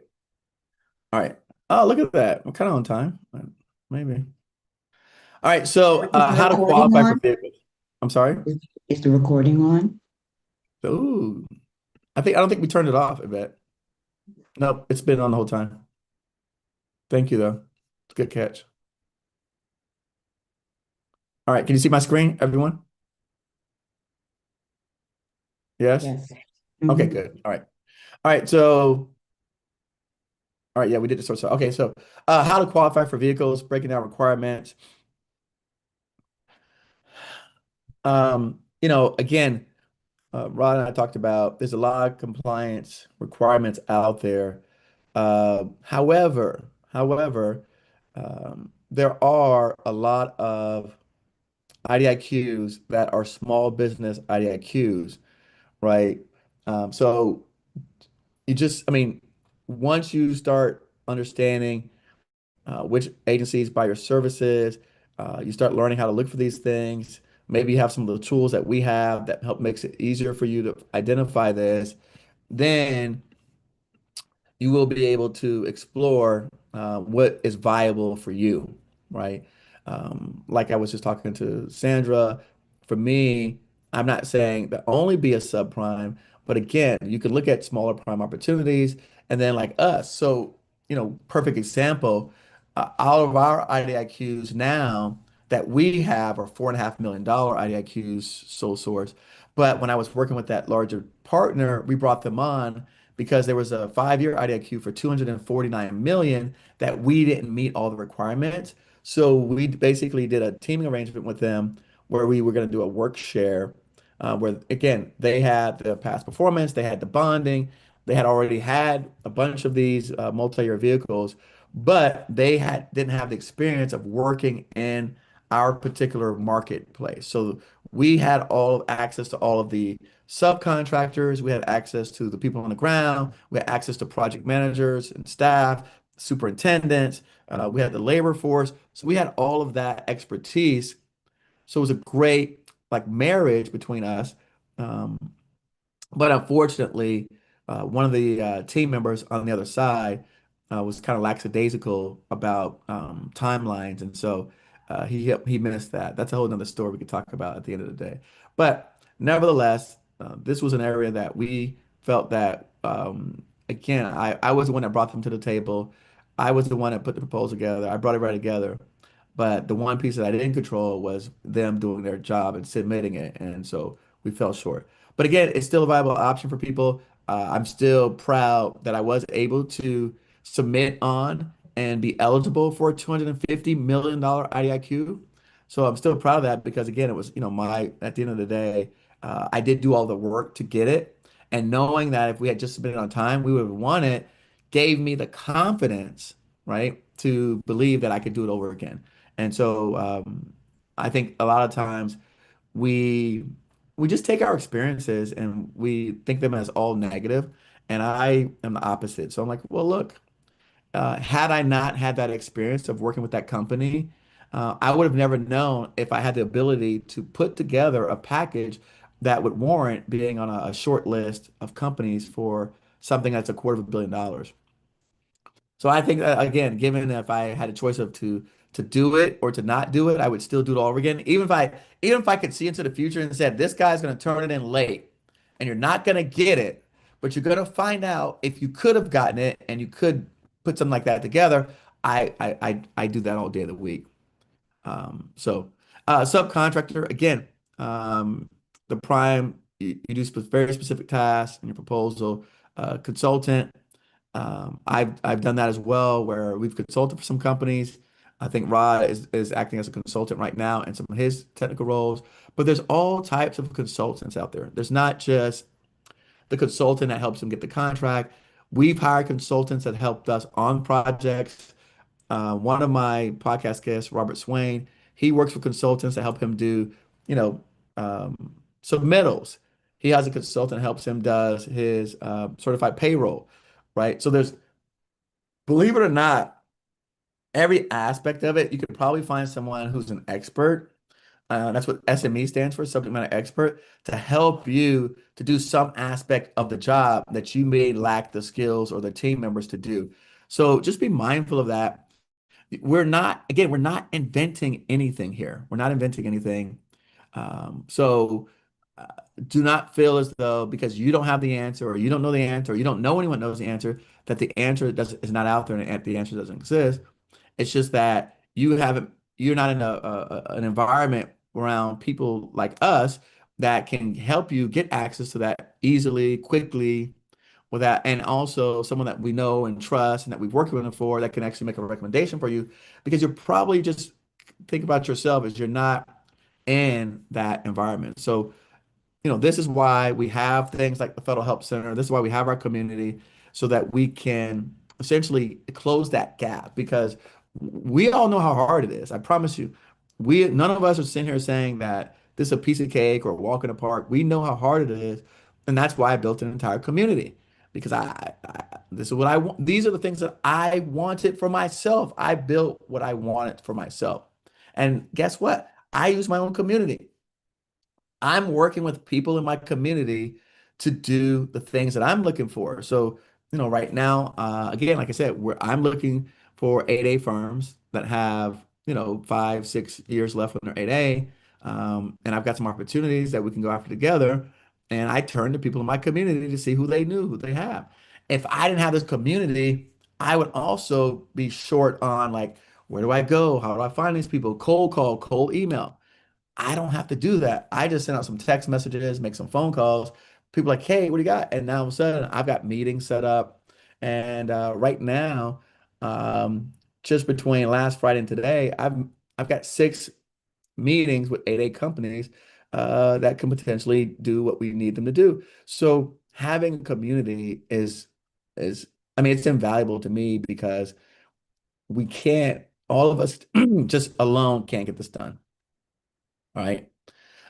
All right. Oh, look at that. I'm kind of on time. Maybe. All right, so how to qualify for vehicles. I'm sorry? Is the recording on? Ooh. I don't think we turned it off, Yvette. Nope, it's been on the whole time. Thank you, though. It's a good catch. All right, can you see my screen, everyone? Yes? Yes. Okay, good. All right, so all right, yeah, we did the source. Okay, so how to qualify for vehicles, breaking down requirements. Again, Rod and I talked about there's a lot of compliance requirements out there. However, there are a lot of IDIQs that are small business IDIQs, right? So once you start understanding which agencies buy your services, you start learning how to look for these things. Maybe you have some of the tools that we have that help makes it easier for you to identify this. Then you will be able to explore what is viable for you, right? Like I was just talking to Sandra, for me, I'm not saying that only be a subprime, but again, you could look at smaller prime opportunities and then like us. So, perfect example, all of our IDIQs now that we have are $4.5 million IDIQs sole source. But when I was working with that larger partner, we brought them on because there was a 5-year IDIQ for 249 million that we didn't meet all the requirements. So we basically did a teaming arrangement with them where we were going to do a work share, where again, they had the past performance, they had the bonding, they had already had a bunch of these multi-year vehicles, but they didn't have the experience of working in our particular marketplace. So we had all access to all of the subcontractors. We had access to the people on the ground. We had access to project managers and staff, superintendents. We had the labor force. So we had all of that expertise. So it was a great like marriage between us. But unfortunately, one of the team members on the other side was kind of lackadaisical about timelines, and so he missed that. That's a whole nother story we could talk about at the end of the day. But nevertheless, this was an area that we felt that again, I was the one that brought them to the table. I was the one that put the proposal together. I brought it right together. But the one piece that I didn't control was them doing their job and submitting it, and so we fell short. But again, it's still a viable option for people. I'm still proud that I was able to submit on and be eligible for a $250 million IDIQ. So I'm still proud of that because again, it was, at the end of the day, I did do all the work to get it. And knowing that if we had just submitted on time, we would have won it, gave me the confidence, right, to believe that I could do it over again. And so I think a lot of times we we just take our experiences and we think them as all negative. And I am the opposite. So I'm like, well, look, had I not had that experience of working with that company, I would have never known if I had the ability to put together a package that would warrant being on a short list of companies for something that's $250 million. So I think again, given if I had a choice of to do it or to not do it, I would still do it all over again. Even if I could see into the future and said this guy's going to turn it in late, and you're not going to get it, but you're going to find out if you could have gotten it and you could put something like that together. I do that all day of the week. Subcontractor again, the prime you do very specific tasks in your proposal. Consultant. I've done that as well, where we've consulted for some companies. I think Rod is acting as a consultant right now in some of his technical roles. But there's all types of consultants out there. There's not just the consultant that helps them get the contract. We've hired consultants that helped us on projects. One of my podcast guests, Robert Swain, he works with consultants to help him do, submittals. He has a consultant that helps him does his certified payroll, right? So believe it or not, every aspect of it, you could probably find someone who's an expert. That's what SME stands for, subject matter expert, to help you to do some aspect of the job that you may lack the skills or the team members to do. So just be mindful of that. We're not inventing anything here. We're not inventing anything. So do not feel as though because you don't have the answer or you don't know the answer or you don't know anyone knows the answer, that the answer is not out there and the answer doesn't exist. It's just that you're not in an environment around people like us that can help you get access to that easily, quickly, without, and also someone that we know and trust and that we've worked with before that can actually make a recommendation for you, because you're probably just think about yourself as you're not in that environment. So this is why we have things like the Federal Help Center. This is why we have our community so that we can essentially close that gap, because we all know how hard it is. I promise you, none of us are sitting here saying that this is a piece of cake or a walk in the park. We know how hard it is. And that's why I built an entire community, because this is what I want. These are the things that I wanted for myself. I built what I wanted for myself. And guess what? I use my own community. I'm working with people in my community to do the things that I'm looking for. So, right now, again, like I said, I'm looking for 8A firms that have, 5, 6 years left on their 8A. And I've got some opportunities that we can go after together. And I turn to people in my community to see who they have. If I didn't have this community, I would also be short on like, where do I go? How do I find these people? Cold call, cold email. I don't have to do that. I just send out some text messages, make some phone calls. People are like, hey, what do you got? And now all of a sudden, I've got meetings set up. And right now, just between last Friday and today, I've got 6 meetings with 8A companies that can potentially do what we need them to do. So having a community is it's invaluable to me, because all of us just alone can't get this done. Right.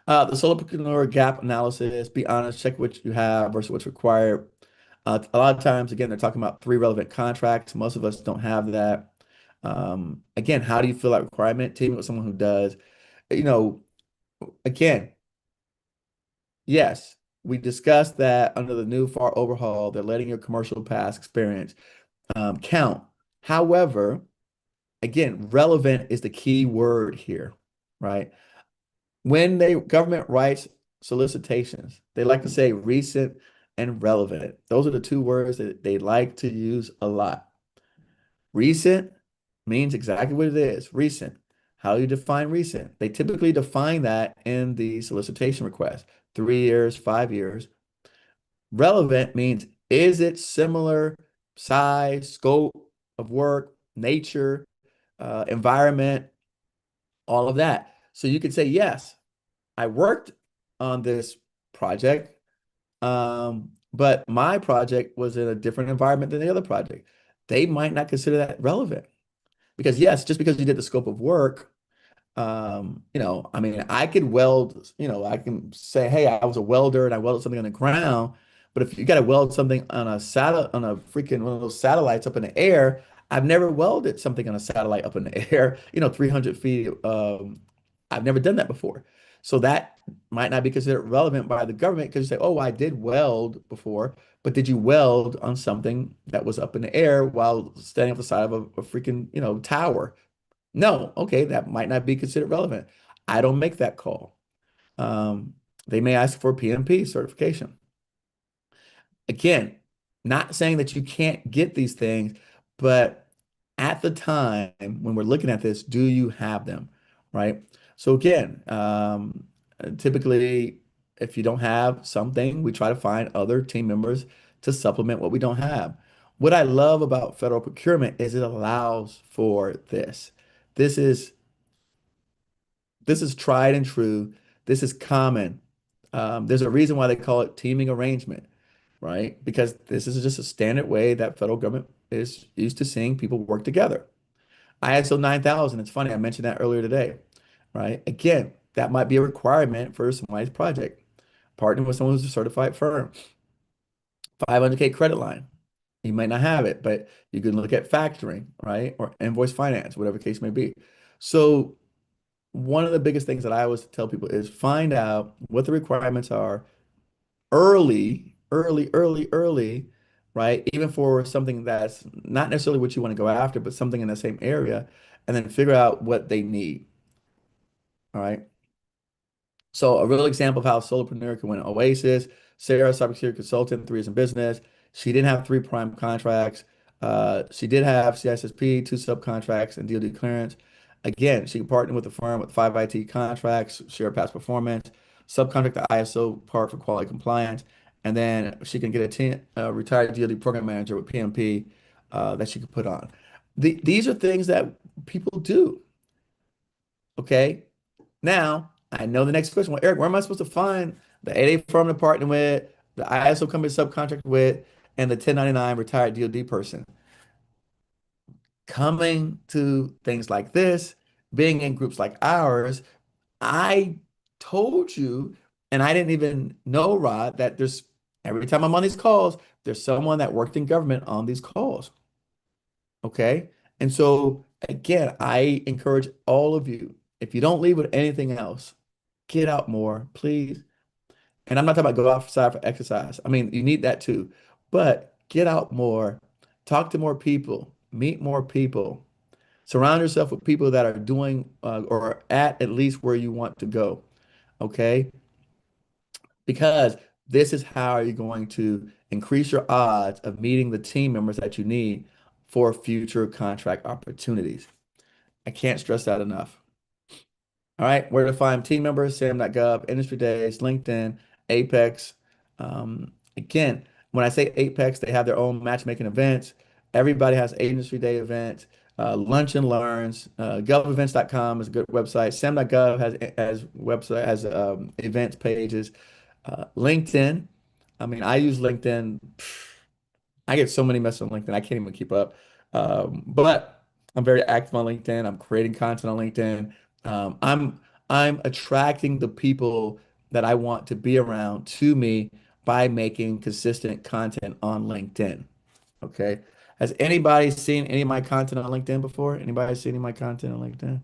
The solopreneur gap analysis, be honest, check what you have versus what's required. A lot of times, again, they're talking about 3 relevant contracts. Most of us don't have that. Again, how do you fill that requirement? Teaming with someone who does. You know, again, yes, we discussed that under the new FAR overhaul, they're letting your commercial past experience count. However, again, relevant is the key word here, right? When government writes solicitations, they like to say recent and relevant. Those are the 2 words that they like to use a lot. Recent means exactly what it is, recent. How do you define recent? They typically define that in the solicitation request, 3 years, 5 years. Relevant means, is it similar size, scope of work, nature, environment, all of that. So you could say, yes, I worked on this project, but my project was in a different environment than the other project. They might not consider that relevant because, yes, just because you did the scope of work, I mean, I could weld, I can say, hey, I was a welder and I welded something on the ground. But if you got to weld something on a freaking one of those satellites up in the air, I've never welded something on a satellite up in the air, 300 feet. I've never done that before. So that might not be considered relevant by the government because you say, oh, I did weld before, but did you weld on something that was up in the air while standing on the side of a freaking, tower? No, okay, that might not be considered relevant. I don't make that call. They may ask for PMP certification. Again, not saying that you can't get these things, but at the time when we're looking at this, do you have them, right? So again, typically, if you don't have something, we try to find other team members to supplement what we don't have. What I love about federal procurement is it allows for this. This is tried and true. This is common. There's a reason why they call it teaming arrangement, right? Because this is just a standard way that federal government is used to seeing people work together. ISO 9000, it's funny, I mentioned that earlier today, right? Again, that might be a requirement for somebody's project. Partner with someone who's a certified firm. 500K credit line. You might not have it, but you can look at factoring, right? Or invoice finance, whatever the case may be. So one of the biggest things that I always tell people is find out what the requirements are early, right? Even for something that's not necessarily what you want to go after, but something in the same area, and then figure out what they need. All right. So a real example of how a solopreneur can win OASIS, Sarah, cybersecurity consultant, 3 years in business. She didn't have 3 prime contracts. She did have CISSP, 2 subcontracts, and DoD clearance. Again, she can partner with the firm with 5 IT contracts, share past performance, subcontract the ISO part for quality compliance, and then she can get a retired DoD program manager with PMP that she could put on. These are things that people do. Okay. Now, I know the next question. Well, Eric, where am I supposed to find the 8A firm to partner with, the ISO company subcontract with, and the 1099 retired DoD person? Coming to things like this, being in groups like ours, I told you, and I didn't even know, Rod, that every time I'm on these calls, there's someone that worked in government on these calls. Okay. And so again, I encourage all of you, if you don't leave with anything else, get out more, please. And I'm not talking about go outside for exercise. I mean, you need that too, but get out more, talk to more people, meet more people, surround yourself with people that are doing or at least where you want to go. Okay. Because this is how you're going to increase your odds of meeting the team members that you need for future contract opportunities. I can't stress that enough. All right, where to find team members, SAM.gov, industry days, LinkedIn, Apex. Again, when I say Apex, they have their own matchmaking events. Everybody has industry day events, lunch and learns. Govevents.com is a good website. SAM.gov has events pages. LinkedIn. I mean, I use LinkedIn. I get so many messages on LinkedIn, I can't even keep up. But I'm very active on LinkedIn. I'm creating content on LinkedIn. I'm attracting the people that I want to be around to me by making consistent content on LinkedIn. Okay. Has anybody seen any of my content on LinkedIn before? Anybody seen any of my content on LinkedIn?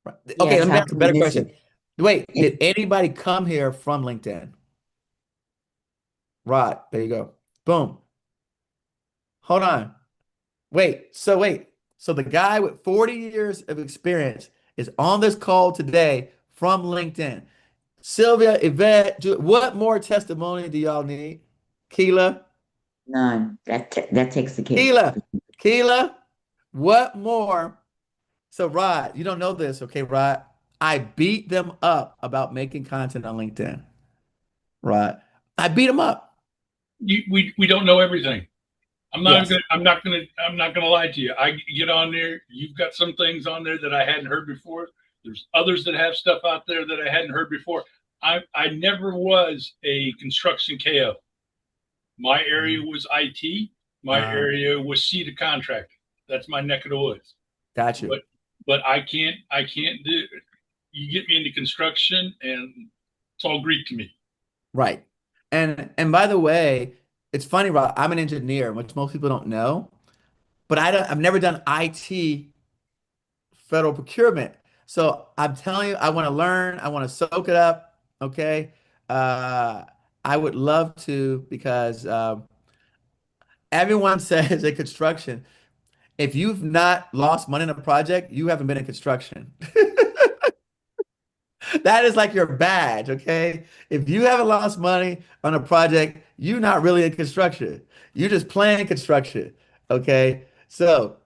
Right. Okay, Yes, let me how ask a can we better miss question. it? Wait, did anybody come here from LinkedIn? Right, there you go. Boom. Hold on. Wait. So the guy with 40 years of experience is on this call today from LinkedIn. Sylvia, Yvette, what more testimony do y'all need? Keela? None. That takes the cake. Keela, what more? So, Rod, you don't know this, okay, Rod? I beat them up about making content on LinkedIn. Rod, I beat them up. We don't know everything. I'm not Yes. gonna lie to you. I get on there. You've got some things on there that I hadn't heard before. There's others that have stuff out there that I hadn't heard before. I never was a construction KO. My area was IT. My area was C to contract. That's my neck of the woods. Got you. But I can't do. You get me into construction, and it's all Greek to me. Right. And by the way, it's funny, Rod, I'm an engineer, which most people don't know, but I've never done IT federal procurement. So I'm telling you, I want to learn, I want to soak it up. Okay. I would love to because everyone says in construction, if you've not lost money in a project, you haven't been in construction. That is like your badge, okay? If you haven't lost money on a project, you're not really in construction. You're just playing construction, okay? So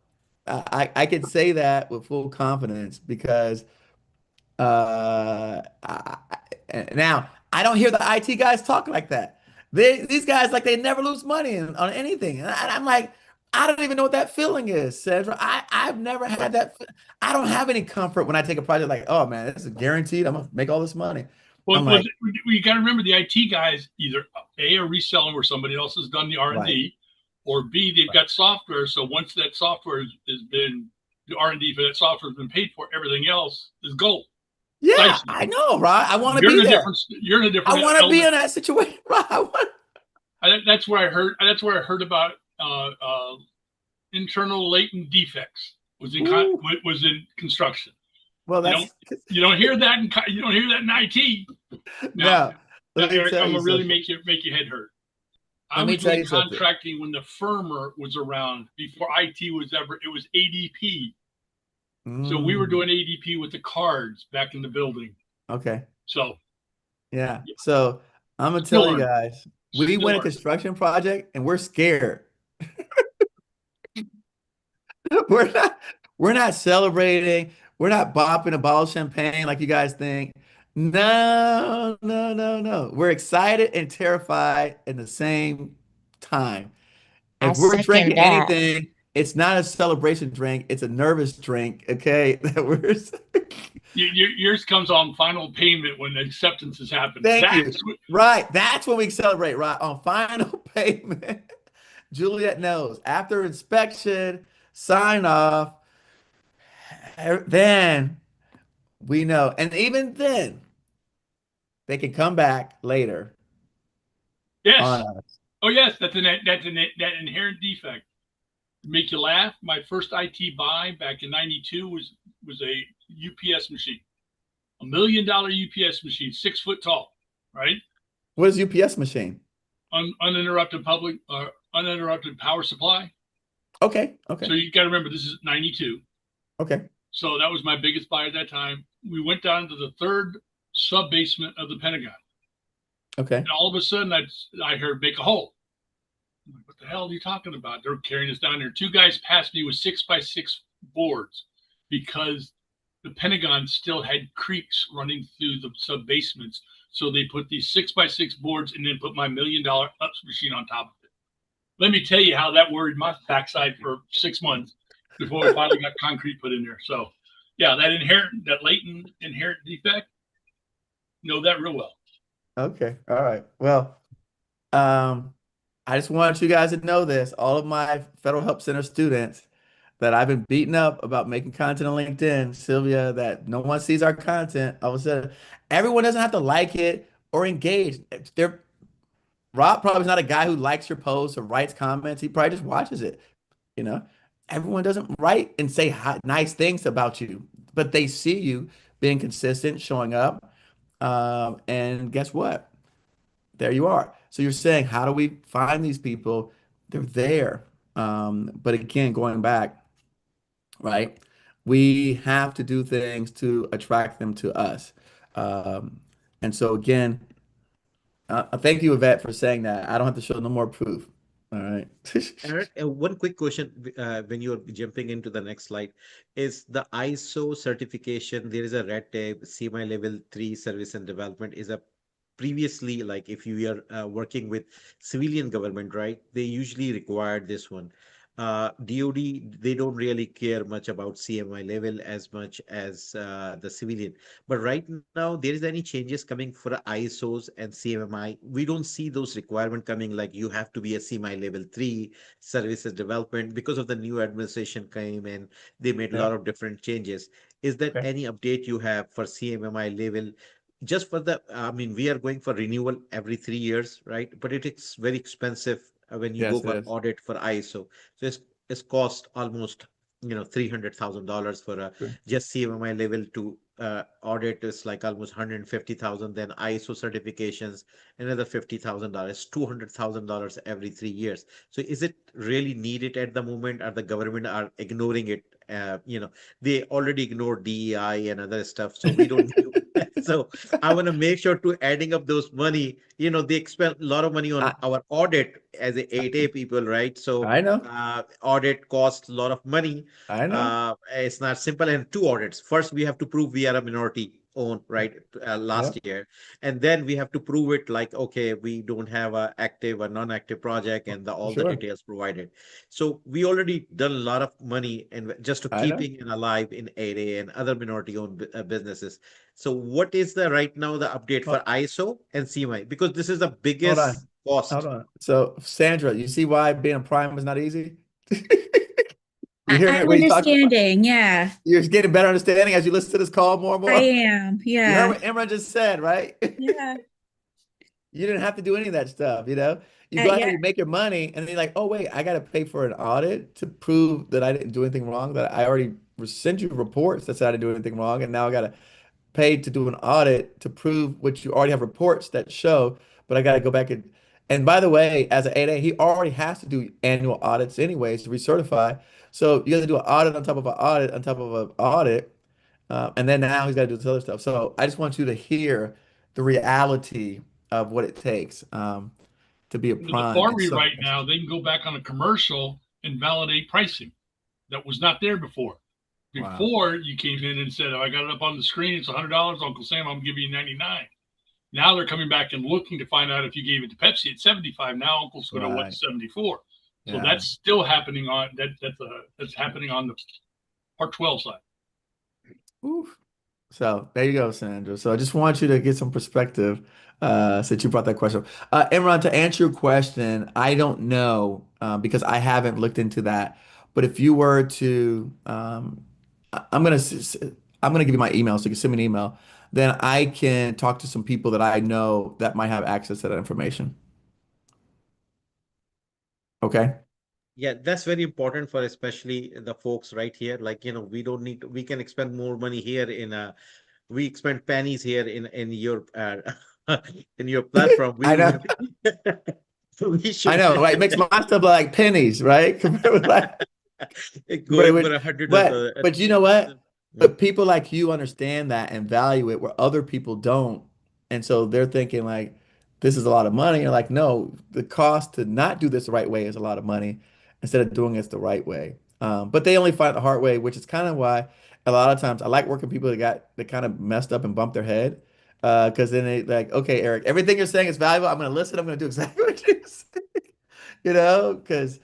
I can say that with full confidence because now I don't hear the IT guys talk like that. These guys like they never lose money on anything, and I'm like, I don't even know what that feeling is, Sandra. I've never had that. I don't have any comfort when I take a project like, oh man, this is guaranteed. I'm gonna make all this money. Well, I'm like, you got to remember the IT guys either A, are reselling where somebody else has done the R&D, or B, they've got software. So once that software has been, the R&D for that software has been paid for, everything else is gold. yeah, Dicey. I know, right? I want to be there. You're in a different. I want to be in that situation, right? That's where I heard. That's where I heard about internal latent defects was in construction. Well, you don't hear that in IT. Now, I'm gonna really make your head hurt. I was doing contracting when the firmer was around before IT was ever. It was ADP. So we were doing ADP with the cards back in the building. Okay. So. Yeah. So I'm gonna tell you guys, we win a construction project and we're scared. We're not celebrating. We're not bopping a bottle of champagne like you guys think. No. We're excited and terrified in the same time. If we're drinking anything, it's not a celebration drink, it's a nervous drink, okay? Yours comes on final payment when the acceptance is happening. Thank you. Right. That's when we celebrate, right? On final payment. Juliet knows. After inspection, sign off, then we know. And even then, they can come back later. Yes. Oh, yes. That's that inherent defect. To make you laugh, my first IT buy back in '92 was a UPS machine, $1 million UPS machine, 6 foot tall, right? What is UPS machine? Uninterrupted power supply. Okay. So you got to remember, this is '92. Okay. So that was my biggest buy at that time. We went down to the 3rd sub basement of the Pentagon. Okay. And all of a sudden, I heard make a hole. I'm like, what the hell are you talking about? They're carrying us down there. 2 guys passed me with 6x6 boards because the Pentagon still had creeks running through the sub basements. So they put these 6x6 boards and then put my $1 million UPS machine on top of it. Let me tell you how that worried my backside for 6 months before we finally got concrete put in there. So yeah, that latent inherent defect, know that real well. Okay. All right. Well, I just wanted you guys to know this. All of my Federal Help Center students, that I've been beaten up about making content on LinkedIn, Sylvia, that no one sees our content. All of a sudden, everyone doesn't have to like it or engage. Rob probably is not a guy who likes your posts or writes comments. He probably just watches it. You know, everyone doesn't write and say nice things about you, but they see you being consistent, showing up. And guess what? There you are. So you're saying, how do we find these people? They're there. But again, going back, right? We have to do things to attract them to us. And so again, thank you, Yvette, for saying that. I don't have to show no more proof. All right. Eric, one quick question when you're jumping into the next slide is the ISO certification. There is a red tape, CMI level 3 service and development is a previously, like if you are working with civilian government, right? They usually require this one. DoD, they don't really care much about CMI level as much as the civilian. But right now, there is any changes coming for ISOs and CMMI. We don't see those requirements coming like you have to be a CMI level 3 services development because of the new administration came and they made a lot of different changes. Is there any update you have for CMMI level? Just for the, I mean, we are going for renewal every 3 years, right? But it is very expensive when you go for audit for ISO. So it's cost almost, $300,000 for just CMMI level to audit is like almost 150,000. Then ISO certifications, another $50,000, $200,000 every 3 years. So is it really needed at the moment, or the government are ignoring it? They already ignored DEI and other stuff, so we don't need. So I want to make sure to adding up those money. They spend a lot of money on our audit as a 8A people, right? So I know audit costs a lot of money. I know it's not simple. And 2 audits. First, we have to prove we are a minority owned, right? Last year, and then we have to prove it like, okay, we don't have a active or non-active project and all the details provided. So we already done a lot of money and just to keeping it alive in 8A and other minority owned businesses. So what is the right now the update for ISO and CMI? Because this is the biggest cost. Hold on. So Sandra, you see why being a prime is not easy? I'm understanding, yeah. You're getting better understanding as you listen to this call more and more. I am, yeah. You heard what Imran just said, right? Yeah. You didn't have to do any of that stuff, You go out there, you make your money, and then you're like, oh, wait, I got to pay for an audit to prove that I didn't do anything wrong, that I already sent you reports that said I didn't do anything wrong, and now I got to pay to do an audit to prove what you already have reports that show, but I got to go back and by the way, as an 8A, he already has to do annual audits anyways to recertify. So you have to do an audit on top of an audit on top of an audit. And then now he's got to do this other stuff. So I just want you to hear the reality of what it takes to be a prime. The farmer right now, they can go back on a commercial and validate pricing that was not there before. Before you came in and said, oh, I got it up on the screen, it's $100, Uncle Sam, I'm giving you 99. Now they're coming back and looking to find out if you gave it to Pepsi at 75. Now Uncle's going to want 74. So that's still happening on that's happening on the Part 12 side. Oof. So there you go, Sandra. So I just want you to get some perspective since you brought that question up. Imran, to answer your question, I don't know because I haven't looked into that. But if you were to, I'm gonna give you my email so you can send me an email. Then I can talk to some people that I know that might have access to that information. Okay. Yeah, that's very important for especially the folks right here. Like, we can expend more money here we expend pennies here in your in your platform. I know. I know, right? It makes my stuff look like pennies, right? Compared with that. But you know what? But people like you understand that and value it where other people don't. And so they're thinking like, this is a lot of money. You're like, no, the cost to not do this the right way is a lot of money instead of doing it the right way. But they only find the hard way, which is kind of why a lot of times I like working with people that kind of messed up and bumped their head. Because then they like, okay, Eric, everything you're saying is valuable. I'm going to listen. I'm going to do exactly what you say. Because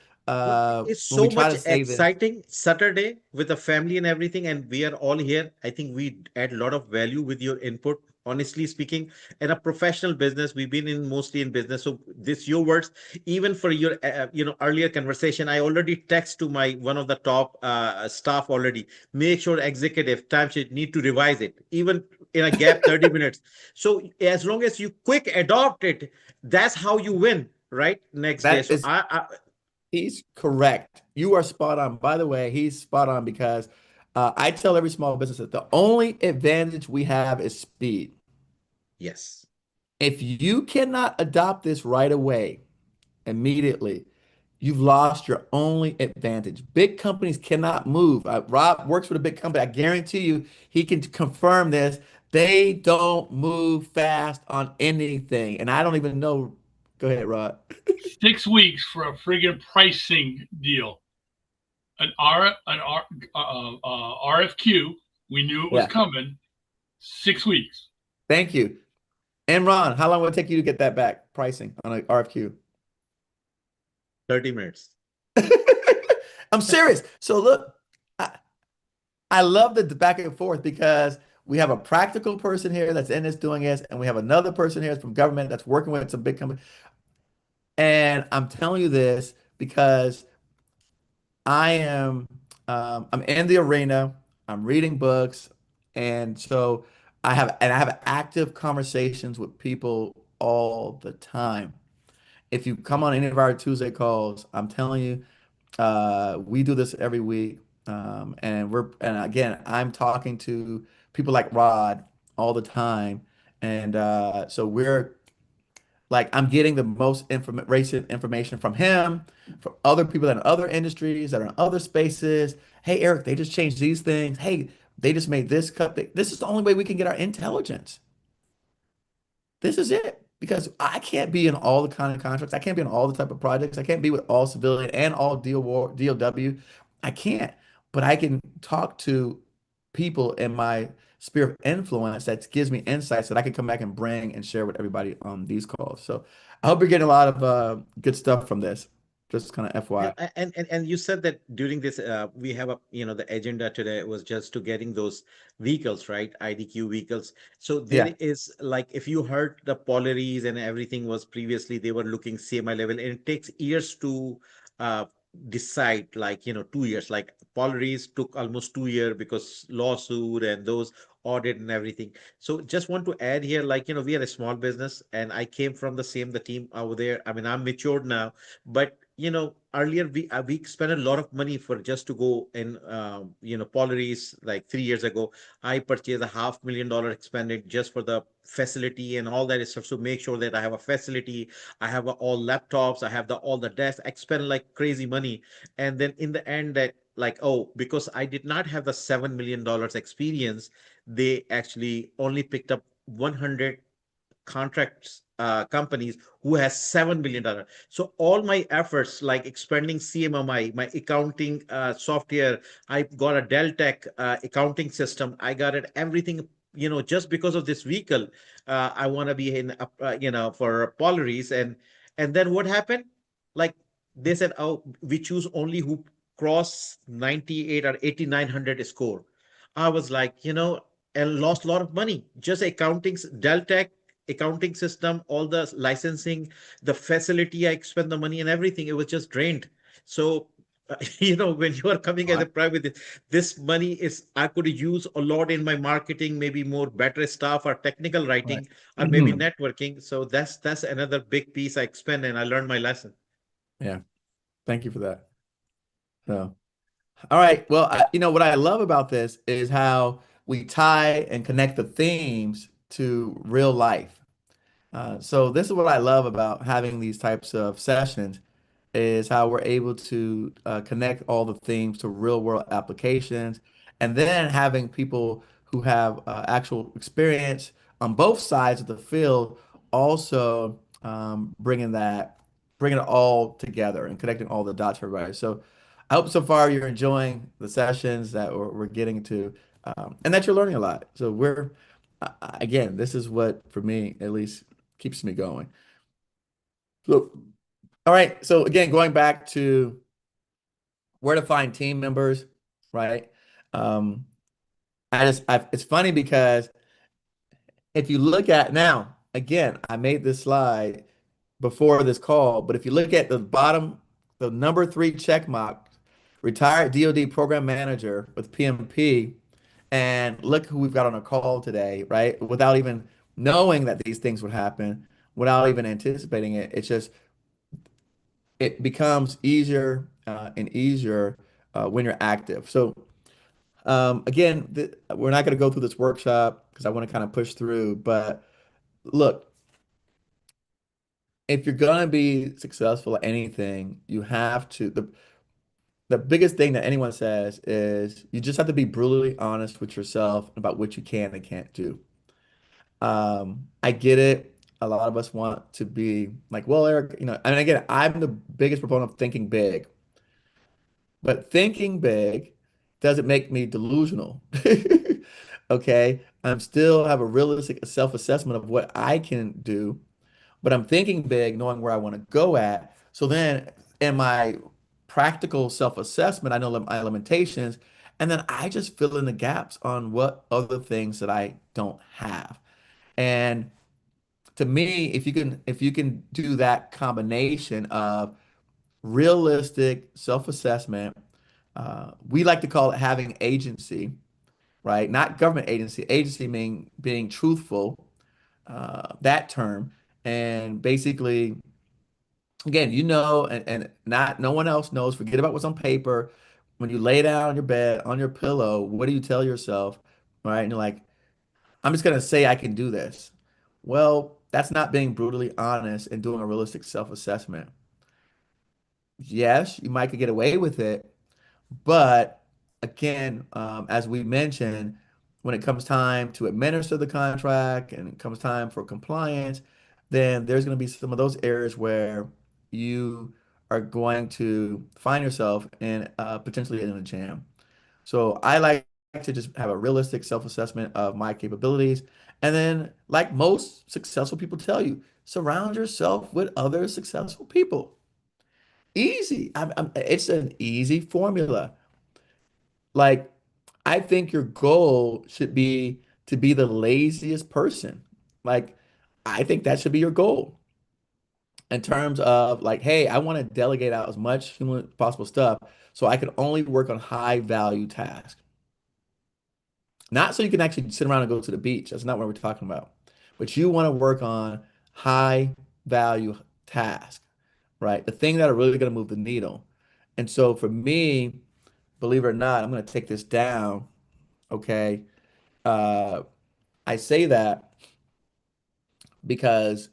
it's so much exciting Saturday with the family and everything, and we are all here. I think we add a lot of value with your input honestly speaking, in a professional business, we've been in mostly in business. So this, your words, even for your, earlier conversation, I already text to my, one of the top staff already, make sure executive timesheet need to revise it, even in a gap 30 minutes. So as long as you quick adopt it, that's how you win, right? Next day. That So is, he's correct. You are spot on. By the way, he's spot on because I tell every small business that the only advantage we have is speed. Yes. If you cannot adopt this right away, immediately, you've lost your only advantage. Big companies cannot move. Rob works with a big company. I guarantee you, he can confirm this. They don't move fast on anything. And I don't even know. Go ahead, Rod. 6 weeks for a friggin' pricing deal. RFQ, we knew it was coming. 6 weeks. Thank you. And Ron, how long will it take you to get that back? Pricing on an RFQ? 30 minutes. I'm serious. So look, I love the back and forth because we have a practical person here that's in this doing this, and we have another person here that's from government that's working with some big company. And I'm telling you this because I'm in the arena, I'm reading books, and so I have active conversations with people all the time. If you come on any of our Tuesday calls, I'm telling you, we do this every week. And again, I'm talking to people like Rod all the time. And so we're like, I'm getting the most information from him, from other people that are in other industries, that are in other spaces. Hey, Eric, they just changed these things. Hey, they just made this cut. This is the only way we can get our intelligence. This is it. Because I can't be in all the kind of contracts. I can't be in all the type of projects. I can't be with all civilian and all DOW. I can't. But I can talk to people in my sphere of influence that gives me insights that I can come back and bring and share with everybody on these calls. So I hope you're getting a lot of good stuff from this. Just kind of FYI. Yeah, and you said that during this we have a the agenda today was just to getting those vehicles, right? IDQ vehicles. So there is, like, if you heard the Polaris and everything was previously, they were looking CMI level, and it takes years to decide, like 2 years. Like Polaris took almost 2 years because lawsuit and those audit and everything. So just want to add here, like we are a small business, and I came from the team over there. I mean, I'm matured now, but earlier we spent a lot of money for just to go in Polaris. Like 3 years ago, I purchased $500,000 expended just for the facility and all that stuff, to make sure that I have a facility, I have all laptops, I have all the desks. I spent like crazy money, and then in the end, that, like, oh, because I did not have the $7 million experience, they actually only picked up 100 contracts companies who has $7 million. So all my efforts, like expanding CMMI, my accounting software, I got a Deltec accounting system, I got it everything, just because of this vehicle. I want to be in for Polaris. And then what happened? Like, they said, oh, we choose only who cross 98 or 8900 score. I was like, and lost a lot of money. Just accounting, Deltec accounting system, all the licensing, the facility, I spent the money and everything. It was just drained. So, when you are coming as a private, this money is, I could use a lot in my marketing, maybe more better stuff or technical writing, or maybe networking. So that's another big piece I spent, and I learned my lesson. Yeah. Thank you for that. So, all right. Well, what I love about this is how we tie and connect the themes to real life. So this is what I love about having these types of sessions, is how we're able to connect all the themes to real world applications, and then having people who have actual experience on both sides of the field also bringing it all together and connecting all the dots for everybody. So I hope so far you're enjoying the sessions that we're getting to, and that you're learning a lot. So again, this is what, for me at least, keeps me going. So, all right. So again, going back to where to find team members, right? It's funny because if you look at now, again, I made this slide before this call, but if you look at the bottom, the number 3 check mark, retired DoD program manager with PMP, and look who we've got on a call today, right? Without even knowing that these things would happen, without even anticipating it, it becomes easier and easier when you're active. So again, we're not going to go through this workshop because I want to kind of push through, but look, if you're going to be successful at anything, you have to, the biggest thing that anyone says is you just have to be brutally honest with yourself about what you can and can't do. I get it. A lot of us want to be like, well, Eric, and again, I'm the biggest proponent of thinking big, but thinking big doesn't make me delusional. Okay. I'm still have a realistic self-assessment of what I can do, but I'm thinking big, knowing where I want to go at. So then in my practical self-assessment, I know my limitations, and then I just fill in the gaps on what other things that I don't have. And to me, if you can do that combination of realistic self-assessment, we like to call it having agency, right? Not government agency. Agency meaning being truthful, that term. And basically, again, and not no one else knows. Forget about what's on paper. When you lay down on your bed, on your pillow, what do you tell yourself, right? And you're like, I'm just gonna say I can do this. Well, that's not being brutally honest and doing a realistic self-assessment. Yes, you might could get away with it, but again, as we mentioned, when it comes time to administer the contract and it comes time for compliance, then there's going to be some of those areas where you are going to find yourself in potentially in a jam. So I like to just have a realistic self-assessment of my capabilities. And then, like most successful people tell you, surround yourself with other successful people. Easy. It's an easy formula. Like, I think your goal should be to be the laziest person. Like, I think that should be your goal in terms of like, hey, I want to delegate out as much human possible stuff so I can only work on high value tasks. Not so you can actually sit around and go to the beach. That's not what we're talking about. But you want to work on high value tasks, right? The thing that are really going to move the needle. And so for me, believe it or not, I'm going to take this down. Okay. Uh, I say that because,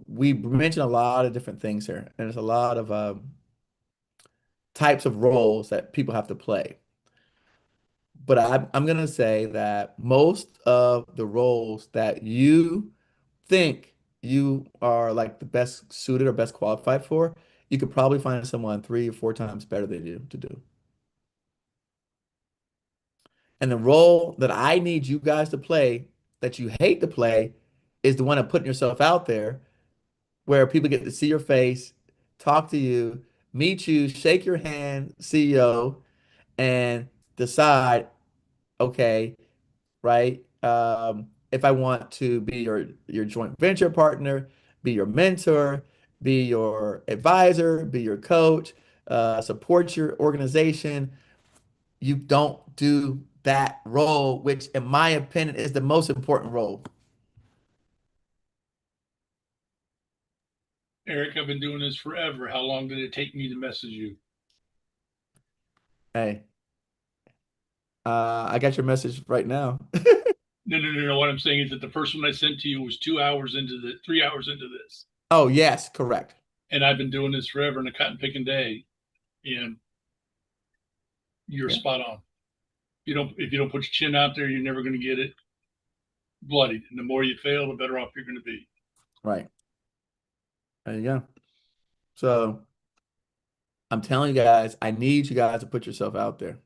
we mentioned a lot of different things here, and there's a lot of types of roles that people have to play. But I'm going to say that most of the roles that you think you are like the best suited or best qualified for, you could probably find someone 3 or 4 times better than you to do. And the role that I need you guys to play that you hate to play is the one of putting yourself out there where people get to see your face, talk to you, meet you, shake your hand, CEO, and decide, okay, right? If I want to be your joint venture partner, be your mentor, be your advisor, be your coach, support your organization, you don't do that role, which in my opinion is the most important role. Eric, I've been doing this forever. How long did it take me to message you? Hey, I got your message right now. No. What I'm saying is that the first one I sent to you was 3 hours into this. Oh, yes, correct. And I've been doing this forever in a cotton picking day. And you're spot on. If you don't put your chin out there, you're never going to get it bloodied. And the more you fail, the better off you're going to be. Right. There you go. So I'm telling you guys, I need you guys to put yourself out there.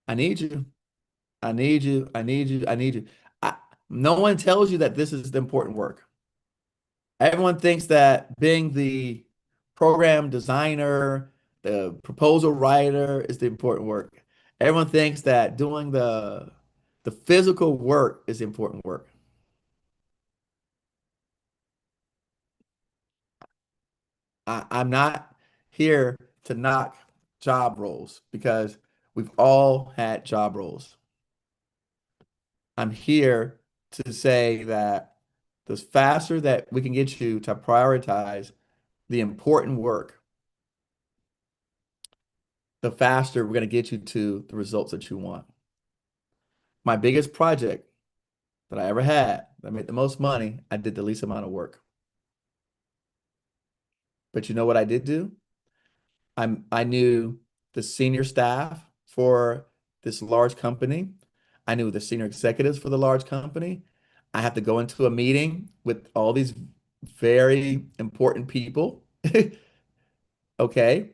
I need you. I need you. I need you. I need you. No one tells you that this is the important work. Everyone thinks that being the program designer, the proposal writer is the important work. Everyone thinks that doing the The physical work is important work. I'm not here to knock job roles because we've all had job roles. I'm here to say that the faster that we can get you to prioritize the important work, the faster we're going to get you to the results that you want. My biggest project that I ever had, that made the most money, I did the least amount of work. But you know what I did do? I knew the senior staff for this large company. I knew the senior executives for the large company. I have to go into a meeting with all these very important people. Okay.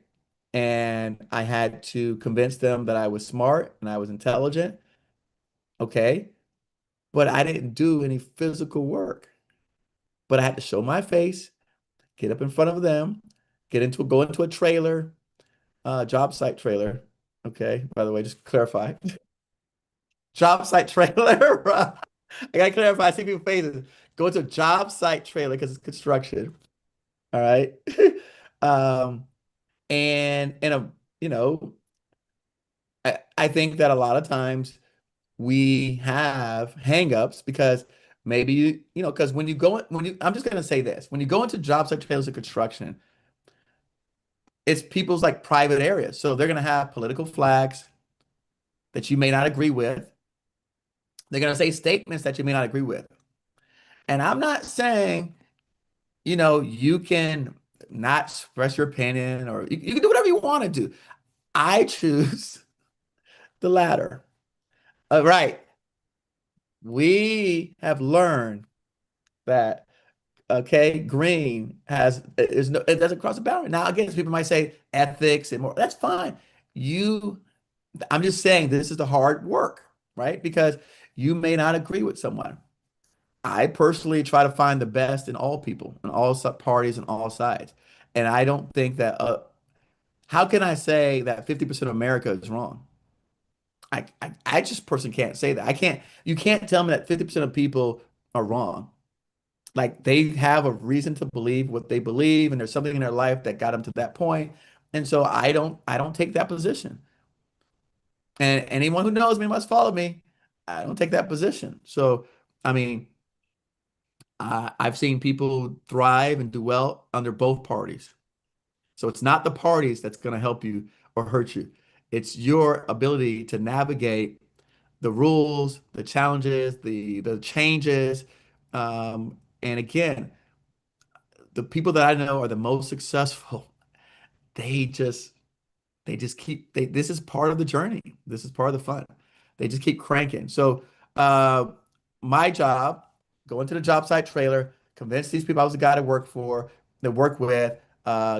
And I had to convince them that I was smart and I was intelligent. Okay. But I didn't do any physical work. But I had to show my face, get up in front of them, go into a trailer, job site trailer. Okay. By the way, just clarify. Job site trailer. I gotta clarify. I see people's faces. Go to a job site trailer because it's construction. All right. And you know, I think that a lot of times we have hangups because maybe because I'm just gonna say this, when you go into job site trailers of construction, it's people's like private areas. So they're gonna have political flags that you may not agree with. They're gonna say statements that you may not agree with. And I'm not saying, you can not express your opinion or you can do whatever you want to do. I choose the latter. Right. We have learned that, okay, green it doesn't cross the boundary. Now, again, people might say ethics and more. That's fine. I'm just saying this is the hard work, right? Because you may not agree with someone. I personally try to find the best in all people, in all parties, and all sides. And I don't think that, how can I say that 50% of America is wrong? I just personally can't say that. You can't tell me that 50% of people are wrong. Like they have a reason to believe what they believe, and there's something in their life that got them to that point. And so I don't take that position. And anyone who knows me must follow me. I don't take that position. So, I mean, I've seen people thrive and do well under both parties. So it's not the parties that's going to help you or hurt you. It's your ability to navigate the rules, the challenges, the changes. And again, the people that I know are the most successful. They just this is part of the journey. This is part of the fun. They just keep cranking. So my job, go into the job site trailer, convince these people I was the guy to work with,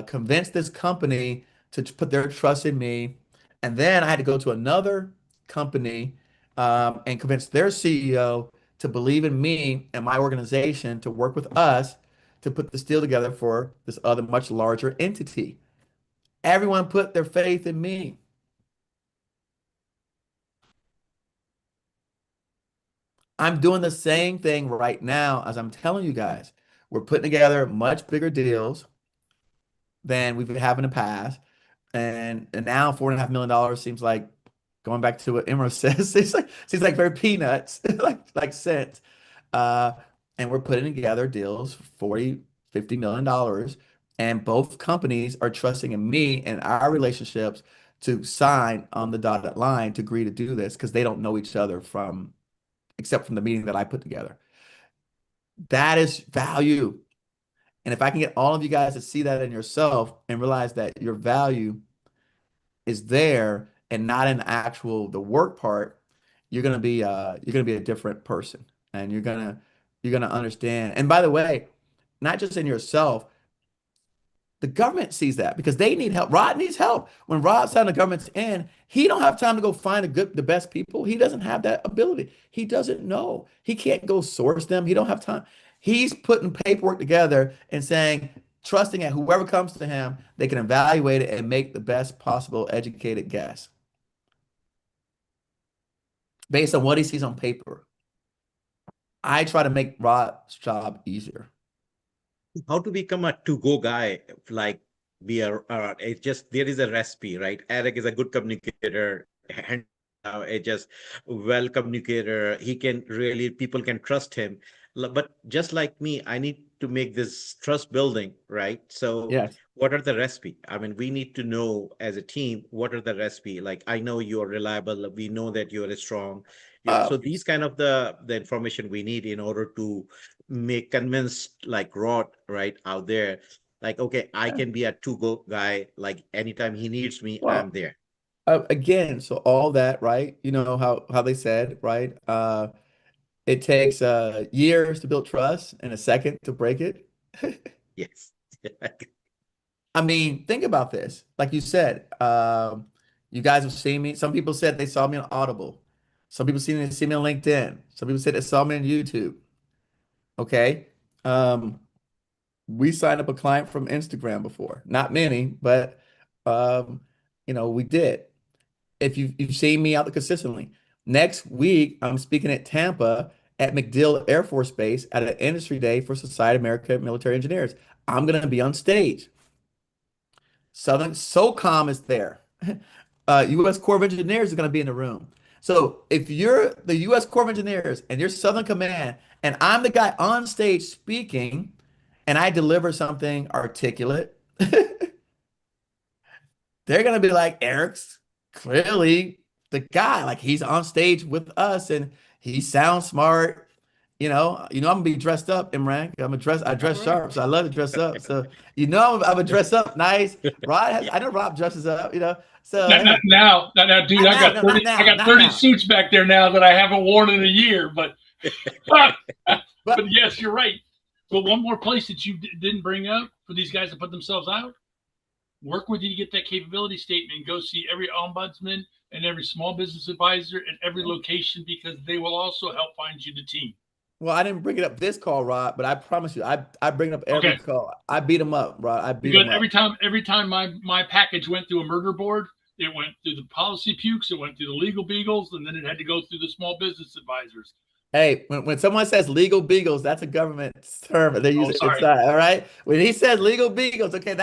convince this company to put their trust in me. And then I had to go to another company and convince their CEO to believe in me and my organization to work with us to put this deal together for this other much larger entity. Everyone put their faith in me. I'm doing the same thing right now as I'm telling you guys. We're putting together much bigger deals than we've had in the past. And now $4.5 million seems like, going back to what Imro says, seems like very peanuts, like cents. And we're putting together deals for $40-50 million. And both companies are trusting in me and our relationships to sign on the dotted line to agree to do this because they don't know each other except from the meeting that I put together. That is value. And if I can get all of you guys to see that in yourself and realize that your value is there and not in the work part, you're gonna be a different person, and you're gonna understand. And by the way, not just in yourself, the government sees that because they need help. Rod needs help. When Rod's on the government's end, he don't have time to go find the best people. He doesn't have that ability. He doesn't know. He can't go source them. He don't have time. He's putting paperwork together and saying, trusting that whoever comes to him, they can evaluate it and make the best possible educated guess. based on what he sees on paper. I try to make Rod's job easier. How to become a to-go guy? Like we are, it just, there is a recipe, right? Eric is a good communicator, and it just well communicator. He can really, people can trust him. But just like me, I need to make this trust building, right? So Yes. what are the recipe? I mean, we need to know as a team, what are the recipe? Like, I know you are reliable. We know that you are strong. So these kind of the information we need in order to make convinced like Rod right out there, like, okay, I can be a to-go guy. Like anytime he needs me, Well, I'm there. Again, so all that, right? You know how they said, right? It takes years to build trust and a second to break it. Yes. I mean, think about this. Like you said, you guys have seen me. Some people said they saw me on Audible. Some people see me on LinkedIn. Some people said they saw me on YouTube. Okay. We signed up a client from Instagram before. Not many, but we did. If you've seen me out there consistently. Next week, I'm speaking at Tampa at MacDill Air Force Base at an industry day for Society of American Military Engineers. I'm going to be on stage. Southern SOCOM is there. U.S. Corps of Engineers is going to be in the room. So if you're the U.S. Corps of Engineers and you're Southern Command, and I'm the guy on stage speaking, and I deliver something articulate, they're going to be like, Eric's clearly the guy. Like he's on stage with us, and he sounds smart. I'm gonna be dressed up, Imran. I dress sharp, so I love to dress up. So I'm gonna dress up nice. I know Rob dresses up, So now, dude, I got 30 suits back there now that I haven't worn in a year. But yes, you're right. But one more place that you didn't bring up for these guys to put themselves out. Work with you to get that capability statement. Go see every ombudsman and every small business advisor at every location, because they will also help find you the team. Well, I didn't bring it up this call, Rod, but I promise you, I bring it up every call. I beat them up, Rod. I beat them up. Every time my package went through a murder board, it went through the policy pukes, it went through the legal beagles, and then it had to go through the small business advisors. Hey, when someone says legal beagles, that's a government term. They use it inside. All right. When he says legal beagles, okay,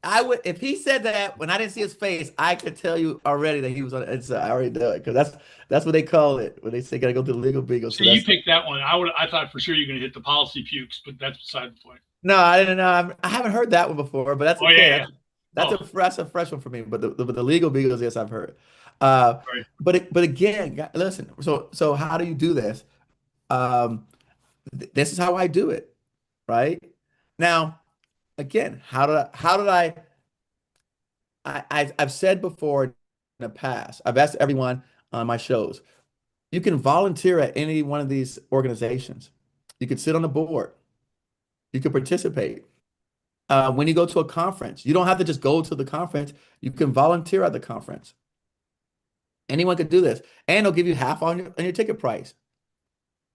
I would, if he said that when I didn't see his face, I could tell you already that he was on the inside. I already know it, because that's what they call it when they say gotta go through the legal beagles. So you picked that one. I thought for sure you're gonna hit the policy pukes, but that's beside the point. No, I didn't know. I haven't heard that one before, but that's okay. Yeah. That's a fresh one for me. But the legal beagles, yes, I've heard. But again, listen. So how do you do this? This is how I do it, right? Now, again, I've said before in the past, I've asked everyone on my shows, you can volunteer at any one of these organizations. You could sit on the board. You could participate. When you go to a conference, you don't have to just go to the conference. You can volunteer at the conference. Anyone could do this, and they'll give you half on your ticket price.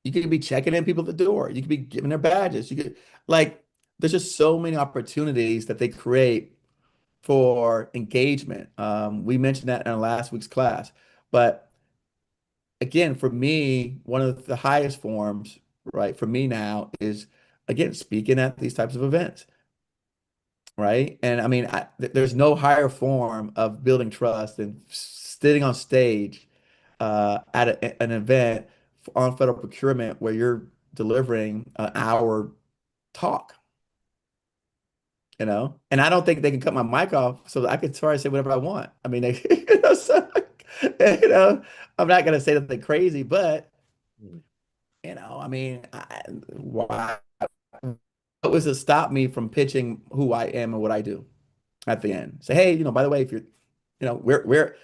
You could be checking in people at the door. You could be giving their badges. You could, there's just so many opportunities that they create for engagement. We mentioned that in last week's class, but again, for me, one of the highest forms, right, for me now is, again, speaking at these types of events, right? And I mean, there's no higher form of building trust than sitting on stage at an event on federal procurement where you're delivering an hour talk. And I don't think they can cut my mic off, so I could try to say whatever I want. I mean, I'm not gonna say something crazy, but I mean, why? What was to stop me from pitching who I am and what I do at the end? Say, hey, by the way, if you're, we're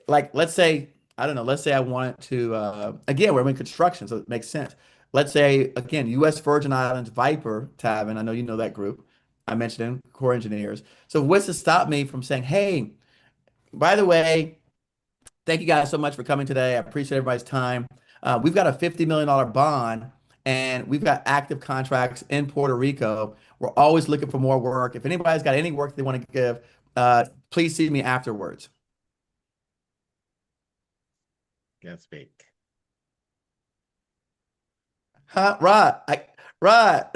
like, let's say, I don't know, let's say I wanted to, again, we're in construction, so it makes sense. Let's say, again, U.S. Virgin Islands Viper Tavern. I know you know that group. I mentioned in Corps Engineers. So what's to stop me from saying, hey, by the way, thank you guys so much for coming today. I appreciate everybody's time. We've got a $50 million bond, and we've got active contracts in Puerto Rico. We're always looking for more work. If anybody's got any work they want to give, please see me afterwards. Can't speak. Huh, Rod? Rod.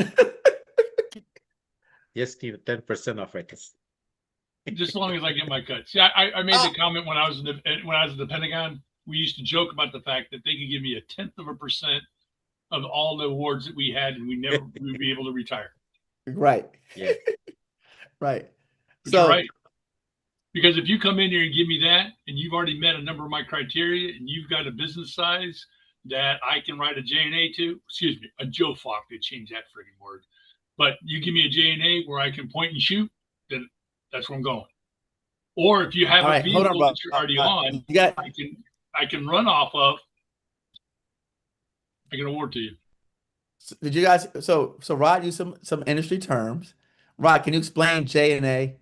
Yes, Steve, 10% of it. Just as long as I get my cut. See, I made the comment when I was in the Pentagon. We used to joke about the fact that they could give me 0.1% of all the awards that we had, and we would be able to retire. Right. Yeah. Right. But So you're right. Because if you come in here and give me that, and you've already met a number of my criteria, and you've got a business size that I can write a J&A to, excuse me, a Joe Falk, they changed that friggin' word. But you give me a J&A where I can point and shoot, then that's where I'm going. Or if you have all a right, hold on, vehicle Rob. that you're already on, You got I can run off of. I can award to you. Did you guys? So Rod used some industry terms. Rod, can you explain J&A?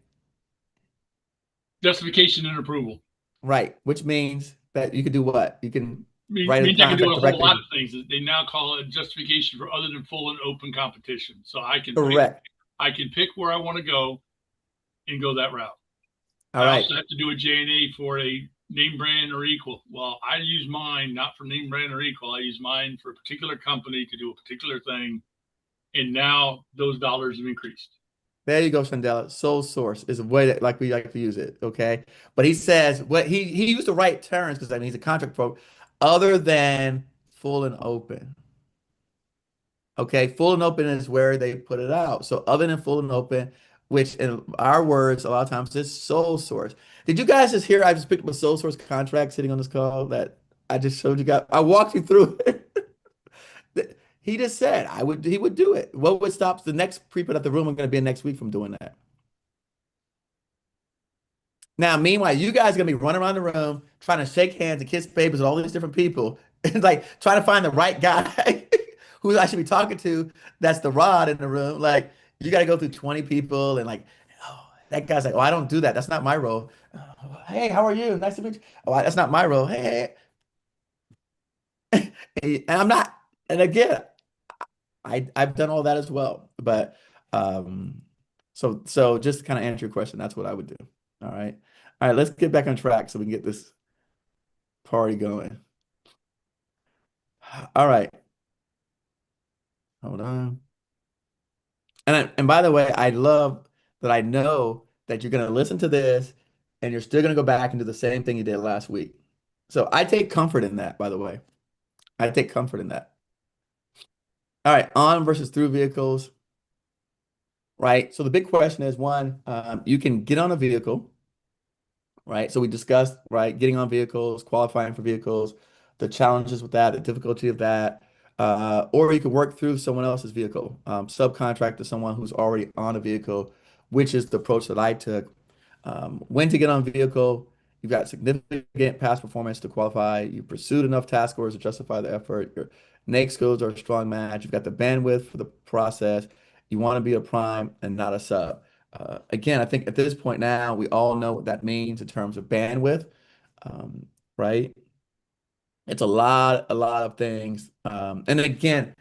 Justification and approval. Right, which means that you can do what? You can write a Means I can do contract a whole directly. lot of things. They now call it justification for other than full and open competition. So I can Correct. I can pick where I want to go and go that route. All I right. also have to do a J&A for a name brand or equal. Well, I use mine not for name brand or equal. I use mine for a particular company to do a particular thing. And now those dollars have increased. There you go, Shandela. Sole source is a way that like we like to use it. Okay. But he says what he used the right terms because I mean he's a contract pro, other than full and open. Okay, full and open is where they put it out. So other than full and open, which in our words a lot of times is sole source. Did you guys just hear I just picked up a sole source contract sitting on this call that I just showed you guys? I walked you through it. He just said he would do it. What would stop the next people at the room are going to be in next week from doing that? Now, meanwhile, you guys are gonna be running around the room trying to shake hands and kiss babies with all these different people, and like trying to find the right guy who I should be talking to. That's the Rod in the room. Like you got to go through 20 people, and like, oh, that guy's like, oh, I don't do that. That's not my role. Oh, hey, how are you? Nice to meet you. Oh, that's not my role. Hey, and I'm not. And again, I've done all that as well. But so just to kind of answer your question, that's what I would do. All right. All right, let's get back on track so we can get this party going. All right. Hold on. And by the way, I love that I know that you're going to listen to this and you're still going to go back and do the same thing you did last week. So I take comfort in that, by the way. I take comfort in that. All right, on versus through vehicles, right? So the big question is one, you can get on a vehicle, right? So we discussed, right, getting on vehicles, qualifying for vehicles, the challenges with that, the difficulty of that, or you could work through someone else's vehicle, subcontract to someone who's already on a vehicle, which is the approach that I took. When to get on vehicle, you've got significant past performance to qualify, you pursued enough task scores to justify the effort, your NAICS skills are a strong match, you've got the bandwidth for the process, you want to be a prime and not a sub. Again, I think at this point now, we all know what that means in terms of bandwidth, right? It's a lot of things. And again,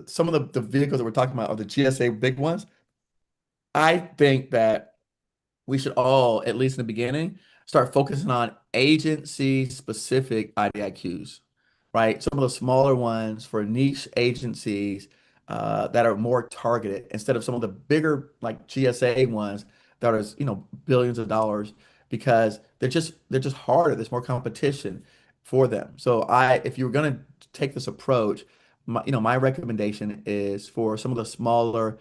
some of the vehicles that we're talking about are the GSA big ones. I think that we should all, at least in the beginning, start focusing on agency-specific IDIQs, right? Some of the smaller ones for niche agencies that are more targeted instead of some of the bigger like GSA ones that are, billions of dollars because they're just harder. There's more competition for them. So if you're going to take this approach, my recommendation is for some of the smaller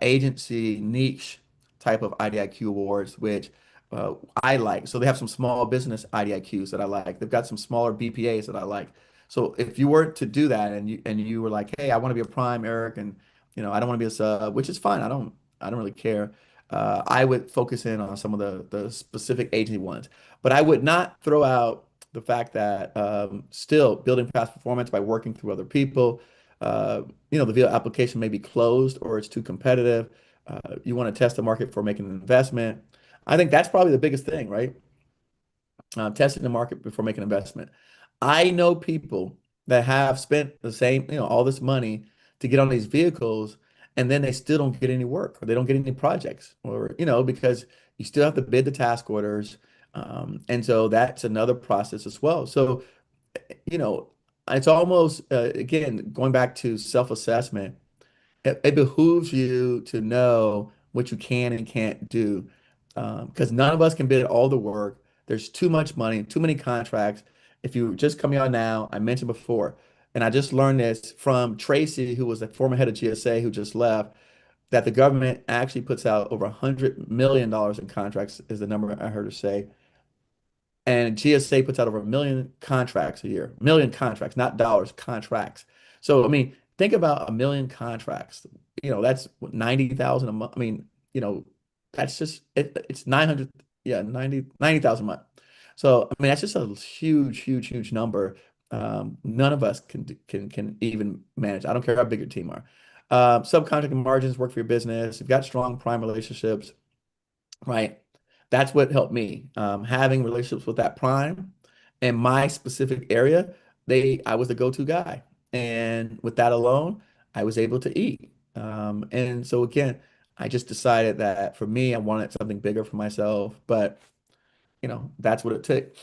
agency niche type of IDIQ awards, which I like. So they have some small business IDIQs that I like. They've got some smaller BPAs that I like. So if you were to do that and you were like, hey, I want to be a prime, Eric, and I don't want to be a sub, which is fine. I don't really care. I would focus in on some of the specific agency ones, but I would not throw out the fact that still building past performance by working through other people. The VO application may be closed or it's too competitive. You want to test the market for making an investment. I think that's probably the biggest thing, right? Testing the market before making an investment. I know people that have spent the same, all this money to get on these vehicles, and then they still don't get any work or they don't get any projects, or because you still have to bid the task orders. And so that's another process as well. So you know, it's almost, again, going back to self-assessment, it behooves you to know what you can and can't do. Because none of us can bid all the work. There's too much money, too many contracts. If you just coming on now, I mentioned before, and I just learned this from Tracy, who was the former head of GSA who just left, that the government actually puts out over $100 million in contracts, is the number I heard her say. And GSA puts out over 1 million contracts a year, million contracts, not dollars, contracts. So, I mean, think about 1 million contracts. That's what, 90,000 a month. I mean, that's just it's 900, yeah, 90,000 a month. So, I mean, that's just a huge, huge, huge number. None of us can even manage. I don't care how big your team are. Subcontracting margins work for your business. You've got strong prime relationships, right? That's what helped me. Having relationships with that prime in my specific area, I was the go-to guy. And with that alone, I was able to eat. And so again, I just decided that for me, I wanted something bigger for myself, but that's what it took.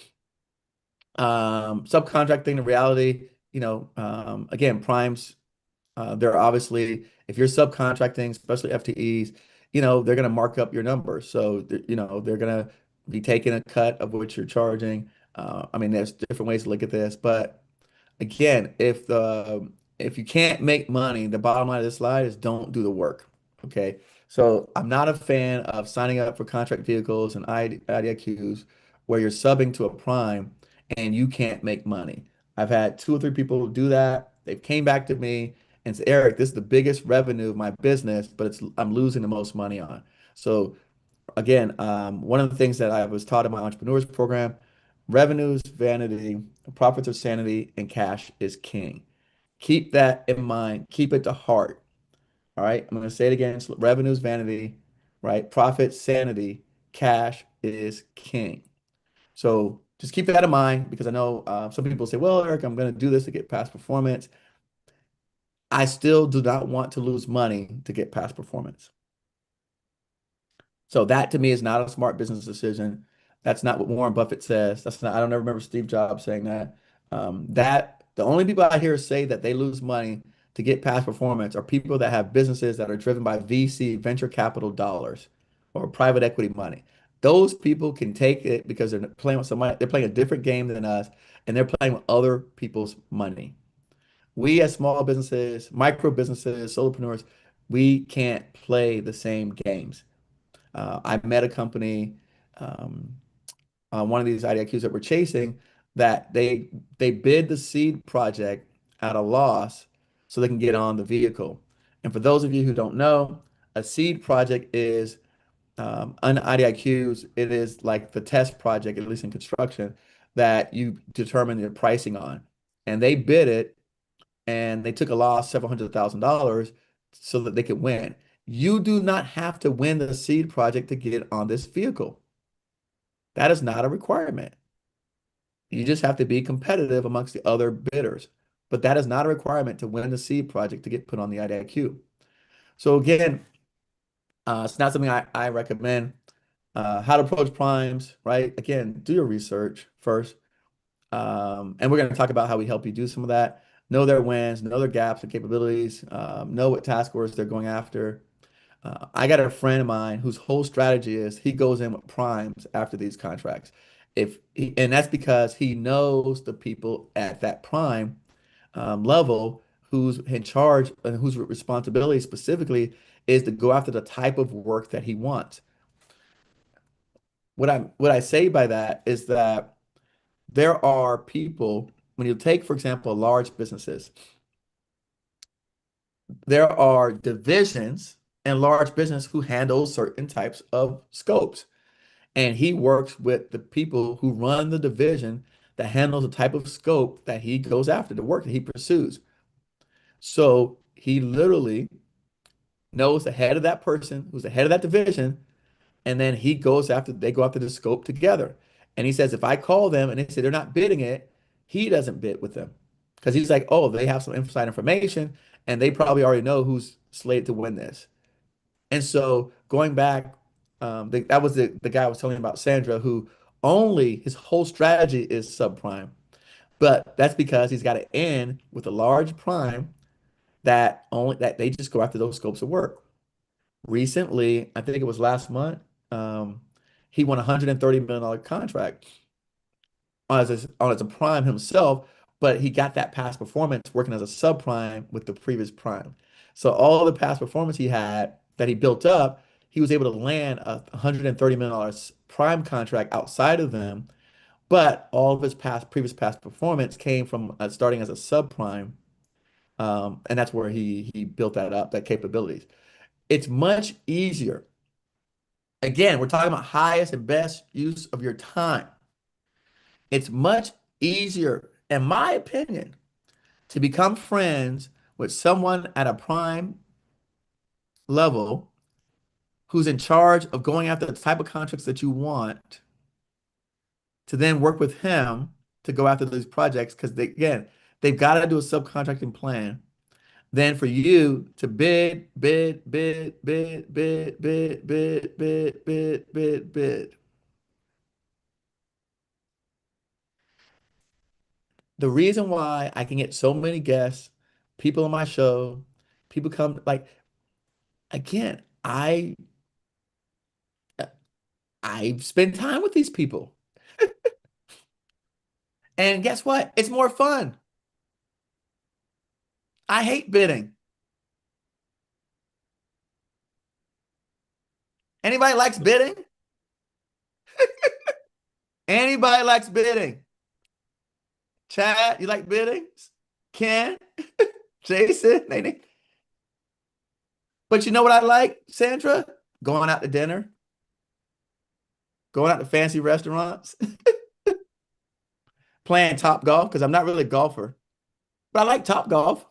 Subcontracting, the reality, again, primes, they're obviously, if you're subcontracting, especially FTEs, they're going to mark up your numbers. So, they're going to be taking a cut of what you're charging. I mean, there's different ways to look at this, but again, if you can't make money, the bottom line of this slide is don't do the work. Okay. So I'm not a fan of signing up for contract vehicles and IDIQs where you're subbing to a prime and you can't make money. I've had 2 or 3 people do that. They've came back to me and said, Eric, this is the biggest revenue of my business, but I'm losing the most money on. So again, one of the things that I was taught in my entrepreneurs program, revenues, vanity, profits are sanity, and cash is king. Keep that in mind. Keep it to heart. All right. I'm going to say it again. So revenues, vanity, right? Profit, sanity, cash is king. So just keep that in mind because I know some people say, well, Eric, I'm going to do this to get past performance. I still do not want to lose money to get past performance. So that to me is not a smart business decision. That's not what Warren Buffett says. I don't ever remember Steve Jobs saying that. The only people I hear say that they lose money to get past performance are people that have businesses that are driven by VC, venture capital dollars, or private equity money. Those people can take it because they're playing with somebody, they're playing a different game than us, and they're playing with other people's money. We as small businesses, micro businesses, solopreneurs, we can't play the same games. I met a company, one of these IDIQs that we're chasing, that they bid the seed project at a loss so they can get on the vehicle. And for those of you who don't know, a seed project is on IDIQs, it is like the test project, at least in construction, that you determine your pricing on. And they bid it and they took a loss, several $100,000 so that they could win. You do not have to win the seed project to get on this vehicle. That is not a requirement. You just have to be competitive amongst the other bidders. But that is not a requirement to win the seed project to get put on the IDIQ. So again, it's not something I recommend. How to approach primes, right? Again, do your research first. And we're going to talk about how we help you do some of that. Know their wins, know their gaps and capabilities, know what task orders they're going after. I got a friend of mine whose whole strategy is he goes in with primes after these contracts. And that's because he knows the people at that prime level who's in charge and whose responsibility specifically is to go after the type of work that he wants. What I say by that is that there are people, when you take, for example, large businesses, there are divisions in large business who handle certain types of scopes. And he works with the people who run the division that handles the type of scope that he goes after, the work that he pursues. So he literally knows the head of that person who's the head of that division, and then they go after the scope together. And he says, if I call them and they say they're not bidding it, he doesn't bid with them. Because he's like, oh, they have some inside information and they probably already know who's slated to win this. And so going back, that was the guy I was telling you about, Sandra, who his whole strategy is subprime. But that's because he's got an in with a large prime that they just go after those scopes of work. Recently, I think it was last month, he won a $130 million contract as a prime himself, but he got that past performance working as a subprime with the previous prime. So all the past performance he had that he built up, he was able to land a $130 million prime contract outside of them, but all of his previous past performance came from starting as a subprime, and that's where he built that capabilities. It's much easier. Again, we're talking about highest and best use of your time. It's much easier, in my opinion, to become friends with someone at a prime level who's in charge of going after the type of contracts that you want, to then work with him to go after those projects, because they've got to do a subcontracting plan. Then for you to bid. The reason why I can get so many guests, people on my show, people come, like, again, I spend time with these people. And guess what? It's more fun. I hate bidding. Anybody likes bidding? Anybody likes bidding? Chad, you like bidding? Ken? Jason? Nene? But you know what I like, Sandra? Going out to dinner. Going out to fancy restaurants. Playing Top Golf, because I'm not really a golfer. But I like Top Golf.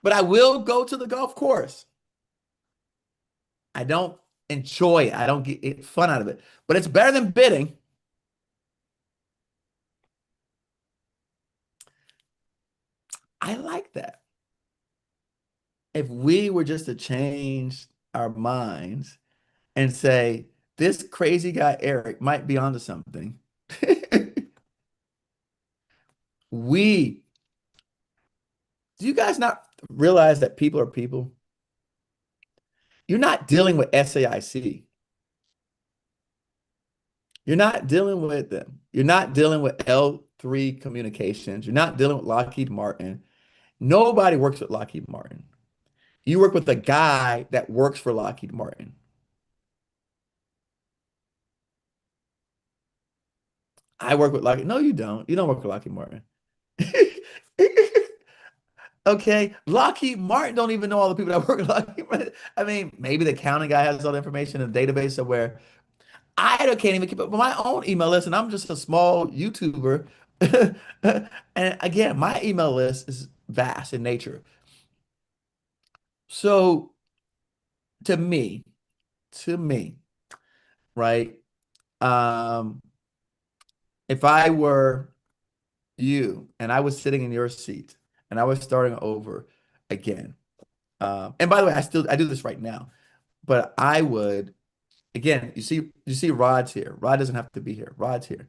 But I will go to the golf course. I don't enjoy it. I don't get fun out of it. But it's better than bidding. I like that. If we were just to change our minds and say, this crazy guy, Eric, might be onto something. Do you guys not realize that people are people? You're not dealing with SAIC. You're not dealing with them. You're not dealing with L3 Communications. You're not dealing with Lockheed Martin. Nobody works with Lockheed Martin. You work with a guy that works for Lockheed Martin. I work with Lockheed. No, you don't. You don't work with Lockheed Martin. Okay, Lockheed Martin don't even know all the people that work at Lockheed Martin. I mean, maybe the accounting guy has all the information in a database somewhere. I can't even keep up with my own email list, and I'm just a small YouTuber. And again, my email list is vast in nature. So to me, right? If I were you and I was sitting in your seat and I was starting over again, and by the way, I do this right now, but I would, again, you see Rod's here. Rod doesn't have to be here. Rod's here.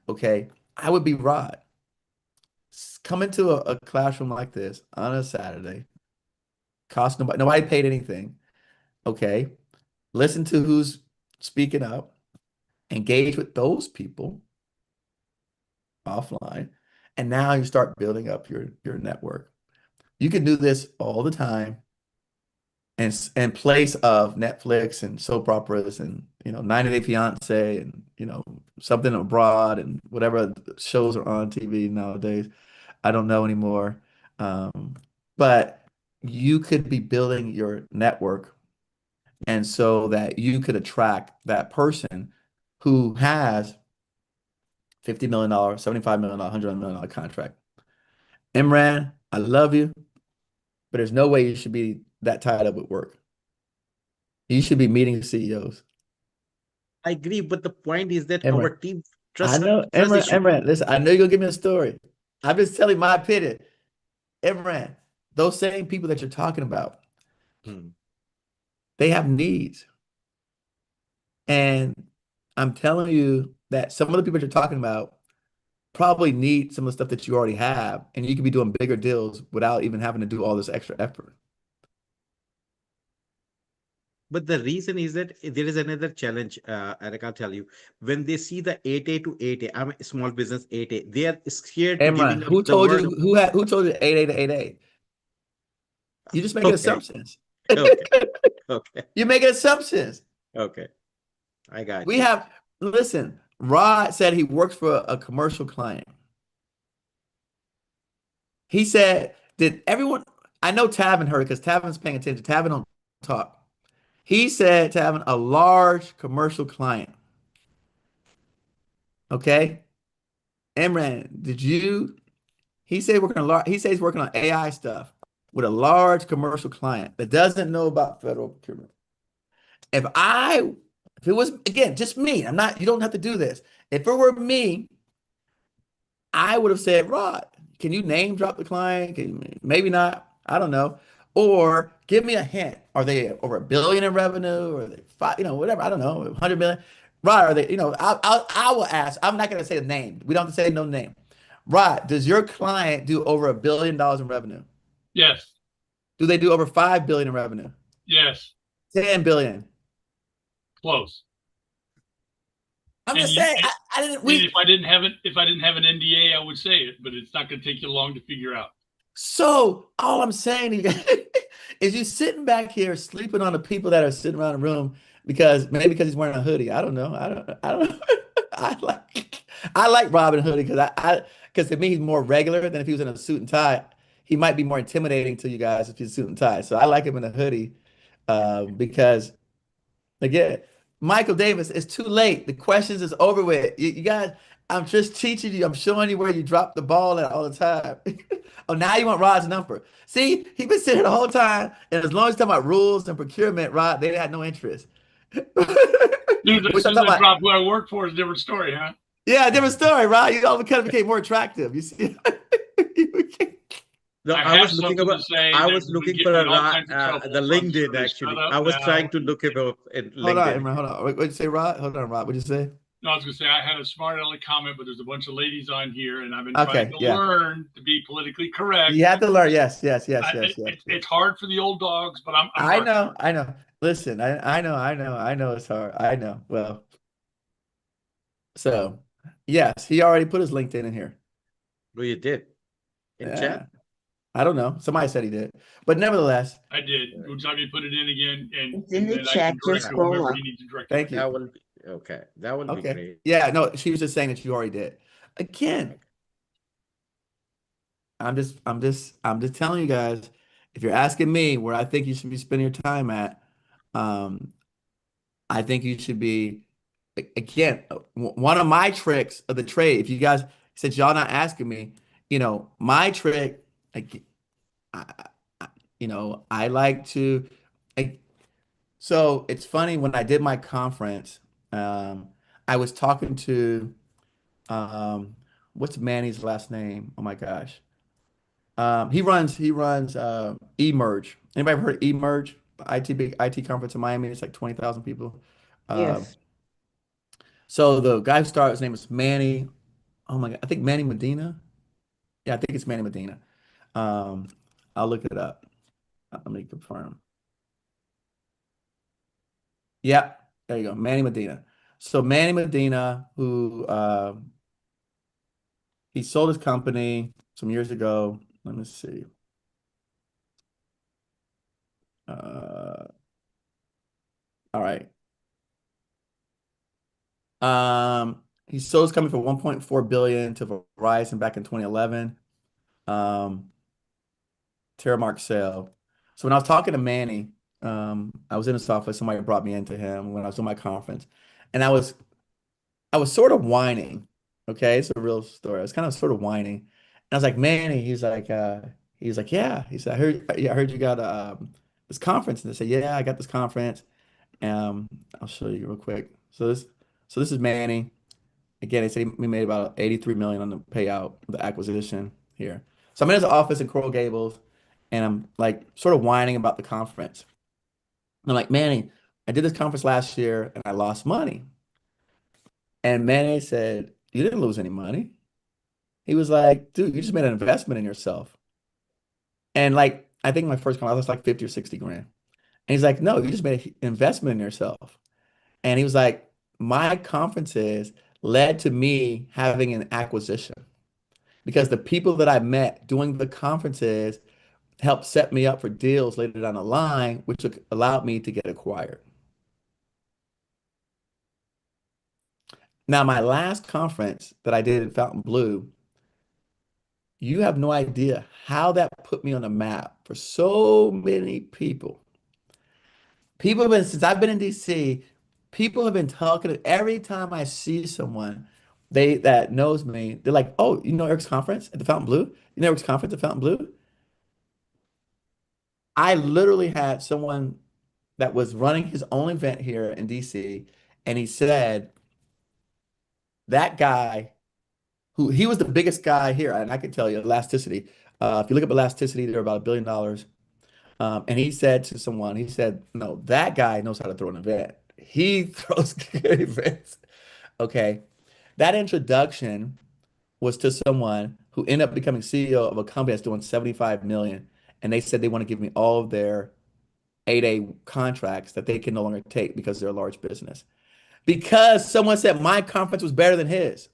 Okay. I would be Rod. Come into a classroom like this on a Saturday. Cost nobody paid anything. Okay. Listen to who's speaking up. Engage with those people offline. And now you start building up your network. You can do this all the time. And in place of Netflix and soap operas and 90 Day Fiance and Something Abroad and whatever shows are on TV nowadays, I don't know anymore. But you could be building your network, and so that you could attract that person who has $50 million, $75 million, $100 million contract. Imran, I love you, but there's no way you should be that tied up with work. You should be meeting CEOs. I agree, but the point is that Imran, our team I know, Imran, listen, I know you're gonna give me a story. I'm just telling my opinion. Imran, those same people that you're talking about, they have needs. And I'm telling you that some of the people you're talking about probably need some of the stuff that you already have, and you could be doing bigger deals without even having to do all this extra effort. But the reason is that there is another challenge, Eric, I'll tell you. When they see the 8A to 8A, I'm a small business 8A, they are scared to Emran, giving up who the told word. you who told you 8A to 8A? You just making assumptions. Okay. Okay. You're making assumptions. Okay. I got We you. have, listen, Rod said he works for a commercial client. He said, did everyone, I know Tavin heard it because Tavin's paying attention. Tavin don't talk. He said Tavin, a large commercial client. Okay. Emran, did you, he said he says he's working on AI stuff with a large commercial client that doesn't know about federal procurement. If it was, again, just me, you don't have to do this. If it were me, I would have said, Rod, can you name drop the client? Maybe not. I don't know. Or give me a hint. Are they over $1 billion in revenue? Or are they whatever? I don't know, 100 million. Rod, are they, I will ask. I'm not going to say the name. We don't have to say no name. Rod, does your client do over $1 billion in revenue? Yes. Do they do over 5 billion in revenue? Yes. 10 billion? Close. I'm just saying. If I didn't have an NDA, I would say it, but it's not going to take you long to figure out. So all I'm saying to you guys is you sitting back here sleeping on the people that are sitting around the room because he's wearing a hoodie. I don't know. I don't know. I like Robin hoodie because to me he's more regular than if he was in a suit and tie. He might be more intimidating to you guys if he's suit and tie. So I like him in a hoodie because again, Michael Davis, it's too late. The questions is over with. You guys, I'm just teaching you. I'm showing you where you drop the ball at all the time. Oh, now you want Rod's number. See, he been sitting here the whole time, and as long as talking about rules and procurement, Rod, they had no interest. As soon as they drop who I work for is a different story, huh? Yeah, different story, Rod. You all kind of became more attractive. You see? No, I was looking for the LinkedIn actually. I was trying to look it up in LinkedIn. Hold on, Imran, hold on. What'd you say, Rod? Hold on, Rod. What'd you say? No, I was going to say I had a smart aleck comment, but there's a bunch of ladies on here, and I've been trying to learn to be politically correct. You have to learn. Yes. It's hard for the old dogs, but I'm I know. Listen, I know it's hard. I know. Well, so yes, he already put his LinkedIn in here. Well, you did in chat. I don't know. Somebody said he did, but nevertheless, I did. Would you like me to put it in again? And it's in the chat. Just scroll up. Thank you. That would be okay. That would be great. Yeah, no, she was just saying that you already did. Again, I'm just telling you guys, if you're asking me where I think you should be spending your time at, I think you should be, again, one of my tricks of the trade, if you guys, since y'all not asking me, my trick, I like to, so it's funny when I did my conference, I was talking to, what's Manny's last name? Oh my gosh. He runs Emerge. Anybody ever heard of Emerge? Big IT conference in Miami. It's like 20,000 people. Yes. So the guy who started, his name is Manny. Oh my God. I think Manny Medina. Yeah, I think it's Manny Medina. I'll look it up. Let me confirm. Yeah, there you go. Manny Medina. So Manny Medina, who he sold his company some years ago. Let me see. All right. He sold his company for 1.4 billion to Verizon back in 2011. Terramark sale. So when I was talking to Manny, I was in his office. Somebody brought me into him when I was doing my conference, and I was sort of whining. Okay, it's a real story. I was kind of sort of whining, and I was like, Manny. He's like, yeah. He said, I heard you got this conference, and I said, yeah, I got this conference. I'll show you real quick. So this is Manny. Again, he said we made about 83 million on the payout, the acquisition here. So I'm in his office in Coral Gables, and I'm like sort of whining about the conference. And I'm like, Manny, I did this conference last year and I lost money. And Manny said, you didn't lose any money. He was like, dude, you just made an investment in yourself. And like, I think my first conference was like 50 or 60 grand. And he's like, no, you just made an investment in yourself. And he was like, my conferences led to me having an acquisition because the people that I met doing the conferences helped set me up for deals later down the line, which allowed me to get acquired. Now, my last conference that I did in Fontainebleau, you have no idea how that put me on the map for so many people. People have been, since I've been in DC, people have been talking. Every time I see someone that knows me, they're like, oh, you know Eric's conference at the Fontainebleau? You know Eric's conference at Fontainebleau? I literally had someone that was running his own event here in DC, and he said, that guy, who he was the biggest guy here, and I can tell you, elasticity. If you look up elasticity, they're about $1 billion. And he said to someone, he said, no, that guy knows how to throw an event. He throws good events. Okay. That introduction was to someone who ended up becoming CEO of a company that's doing 75 million. And they said they want to give me all of their 8A contracts that they can no longer take because they're a large business. Because someone said my conference was better than his.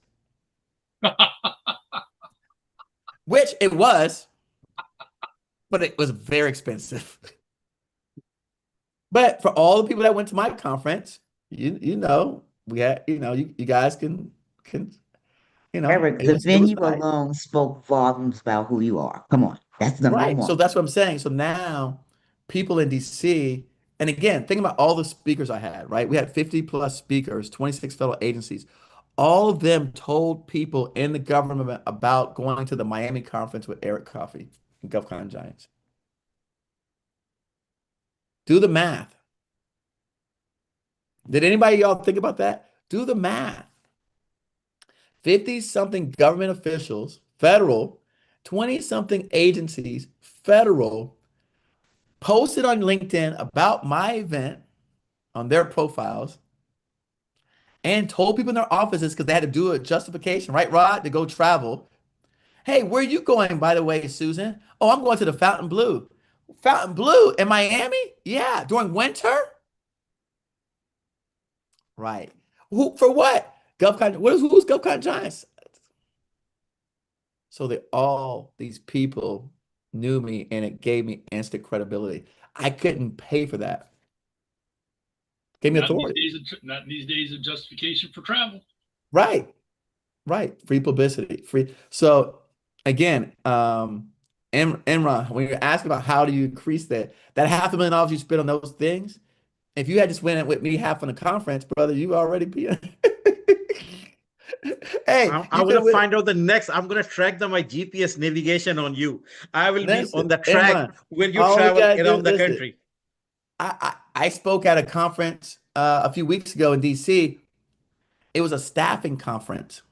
Which it was, but it was very expensive. But for all the people that went to my conference, you know, we had, you know, you guys can, you know, Eric, it the was venue nice. alone spoke volumes about who you are. Come on, that's number Right. So one. that's what I'm saying. So now people in DC, and again, think about all the speakers I had, right? We had 50 plus speakers, 26 federal agencies. All of them told people in the government about going to the Miami conference with Eric Coffey and GovCon Giants. Do the math. Did anybody y'all think about that? Do the math. 50-something government officials, federal, 20-something agencies, federal, posted on LinkedIn about my event on their profiles and told people in their offices because they had to do a justification, right, Rod, to go travel. Hey, where are you going, by the way, Susan? Oh, I'm going to the Fontainebleau. Fontainebleau in Miami? Yeah, during winter? Right. Who, for what? GovCon, who's GovCon Giants? So these people knew me and it gave me instant credibility. I couldn't pay for that. Gave me authority. Not in these days of justification for travel. Right. Right. Free publicity. Free. So again, Imran, when you're asking about how do you increase that $500,000 you spent on those things, if you had just went with me half on the conference, brother, you already be. Hey, I want to find out the next. I'm going to track my GPS navigation on you. I will be on the track Imran, when you travel around the country. I spoke at a conference a few weeks ago in DC. It was a staffing conference.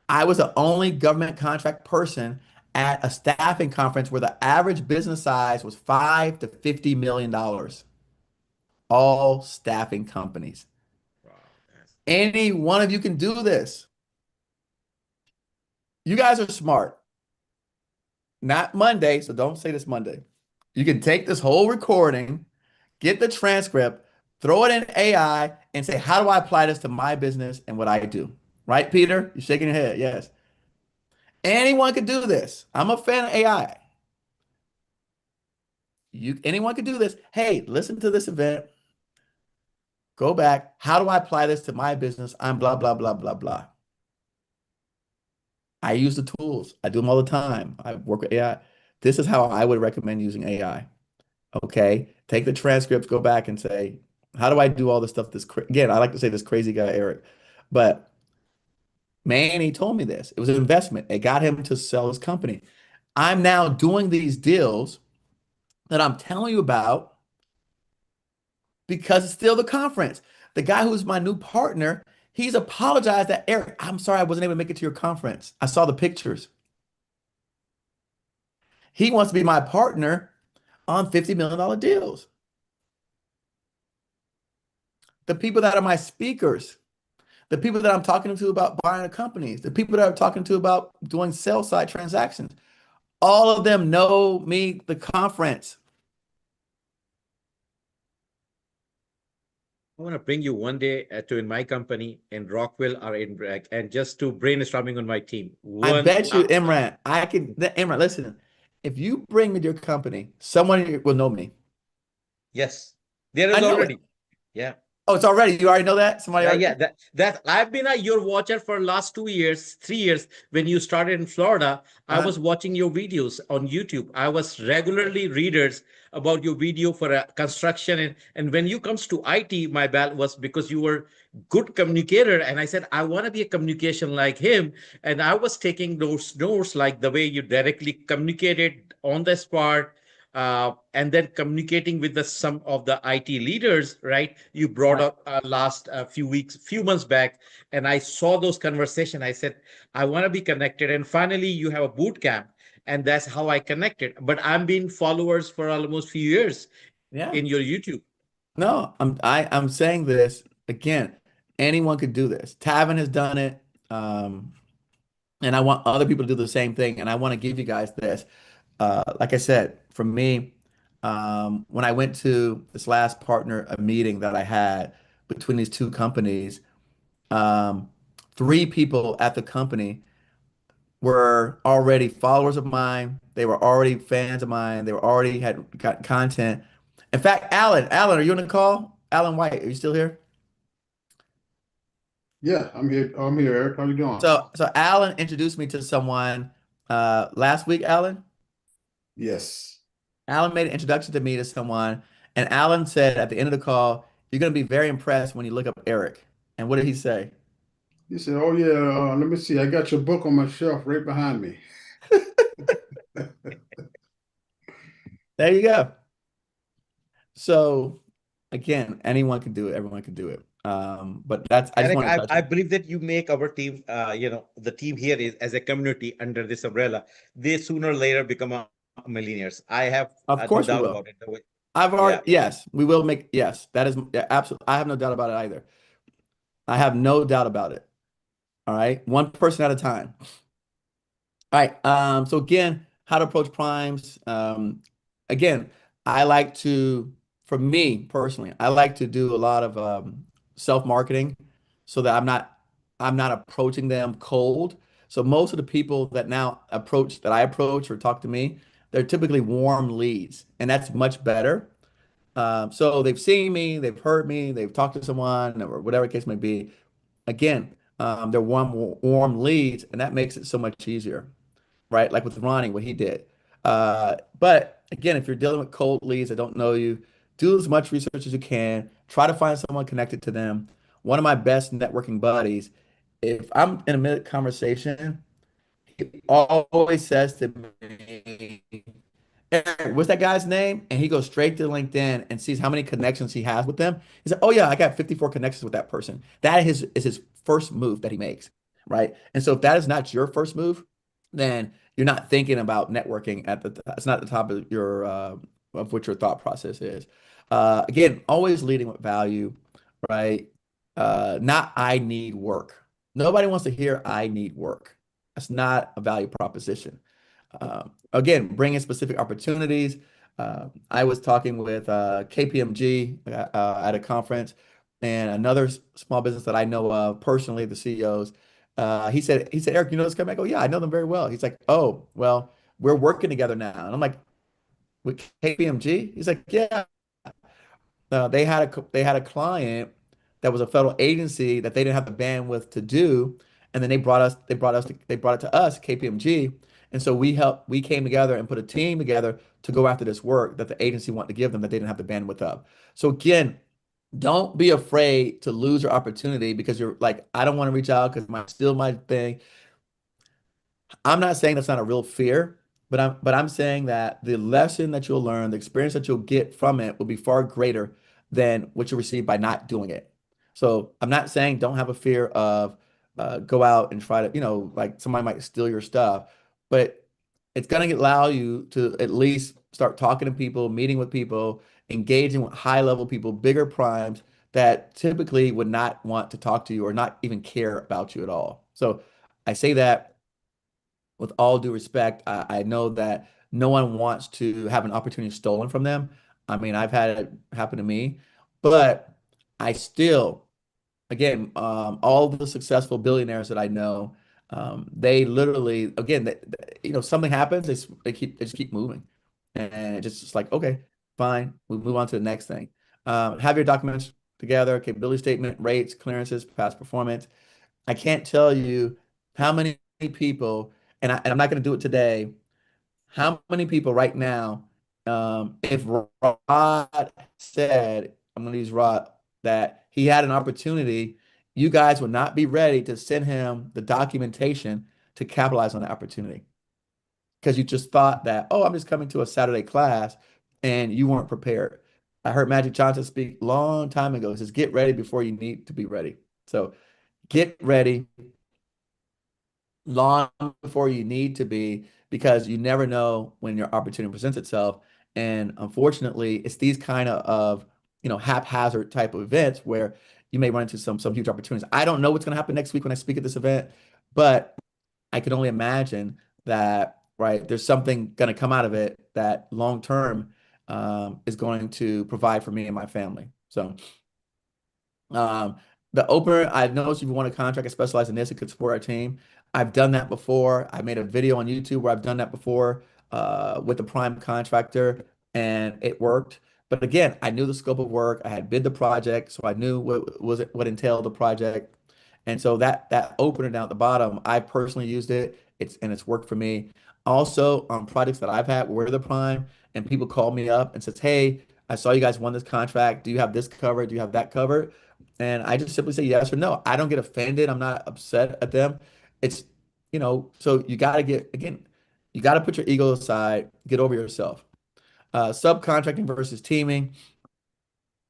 I was the only government contract person at a staffing conference where the average business size was $5 to $50 million. All staffing companies. Wow, any one of you can do this. You guys are smart. Not Monday, so don't say this Monday. You can take this whole recording, get the transcript, throw it in AI, and say, how do I apply this to my business and what I do? Right, Peter? You're shaking your head. Yes. Anyone could do this. I'm a fan of AI. Anyone could do this. Hey, listen to this event. Go back. How do I apply this to my business? I'm blah, blah, blah, blah, blah. I use the tools. I do them all the time. I work with AI. This is how I would recommend using AI. Okay. Take the transcripts, go back and say, how do I do all this stuff? Again, I like to say this crazy guy, Eric, but man, he told me this. It was an investment. It got him to sell his company. I'm now doing these deals that I'm telling you about because it's still the conference. The guy who's my new partner, he's apologized that, Eric, I'm sorry I wasn't able to make it to your conference. I saw the pictures. He wants to be my partner on $50 million deals. The people that are my speakers, the people that I'm talking to about buying a company, the people that I'm talking to about doing sell side transactions, all of them know me, the conference. I want to bring you one day to in my company in Rockville or in and just to brainstorming on my team. I bet you, Imran, Imran, listen, if you bring me to your company, someone will know me. Yes, there I is know already. it. Yeah. Oh, it's already. You already know that? Somebody already. Yeah, that I've been your watcher for last 2 years, 3 years. When you started in Florida, I was watching your videos on YouTube. I was regularly readers about your video for construction. And when you comes to IT, my bad was because you were good communicator. And I said, I want to be a communication like him. And I was taking those notes, like the way you directly communicated on the spot, and then communicating with some of the IT leaders, right? You brought up last few months back, and I saw those conversations. I said, I want to be connected. And finally, you have a boot camp, and that's how I connected. But I'm been followers for almost few years in your YouTube. No, I'm saying this again. Anyone could do this. Tavin has done it. And I want other people to do the same thing. And I want to give you guys this. Like I said, for me, when I went to this last partner a meeting that I had between these two companies, three people at the company were already followers of mine. They were already fans of mine. They were already had got content. In fact, Alan, are you on the call? Alan White, are you still here? Yeah, I'm here. I'm here, Eric. How you doing? So Alan introduced me to someone last week, Alan. Yes. Alan made an introduction to me to someone, and Alan said at the end of the call, "You're going to be very impressed when you look up Eric." And what did he say? He said, "Oh yeah, let me see. I got your book on my shelf right behind me." There you go. So again, anyone can do it. Everyone can do it. But that's I just Eric, want to touch I believe that you make our team, the team here is as a community under this umbrella. They sooner or later become millionaires. I have Of no course we doubt will. about it. I've already, Yeah. yes, we will make, yes, that is absolutely. I have no doubt about it either. I have no doubt about it. All right. One person at a time. All right. So again, how to approach primes. Again, I like to, for me personally, I like to do a lot of self-marketing so that I'm not approaching them cold. So most of the people that I approach or talk to me, they're typically warm leads, and that's much better. So they've seen me, they've heard me, they've talked to someone, or whatever the case may be. Again, they're warm leads, and that makes it so much easier, right? Like with Ronnie, what he did. But again, if you're dealing with cold leads that don't know you, do as much research as you can. Try to find someone connected to them. One of my best networking buddies, if I'm in a mid conversation, he always says to me, "Eric, what's that guy's name?" And he goes straight to LinkedIn and sees how many connections he has with them. He said, "Oh yeah, I got 54 connections with that person." That is his first move that he makes, right? And so if that is not your first move, then you're not thinking about networking it's not the top of your of what your thought process is. Again, always leading with value, right? Not I need work. Nobody wants to hear I need work. That's not a value proposition. Again, bring in specific opportunities. I was talking with KPMG at a conference, and another small business that I know of personally, the CEOs. He said, Eric, you know this company? I go, yeah, I know them very well. He's like, oh, well, we're working together now. And I'm like, with KPMG? He's like, yeah. They had a client that was a federal agency that they didn't have the bandwidth to do, and then they brought it to us, KPMG, and so we came together and put a team together to go after this work that the agency wanted to give them that they didn't have the bandwidth of. So again, don't be afraid to lose your opportunity because you're like, I don't want to reach out because my still my thing. I'm not saying that's not a real fear, but I'm saying that the lesson that you'll learn, the experience that you'll get from it will be far greater than what you receive by not doing it. So I'm not saying don't have a fear of go out and try to, like somebody might steal your stuff, but it's going to allow you to at least start talking to people, meeting with people, engaging with high level people, bigger primes that typically would not want to talk to you or not even care about you at all. So I say that with all due respect. I know that no one wants to have an opportunity stolen from them. I mean, I've had it happen to me, but I still, again, all the successful billionaires that I know, they literally, again, something happens, they just keep moving, and it's like, okay, fine, we move on to the next thing. Have your documents together, capability statement, rates, clearances, past performance. I can't tell you how many people, and I'm not going to do it today. How many people right now, if Rod said, I'm going to use Rod, that he had an opportunity, you guys would not be ready to send him the documentation to capitalize on the opportunity because you just thought that, oh, I'm just coming to a Saturday class, and you weren't prepared. I heard Magic Johnson speak long time ago. He says, get ready before you need to be ready. So get ready long before you need to be, because you never know when your opportunity presents itself. And unfortunately, it's these kind of haphazard type of events where you may run into some huge opportunities. I don't know what's going to happen next week when I speak at this event, but I can only imagine that, right, there's something going to come out of it that long term is going to provide for me and my family. So the opener, I've noticed if you want a contract that specializes in this, it could support our team. I've done that before. I made a video on YouTube where I've done that before with the prime contractor, and it worked. But again, I knew the scope of work. I had bid the project, so I knew what entailed the project. And so that opener down at the bottom, I personally used it. It's worked for me. Also, on projects that I've had where we're the prime, and people call me up and says, "Hey, I saw you guys won this contract. Do you have this covered? Do you have that covered?" And I just simply say yes or no. I don't get offended. I'm not upset at them. It's, so you got to you got to put your ego aside, get over yourself. Subcontracting versus teaming.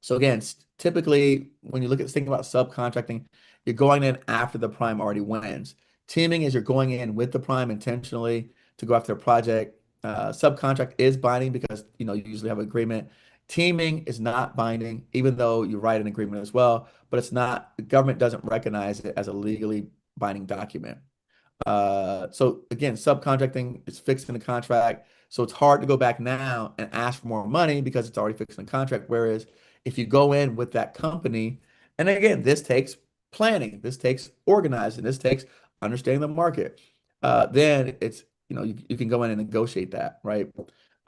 So again, typically when you look at thinking about subcontracting, you're going in after the prime already wins. Teaming is you're going in with the prime intentionally to go after a project. Subcontract is binding because you usually have an agreement. Teaming is not binding, even though you write an agreement as well, but it's not. The government doesn't recognize it as a legally binding document. So again, subcontracting is fixed in the contract. So it's hard to go back now and ask for more money because it's already fixed in the contract. Whereas if you go in with that company, and again, this takes planning, this takes organizing, this takes understanding the market, then it's, you can go in and negotiate that, right?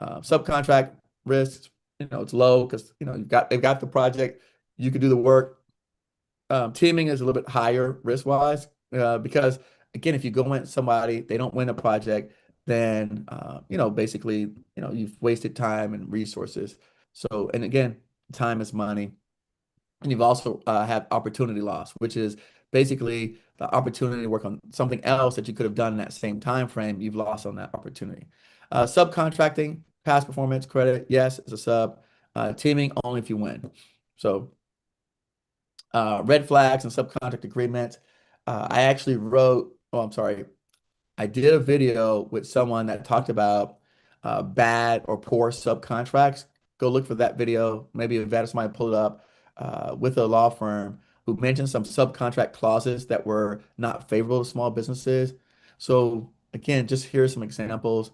Subcontract risks, it's low because, they've got the project, you can do the work. Teaming is a little bit higher risk-wise because again, if you go in with somebody, they don't win a project, then basically, you've wasted time and resources. So, and again, time is money. And you've also had opportunity loss, which is basically the opportunity to work on something else that you could have done in that same time frame. You've lost on that opportunity. Subcontracting, past performance, credit, yes, it's a sub. Teaming, only if you win. So red flags and subcontract agreements. I actually I did a video with someone that talked about bad or poor subcontracts. Go look for that video. Maybe Yvette might pull it up with a law firm who mentioned some subcontract clauses that were not favorable to small businesses. So again, just here's some examples.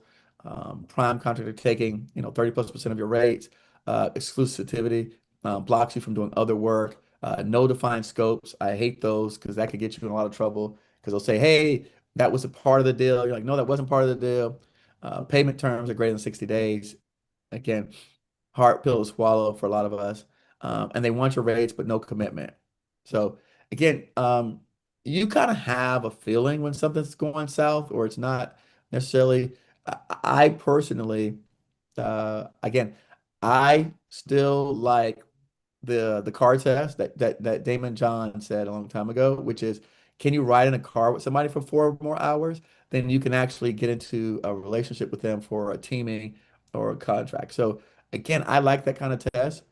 Prime contractor taking 30+% of your rates, exclusivity, blocks you from doing other work, no defined scopes. I hate those because that could get you in a lot of trouble because they'll say, hey, that was a part of the deal. You're like, no, that wasn't part of the deal. Payment terms are greater than 60 days. Again, hard pill to swallow for a lot of us. And they want your rates, but no commitment. So again, you kind of have a feeling when something's going south or it's not necessarily. I personally, again, I still like the car test that Damon John said a long time ago, which is, can you ride in a car with somebody for 4 more hours? Then you can actually get into a relationship with them for a teaming or a contract. So again, I like that kind of test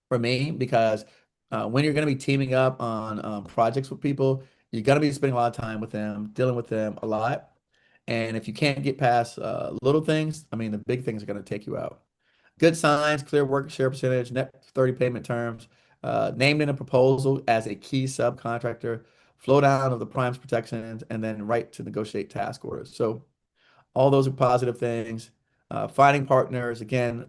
for me because when you're going to be teaming up on projects with people, you're going to be spending a lot of time with them, dealing with them a lot. And if you can't get past little things, I mean, the big things are going to take you out. Good signs, clear work share percentage, net 30 payment terms. named in a proposal as a key subcontractor, flow down of the primes protections, and then right to negotiate task orders. So all those are positive things. Finding partners, again,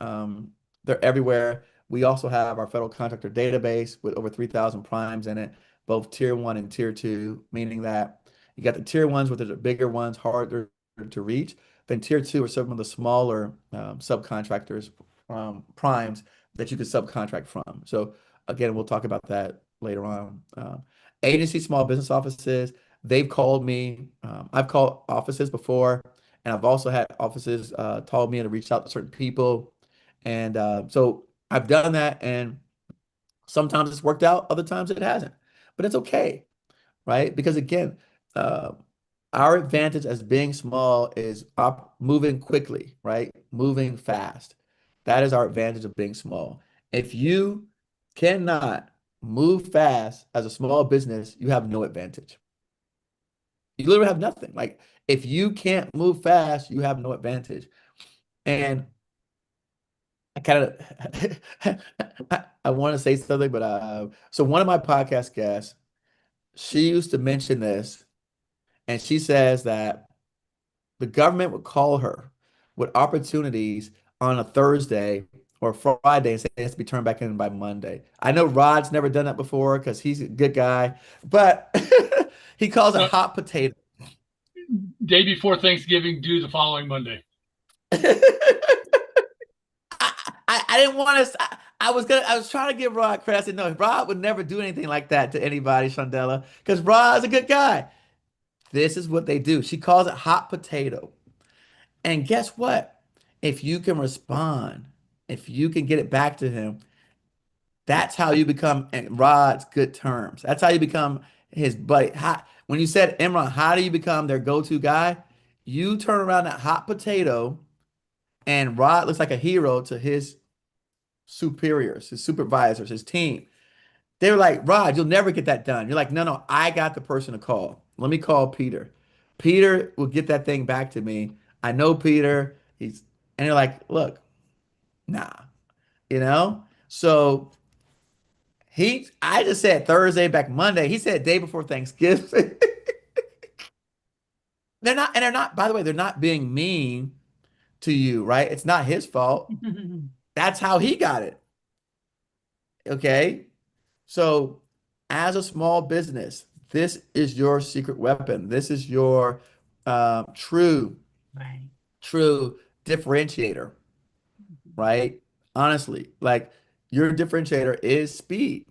they're everywhere. We also have our federal contractor database with over 3,000 primes in it, both tier 1 and tier 2, meaning that you got the tier 1s, which are the bigger ones, harder to reach. Then tier 2 are some of the smaller subcontractors, primes that you can subcontract from. So again, we'll talk about that later on. Agency small business offices, they've called me. I've called offices before, and I've also had offices told me to reach out to certain people. And so I've done that, and sometimes it's worked out, other times it hasn't. But it's okay, right? Because again, our advantage as being small is moving quickly, right? Moving fast. That is our advantage of being small. If you cannot move fast as a small business, you have no advantage. You literally have nothing. Like, if you can't move fast, you have no advantage. And I kind of I want to say something, but so one of my podcast guests, she used to mention this, and she says that the government would call her with opportunities on a Thursday or Friday and say it has to be turned back in by Monday. I know Rod's never done that before because he's a good guy, but he calls it hot potato. Day before Thanksgiving, due the following Monday. I didn't want to. I was trying to give Rod credit. I said, no, Rod would never do anything like that to anybody, Shondella, because Rod's a good guy. This is what they do. She calls it hot potato. And guess what? If you can respond, if you can get it back to him, that's how you become in Rod's good terms. That's how you become his buddy. When you said, Imran, how do you become their go-to guy? You turn around that hot potato, and Rod looks like a hero to his superiors, his supervisors, his team. They were like, Rod, you'll never get that done. You're like, no, I got the person to call. Let me call Peter. Peter will get that thing back to me. I know Peter. And you're like, look, nah, So I just said Thursday, back Monday. He said day before Thanksgiving. They're not, by the way, they're not being mean to you, right? It's not his fault. That's how he got it. Okay. So as a small business, this is your secret weapon. This is your true differentiator, right? Honestly, like, your differentiator is speed.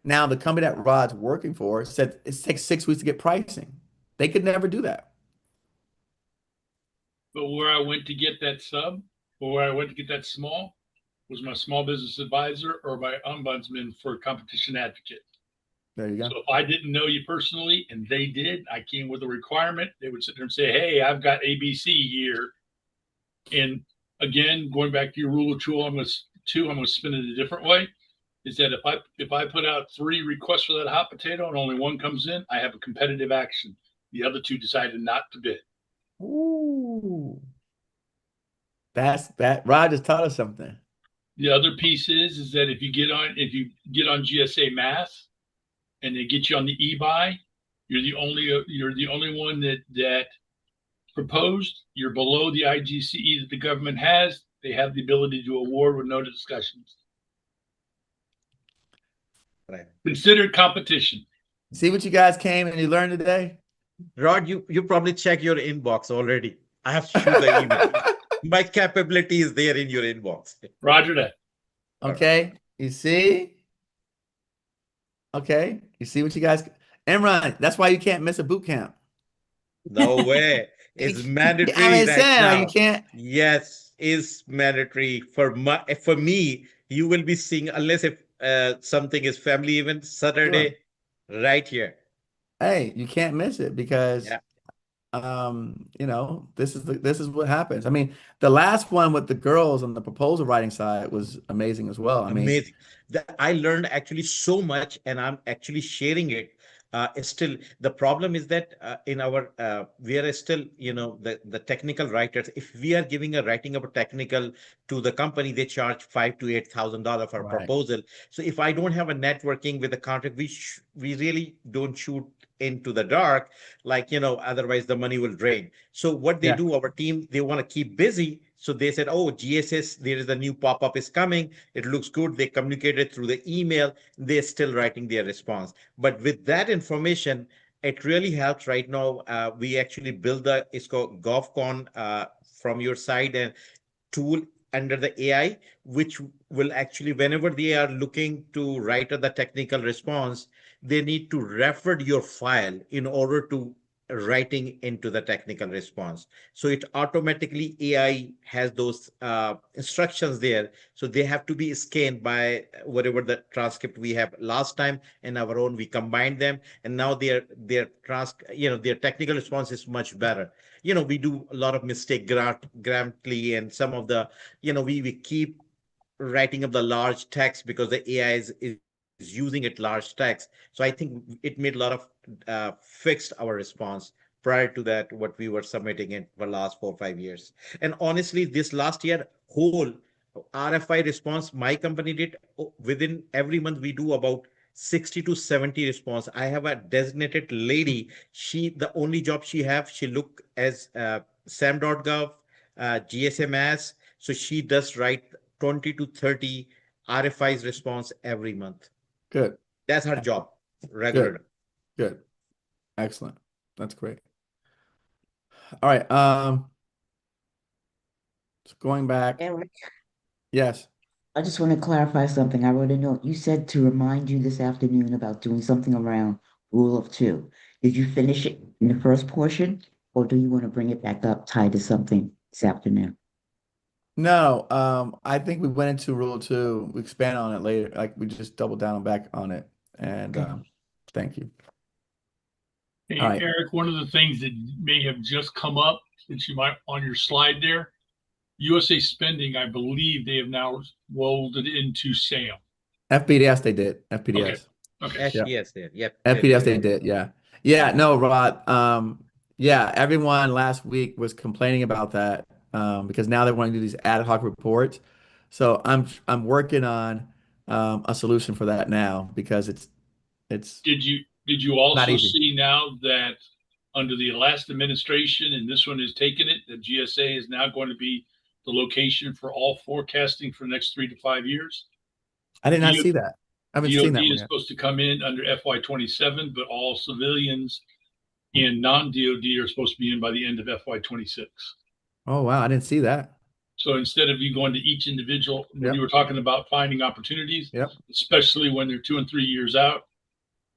Now, the company that Rod's working for said it takes 6 weeks to get pricing. They could never do that. But where I went to get that sub, or where I went to get that small, was my small business advisor or my ombudsman for competition advocate. There you go. So if I didn't know you personally and they did, I came with a requirement, they would sit there and say, hey, I've got ABC here. And again, going back to your rule of two, I'm going to spin it a different way. Is that if I put out 3 requests for that hot potato and only 1 comes in, I have a competitive action. The other 2 decided not to bid. Ooh. That Rod just taught us something. The other piece is that if you get on GSA math and they get you on the e-buy, you're the only one that proposed. You're below the IGCE that the government has. They have the ability to award with no discussions. Right. Consider competition. See what you guys came and you learned today? Rod, you probably check your inbox already. I have to shoot the email. My capability is there in your inbox. Roger that. Okay. You see? Okay. You see what you guys... Imran, that's why you can't miss a boot camp. No way. It's mandatory I mean, right Sam, now. you can't... Yes, is mandatory. For me, you will be seeing, unless if something is family event, Saturday, right here. Hey, you can't miss it because... Yeah. This is what happens. I mean, the last one with the girls on the proposal writing side was amazing as well. I mean, amazing. I learned actually so much, and I'm actually sharing it Still, the problem is that in our we are still, the technical writers. If we are giving a writing of a technical to the company, they charge $5,000 to $8,000 for a proposal. So if I don't have a networking with the contract, we really don't shoot into the dark, otherwise the money will drain. So what they do, our team, they want to keep busy. So they said, oh, GSS, there is a new pop-up is coming. It looks good. They communicated through the email. They're still writing their response. But with that information, it really helps right now. We actually build it's called GovCon from your side and tool under the AI, which will actually, whenever they are looking to write the technical response, they need to refer your file in order to writing into the technical response. So it automatically, AI has those instructions there. So they have to be scanned by whatever the transcript we have last time and our own, we combined them. And now their technical response is much better. We do a lot of mistake grammatically, and some of the, we keep writing up the large text because the AI is using it large text. So I think it made a lot of fixed our response prior to that, what we were submitting in for last 4 or 5 years. And honestly, this last year, whole RFI response, my company did within every month, we do about 60 to 70 response. I have a designated lady. The only job she have, she look as SAM.gov, GSMS. So she does write 20 to 30 RFIs response every month. Good. That's her job. Regular. Good. Excellent. That's great. All right. So going back. Eric. Yes. I just want to clarify something. I wrote a note. You said to remind you this afternoon about doing something around rule of two. Did you finish it in the first portion, or do you want to bring it back up tied to something this afternoon? No, I think we went into rule 2. We expand on it later. Like we just doubled down back on it. And thank you. Hey, All right. Eric, one of the things that may have just come up that you might on your slide there, USA spending, I believe they have now rolled it into SAM. FPDS they did. FPDS. Okay. Yes, they did. Yep. FPDS they did. Yeah. Yeah. No, Rod. Yeah. Everyone last week was complaining about that because now they want to do these ad hoc reports. So I'm working on a solution for that now because it's. Did you also see now that under the last administration, and this one has taken it, that GSA is now going to be the location for all forecasting for the next 3 to 5 years? I did not see that. I haven't seen that one DOD is yet. supposed to come in under FY27, but all civilians and non-DOD are supposed to be in by the end of FY26. Oh, wow. I didn't see that. So instead of you going to each individual, when you were talking about finding opportunities, especially when they're 2 and 3 years out,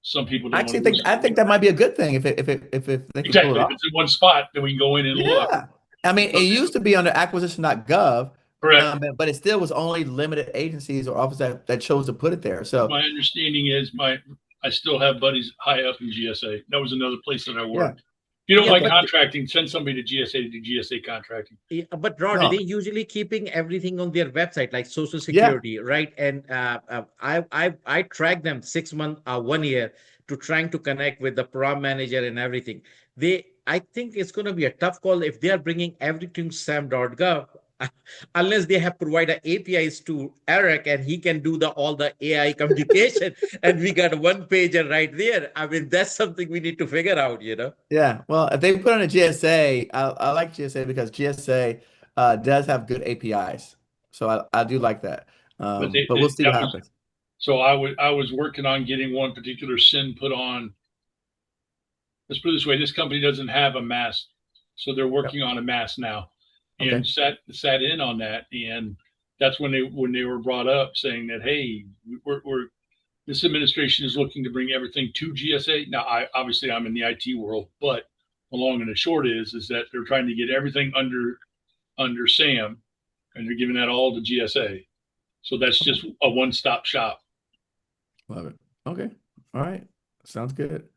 some people don't I think that might be a good thing if they can pull it off. If it's in one spot, then we can go in and look. I mean, it used to be under acquisition.gov, correct, but it still was only limited agencies or offices that chose to put it there. So my understanding is I still have buddies high up in GSA. That was another place that I worked. If you don't like contracting, send somebody to GSA to do GSA contracting. Yeah, but Rod, they usually keeping everything on their website, like Social Security, right? And I track them 6 months, 1 year to trying to connect with the program manager and everything. I think it's going to be a tough call if they are bringing everything to SAM.gov, unless they have provided APIs to Eric and he can do all the AI communication and we got a one pager right there. I mean, that's something we need to figure out, Yeah. Well, if they put on a GSA, I like GSA because GSA does have good APIs. So I do like that. But we'll see what happens. So I was working on getting one particular SIN put on. Let's put it this way: this company doesn't have a mass, so they're working on a mass now, and sat in on that. And that's when they were brought up saying that, hey, this administration is looking to bring everything to GSA. Now, I'm in the IT world, but the long and the short is that they're trying to get everything under SAM, and they're giving that all to GSA. So that's just a one-stop shop. Love it. Okay. All right. Sounds good.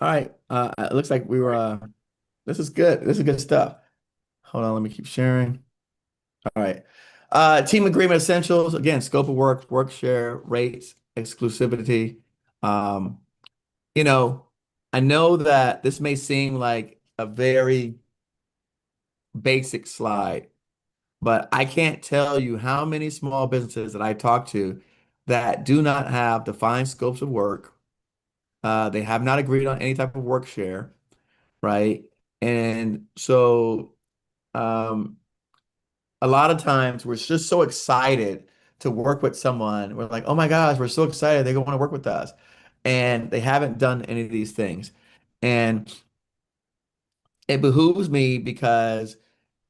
All right. It looks like we were, this is good. This is good stuff. Hold on. Let me keep sharing. All right. Team agreement essentials. Again, scope of work share, rates, exclusivity. I know that this may seem like a very basic slide, but I can't tell you how many small businesses that I talk to that do not have defined scopes of work. They have not agreed on any type of work share, right? And so um, a lot of times we're just so excited to work with someone. We're like, oh my gosh, we're so excited. They want to work with us. And they haven't done any of these things. And it behooves me because,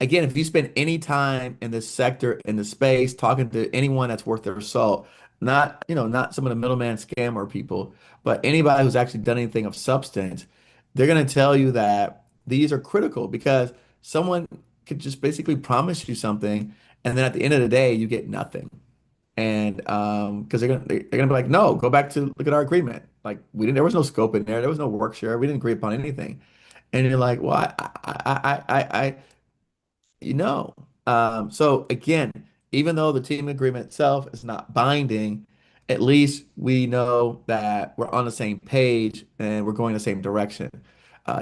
again, if you spend any time in this sector, in the space, talking to anyone that's worth their salt, not some of the middleman scammer people, but anybody who's actually done anything of substance, they're going to tell you that these are critical because someone could just basically promise you something, and then at the end of the day, you get nothing. And because they're gonna be like, no, go back to look at our agreement. Like there was no scope in there, there was no work share, we didn't agree upon anything. And you're like, well, I you know. So again, even though the team agreement itself is not binding, at least we know that we're on the same page and we're going the same direction.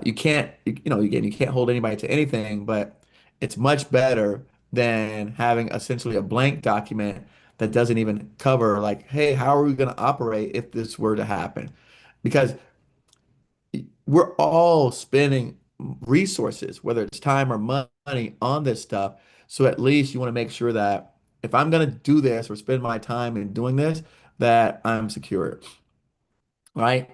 You can't, again, you can't hold anybody to anything, but it's much better than having essentially a blank document that doesn't even cover like, hey, how are we going to operate if this were to happen? Because we're all spending resources, whether it's time or money, on this stuff. So at least you want to make sure that if I'm going to do this or spend my time in doing this, that I'm secure, right?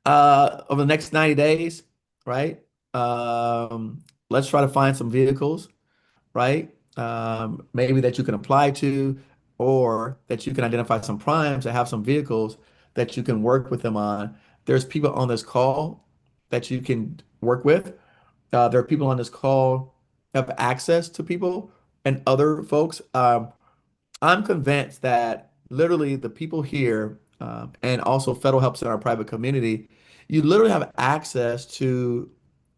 Over the next 90 days, right? Let's try to find some vehicles, right? Maybe that you can apply to, or that you can identify some primes that have some vehicles that you can work with them on. There's people on this call that you can work with. There are people on this call that have access to people and other folks. I'm convinced that literally the people here and also federal helps in our private community, you literally have access to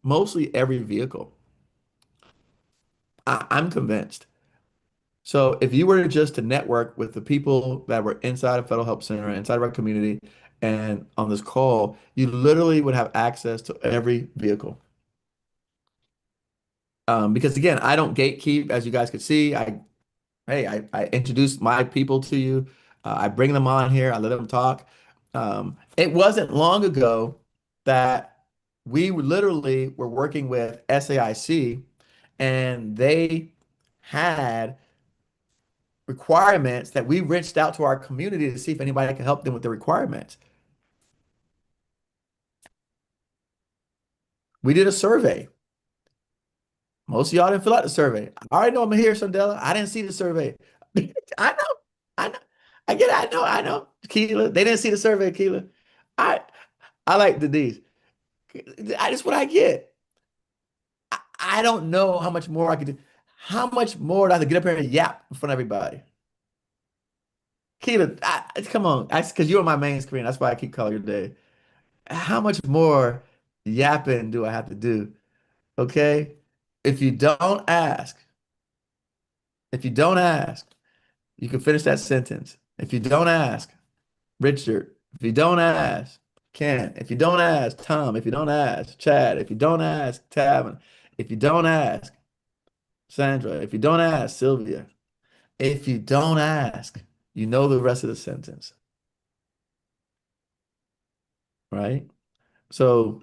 mostly every vehicle. I'm convinced. So if you were just to network with the people that were inside of Federal Help Center, inside of our community, and on this call, you literally would have access to every vehicle. Because again, I don't gatekeep, as you guys could see. I introduce my people to you. I bring them on here. I let them talk. It wasn't long ago that we literally were working with SAIC, and they had requirements that we reached out to our community to see if anybody could help them with the requirements. We did a survey. Most of y'all didn't fill out the survey. I already know I'm here, Sandela. I didn't see the survey. I know. I know. I get it. I know. Keela, they didn't see the survey, Keela. I like the D's. That's what I get. I don't know how much more I could do. How much more do I have to get up here and yap in front of everybody? Keela, come on. Because you're on my main screen. That's why I keep calling your day. How much more yapping do I have to do? Okay? If you don't ask, you can finish that sentence. If you don't ask, Richard. If you don't ask, Ken. If you don't ask, Tom. If you don't ask, Chad. If you don't ask, Tavin. If you don't ask, Sandra. If you don't ask, Sylvia. If you don't ask, you know the rest of the sentence. Right? So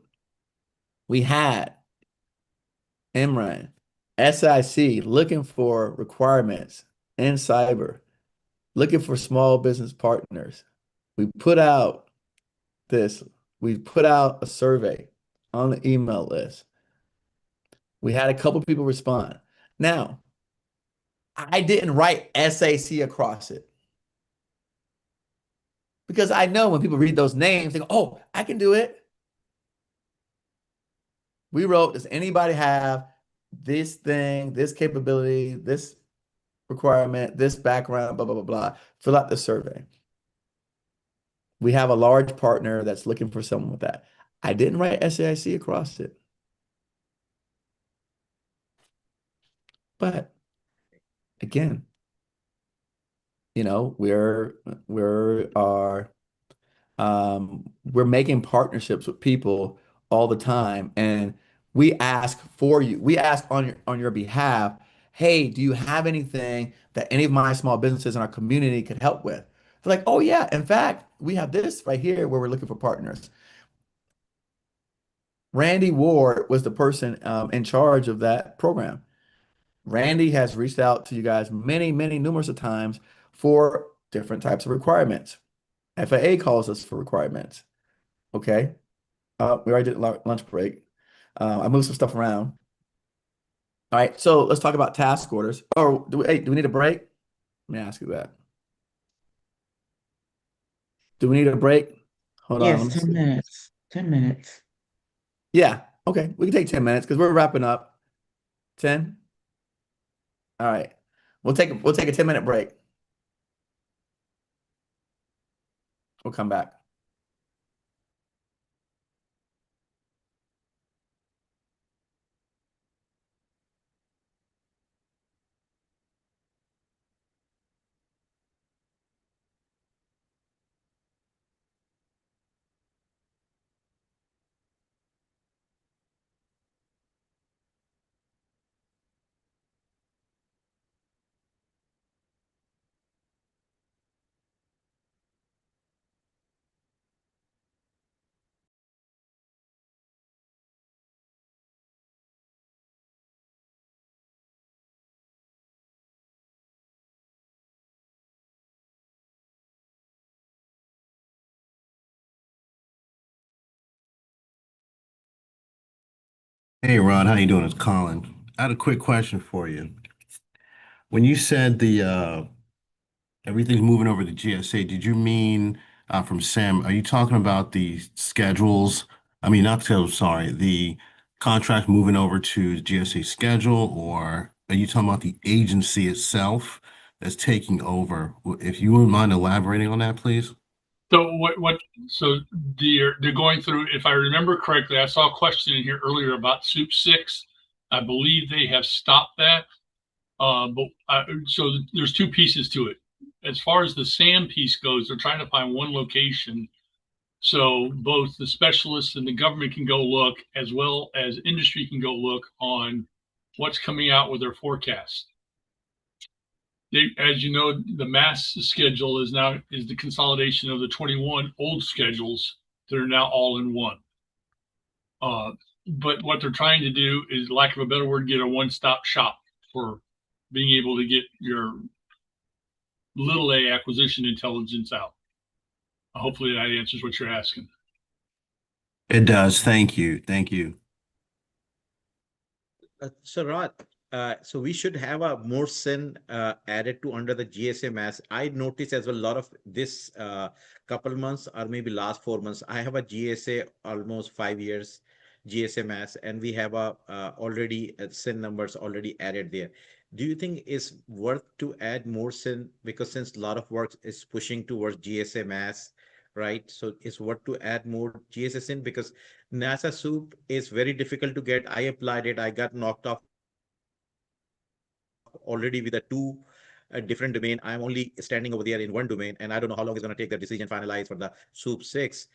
we had Imran, SIC looking for requirements in cyber, looking for small business partners. We put out a survey on the email list. We had a couple people respond. Now, I didn't write SAC across it because I know when people read those names, they go, oh, I can do it. We wrote, does anybody have this thing, this capability, this requirement, this background, blah, blah, blah, blah. Fill out the survey. We have a large partner that's looking for someone with that. I didn't write SAIC across it. But again, we're making partnerships with people all the time, and we ask for you. We ask on your behalf, hey, do you have anything that any of my small businesses in our community could help with? They're like, oh yeah, in fact, we have this right here where we're looking for partners. Randy Ward was the person in charge of that program. Randy has reached out to you guys numerous of times for different types of requirements. FAA calls us for requirements. Okay. We already did lunch break. I moved some stuff around. All right. So let's talk about task orders. Oh, do we need a break? Let me ask you that. Do we need a break? Hold on. Yes, Let me 10 see. minutes. 10 minutes. Yeah. Okay. We can take 10 minutes because we're wrapping up. 10. All right. We'll take a 10-minute break. We'll come back. Hey Ron, how you doing? It's Colin. I had a quick question for you. When you said the everything's moving over to GSA, did you mean from Sam? Are you talking about the schedules? I mean, not schedules, sorry, the contract moving over to GSA schedule, or are you talking about the agency itself that's taking over? If you wouldn't mind elaborating on that, please. So so they're going through, if I remember correctly, I saw a question in here earlier about SEWP 6. I believe they have stopped that. So there's two pieces to it. As far as the SAM piece goes, they're trying to find one location so both the specialists and the government can go look, as well as industry can go look on what's coming out with their forecast. As you know, the mass schedule is the consolidation of the 21 old schedules that are now all in one. But what they're trying to do is, lack of a better word, get a one-stop shop for being able to get your little a acquisition intelligence out. Hopefully that answers what you're asking. It does. Thank you. Thank you. So Rod, so we should have a more SIN added to under the GSA mass. I noticed as well a lot of this couple months or maybe last 4 months, I have a GSA almost 5 years GSA mass, and we have a already SIN numbers already added there. Do you think it's worth to add more SIN, because since a lot of work is pushing towards GSA mass, right? So it's worth to add more GSA SIN, because NASA SEWP is very difficult to get. I applied it. I got knocked off already with a two different domain. I'm only standing over there in one domain, and I don't know how long it's going to take the decision finalized for the SEWP 6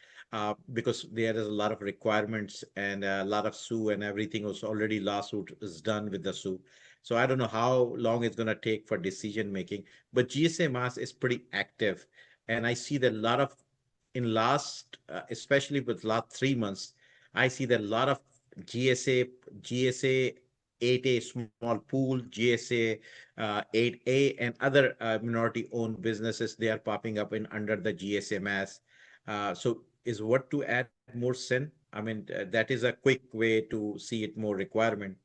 because there is a lot of requirements and a lot of SU and everything was already lawsuit is done with the SEWP. So I don't know how long it's going to take for decision making, but GSA mass is pretty active. And I see that a lot of in last, especially with last 3 months, I see that a lot of GSA 8A small pool, GSA 8A, and other minority-owned businesses, they are popping up in under the GSA mass. So is what to add more SIN? I mean, that is a quick way to see it more requirement.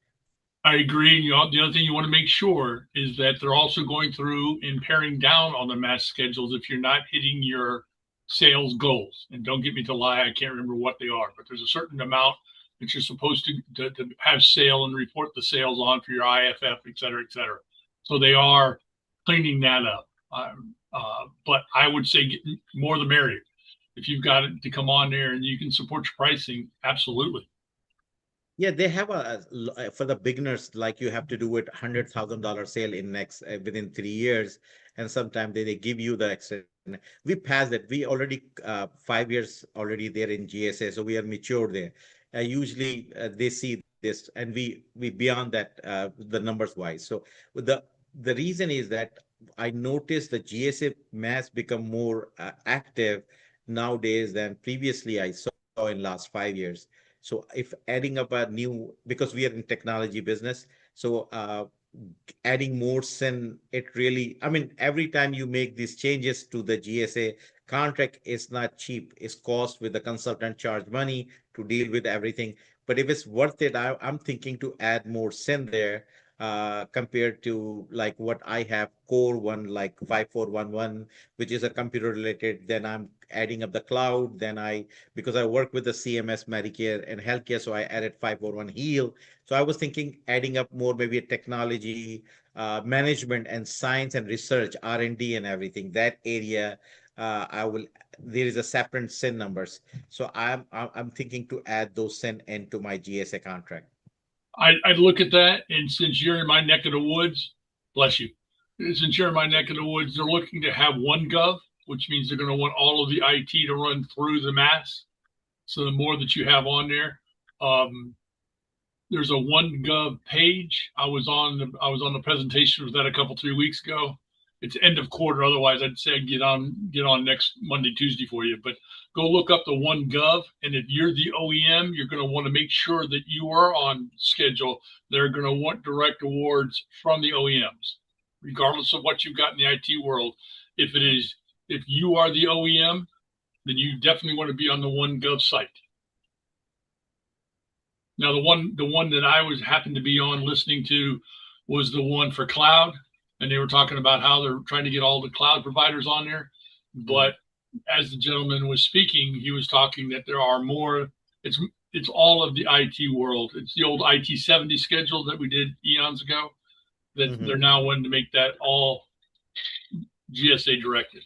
I agree. The other thing you want to make sure is that they're also going through and paring down on the mass schedules if you're not hitting your sales goals. And don't get me to lie, I can't remember what they are, but there's a certain amount that you're supposed to have sale and report the sales on for your IFF, et cetera, et cetera. So they are cleaning that up. But I would say more the merrier. If you've got it to come on there and you can support your pricing, absolutely. Yeah, they have for the beginners, like you have to do it $100,000 sale in next within 3 years, and sometimes they give you the extra. We passed it. We already 5 years already there in GSA, so we are mature there. usually they see this, and we beyond that the numbers wise. So the reason is that I noticed the GSA mass become more active nowadays than previously I saw in last 5 years. So if adding up a new, because we are in technology business, so adding more SIN, it really, I mean, every time you make these changes to the GSA contract, it's not cheap. It's cost with the consultant charge money to deal with everything. But if it's worth it, I'm thinking to add more SIN there compared to like what I have core one, like 5411, which is a computer related. Then I'm adding up the cloud. Then because I work with the CMS, Medicare and healthcare, so I added 541 Heal. So I was thinking adding up more, maybe a technology, management and science and research, R&D and everything. That area, there is a separate SIN numbers. So I'm thinking to add those SIN into my GSA contract. I'd look at that, and since you're in my neck of the woods, bless you. Since you're in my neck of the woods, they're looking to have one gov, which means they're going to want all of the IT to run through the mass. So the more that you have on there, there's a one gov page. I was on the presentation with that a couple 3 weeks ago. It's end of quarter. Otherwise, I'd say I'd get on next Monday, Tuesday for you. But go look up the one gov, and if you're the OEM, you're going to want to make sure that you are on schedule. They're going to want direct awards from the OEMs, regardless of what you've got in the IT world. If you are the OEM, then you definitely want to be on the one gov site. Now, the one that I happened to be on listening to was the one for cloud. And they were talking about how they're trying to get all the cloud providers on there. But as the gentleman was speaking, he was talking that there are more, it's all of the IT world. It's the old IT 70 schedule that we did eons ago, that they're now wanting to make that all GSA directed.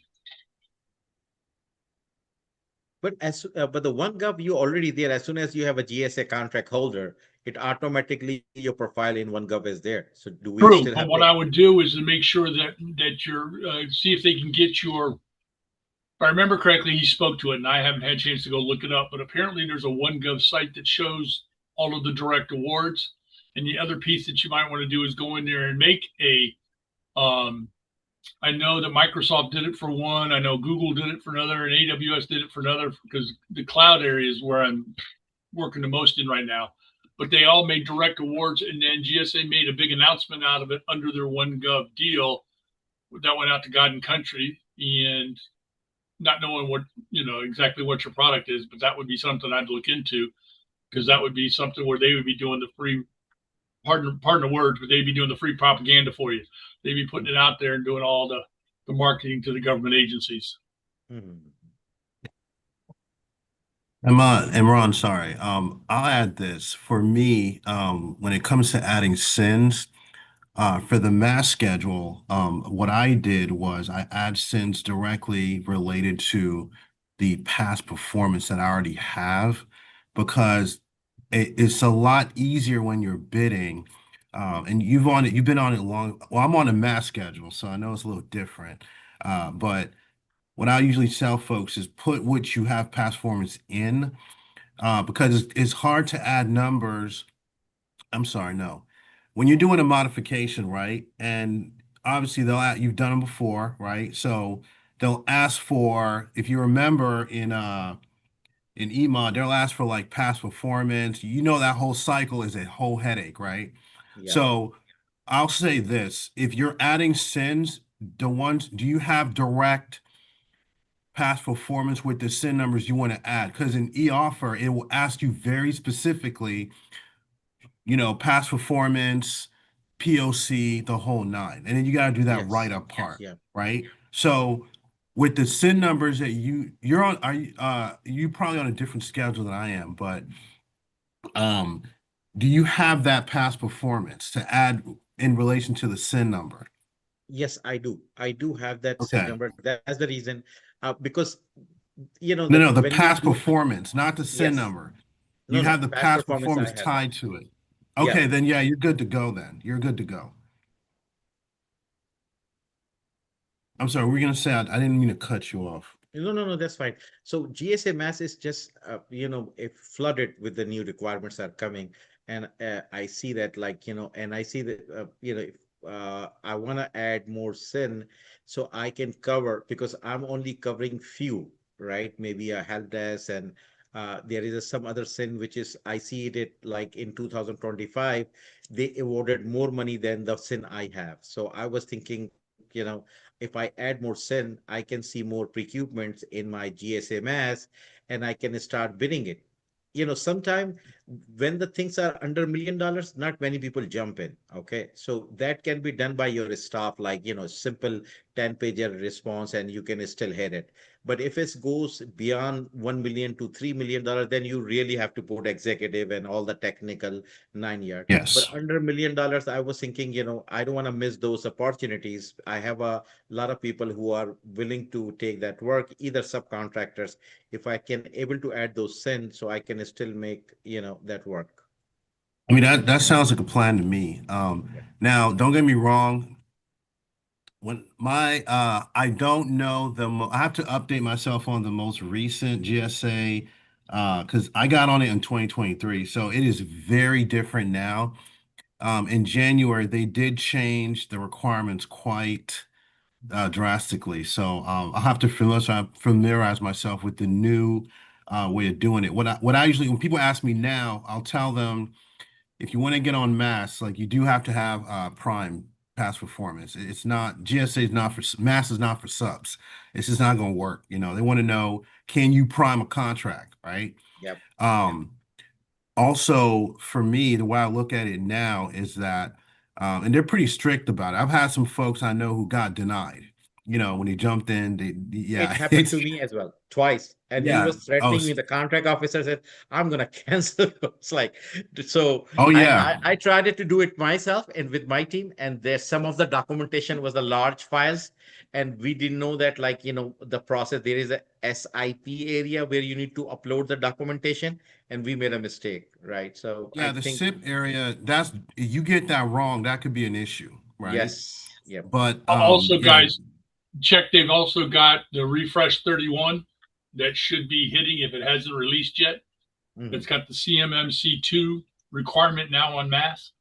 But but the one gov, you already there. As soon as you have a GSA contract holder, it automatically your profile in one gov is there. So do we still have? But what I would do is to make sure that you're see if they can get your. If I remember correctly, he spoke to it, and I haven't had a chance to go look it up. But apparently, there's a one gov site that shows all of the direct awards. And the other piece that you might want to do is go in there and make a. I know that Microsoft did it for one. I know Google did it for another, and AWS did it for another, because the cloud area is where I'm working the most in right now. But they all made direct awards, and then GSA made a big announcement out of it under their one gov deal that went out to God and country, and not knowing what, exactly what your product is, but that would be something I'd look into, because that would be something where they would be doing the free, pardon the words, but they'd be doing the free propaganda for you. They'd be putting it out there and doing all the marketing to the government agencies. Imran, sorry. I'll add this. For me, when it comes to adding SINs, for the mass schedule, what I did was I add SINs directly related to the past performance that I already have, because it's a lot easier when you're bidding. And you've been on it long. Well, I'm on a mass schedule, so I know it's a little different. But what I usually tell folks is put what you have past performance in, because it's hard to add numbers. I'm sorry, no. When you're doing a modification, right? And obviously you've done them before, right? So they'll ask for, if you remember in EMA, they'll ask for like past performance. That whole cycle is a whole headache, right? Yeah. So I'll say this: if you're adding SINs, do you have direct past performance with the SIN numbers you want to add? Because in e-offer, it will ask you very specifically, past performance, POC, the whole nine. And then you got to do that right up part, right? So with the SIN numbers that you're on, you probably on a different schedule than I am, but do you have that past performance to add in relation to the SIN number? Yes, I do. I do have that SIN number. That's the reason, because No, the past performance, not the SIN number. You have the past performance tied to it. Okay, then yeah, you're good to go then. You're good to go. I'm sorry, we're gonna say I didn't mean to cut you off. No, that's fine. So GSA Mass is just, it flooded with the new requirements are coming. And I see that and I see that, if I want to add more SIN, so I can cover, because I'm only covering few, right? Maybe a help desk, and there is some other SIN, which is, I see it like in 2025, they awarded more money than the SIN I have. So I was thinking, if I add more SIN, I can see more procurements in my GSMS, and I can start bidding it. Sometime when the things are under $1 million, not many people jump in. Okay. So that can be done by your staff, like, simple 10-pager response, and you can still hit it. But if it goes beyond $1 million to $3 million, then you really have to put executive and all the technical 9 yards. Yes. But under $1 million, I was thinking, I don't want to miss those opportunities. I have a lot of people who are willing to take that work, either subcontractors. If I can able to add those SIN, so I can still make, that work. I mean, that sounds like a plan to me. Now, don't get me wrong. When I don't know I have to update myself on the most recent GSA, because I got on it in 2023, so it is very different now. In January, they did change the requirements quite drastically. So I'll have to familiarize myself with the new way of doing it. What I usually, when people ask me now, I'll tell them, if you want to get on mass, like, you do have to have prime past performance. It's not, GSA is not for mass, is not for subs. It's just not going to work. They want to know, can you prime a contract, right? Yep. Also, for me, the way I look at it now is that, and they're pretty strict about it. I've had some folks I know who got denied. When he jumped in, It happened to me as well, twice. And he was threatening me. The contract officer said, I'm going to cancel. It's like, so I tried to do it myself and with my team. And there's some of the documentation was the large files. And we didn't know that, the process, there is a SIP area where you need to upload the documentation. And we made a mistake, right? So yeah, the SIP area, you get that wrong, that could be an issue, right? Yes. Yeah. But also, guys, check. They've also got the refresh 31 that should be hitting if it hasn't released yet. It's got the CMMC2 requirement now on mass.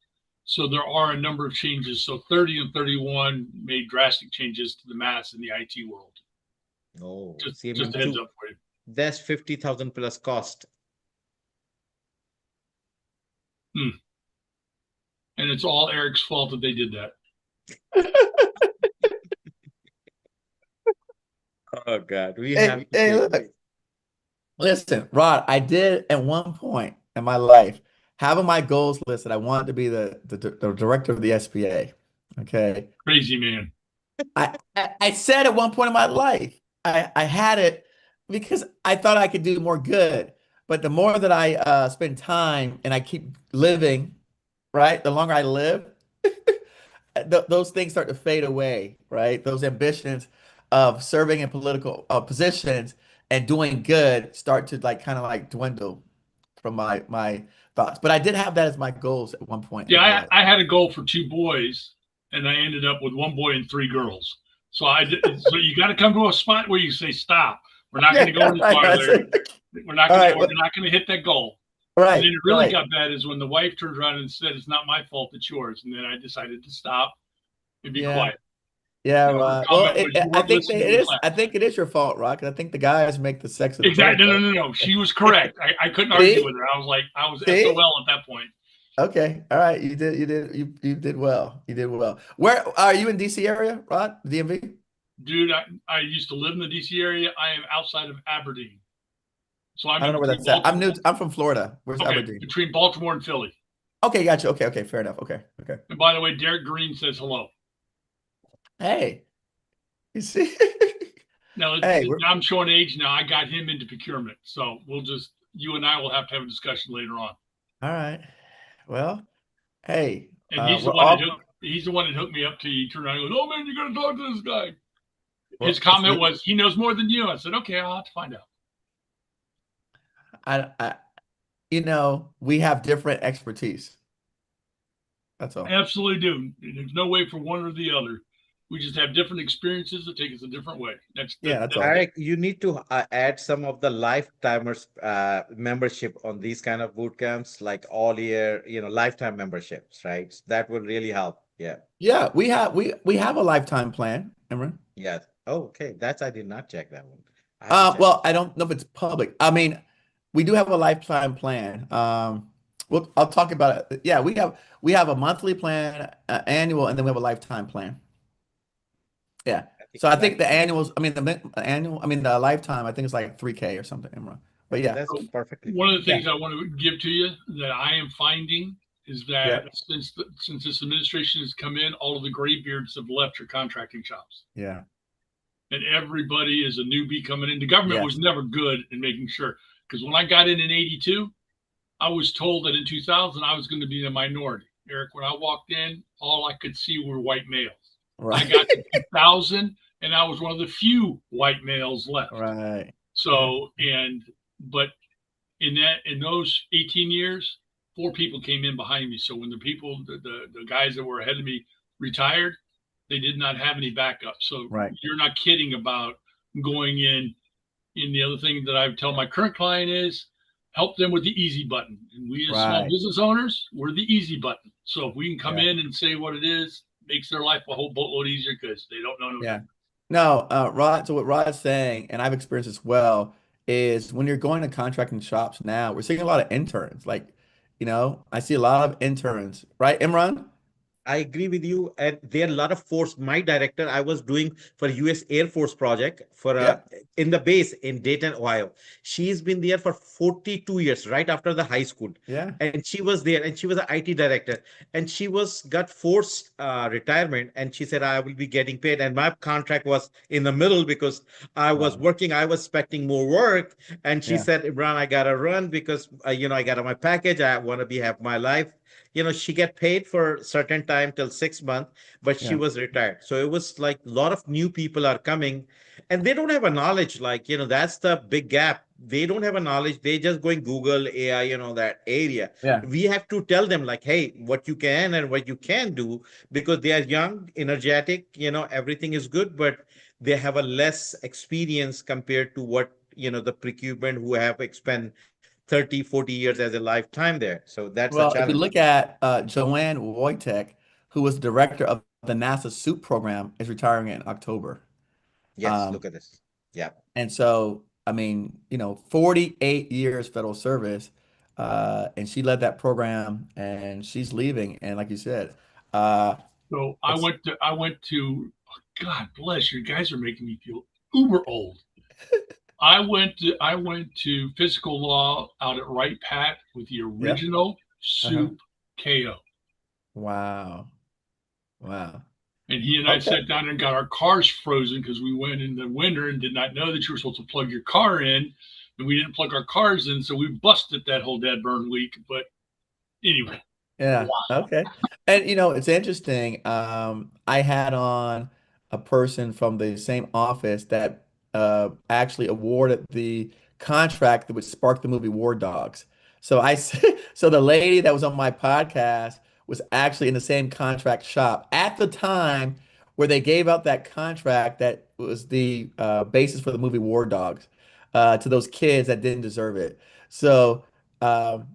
So there are a number of changes. So 30 and 31 made drastic changes to the mass in the IT world. Oh, just a heads up for you. That's 50,000 plus cost. And it's all Eric's fault that they did that. Oh God, look. Listen, Rod, I did at one point in my life have on my goals list that I wanted to be the director of the SBA. Okay. Crazy man. I said at one point in my life, I had it because I thought I could do more good. But the more that I spend time and I keep living, right, the longer I live, those things start to fade away, right? Those ambitions of serving in political positions and doing good start to dwindle from my thoughts. But I did have that as my goals at one point. Yeah, I had a goal for 2 boys, and I ended up with 1 boy and 3 girls. So so you got to come to a spot where you say, stop. We're not going to go any farther. We're not going to hit that goal. Right. And then it really got bad is when the wife turned around and said, it's not my fault, it's yours. And then I decided to stop and be quiet. Yeah, Rod. Well, I think it is your fault, Rod, because I think the guys make the sex of the exactly. No. She was correct. I couldn't argue with her. I was SOL at that point. Okay. All right. You did well. You did well. Where are you in DC area, Rod? DMV? Dude, I used to live in the DC area. I am outside of Aberdeen. So I don't know where that's at. I'm new. I'm from Florida. Where's Aberdeen? Between Baltimore and Philly. Okay, gotcha. Okay, fair enough. Okay. And by the way, Derek Green says hello. Hey, you see? Now, I'm showing age now. I got him into procurement. So you and I will have to have a discussion later on. All right. Well, hey. And he's the one that hooked me up to you. He turned around and goes, oh man, you got to talk to this guy. Well, his comment was, he knows more than you. I said, okay, I'll have to find out. We have different expertise. That's all. Absolutely do. There's no way for one or the other. We just have different experiences that take us a different way. That's all. Eric, you need to add some of the lifetimers membership on these kind of boot camps, like all year, lifetime memberships, right? That will really help. Yeah. Yeah, we have a lifetime plan, Imran. Yeah. Oh, okay. I did not check that one. Well, I don't know if it's public. I mean, we do have a lifetime plan. I'll talk about it. Yeah, we have a monthly plan, annual, and then we have a lifetime plan. Yeah. So I think the annuals, the lifetime, I think it's like 3K or something, Imran. But yeah, that's perfectly. One of the things I want to give to you that I am finding is that since this administration has come in, all of the graybeards have left your contracting shops. Yeah. And everybody is a newbie coming in. The government was never good in making sure, because when I got in 82, I was told that in 2000 I was going to be in a minority. Eric, when I walked in, all I could see were white males. Right. I got to 2000 and I was one of the few white males left. Right. So, but in those 18 years, 4 people came in behind me. So when the guys that were ahead of me retired, they did not have any backup. So you're not kidding about going in. And the other thing that I tell my current client is help them with the easy button. And we as small business owners, we're the easy button. So if we can come in and say what it is, makes their life a whole boatload easier because they don't know. No, Rod, so what Rod's saying, and I've experienced as well, is when you're going to contracting shops now, we're seeing a lot of interns. Like, I see a lot of interns, right, Imran? I agree with you. And there are a lot of force. My director, I was doing for US Air Force project for in the base in Dayton, Ohio. She's been there for 42 years, right after the high school. Yeah. And she was there and she was an IT director and she got forced retirement. And she said, I will be getting paid. And my contract was in the middle because I was working. I was expecting more work. And she said, Imran, I got to run because, I got my package. I want to have my life. She get paid for a certain time till 6 months, but she was retired. So it was like a lot of new people are coming and they don't have a knowledge. Like, that's the big gap. They don't have a knowledge. They just going Google, AI, that area. Yeah. We have to tell them like, hey, what you can and what you can do because they are young, energetic, everything is good, but they have a less experience compared to what, the procurement who have spent 30, 40 years as a lifetime there. So that's a challenge. If you look at Joanne Wojtek, who was director of the NASA SEWP program, is retiring in October. Yes, look at this. Yeah. And so, 48 years federal service, and she led that program and she's leaving. And like you said, so I went to, God bless you guys are making me feel uber old. I went to physical law out at Wright Pat with the original SEWP KO. Wow. And he and I sat down and got our cars frozen because we went in the winter and did not know that you were supposed to plug your car in, and we didn't plug our cars in, so we busted that whole dead burn week. But anyway. Yeah. Wow. Okay. And it's interesting. I had on a person from the same office that actually awarded the contract that would spark the movie War Dogs. So so the lady that was on my podcast was actually in the same contract shop at the time where they gave out that contract that was the basis for the movie War Dogs to those kids that didn't deserve it. So I'm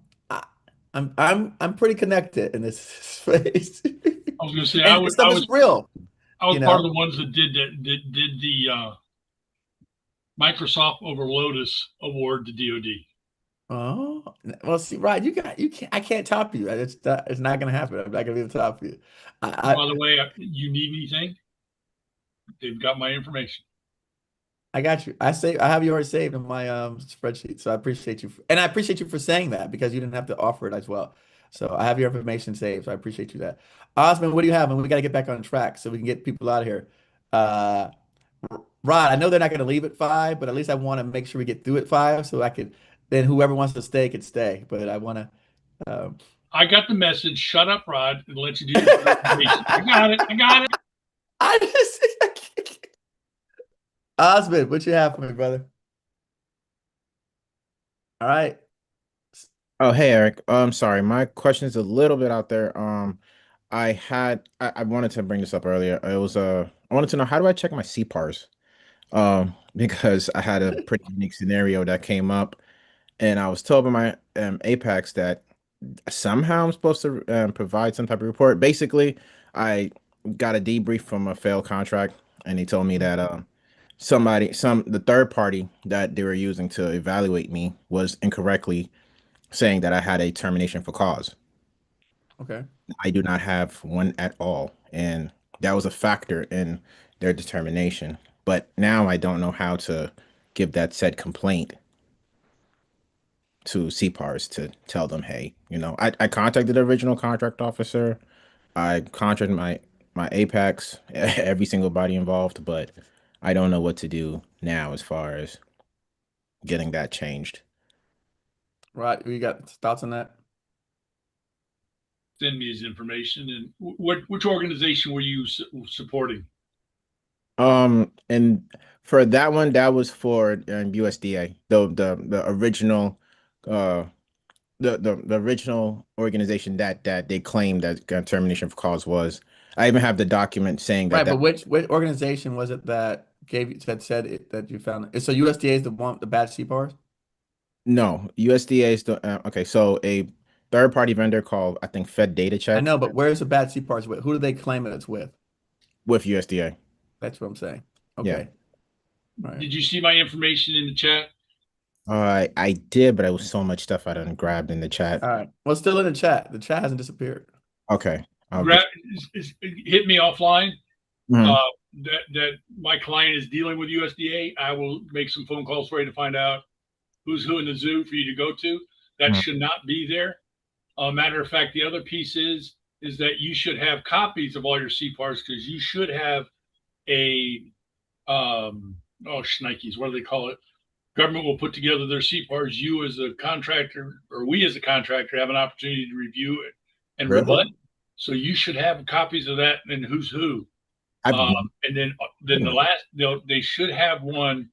pretty connected in this space. I was going to say I was real. I was part of the ones that did the Microsoft over Lotus award to DoD. Oh, well, see, Rod, you can't. I can't top you. It's not going to happen. I'm not going to be able to top you. By the way, you need anything? They've got my information. I got you. I have you already saved in my spreadsheet. So I appreciate you, and I appreciate you for saying that because you didn't have to offer it as well. So I have your information saved. So I appreciate you that. Osman, what do you have? And we got to get back on track so we can get people out of here. Rod, I know they're not going to leave at 5, but at least I want to make sure we get through at 5 so I could. Then whoever wants to stay could stay. But I want to. I got the message. Shut up, Rod, and let you do your presentation. I got it. Osman, what you have for me, brother? All right. Oh, hey, Eric. Sorry, my question is a little bit out there. I wanted to bring this up earlier. It was I wanted to know, how do I check my CPARs? Because I had a pretty unique scenario that came up, and I was told by my Apex that somehow I'm supposed to provide some type of report. Basically, I got a debrief from a failed contract, and he told me that the third party that they were using to evaluate me was incorrectly saying that I had a termination for cause. Okay. I do not have one at all, and that was a factor in their determination. But now I don't know how to give that said complaint to CPARs to tell them, hey, I contacted the original contract officer. I contacted my Apex, every single body involved, but I don't know what to do now as far as getting that changed. Right. You got thoughts on that? Send me his information. And which organization were you supporting? And for that one, that was for USDA, the original the original organization that they claimed that termination for cause was. I even have the document saying that. Right, but which organization was it that gave you said it, that you found it? So USDA is the bad CPARs? No, USDA is the okay. So a third party vendor called, I think, Fed Data Check. I know, but where's the bad CPARs with? Who do they claim that it's with? With USDA. That's what I'm saying. Yeah. Okay. All right. Did you see my information in the chat? I did, but it was so much stuff I done grabbed in the chat. All right. Well, it's still in the chat. The chat hasn't disappeared. Okay. Hit me offline. Mhm. That my client is dealing with USDA. I will make some phone calls for you to find out who's who in the zoo for you to go to. That should not be there. Matter of fact, the other piece is that you should have copies of all your CPARs, because you should have a shnikes, what do they call it? Government will put together their CPARs. You as a contractor, or we as a contractor, have an opportunity to review it and rebut. So you should have copies of that and who's who. And then the last, they should have one.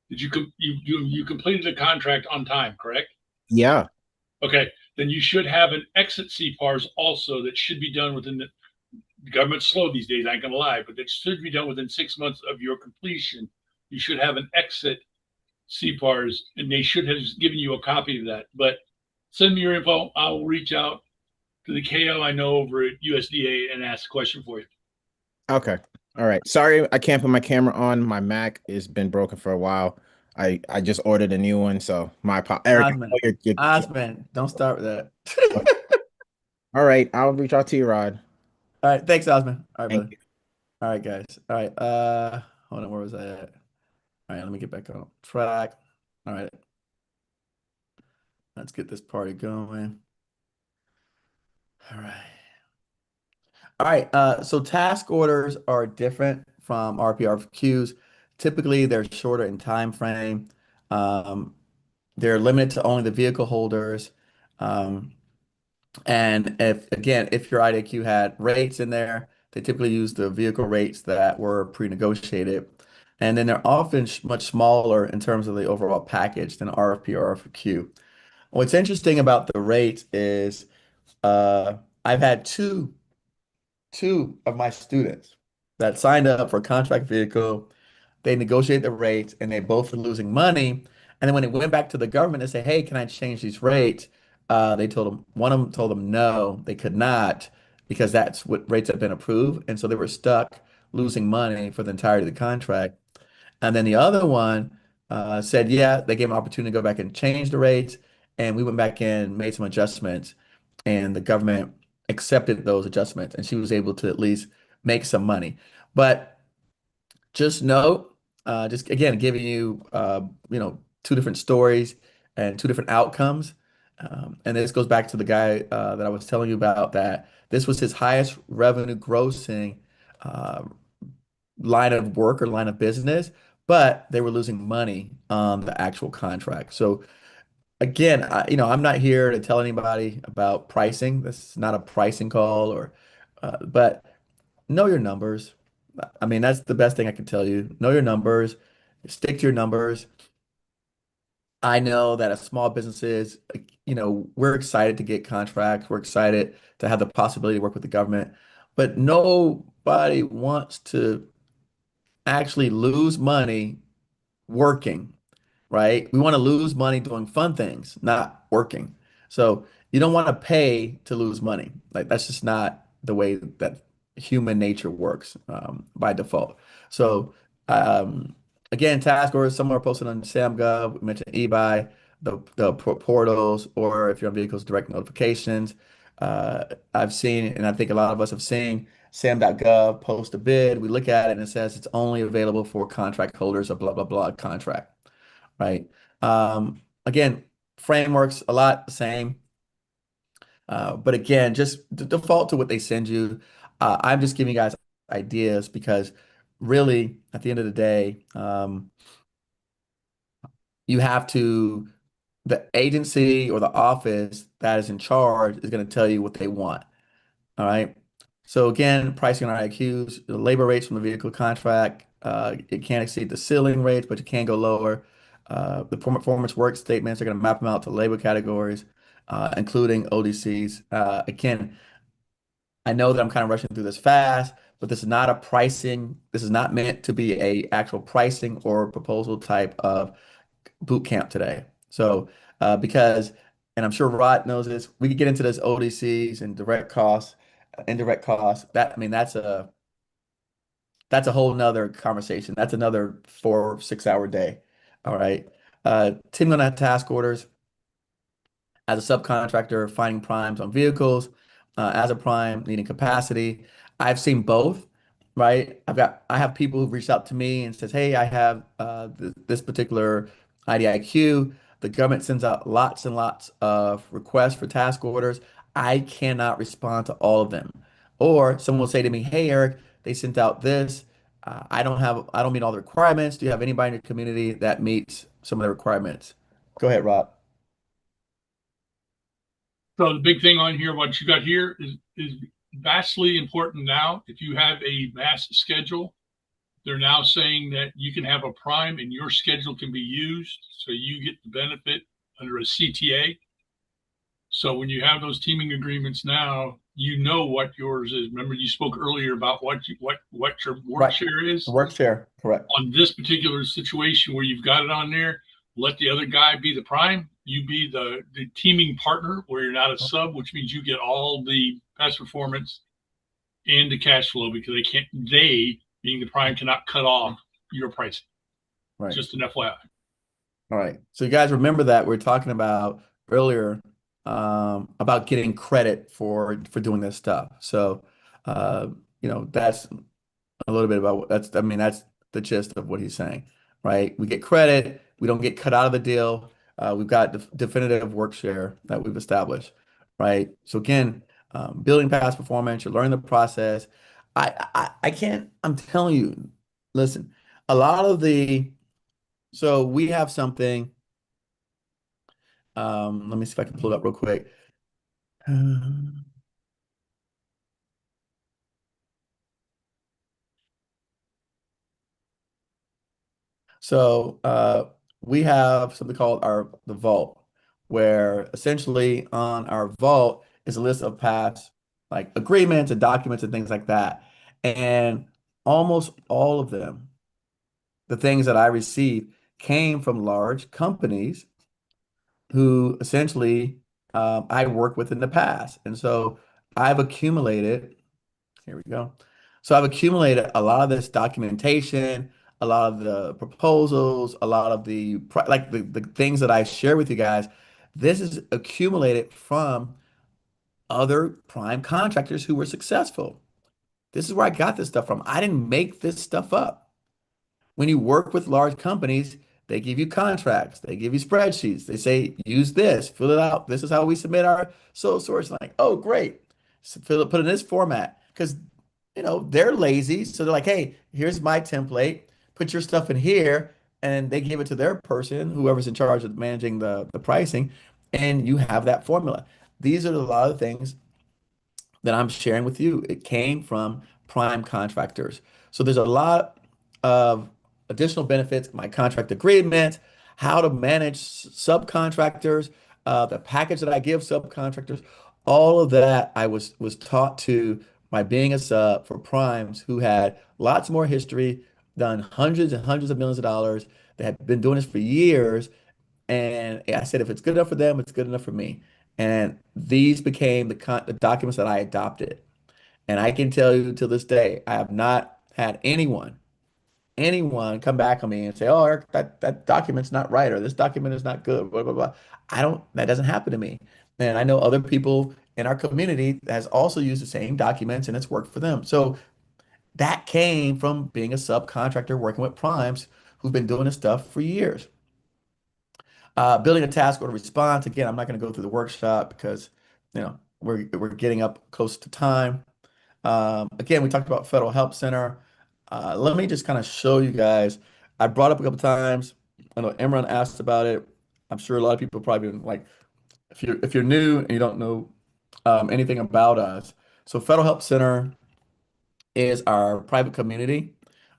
Did you completed the contract on time, correct? Yeah. Okay, then you should have an exit CPARs also that should be done within the government's slow these days, I ain't gonna lie, but that should be done within 6 months of your completion. You should have an exit CPARs, and they should have given you a copy of that. But send me your info. I will reach out to the KO I know over at USDA and ask a question for you. Okay. All right. Sorry, I can't put my camera on. My Mac has been broken for a while. I just ordered a new one, so my Eric. Osman, don't start with that. All right, I'll reach out to you, Rod. All right, thanks, Osman. All right, Thank brother. All right, guys. All right. Hold on, where was I at? All right, let me get back on track. All right. Let's get this party going. All right. All right. So task orders are different from RFQs. Typically, they're shorter in time frame. They're limited to only the vehicle holders. And if your IDIQ had rates in there, they typically use the vehicle rates that were pre-negotiated. And then they're often much smaller in terms of the overall package than RFP or RFQ. What's interesting about the rates is I've had two of my students that signed up for a contract vehicle. They negotiated the rates and they both were losing money. And then when it went back to the government and say, hey, can I change these rates? They told them, one of them told them no, they could not, because that's what rates have been approved. And so they were stuck losing money for the entirety of the contract. And then the other one said, yeah, they gave an opportunity to go back and change the rates. And we went back in, made some adjustments, and the government accepted those adjustments. And she was able to at least make some money. But just note, just again, giving you, two different stories and two different outcomes. And this goes back to the guy that I was telling you about, that this was his highest revenue grossing line of work or line of business, but they were losing money on the actual contract. So again, I'm not here to tell anybody about pricing. This is not a pricing call, but know your numbers. I mean, that's the best thing I can tell you. Know your numbers, stick to your numbers. I know that as small businesses, we're excited to get contracts. We're excited to have the possibility to work with the government, but nobody wants to actually lose money working, right? We want to lose money doing fun things, not working. So you don't want to pay to lose money. Like that's just not the way that human nature works by default. So again, task orders, some are posted on SAM.gov. We mentioned eBuy, the portals, or if you're on vehicles, direct notifications. I've seen, and I think a lot of us have seen, SAM.gov post a bid. We look at it and it says it's only available for contract holders of blah, blah, blah contract, right? Again, frameworks, a lot the same. But again, just default to what they send you. I'm just giving you guys ideas because really, at the end of the day, you have to, the agency or the office that is in charge is going to tell you what they want. All right. So again, pricing on IDIQs, the labor rates from the vehicle contract, it can't exceed the ceiling rates, but you can go lower. The performance work statements are going to map them out to labor categories, including ODCs. Again, I know that I'm kind of rushing through this fast, but this is not a pricing. This is not meant to be a actual pricing or proposal type of boot camp today. So because, and I'm sure Rod knows this, we could get into this ODCs and direct costs, indirect costs. That, I mean, that's a whole nother conversation. That's another 4 or 6 hour day. All right. Team on task orders. As a subcontractor, finding primes on vehicles, as a prime, needing capacity. I've seen both, right? I have people who've reached out to me and says, hey, I have this particular IDIQ. The government sends out lots and lots of requests for task orders. I cannot respond to all of them. Or someone will say to me, hey, Eric, they sent out this. I don't meet all the requirements. Do you have anybody in your community that meets some of the requirements? Go ahead, Rob. So the big thing on here, what you got here is vastly important now. If you have a vast schedule, they're now saying that you can have a prime and your schedule can be used, so you get the benefit under a CTA. So when you have those teaming agreements now, you know what yours is. Remember, you spoke earlier about what your work share is. Work share, correct. On this particular situation where you've got it on there, let the other guy be the prime. You be the teaming partner where you're not a sub, which means you get all the past performance and the cash flow because they being the prime cannot cut off your pricing. Right. Just an FYI. All right. So you guys remember that we are talking about earlier about getting credit for doing this stuff. So that's a little bit about that's the gist of what he's saying, right? We get credit, we don't get cut out of the deal. We've got definitive work share that we've established, right? So again, building past performance, you're learning the process. I can't, I'm telling you, listen, a lot of so we have something, let me see if I can pull it up real quick. So we have something called the vault, where essentially on our vault is a list of past like agreements and documents and things like that. And almost all of them, the things that I received came from large companies who essentially I worked with in the past. And so I've accumulated, here we go. So I've accumulated a lot of this documentation, a lot of the proposals, a lot of the things that I share with you guys. This is accumulated from other prime contractors who were successful. This is where I got this stuff from. I didn't make this stuff up. When you work with large companies, they give you contracts, they give you spreadsheets. They say, use this, fill it out. This is how we submit our sole source. Like, oh, great. So put it in this format. Because they're lazy. So they're like, hey, here's my template. Put your stuff in here. And they give it to their person, whoever's in charge of managing the pricing. And you have that formula. These are a lot of things that I'm sharing with you. It came from prime contractors. So there's a lot of additional benefits, my contract agreement, how to manage subcontractors, the package that I give subcontractors, all of that I was taught to by being a sub for primes who had lots more history, done hundreds and hundreds of millions of dollars. They have been doing this for years. And I said, if it's good enough for them, it's good enough for me. And these became the documents that I adopted. And I can tell you to this day, I have not had anyone come back on me and say, oh, Eric, that document's not right, or this document is not good, blah, blah, blah. That doesn't happen to me. And I know other people in our community that has also used the same documents and it's worked for them. So that came from being a subcontractor working with primes who've been doing this stuff for years. Building a task order response. Again, I'm not going to go through the workshop because, we're getting up close to time. Again, we talked about Federal Help Center. Let me just kind of show you guys. I brought up a couple times. I know Imran asked about it. I'm sure a lot of people probably been like, if you're new and you don't know anything about us. So Federal Help Center is our private community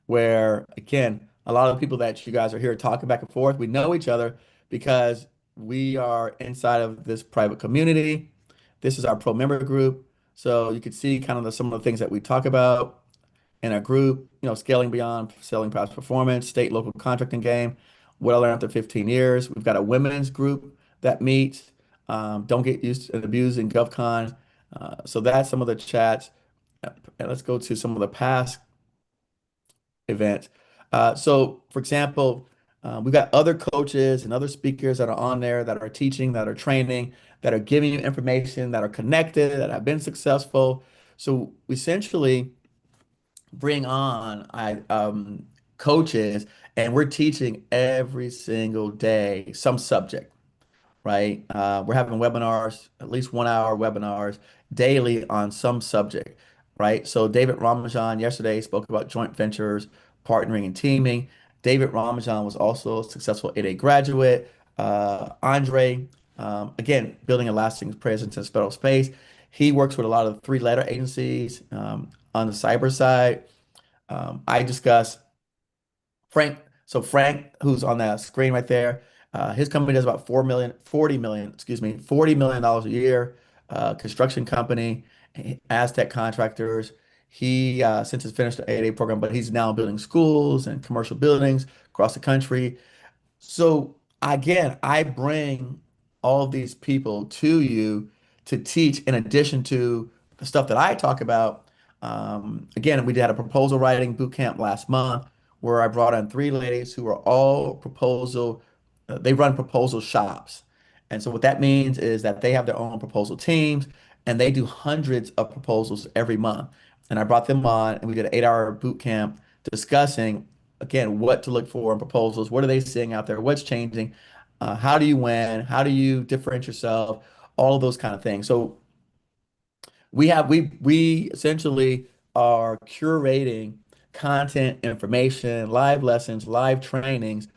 where, again, a lot of the people that you guys are here talking back and forth, we know each other because we are inside of this private community. This is our pro member group. So you can see kind of some of the things that we talk about in our group, scaling beyond selling past performance, state, local contracting game, what I learned after 15 years. We've got a women's group that meets, don't get used and abused in GovCon. So that's some of the chats. And let's go to some of the past events. So for example, we've got other coaches and other speakers that are on there that are teaching, that are training, that are giving you information, that are connected, that have been successful. So essentially bring on coaches and we're teaching every single day some subject, right? We're having webinars, at least 1 hour webinars daily on some subject, right? So David Ramajan yesterday spoke about joint ventures, partnering and teaming. David Ramajan was also a successful 8A graduate. Andre, again, building a lasting presence in federal space. He works with a lot of three-letter agencies on the cyber side. I discuss Frank. So Frank, who's on that screen right there, his company does about $40 million a year. Construction company, Aztec Contractors. He since has finished the 8A program, but he's now building schools and commercial buildings across the country. So again, I bring all of these people to you to teach in addition to the stuff that I talk about. Again, we did a proposal writing boot camp last month where I brought in three ladies who are all they run proposal shops. And so what that means is that they have their own proposal teams and they do hundreds of proposals every month. And I brought them on and we did an 8-hour boot camp discussing, again, what to look for in proposals. What are they seeing out there? What's changing? How do you win? How do you differentiate yourself? All of those kind of things. So we essentially are curating content, information, live lessons, live trainings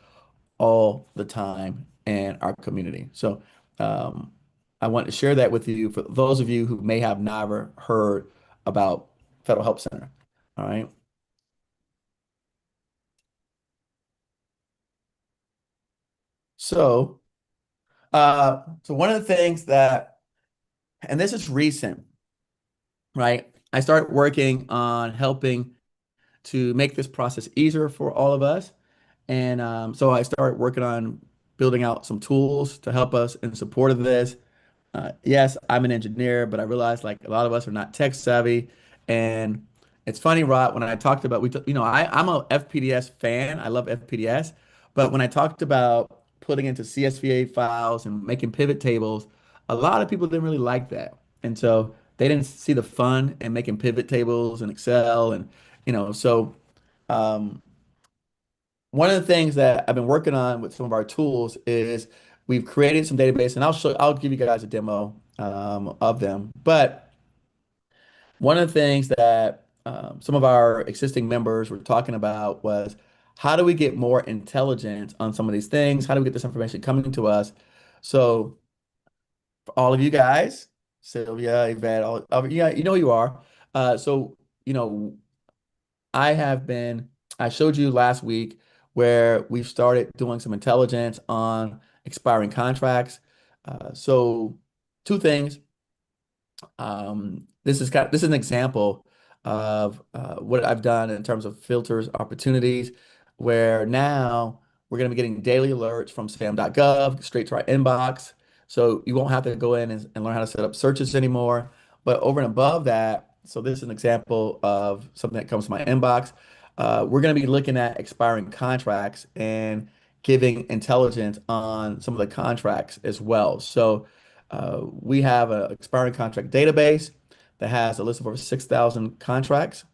all the time in our community. So I want to share that with you for those of you who may have never heard about Federal Help Center. All right. So one of the things that, and this is recent, right? I started working on helping to make this process easier for all of us. And so I started working on building out some tools to help us in support of this. Yes, I'm an engineer, but I realized like a lot of us are not tech savvy. And it's funny, Rod, when I talked about, I'm a FPDS fan. I love FPDS. But when I talked about putting into CSVA files and making pivot tables, a lot of people didn't really like that. And so they didn't see the fun in making pivot tables in Excel. And, so one of the things that I've been working on with some of our tools is we've created some database, and I'll give you guys a demo of them. But one of the things that some of our existing members were talking about was how do we get more intelligence on some of these things? How do we get this information coming to us? So for all of you guys, Sylvia, Yvette, yeah, you know who you are. So, I showed you last week where we've started doing some intelligence on expiring contracts. So two things. This is an example of what I've done in terms of filters opportunities, where now we're going to be getting daily alerts from SAM.gov straight to our inbox. So you won't have to go in and learn how to set up searches anymore. But over and above that, so this is an example of something that comes to my inbox. We're going to be looking at expiring contracts and giving intelligence on some of the contracts as well. So we have an expiring contract database that has a list of over 6,000 contracts.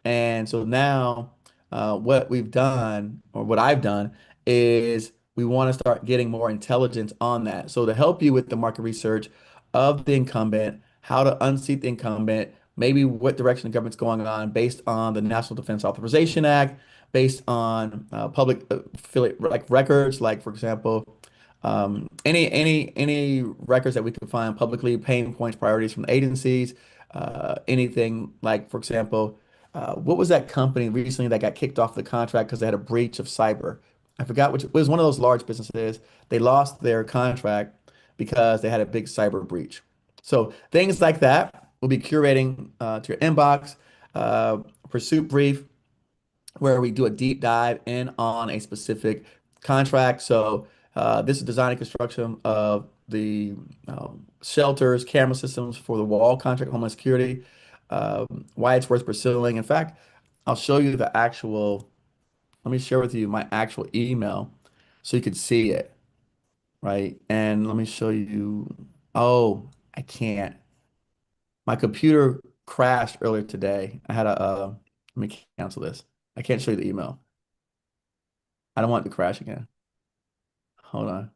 And so now what we've done, or what I've done, is we want to start getting more intelligence on that. So to help you with the market research of the incumbent, how to unseat the incumbent, maybe what direction the government's going on based on the National Defense Authorization Act, based on public affiliate like records, like for example, any records that we can find publicly, pain points, priorities from agencies, anything like, for example, what was that company recently that got kicked off the contract because they had a breach of cyber? I forgot which. It was one of those large businesses. They lost their contract because they had a big cyber breach. So things like that, we'll be curating to your inbox, pursuit brief, where we do a deep dive in on a specific contract. So this is design and construction of the shelters, camera systems for the wall contract, Homeland Security, why it's worth pursuing. In fact, I'll show you the actual, let me share with you my actual email so you could see it, right? And let me show you, oh, I can't. My computer crashed earlier today. I had a, let me cancel this. I can't show you the email. I don't want it to crash again. Hold on.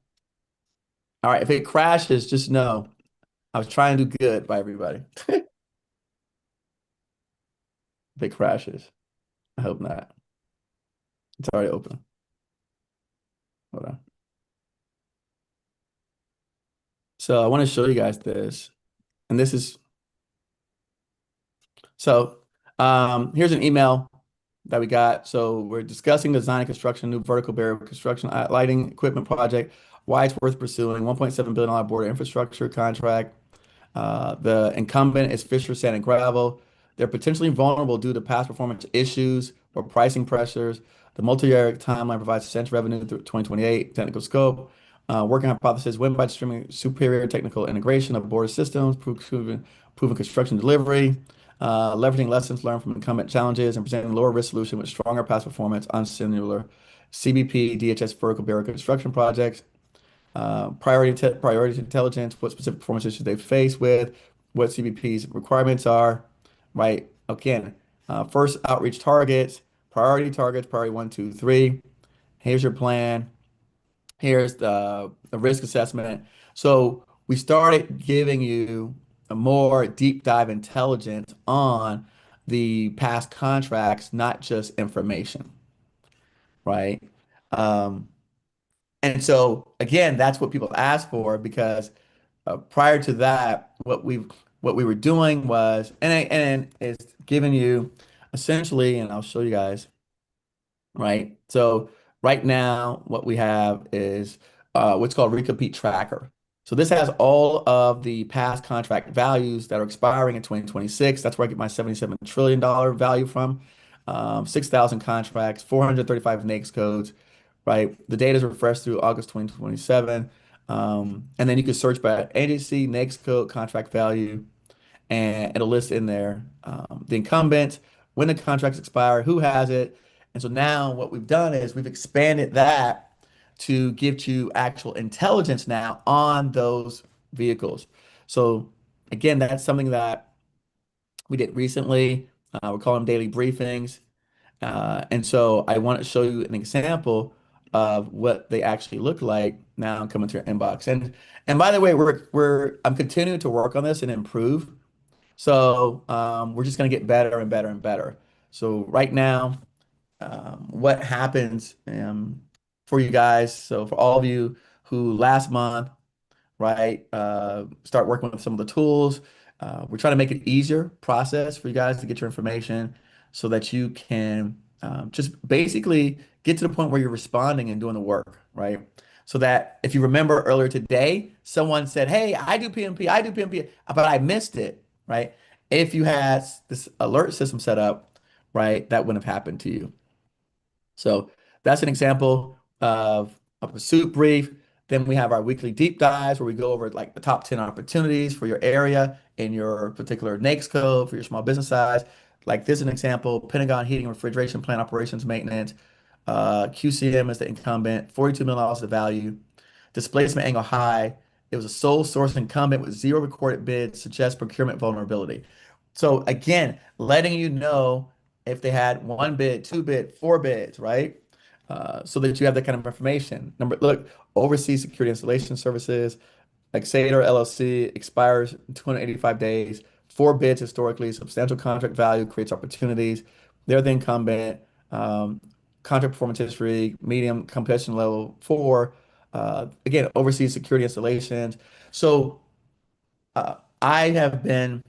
All right, if it crashes, just know I was trying to do good by everybody. If it crashes, I hope not. It's already open. Hold on. So I want to show you guys this. And this is, so here's an email that we got. So we're discussing design and construction, new vertical barrier construction lighting equipment project, why it's worth pursuing, $1.7 billion border infrastructure contract. The incumbent is Fisher Sand and Gravel. They're potentially vulnerable due to past performance issues or pricing pressures. The multi-year timeline provides essential revenue through 2028. Technical scope. Working hypothesis, win by streaming superior technical integration of border systems, proven construction delivery, leveraging lessons learned from incumbent challenges and presenting lower risk solution with stronger past performance on similar CBP, DHS vertical barrier construction projects. Priority intelligence, what specific performance issues they face with, what CBP's requirements are, right? Again, first outreach targets, priority 1, 2, 3. Here's your plan. Here's the risk assessment. So we started giving you a more deep dive intelligence on the past contracts, not just information, right? And so again, that's what people ask for, because prior to that, what we were doing was, and it's giving you essentially, and I'll show you guys, right? So right now, what we have is what's called Recompete Tracker. So this has all of the past contract values that are expiring in 2026. That's where I get my $77 trillion value from. 6,000 contracts, 435 NAICS codes, right? The data is refreshed through August 2027. And then you can search by agency, NAICS code, contract value, and it'll list in there the incumbent, when the contracts expire, who has it. And so now what we've done is we've expanded that to give you actual intelligence now on those vehicles. So again, that's something that we did recently. We call them daily briefings. And so I want to show you an example of what they actually look like now coming to your inbox. And by the way, I'm continuing to work on this and improve. So we're just going to get better and better and better. So right now, what happens for you guys, so for all of you who last month, right, start working with some of the tools, we're trying to make it easier process for you guys to get your information so that you can just basically get to the point where you're responding and doing the work, right? So that if you remember earlier today, someone said, hey, I do PMP, but I missed it, right? If you had this alert system set up, right, that wouldn't have happened to you. So that's an example of a soup brief. Then we have our weekly deep dives where we go over like the top 10 opportunities for your area in your particular NAICS code for your small business size. Like this is an example, Pentagon heating refrigeration plant operations maintenance. QCM is the incumbent, $42 million of value. Displacement angle high. It was a sole source incumbent with zero recorded bids, suggests procurement vulnerability. So again, letting you know if they had one bid, two bid, four bids, right? So that you have that kind of information. Look, overseas security installation services, Exeter LLC expires in 285 days. Four bids historically, substantial contract value creates opportunities. They're the incumbent. Contract performance history, medium competition level four. Again, overseas security installations. So I have been,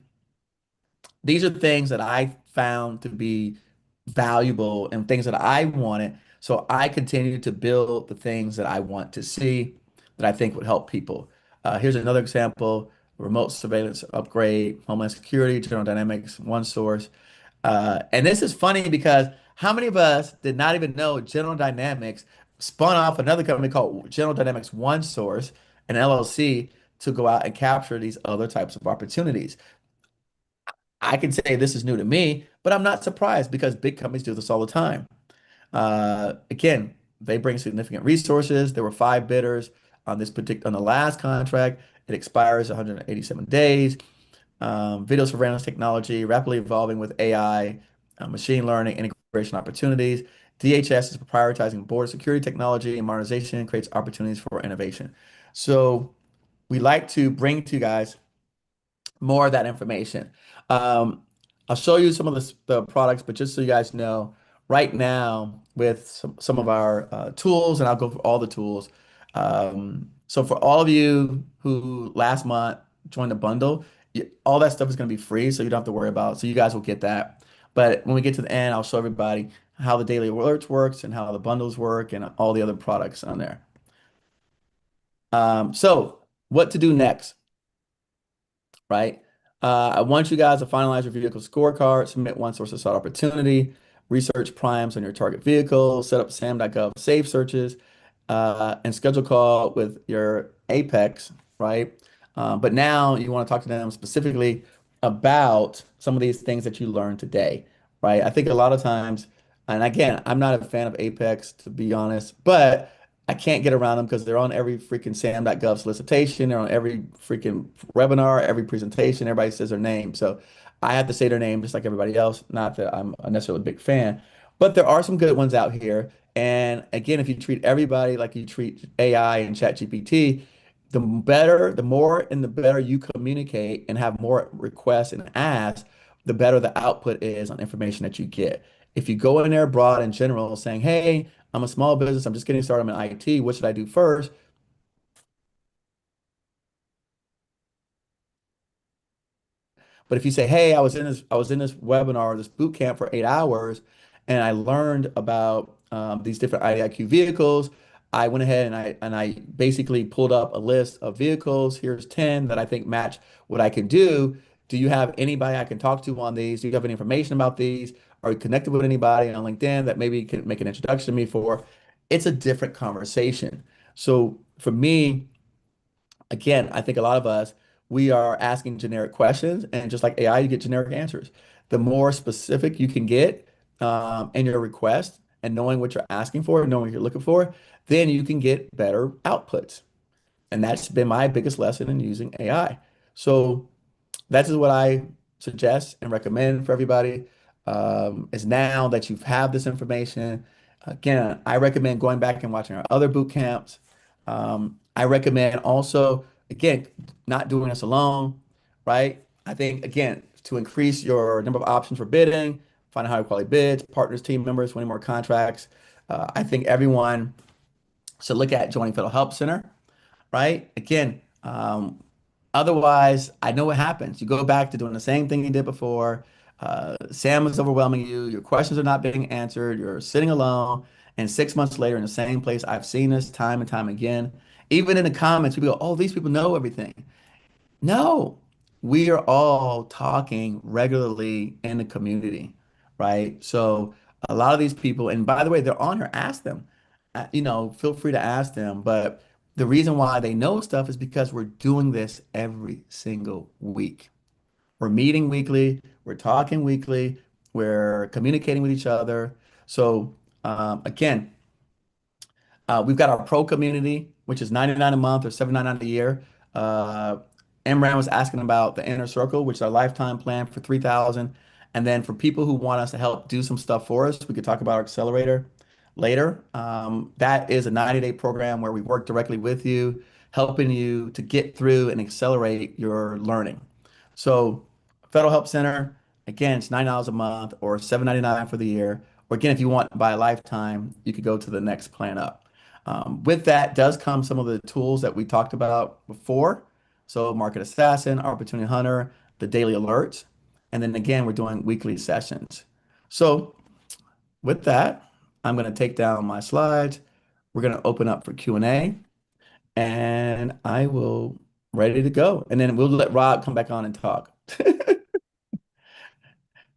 these are things that I found to be valuable and things that I wanted. So I continue to build the things that I want to see that I think would help people. Here's another example, remote surveillance upgrade, Homeland Security, General Dynamics, OneSource. And this is funny because how many of us did not even know General Dynamics spun off another company called General Dynamics OneSource, an LLC, to go out and capture these other types of opportunities? I can say this is new to me, but I'm not surprised because big companies do this all the time. Again, they bring significant resources. There were five bidders on on the last contract. It expires 187 days. Video surveillance technology, rapidly evolving with AI, machine learning, integration opportunities. DHS is prioritizing border security technology and modernization, creates opportunities for innovation. So we like to bring to you guys more of that information. I'll show you some of the products, but just so you guys know, right now with some of our tools, and I'll go through all the tools. So for all of you who last month joined the bundle, all that stuff is going to be free, so you don't have to worry about it. So you guys will get that. But when we get to the end, I'll show everybody how the daily alerts works and how the bundles work and all the other products on there. So what to do next, right? I want you guys to finalize your vehicle scorecard, submit one source of sought opportunity, research primes on your target vehicle, set up SAM.gov safe searches, and schedule a call with your Apex, right? But now you want to talk to them specifically about some of these things that you learned today, right? I think a lot of times, and again, I'm not a fan of Apex, to be honest, but I can't get around them because they're on every freaking SAM.gov solicitation. They're on every freaking webinar, every presentation. Everybody says their name. So I have to say their name just like everybody else. Not that I'm necessarily a big fan, but there are some good ones out here. And again, if you treat everybody like you treat AI and ChatGPT, the better, the more and the better you communicate and have more requests and asks, the better the output is on information that you get. If you go in there broad and general saying, hey, I'm a small business, I'm just getting started, I'm in IT, what should I do first? But if you say, hey, I was in this webinar, this boot camp for 8 hours, and I learned about these different IDIQ vehicles, I went ahead and I basically pulled up a list of vehicles. Here's 10 that I think match what I can do. Do you have anybody I can talk to on these? Do you have any information about these? Are you connected with anybody on LinkedIn that maybe can make an introduction to me for? It's a different conversation. So for me, again, I think a lot of us, we are asking generic questions, and just like AI, you get generic answers. The more specific you can get in your request and knowing what you're asking for, knowing what you're looking for, then you can get better outputs. And that's been my biggest lesson in using AI. So that is what I suggest and recommend for everybody. Is now that you have this information, again, I recommend going back and watching our other boot camps. I recommend also, again, not doing this alone, right? I think, again, to increase your number of options for bidding, find higher quality bids, partners, team members, winning more contracts. I think everyone should look at joining Federal Help Center, right? Again, otherwise, I know what happens. You go back to doing the same thing you did before. Sam is overwhelming you. Your questions are not being answered. You're sitting alone. And 6 months later, in the same place, I've seen this time and time again. Even in the comments, people go, oh, these people know everything. No, we are all talking regularly in the community, right? So a lot of these people, and by the way, they're on here, ask them, feel free to ask them. But the reason why they know stuff is because we're doing this every single week. We're meeting weekly, we're talking weekly, we're communicating with each other. So again, we've got our pro community, which is 99 a month or 799 a year. Imran was asking about the inner circle, which is our lifetime plan for 3,000. And then for people who want us to help do some stuff for us, we could talk about our accelerator later. That is a 90-day program where we work directly with you, helping you to get through and accelerate your learning. So Federal Help Center, again, it's $9 a month or $799 for the year. Or again, if you want to buy a lifetime, you could go to the next plan up. With that does come some of the tools that we talked about before. So Market Assassin, Opportunity Hunter, the daily alerts. And then again, we're doing weekly sessions. So with that, I'm going to take down my slides. We're going to open up for Q&A and I will ready to go. And then we'll let Rob come back on and talk.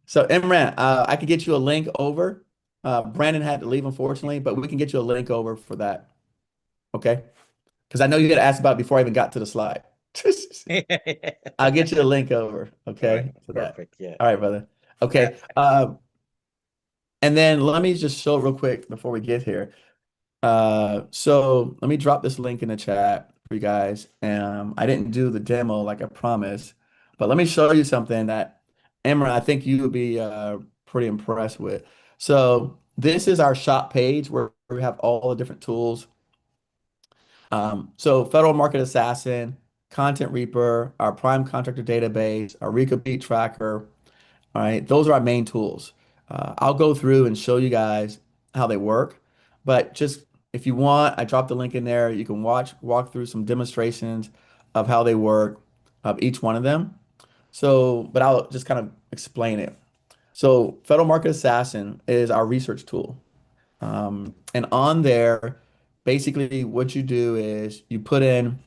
So Imran, I could get you a link over. Brandon had to leave, unfortunately, but we can get you a link over for that. Okay? Because I know you got asked about it before I even got to the slide. I'll get you a link over. Okay? Right, For that. perfect. Yeah. All right, brother. Okay. And then let me just show real quick before we get here. So let me drop this link in the chat for you guys. I didn't do the demo like I promised, but let me show you something that Emma, I think you would be pretty impressed with. So this is our shop page where we have all the different tools. So Federal Market Assassin, Content Reaper, our Prime Contractor Database, our Recompete Tracker. All right, those are our main tools. I'll go through and show you guys how they work, but just if you want, I dropped the link in there. You can walk through some demonstrations of how they work of each one of them. So, but I'll just kind of explain it. So Federal Market Assassin is our research tool. And on there, basically what you do is you put in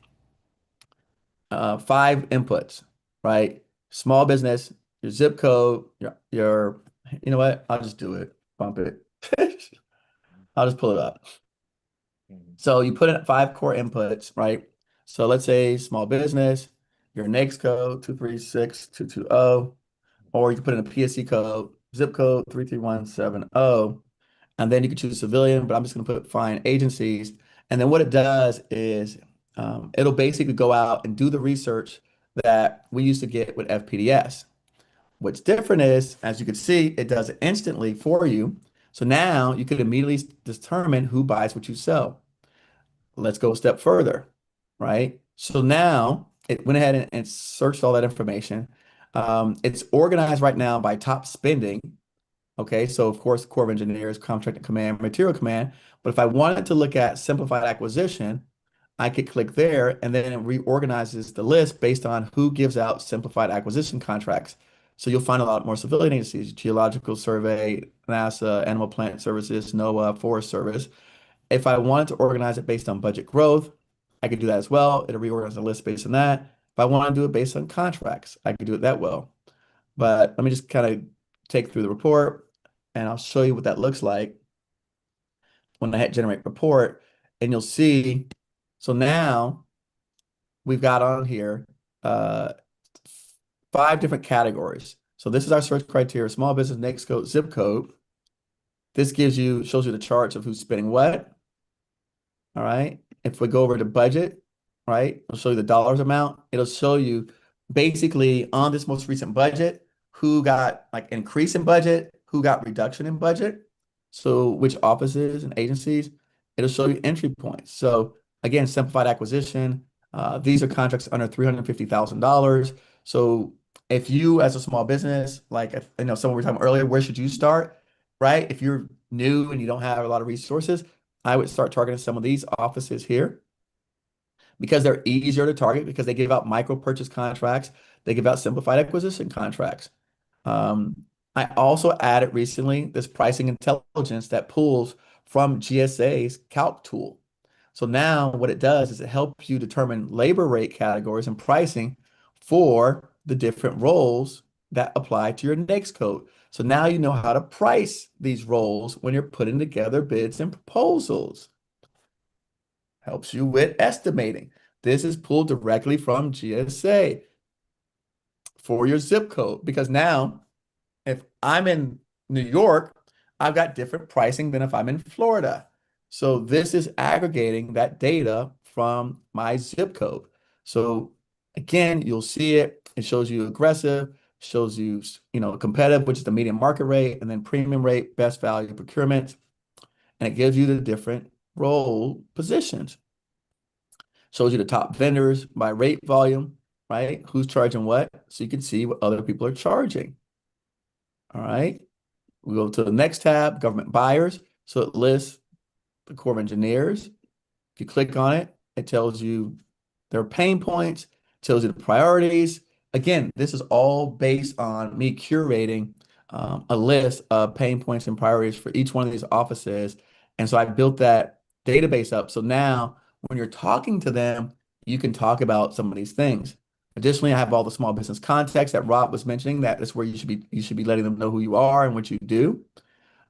5 inputs, right? Small business, your zip code, your, you know what? I'll just do it. Bump it. I'll just pull it up. So you put in 5 core inputs, right? So let's say small business, your NAICS code 236220, or you can put in a PSC code, zip code 33170, and then you can choose civilian, but I'm just going to put fine agencies. And then what it does is it'll basically go out and do the research that we used to get with FPDS. What's different is, as you can see, it does it instantly for you. So now you can immediately determine who buys what you sell. Let's go a step further, right? So now it went ahead and searched all that information. It's organized right now by top spending. Okay, so of course, Corps of Engineers, Contracting Command, Material Command. But if I wanted to look at simplified acquisition, I could click there and then it reorganizes the list based on who gives out simplified acquisition contracts. So you'll find a lot more civilian agencies, Geological Survey, NASA, Animal Plant Services, NOAA, Forest Service. If I wanted to organize it based on budget growth, I could do that as well. It'll reorganize the list based on that. If I want to do it based on contracts, I could do it that well. But let me just kind of take through the report and I'll show you what that looks like when I hit generate report. And you'll see, so now we've got on here 5 different categories. So this is our search criteria: small business, NAICS code, zip code. This shows you the charts of who's spending what. All right. If we go over to budget, right, it'll show you the dollars amount. It'll show you basically on this most recent budget, who got like increase in budget, who got reduction in budget. So which offices and agencies. It'll show you entry points. So again, simplified acquisition. These are contracts under $350,000. So if you as a small business, like if, someone we were talking earlier, where should you start, right? If you're new and you don't have a lot of resources, I would start targeting some of these offices here because they're easier to target because they give out micro purchase contracts. They give out simplified acquisition contracts. I also added recently this pricing intelligence that pulls from GSA's calc tool. So now what it does is it helps you determine labor rate categories and pricing for the different roles that apply to your NAICS code. So now you know how to price these roles when you're putting together bids and proposals. Helps you with estimating. This is pulled directly from GSA for your zip code, because now if I'm in New York, I've got different pricing than if I'm in Florida. So this is aggregating that data from my zip code. So again, you'll see it. It shows you aggressive, shows you, competitive, which is the median market rate, and then premium rate, best value procurement. And it gives you the different role positions. Shows you the top vendors by rate volume, right? Who's charging what? So you can see what other people are charging. All right. We go to the next tab, government buyers. So it lists the Corps of Engineers. If you click on it, it tells you their pain points, tells you the priorities. Again, this is all based on me curating a list of pain points and priorities for each one of these offices. And so I built that database up. So now when you're talking to them, you can talk about some of these things. Additionally, I have all the small business context that Rob was mentioning. That is where you should be letting them know who you are and what you do.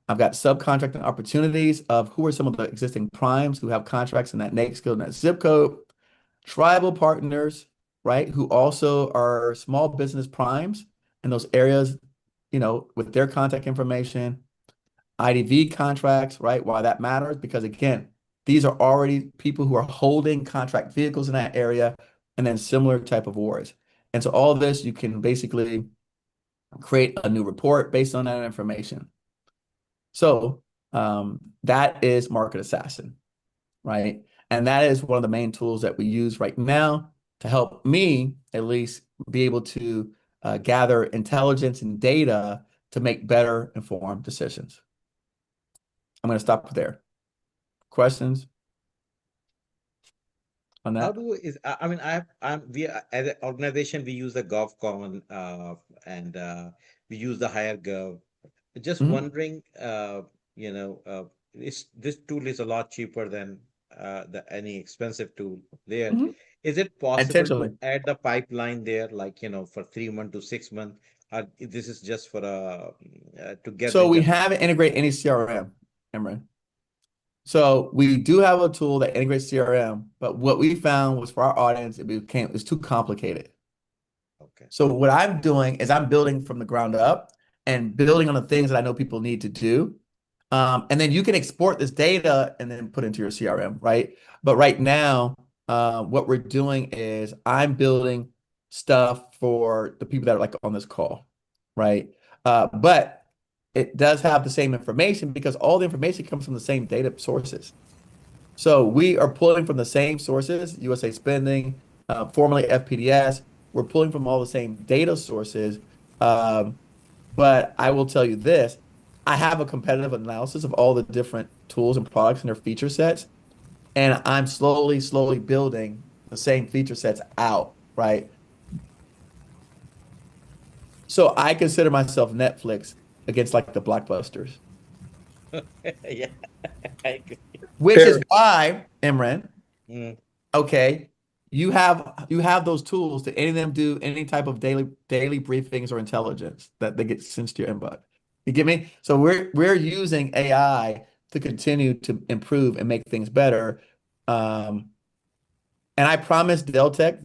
I've got subcontracting opportunities of who are some of the existing primes who have contracts in that NAICS code and that zip code. Tribal partners, right, who also are small business primes in those areas, with their contact information. IDV contracts, right? Why that matters? Because again, these are already people who are holding contract vehicles in that area, and then similar type of awards. And so all of this, you can basically create a new report based on that information. So that is Market Assassin, right? And that is one of the main tools that we use right now to help me at least be able to gather intelligence and data to make better informed decisions. I'm going to stop there. Questions on that? We as an organization, we use the GovCon and we use the higher Gov. Just wondering, this tool is a lot cheaper than any expensive tool there. Is it possible to add the pipeline there, like, for 3 months to 6 months? This is just for to get. So we haven't integrated any CRM, Imran. So we do have a tool that integrates CRM, but what we found was for our audience, it's too complicated. Okay. So what I'm doing is I'm building from the ground up and building on the things that I know people need to do. And then you can export this data and then put into your CRM, right? But right now, what we're doing is I'm building stuff for the people that are like on this call, right? But it does have the same information because all the information comes from the same data sources. So we are pulling from the same sources, USA Spending, formerly FPDS. We're pulling from all the same data sources. But I will tell you this, I have a competitive analysis of all the different tools and products and their feature sets. And I'm slowly building the same feature sets out, right? So I consider myself Netflix against like the blockbusters. Yeah, I agree. Which is why, Imran, okay, you have those tools to any of them do any type of daily briefings or intelligence that they get sent to your inbox. You get me? So we're using AI to continue to improve and make things better. And I promised Deltec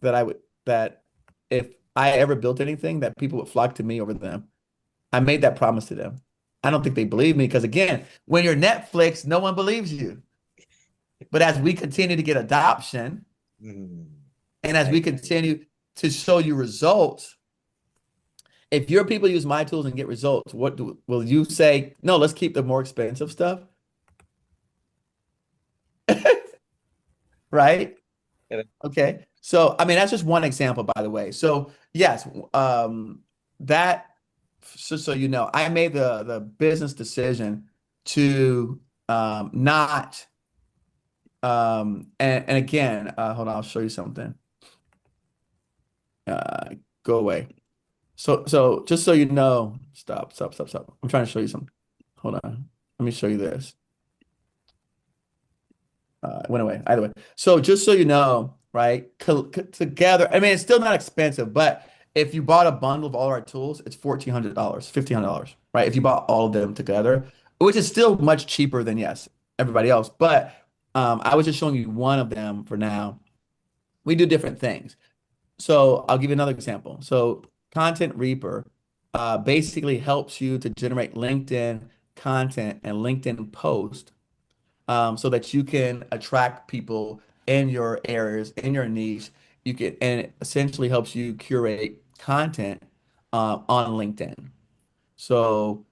that if I ever built anything, that people would flock to me over them. I made that promise to them. I don't think they believe me because again, when you're Netflix, no one believes you. But as we continue to get adoption, and as we continue to show you results, if your people use my tools and get results, will you say, no, let's keep the more expensive stuff? Right? Okay. So, I mean, that's just one example, by the way. So yes, so you know, I made the business decision to not and again, hold on, I'll show you something. Go away. So just so you know, stop. I'm trying to show you something. Hold on. Let me show you this. It went away. Either way. So just so you know, right? Together, I mean, it's still not expensive, but If you bought a bundle of all our tools, it's $1,400, $1,500, right? If you bought all of them together, which is still much cheaper than, yes, everybody else. But I was just showing you one of them for now. We do different things. So I'll give you another example. So Content Reaper basically helps you to generate LinkedIn content and LinkedIn post so that you can attract people in your areas, in your niche. You can, and it essentially helps you curate content on LinkedIn. So,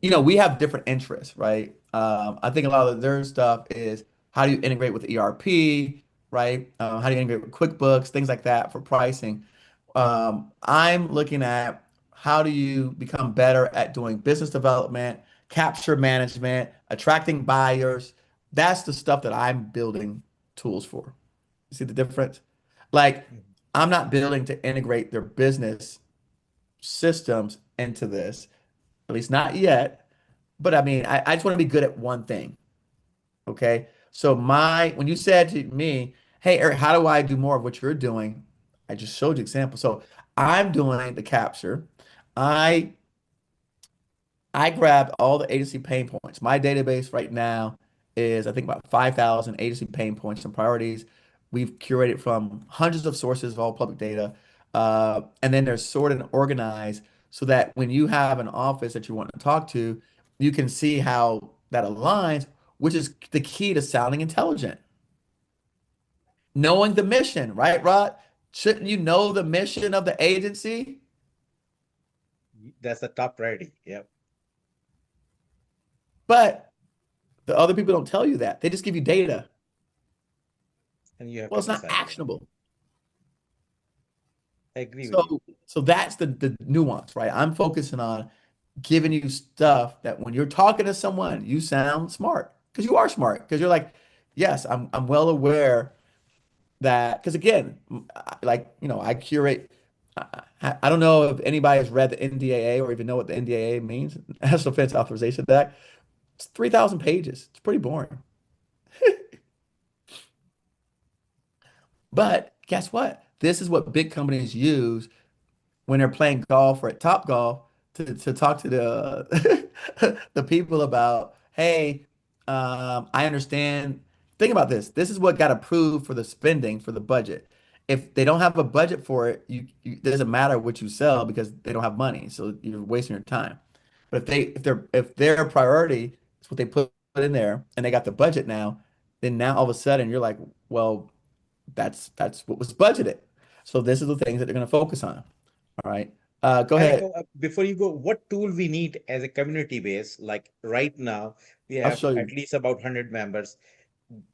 we have different interests, right? I think a lot of their stuff is how do you integrate with ERP, right? How do you integrate with QuickBooks, things like that for pricing. I'm looking at how do you become better at doing business development, capture management, attracting buyers. That's the stuff that I'm building tools for. You see the difference? Like, I'm not building to integrate their business systems into this, at least not yet. But I mean, I just want to be good at one thing. Okay. So when you said to me, hey, Eric, how do I do more of what you're doing? I just showed you example. So I'm doing the capture. I grabbed all the agency pain points. My database right now is, I think, about 5,000 agency pain points and priorities. We've curated from hundreds of sources of all public data. And then they're sorted and organized so that when you have an office that you want to talk to, you can see how that aligns, which is the key to sounding intelligent. Knowing the mission, right, Rod? Shouldn't you know the mission of the agency? That's the top priority. Yep. But the other people don't tell you that. They just give you data. And you have Well, to it's not decide. actionable. I agree with you. So that's the nuance, right? I'm focusing on giving you stuff that when you're talking to someone, you sound smart because you are smart because you're like, yes, I'm well aware that because again, I curate. I don't know if anybody has read the NDAA or even know what the NDAA means, National Defense Authorization Act. It's 3,000 pages. It's pretty boring. But guess what? This is what big companies use when they're playing golf or at Top Golf to talk to the the people about, hey, I understand. Think about this. This is what got approved for the spending for the budget. If they don't have a budget for it, it doesn't matter what you sell because they don't have money. So you're wasting your time. But if their priority is what they put in there and they got the budget now, then now all of a sudden you're like, well, that's what was budgeted. So this is the things that they're going to focus on. All right. Go Eric, ahead. before you go, what tool we need as a community base? Like right now, we I'll have show you. at least about 100 members.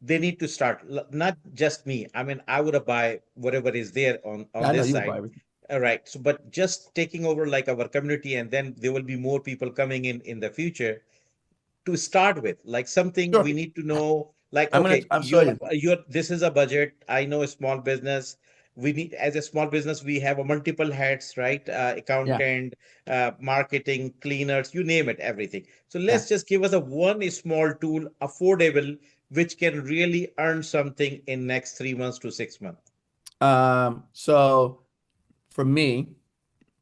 They need to start, not just me. I mean, I would buy whatever is there on I know this you would side. buy everything. All right. So, but just taking over like our community, and then there will be more people coming in the future to start with, like something Sure. we need to know, like, I'm okay, show you. this is a budget. I know a small business. We need, as a small business, we have a multiple hats, right? Accountant, marketing, cleaners, you name it, everything. So let's just give us a one small tool, affordable, which can really earn something in next 3 months to 6 months. So for me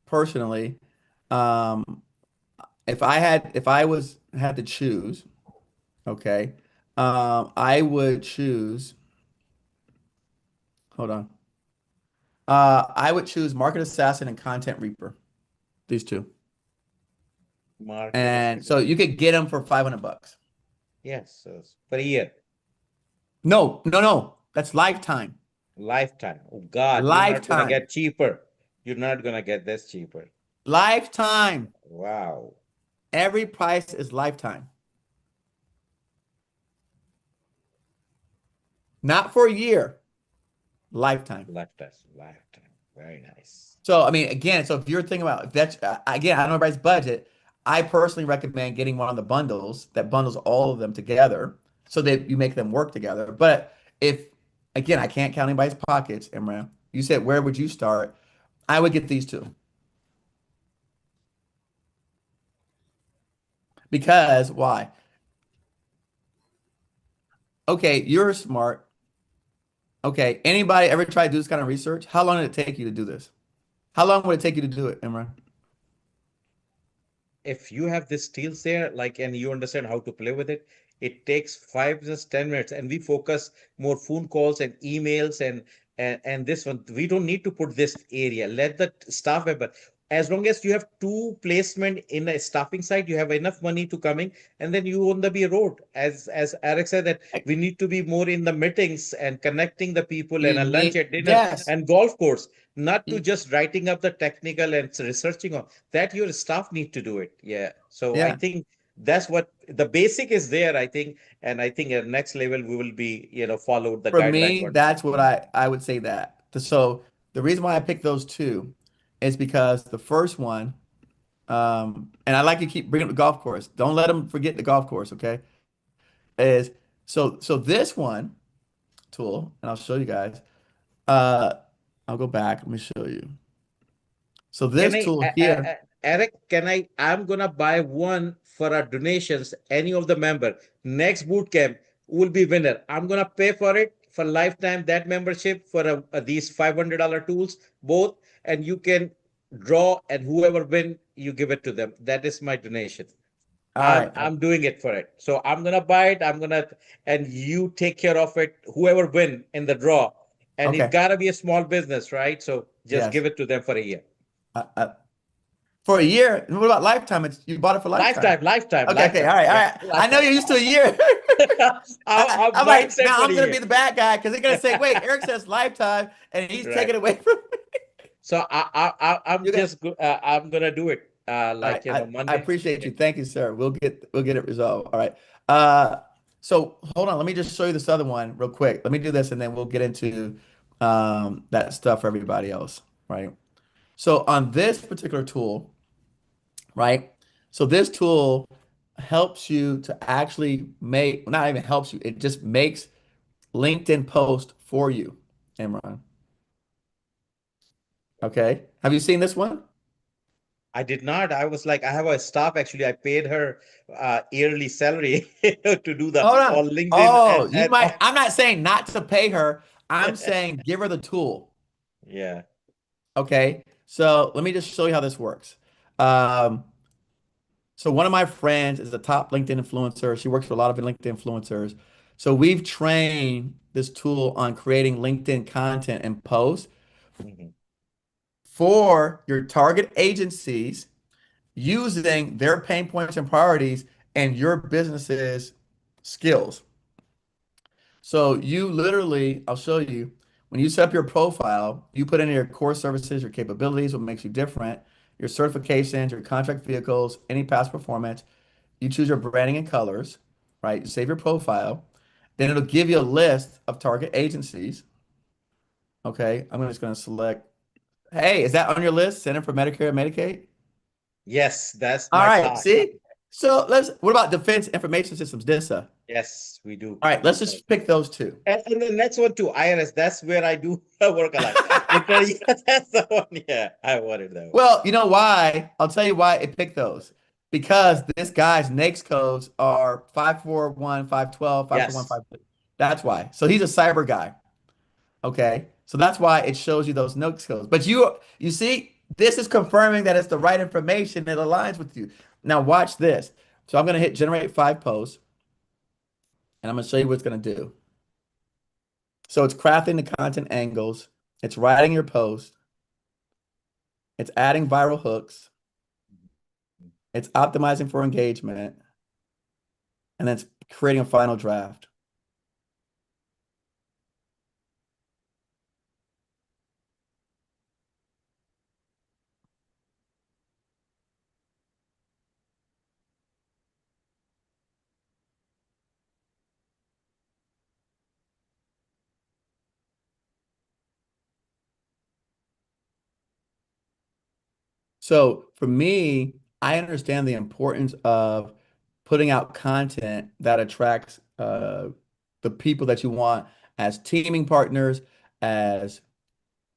personally, if I had to choose, okay, I would choose, hold on. I would choose Market Assassin and Content Reaper. These two. And so you could get them for $500. Yes, so per year. No. That's lifetime. Lifetime. Oh God, Lifetime. you're not gonna get cheaper. You're not gonna get this cheaper. Lifetime. Wow. Every price is lifetime. Not for a year. Lifetime. Lifetime. Very nice. So, I mean, again, so if you're thinking about, if that's, again, I don't know everybody's budget. I personally recommend getting one of the bundles that bundles all of them together so that you make them work together. But again, I can't count anybody's pockets, Imran. You said, where would you start? I would get these two. Because why? Okay, you're smart. Okay, anybody ever try to do this kind of research? How long did it take you to do this? How long would it take you to do it, Imran? If you have this skills there, like, and you understand how to play with it, it takes 5 just 10 minutes, and we focus more phone calls and emails and this one. We don't need to put this area. Let the staff member, as long as you have 2 placement in a staffing side, you have enough money to coming, and then you on the be road. As Eric said, that we need to be more in the meetings and connecting the people and a lunch at dinner Yes. and golf course, not to just writing up the technical and researching on that. Your staff need to do it. Yeah. So I Yeah. think that's what the basic is there, I think. And I think at next level, we will be, followed the For guideline. me, that's what I would say that. So the reason why I picked those two is because the first one, and I like to keep bringing up the golf course. Don't let them forget the golf course, okay? Is so this one tool, and I'll show you guys. I'll go back. Let me show you. So this tool here, Eric, I'm gonna buy one for our donations, any of the member. Next boot camp will be winner. I'm gonna pay for it for lifetime, that membership for these $500 tools, both, and you can draw, and whoever win, you give it to them. That is my donation. I'm doing it for it. So I'm gonna buy it. And you take care of it. Whoever win in the draw, and Okay. it gotta be a small business, right? So just Yes. give it to them for a year. For a year. What about lifetime? You bought it for lifetime. Lifetime. Okay. All right. I know you're used to a year. I'm like, now I'm gonna be the bad guy because they're gonna say, wait, Eric says lifetime, and he's Right. taking it away from me. So I'm gonna do it. Like, Monday. I appreciate you. Thank you, sir. We'll get it resolved. All right. So hold on. Let me just show you this other one real quick. Let me do this, and then we'll get into that stuff for everybody else. Right. So on this particular tool, right? So this tool helps you to actually make, not even helps you, it just makes LinkedIn post for you, Imran. Okay. Have you seen this one? I did not. I was like, I have a staff, actually. I paid her yearly salary to do the Hold on. on LinkedIn. Oh, you might. I'm not saying not to pay her. I'm saying give her the tool. Yeah. Okay. So let me just show you how this works. So one of my friends is a top LinkedIn influencer. She works with a lot of LinkedIn influencers. So we've trained this tool on creating LinkedIn content and posts for your target agencies using their pain points and priorities and your business's skills. So you literally, I'll show you, when you set up your profile, you put in your core services, your capabilities, what makes you different, your certifications, your contract vehicles, any past performance. You choose your branding and colors, right? You save your profile. Then it'll give you a list of target agencies. Okay, I'm just going to select. Hey, is that on your list? Center for Medicare and Medicaid? Yes, that's All my right, top. see? So what about Defense Information Systems, DISA? Yes, we do. All right, let's just pick those two. And the next one too, IRS. That's where I do work a lot. That's the one. Yeah, I wanted that one. Well, you know why? I'll tell you why it picked those. Because this guy's NAICS codes are 541, 512, 541, 512. That's why. So he's a cyber guy. Okay. So that's why it shows you those NAICS codes. But you see, this is confirming that it's the right information that aligns with you. Now watch this. So I'm going to hit generate 5 posts. And I'm going to show you what it's going to do. So it's crafting the content angles. It's writing your post. It's adding viral hooks. It's optimizing for engagement. And then it's creating a final draft. So for me, I understand the importance of putting out content that attracts the people that you want as teaming partners,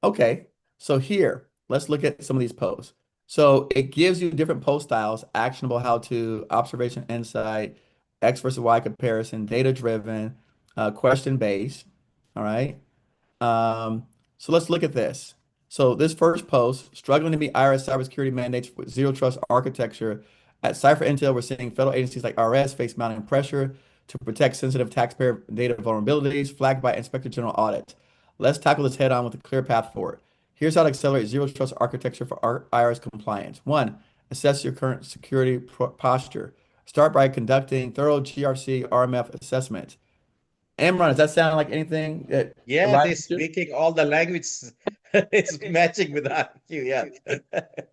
okay, so here, let's look at some of these posts. So it gives you different post styles, actionable how-to, observation, insight, X versus Y comparison, data-driven, question-based, all right? So let's look at this. So this first post, struggling to meet IRS cybersecurity mandates with zero trust architecture. At Cypher Intel, we're seeing federal agencies like IRS face mounting pressure to protect sensitive taxpayer data vulnerabilities flagged by Inspector General audits. Let's tackle this head on with a clear path forward. Here's how to accelerate zero trust architecture for IRS compliance. One, assess your current security posture. Start by conducting thorough GRC RMF assessments. Imran, does that sound like anything that Yeah, they're speaking all the language. It's matching with IDIQ. Yeah.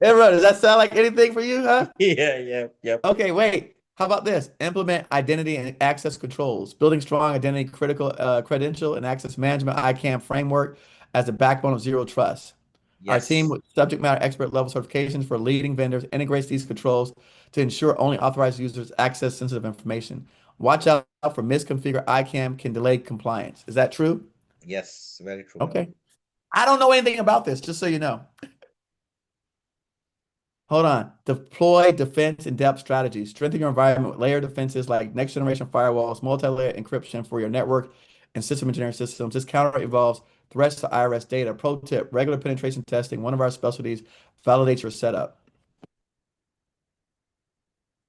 Imran, does that sound like anything for you, huh? Yeah. Okay, wait. How about this? Implement identity and access controls, building strong identity critical credential and access management ICAM framework as the backbone of zero trust. Our team with subject matter expert level certifications for leading vendors integrates these controls to ensure only authorized users access sensitive information. Watch out for misconfigured ICAM can delay compliance. Is that true? Yes, very true. Okay. I don't know anything about this, just so you know. Hold on. Deploy defense in depth strategies. Strengthen your environment with layered defenses like next generation firewalls, multi-layer encryption for your network and system engineering systems. This counter involves threats to IRS data. Pro tip, regular penetration testing, one of our specialties, validates your setup.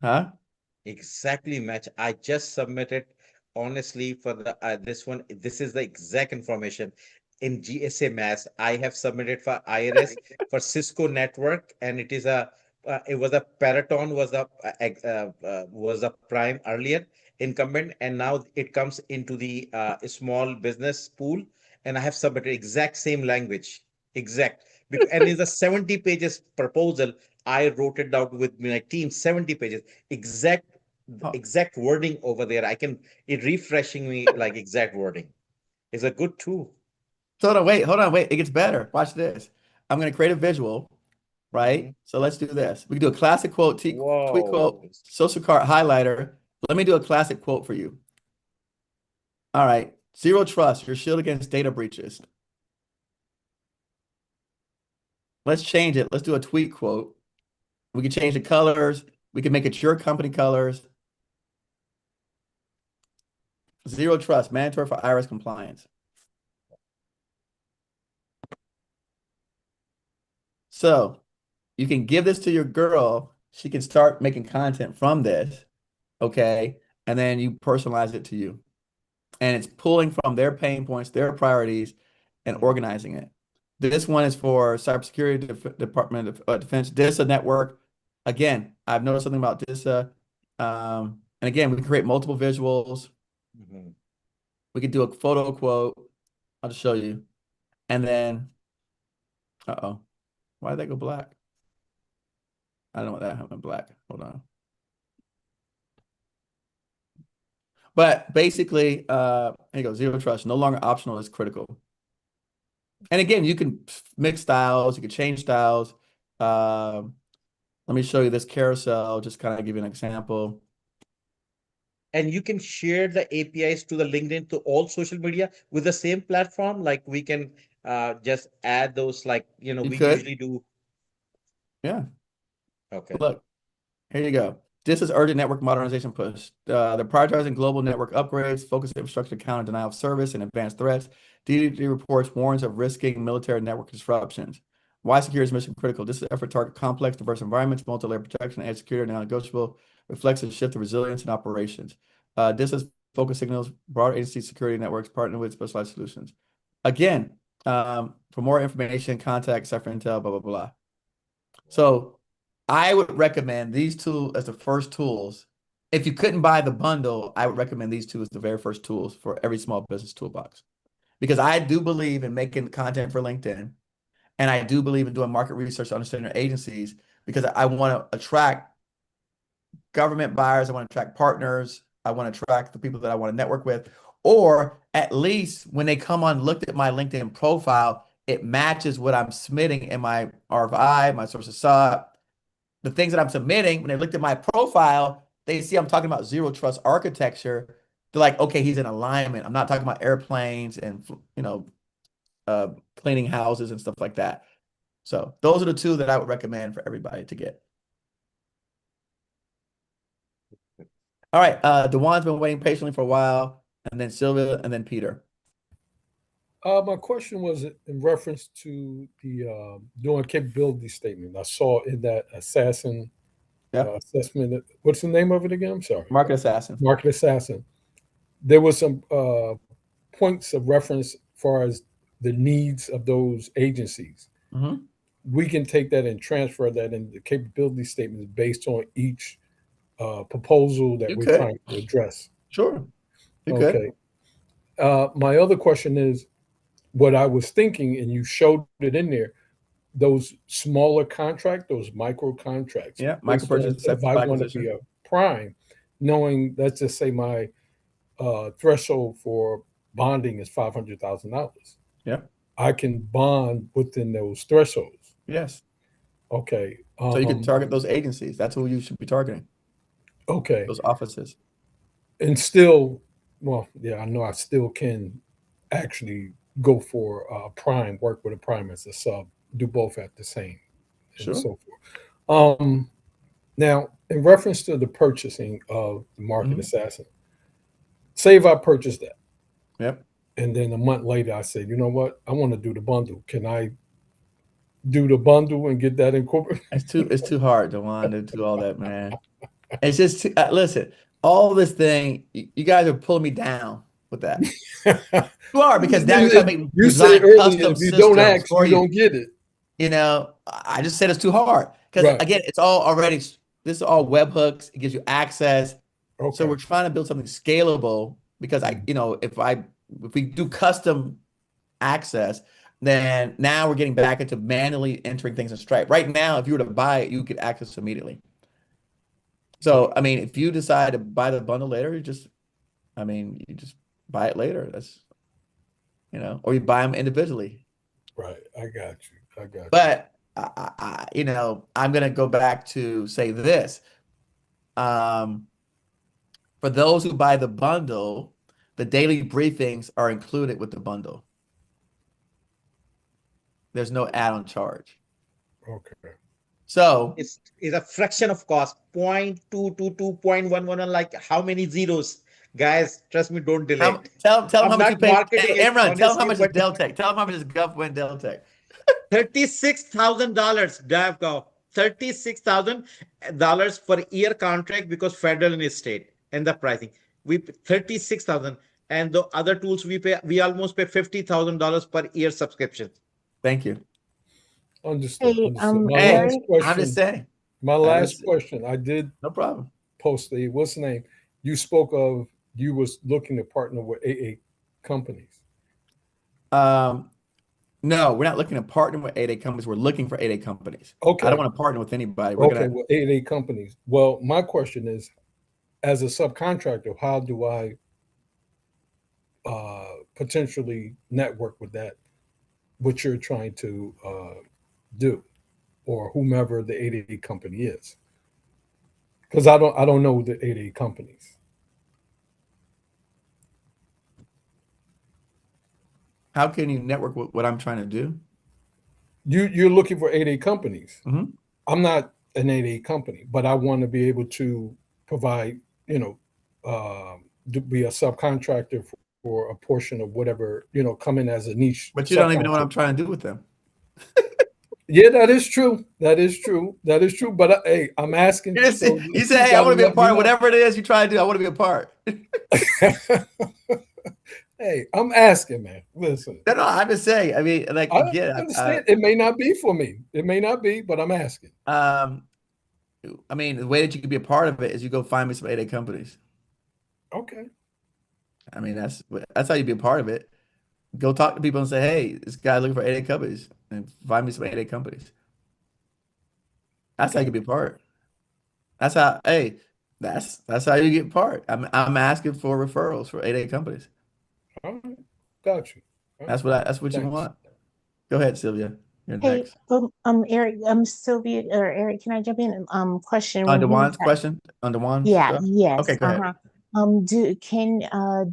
Huh? Exactly match. I just submitted honestly for the this one. This is the exact information in GSA Mass. I have submitted for IRS for Cisco network, and it is a it was a Paraton was a prime earlier incumbent, and now it comes into the small business pool, and I have submitted exact same language, exact. And it's a 70 pages proposal. I wrote it down with my team, 70 pages, exact wording over there. It refreshing me like exact wording. It's a good tool. So hold on, wait. It gets better. Watch this. I'm going to create a visual, right? So let's do this. We can do a classic quote, tweet quote, social card highlighter. Let me do a classic quote for you. All right. Zero trust, your shield against data breaches. Let's change it. Let's do a tweet quote. We can change the colors. We can make it your company colors. Zero trust, mandatory for IRS compliance. So you can give this to your girl. She can start making content from this, okay? And then you personalize it to you. And it's pulling from their pain points, their priorities, and organizing it. This one is for Cybersecurity Department of Defense, DISA network. Again, I've noticed something about DISA. And again, we can create multiple visuals. We could do a photo quote. I'll just show you. And then, why did that go black? I don't know what that happened black. Hold on. But basically, here you go, zero trust, no longer optional, is critical. And again, you can mix styles, you can change styles. Let me show you this carousel, just kind of give you an example. And you can share the APIs to the LinkedIn to all social media with the same platform. Like we can just add those, like, we usually do. Yeah. Okay. Look, here you go. This is urgent network modernization push. They're prioritizing global network upgrades, focus infrastructure counter denial of service and advanced threats. DDD reports warns of risking military network disruptions. Why security is mission critical? This is effort to target complex, diverse environments, multi-layer protection, edge security, non-negotiable, reflects a shift of resilience and operations. This is focus signals, broader agency security networks, partner with specialized solutions. Again, for more information, contact Cypher Intel, blah, blah, blah. So I would recommend these two as the first tools. If you couldn't buy the bundle, I would recommend these two as the very first tools for every small business toolbox. Because I do believe in making content for LinkedIn. And I do believe in doing market research to understand your agencies, because I want to attract government buyers. I want to attract partners. I want to attract the people that I want to network with. Or at least when they come on, looked at my LinkedIn profile, it matches what I'm submitting in my RFI, my source of SOP. The things that I'm submitting, when they looked at my profile, they see I'm talking about zero trust architecture. They're like, okay, he's in alignment. I'm not talking about airplanes and, cleaning houses and stuff like that. So those are the two that I would recommend for everybody to get. All right, Dewan's been waiting patiently for a while, and then Sylvia, and then Peter. My question was in reference to the doing capability statement. I saw in that assessment. What's the name of it again? I'm sorry. Market Assassin. Market Assassin. There was some points of reference as far as the needs of those agencies. Mm-hmm. We can take that and transfer that into the capability statements based on each proposal that we're trying to address. Sure. You okay. My other question is, what I was thinking, and you showed it in there, those smaller contracts, those micro contracts. Yeah, micro purchase. If I want to be a prime, knowing, let's just say my threshold for bonding is $500,000. Yeah, I can bond within those thresholds. Yes. Okay. So you can target those agencies. That's who you should be targeting. Okay. Those offices. And still, well, yeah, I know I still can actually go for a prime, work with a prime as a sub, do both at the same, and sure. so forth. Now, in reference to the purchasing of the Market Assassin, say if I purchased that. Yep. And then a month later, I said, you know what? I want to do the bundle. Can I do the bundle and get that incorporated? It's too hard, Dewan, to do all that, man. It's just listen. All this thing, you guys are pulling me down with that. You are, because now you're trying to make you said earlier, if you don't ask, you don't get it. You know, I just said it's too hard because again, it's all already. This is all webhooks. It gives you access. Okay. So we're trying to build something scalable because if we do custom access, then now we're getting back into manually entering things in Stripe. Right now, if you were to buy it, you could access immediately. So, I mean, if you decide to buy the bundle later, you just buy it later. That's, or you buy them individually. Right. I got you. But, I'm going to go back to say this. For those who buy the bundle, the daily briefings are included with the bundle. There's no add-on charge. Okay. So it's a fraction of cost, 0.222, 0.111, like how many zeros? Guys, trust me, don't delay. Tell them how much you paid. Hey, Imran, tell them how much is Deltec. Tell them how much is GovCon Deltec. $36,000, GovCon. $36,000 per year contract because federal and state and the pricing. We pay $36,000, and the other tools we almost pay $50,000 per year subscription. Thank you. Understood. Hey, Last question, I'm just saying. My last question. I did no problem. Post what's the name? You spoke of you was looking to partner with AA companies. No, we're not looking to partner with 8A companies. We're looking for 8A companies. Okay. I don't want to partner with anybody. With 8A companies. Well, my question is, as a subcontractor, how do I potentially network with that, what you're trying to do, or whomever the 8A company is? Because I don't know the 8A companies. How can you network with what I'm trying to do? You're looking for 8A companies. Mm-hmm. I'm not an 8A company, but I want to be able to provide, to be a subcontractor for a portion of whatever, come in as a niche. But you don't even know what I'm trying to do with them. Yeah, that is true. But hey, I'm asking. You say, hey, I want to be a part of whatever it is you try to do. I want to be a part. Hey, I'm asking, man. Listen. No, I'm just saying. I mean, like, again, I understand. It may not be for me. It may not be, but I'm asking. I mean, the way that you can be a part of it is you go find me some 8A companies. Okay. I mean, that's how you be a part of it. Go talk to people and say, hey, this guy's looking for 8A companies, and find me some 8A companies. That's how you can be a part. That's how how you get part. I'm asking for referrals for 8A companies. All right. Got you. That's what you want. Go ahead, Sylvia. You're next. Eric, Sylvia or Eric, can I jump in? Question. On Dewan's question? On Dewan's stuff? Yes. Okay, go ahead.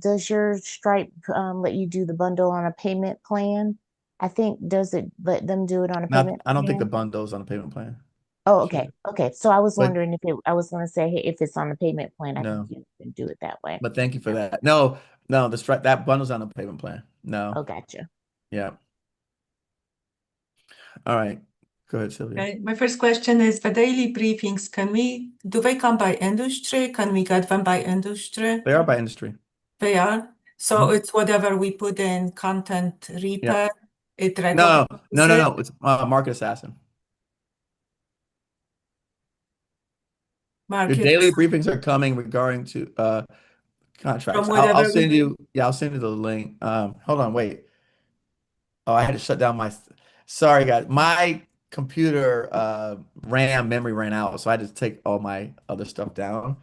Does your Stripe let you do the bundle on a payment plan? I think, does it let them do it on a payment plan? I don't think the bundle's on a payment plan. Oh, okay. Sure. Okay. So I was wondering I was going to say, hey, if it's on the payment plan, I can do it that way. But thank you for that. No, the Stripe, that bundle's on a payment plan. No. Oh, gotcha. Yeah. All right. Go ahead, Sylvia. Okay. My first question is the daily briefings, do they come by industry? Can we get them by industry? They are by industry. They are? So it's whatever we put in content repair, it No, recognizes it? It's Market Assassin. Your daily briefings are coming regarding to contracts. I'll send you. Yeah, I'll send you the link. Hold on, wait. Oh, I had to shut down my. Sorry, guys. My computer memory ran out, so I had to take all my other stuff down.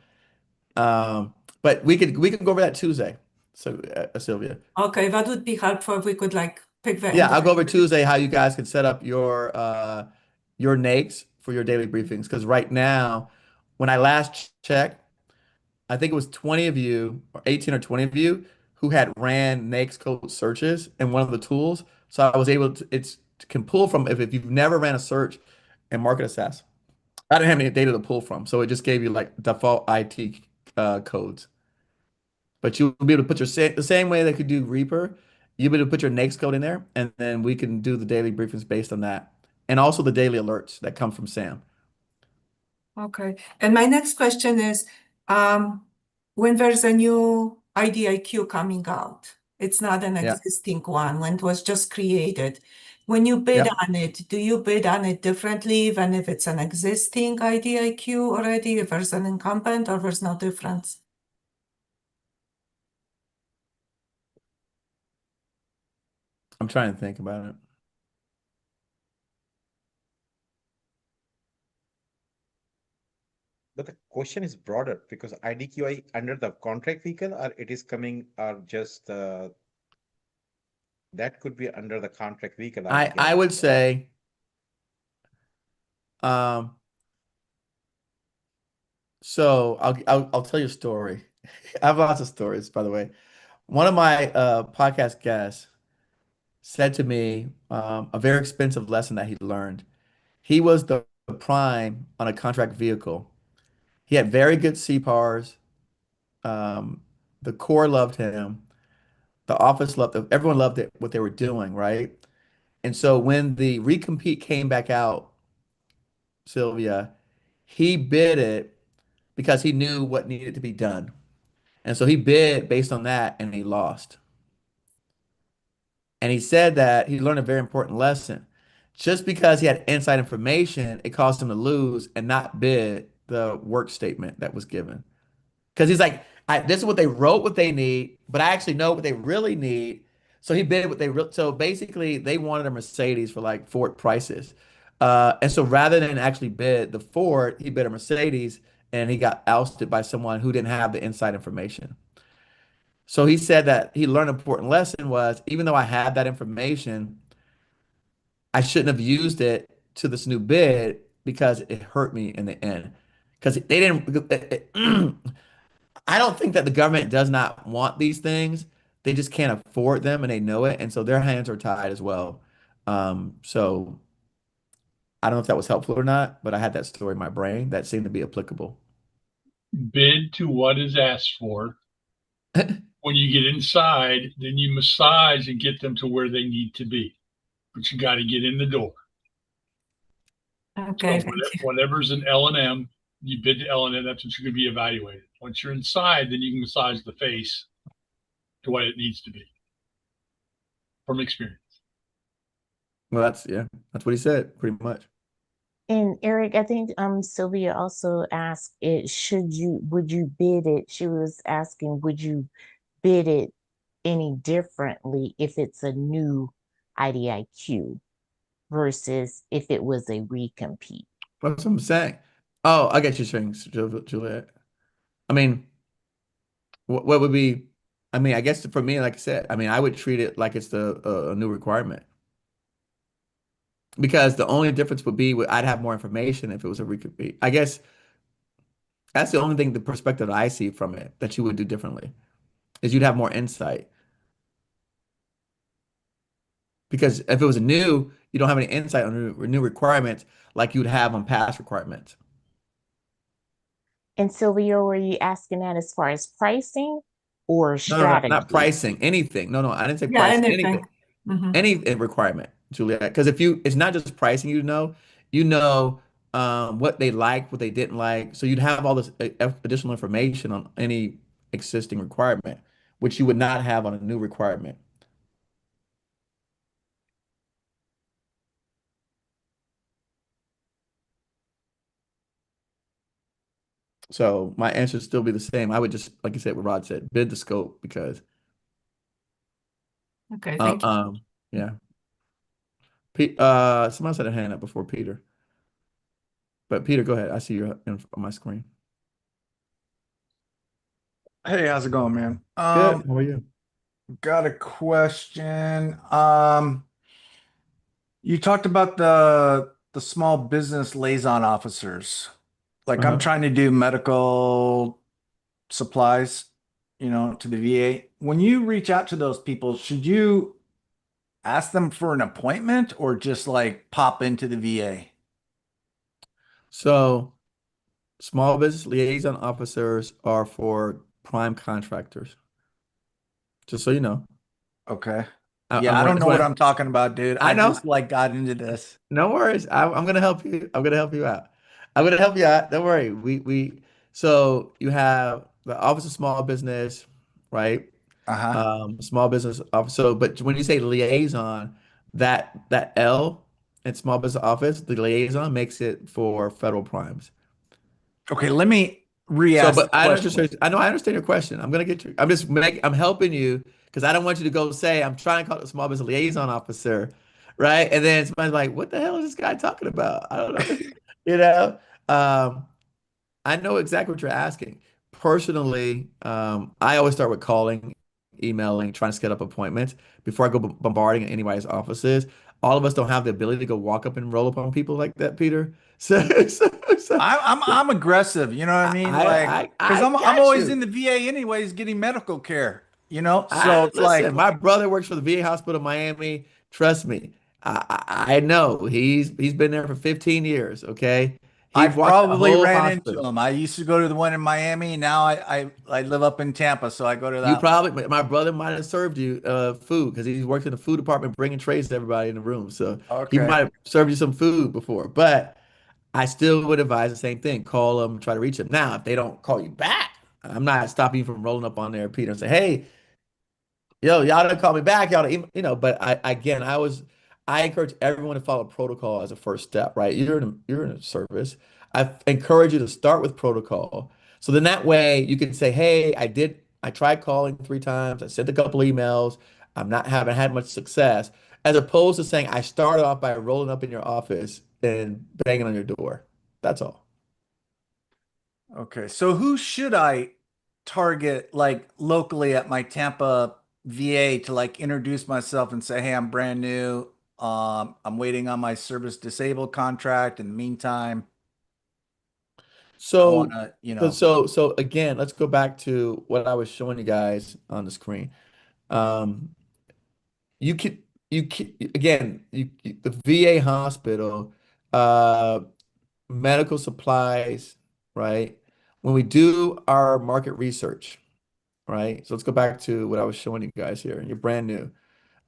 But we can go over that Tuesday. So Sylvia. Okay, that would be helpful if we could like pick the. Yeah, I'll go over Tuesday how you guys can set up your NAICS for your daily briefings. Because right now, when I last checked, I think it was 20 of you, or 18 or 20 of you, who had ran NAICS code searches in one of the tools. So I was able to, can pull from, if you've never ran a search in Market Assassin, I didn't have any data to pull from. So it just gave you like default IT codes. But you'll be able to put the same way they could do Reaper, you'll be able to put your NAICS code in there, and then we can do the daily briefings based on that. And also the daily alerts that come from SAM. Okay. And my next question is, when there's a new IDIQ coming out, it's not an existing one, when it was just created. When you bid on it, do you bid on it differently even if it's an existing IDIQ already, if there's an incumbent, or there's no difference? I'm trying to think about it. But the question is broader because IDQI under the contract vehicle, or it is coming, or just that could be under the contract vehicle. I would say, so I'll tell you a story. I have lots of stories, by the way. One of my podcast guests said to me a very expensive lesson that he learned. He was the prime on a contract vehicle. He had very good CPARs. The core loved him. The office loved him. Everyone loved it, what they were doing, right? And so when the recompete came back out, Sylvia, he bid it because he knew what needed to be done. And so he bid based on that and he lost. And he said that he learned a very important lesson. Just because he had inside information, it caused him to lose and not bid the work statement that was given. Because he's like, this is what they wrote, what they need, but I actually know what they really need. So he bid what they so basically they wanted a Mercedes for like Ford prices. And so rather than actually bid the Ford, he bid a Mercedes and he got ousted by someone who didn't have the inside information. So he said that he learned an important lesson was, even though I had that information, I shouldn't have used it to this new bid because it hurt me in the end. Because they didn't, I don't think that the government does not want these things. They just can't afford them and they know it. And so their hands are tied as well. So I don't know if that was helpful or not, but I had that story in my brain that seemed to be applicable. Bid to what is asked for. When you get inside, then you massage and get them to where they need to be. But you got to get in the door. Okay. So whatever's an L&M, you bid to L&M, that's what you're going to be evaluated. Once you're inside, then you can massage the face to what it needs to be from experience. Well, that's what he said, pretty much. And Eric, I think Sylvia also asked would you bid it? She was asking, would you bid it any differently if it's a new IDIQ versus if it was a recompete? That's what I'm saying. Oh, I get you saying, Juliet. I mean, what would be, I mean, I guess for me, like I said, I mean, I would treat it like it's a new requirement. Because the only difference would be I'd have more information if it was a recompete. I guess that's the only thing, the perspective that I see from it that you would do differently is you'd have more insight. Because if it was a new, you don't have any insight on new requirements like you'd have on past requirements. And Sylvia, were you asking that as far as pricing or strategy? Not pricing, anything. No, I didn't say pricing, anything. any requirement, Juliet. Because it's not just pricing, you know what they like, what they didn't like. So you'd have all this additional information on any existing requirement, which you would not have on a new requirement. So my answer would still be the same. I would just, like you said, what Rod said, bid the scope because. Okay, thank you. Yeah. Someone said a hand up before Peter. But Peter, go ahead. I see you on my screen. Hey, how's it going, man? Good. How are you? Got a question. You talked about the small business liaison officers. Like I'm trying to do medical supplies, to the VA. When you reach out to those people, should you ask them for an appointment or just like pop into the VA? So small business liaison officers are for prime contractors. Just so you know. Okay. Yeah, I don't know what I'm talking about, dude. I know. Just like got into this. No worries. I'm gonna help you. I'm gonna help you out. I'm gonna help you out. Don't worry. So you have the Office of Small Business, right? Small business officer. But when you say liaison, that L in small business office, the liaison makes it for federal primes. Okay, let me re-ask but the question. I understand your question. I'm gonna get you. I'm helping you because I don't want you to go say I'm trying to call it a small business liaison officer, right? And then somebody's like, "What the hell is this guy talking about?" I don't know. I know exactly what you're asking. Personally, I always start with calling, emailing, trying to set up appointments before I go bombarding anybody's offices. All of us don't have the ability to go walk up and roll up on people like that, Peter. So I'm aggressive, you know what I mean? Like, because I'm always in the VA anyways, getting medical care, So it's like, my brother works for the VA hospital in Miami. Trust me, I know he's been there for 15 years. Okay, I've probably ran into him. I used to go to the one in Miami. Now I live up in Tampa, so I go to that. You probably, my brother might have served you food because he works in the food department bringing trays to everybody in the room. So he might have served you some food before, but I still would advise the same thing. Call them, try to reach them. Now, if they don't call you back, I'm not stopping you from rolling up on there, Peter, and say, "Hey, yo, y'all didn't call me back, But I encourage everyone to follow protocol as a first step, right? You're in a service. I encourage you to start with protocol. So then that way you can say, "Hey, I tried calling 3 times. I sent a couple emails. Haven't had much success," as opposed to saying, "I started off by rolling up in your office and banging on your door." That's all. Okay, so who should I target like locally at my Tampa VA to like introduce myself and say, "Hey, I'm brand new. I'm waiting on my service disabled contract. In the meantime, So, I wanna, so again, let's go back to what I was showing you guys on the screen. Um, you could, again, the VA hospital, uh, medical supplies, right? When we do our market research, right? So let's go back to what I was showing you guys here. You're brand new.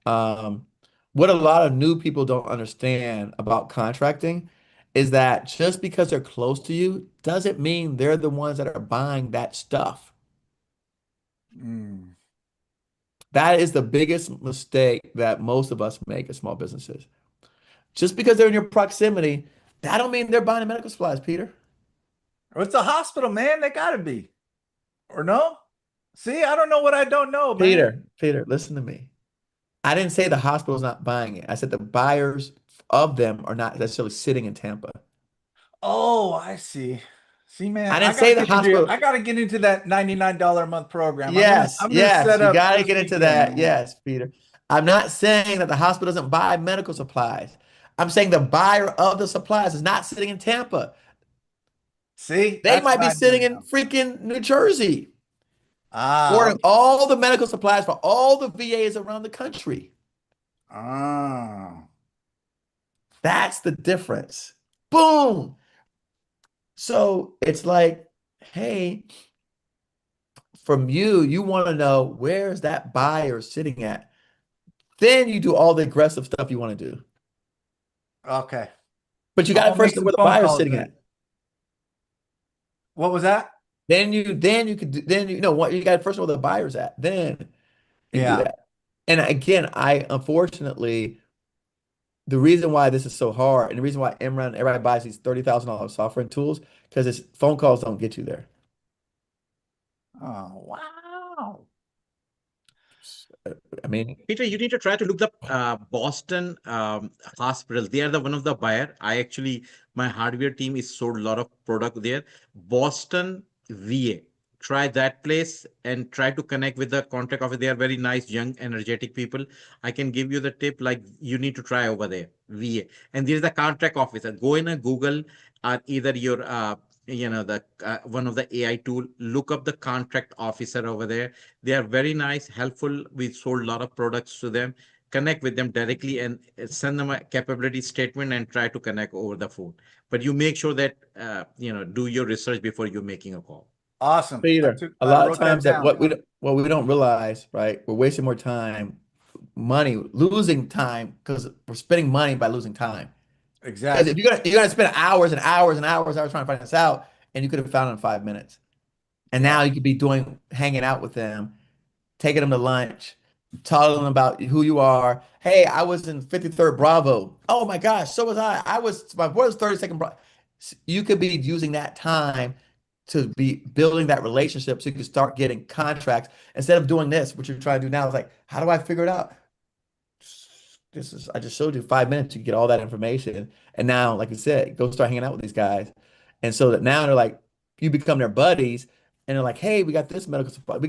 What a lot of new people don't understand about contracting is that just because they're close to you doesn't mean they're the ones that are buying that stuff. That is the biggest mistake that most of us make as small businesses. Just because they're in your proximity, that don't mean they're buying medical supplies, Peter. It's a hospital, man. They gotta be, or no? See, I don't know what I don't know, man. Peter, listen to me. I didn't say the hospital's not buying it. I said the buyers of them are not necessarily sitting in Tampa. Oh, I see. See, man, I didn't say the hospital. I gotta get into that $99 a month program. Yes, I'm gonna yes, set you up got to this get into weekend, that. man. Yes, Peter. I'm not saying that the hospital doesn't buy medical supplies. I'm saying the buyer of the supplies is not sitting in Tampa. See, They might be sitting in freaking New Jersey. Ordering Okay. all the medical supplies for all the VAs around the country. That's the difference. Boom. So it's like, hey, from you want to know where's that buyer sitting at? Then you do all the aggressive stuff you want to do. Okay. But you I'm got to gonna first make know some where the phone buyer's calls sitting then. at. What was that? Then you know what, you got to first know where the buyer's at. Then you do Yeah. that. And again, I unfortunately, the reason why this is so hard and the reason why Imran, everybody buys these $30,000 software and tools, because it's phone calls don't get you there. Oh, wow. I mean, Peter, you need to try to look up Boston hospitals. They are the one of the buyer. My hardware team is sold a lot of product there. Boston VA. Try that place and try to connect with the contract office. They are very nice, young, energetic people. I can give you the tip, like you need to try over there, VA. And there's the contract officer. Go in a Google or either your the one of the AI tool, look up the contract officer over there. They are very nice, helpful. We sold a lot of products to them. Connect with them directly and send them a capability statement and try to connect over the phone. But you make sure that do your research before you're making a call. Awesome. Peter, a I lot of wrote that times that down. what we don't realize, right? We're wasting more time, money, losing time because we're spending money by losing time. Because Exactly. if you're gonna spend hours and hours and hours trying to find this out, and you could have found it in 5 minutes. And now you could be hanging out with them, taking them to lunch, telling them about who you are. Hey, I was in 53rd Bravo. Oh my gosh, so was I. My boy was 32nd Bravo. You could be using that time to be building that relationship so you can start getting contracts instead of doing this. What you're trying to do now is like, how do I figure it out? I just showed you 5 minutes to get all that information. And now, like I said, go start hanging out with these guys. And so that now they're like, you become their buddies and they're like, hey, we got this medical supply.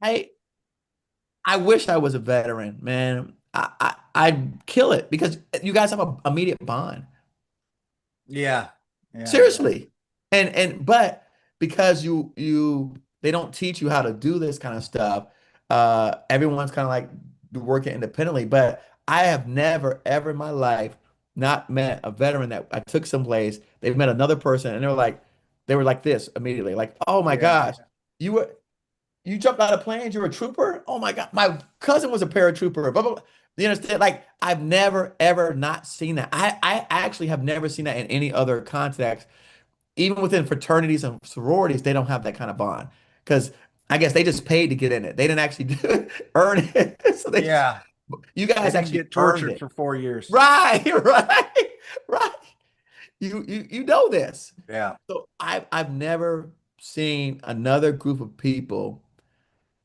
I wish I was a veteran, man. I'd kill it because you guys have an immediate bond. Yeah. Seriously. But because they don't teach you how to do this kind of stuff, everyone's kind of like working independently. But I have never, ever in my life not met a veteran that I took someplace, they've met another person and they were like this immediately, like, oh my gosh, you jumped out of planes, you're a trooper? Oh my God, my cousin was a paratrooper. Blah, blah, blah. You understand? Like, I've never, ever not seen that. I actually have never seen that in any other context. Even within fraternities and sororities, they don't have that kind of bond. Because I guess they just paid to get in it. They didn't actually earn it. So you guys actually get tortured earned it. for 4 years. Right. You know this. Yeah. So I've never seen another group of people.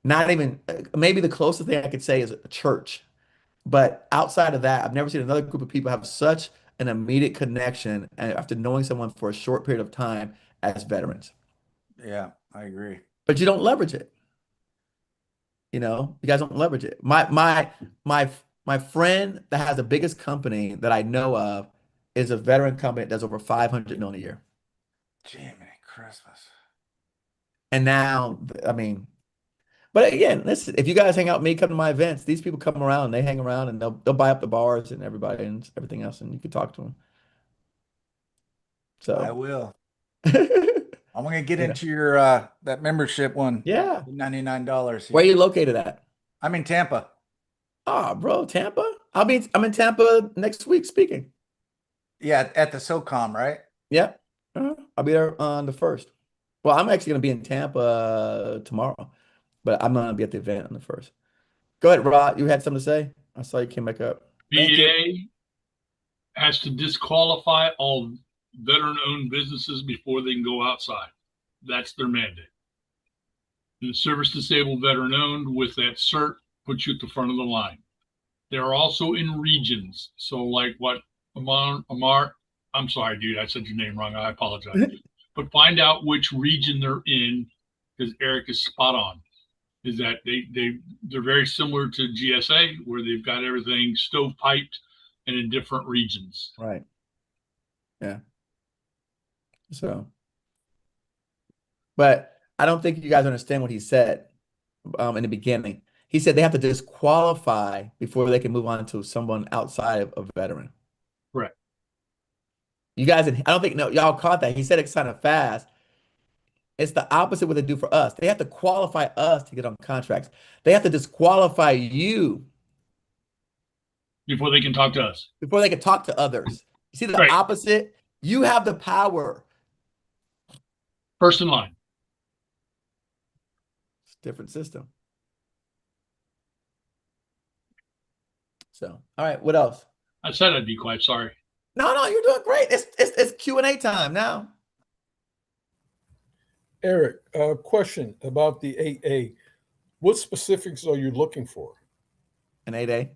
Not even, maybe the closest thing I could say is a church. But outside of that, I've never seen another group of people have such an immediate connection after knowing someone for a short period of time as veterans. Yeah, I agree. But you don't leverage it. You guys don't leverage it. My friend that has the biggest company that I know of is a veteran company that does over 500 million a year. Jiminy Christmas. And now, I mean, but again, listen, if you guys hang out with me, come to my events, these people come around, they hang around and they'll buy up the bars and everybody and everything else, and you can talk to them. So I will. I'm gonna get into your that membership one. Yeah. $99. Where are you located at? I'm in Tampa. Oh, bro, Tampa? I'm in Tampa next week speaking. Yeah, at the SOCOM, right? Yeah. I'll be there on the 1st. Well, I'm actually gonna be in Tampa tomorrow. But I'm going to be at the event on the 1st. Go ahead, Rod. You had something to say? I saw you came back up. VA has to disqualify all veteran-owned businesses before they can go outside. That's their mandate. And the service disabled veteran-owned with that cert puts you at the front of the line. They're also in regions. So like what Amar, I'm sorry, dude, I said your name wrong. I apologize. But find out which region they're in, because Eric is spot on. Is that they're very similar to GSA, where they've got everything stovepiped and in different regions. Right. Yeah. So, but I don't think you guys understand what he said in the beginning. He said they have to disqualify before they can move on to someone outside of a veteran. Correct. You guys, I don't think y'all caught that. He said it kind of fast. It's the opposite what they do for us. They have to qualify us to get on contracts. They have to disqualify you before they can talk to us. Before they can talk to others. You see the opposite? You have the power. First in line. It's a different system. So, all right, what else? I said I'd be quiet. Sorry. No, you're doing great. It's Q&A time now. Eric, question about the 8A. What specifics are you looking for? An 8A.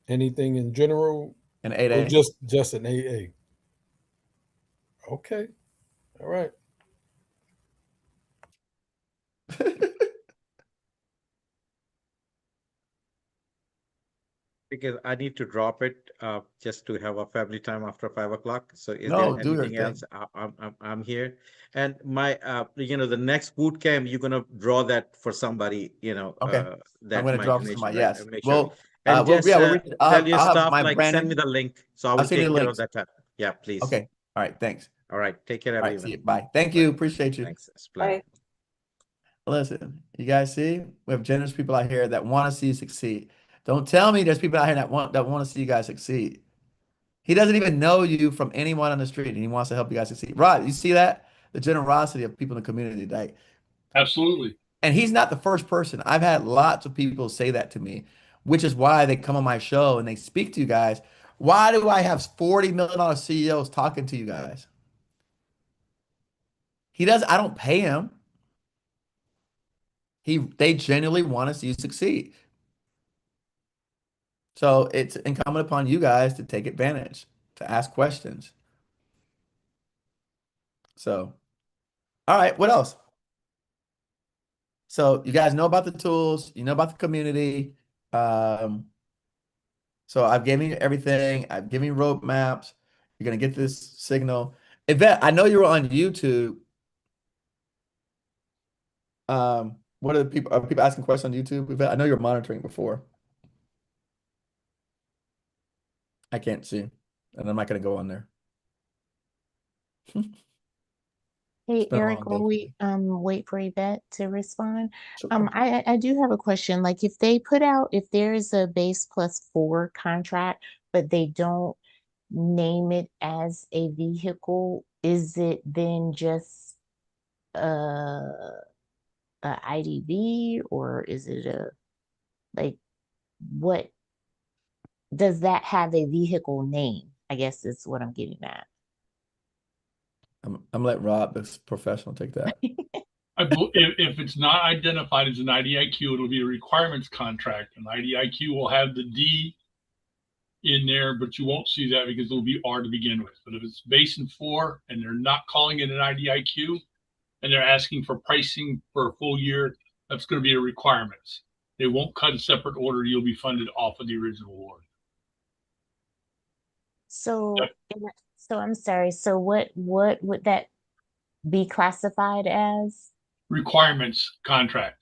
Anything in general? An 8A. Or just an 8A? Okay. All right. Because I need to drop it just to have a family time after 5 o'clock. So is No, there do your anything else? thing. I'm here. And my, the next boot camp, you're gonna draw that for somebody, Okay. that I'm gonna might draw for donation, somebody. right? Yes. Make sure. Well, And just I'll tell your have staff, my like, Brandon. send me the link. So I I'll will send you take the care links. of that. Yeah, please. Okay. All right. Thanks. All right. Take care, All right. everyone. See you. Bye. Thank you. Appreciate you. Thanks. It's a Bye. pleasure. Listen, you guys see, we have generous people out here that want to see you succeed. Don't tell me there's people out here that want to see you guys succeed. He doesn't even know you from anyone on the street, and he wants to help you guys succeed. Rod, you see that? The generosity of people in the community today. Absolutely. And he's not the first person. I've had lots of people say that to me, which is why they come on my show and they speak to you guys. Why do I have $40 million CEOs talking to you guys? I don't pay him. They genuinely want to see you succeed. So it's incumbent upon you guys to take advantage, to ask questions. So, all right, what else? So you guys know about the tools, you know about the community. So I've given you everything. I've given you roadmaps. You're gonna get this signal. Yvette, I know you were on YouTube. What are people asking questions on YouTube? Yvette, I know you're monitoring before. I can't see, and I'm not gonna go on there. Hey, been a Eric, long while day. we wait for Yvette to respond, Sure. I do have a question. Like if there's a base plus 4 contract, but they don't name it as a vehicle, is it then just a IDV, or is it what does that have a vehicle name? I guess is what I'm getting at. I'm gonna let Rob, this professional, take that. If it's not identified as an IDIQ, it'll be a requirements contract. An IDIQ will have the D in there, but you won't see that because it'll be R to begin with. But if it's base in 4 and they're not calling it an IDIQ and they're asking for pricing for a full year, that's going to be a requirements. They won't cut a separate order. You'll be funded off of the original award. So I'm sorry. So what would that be classified as? Requirements contract.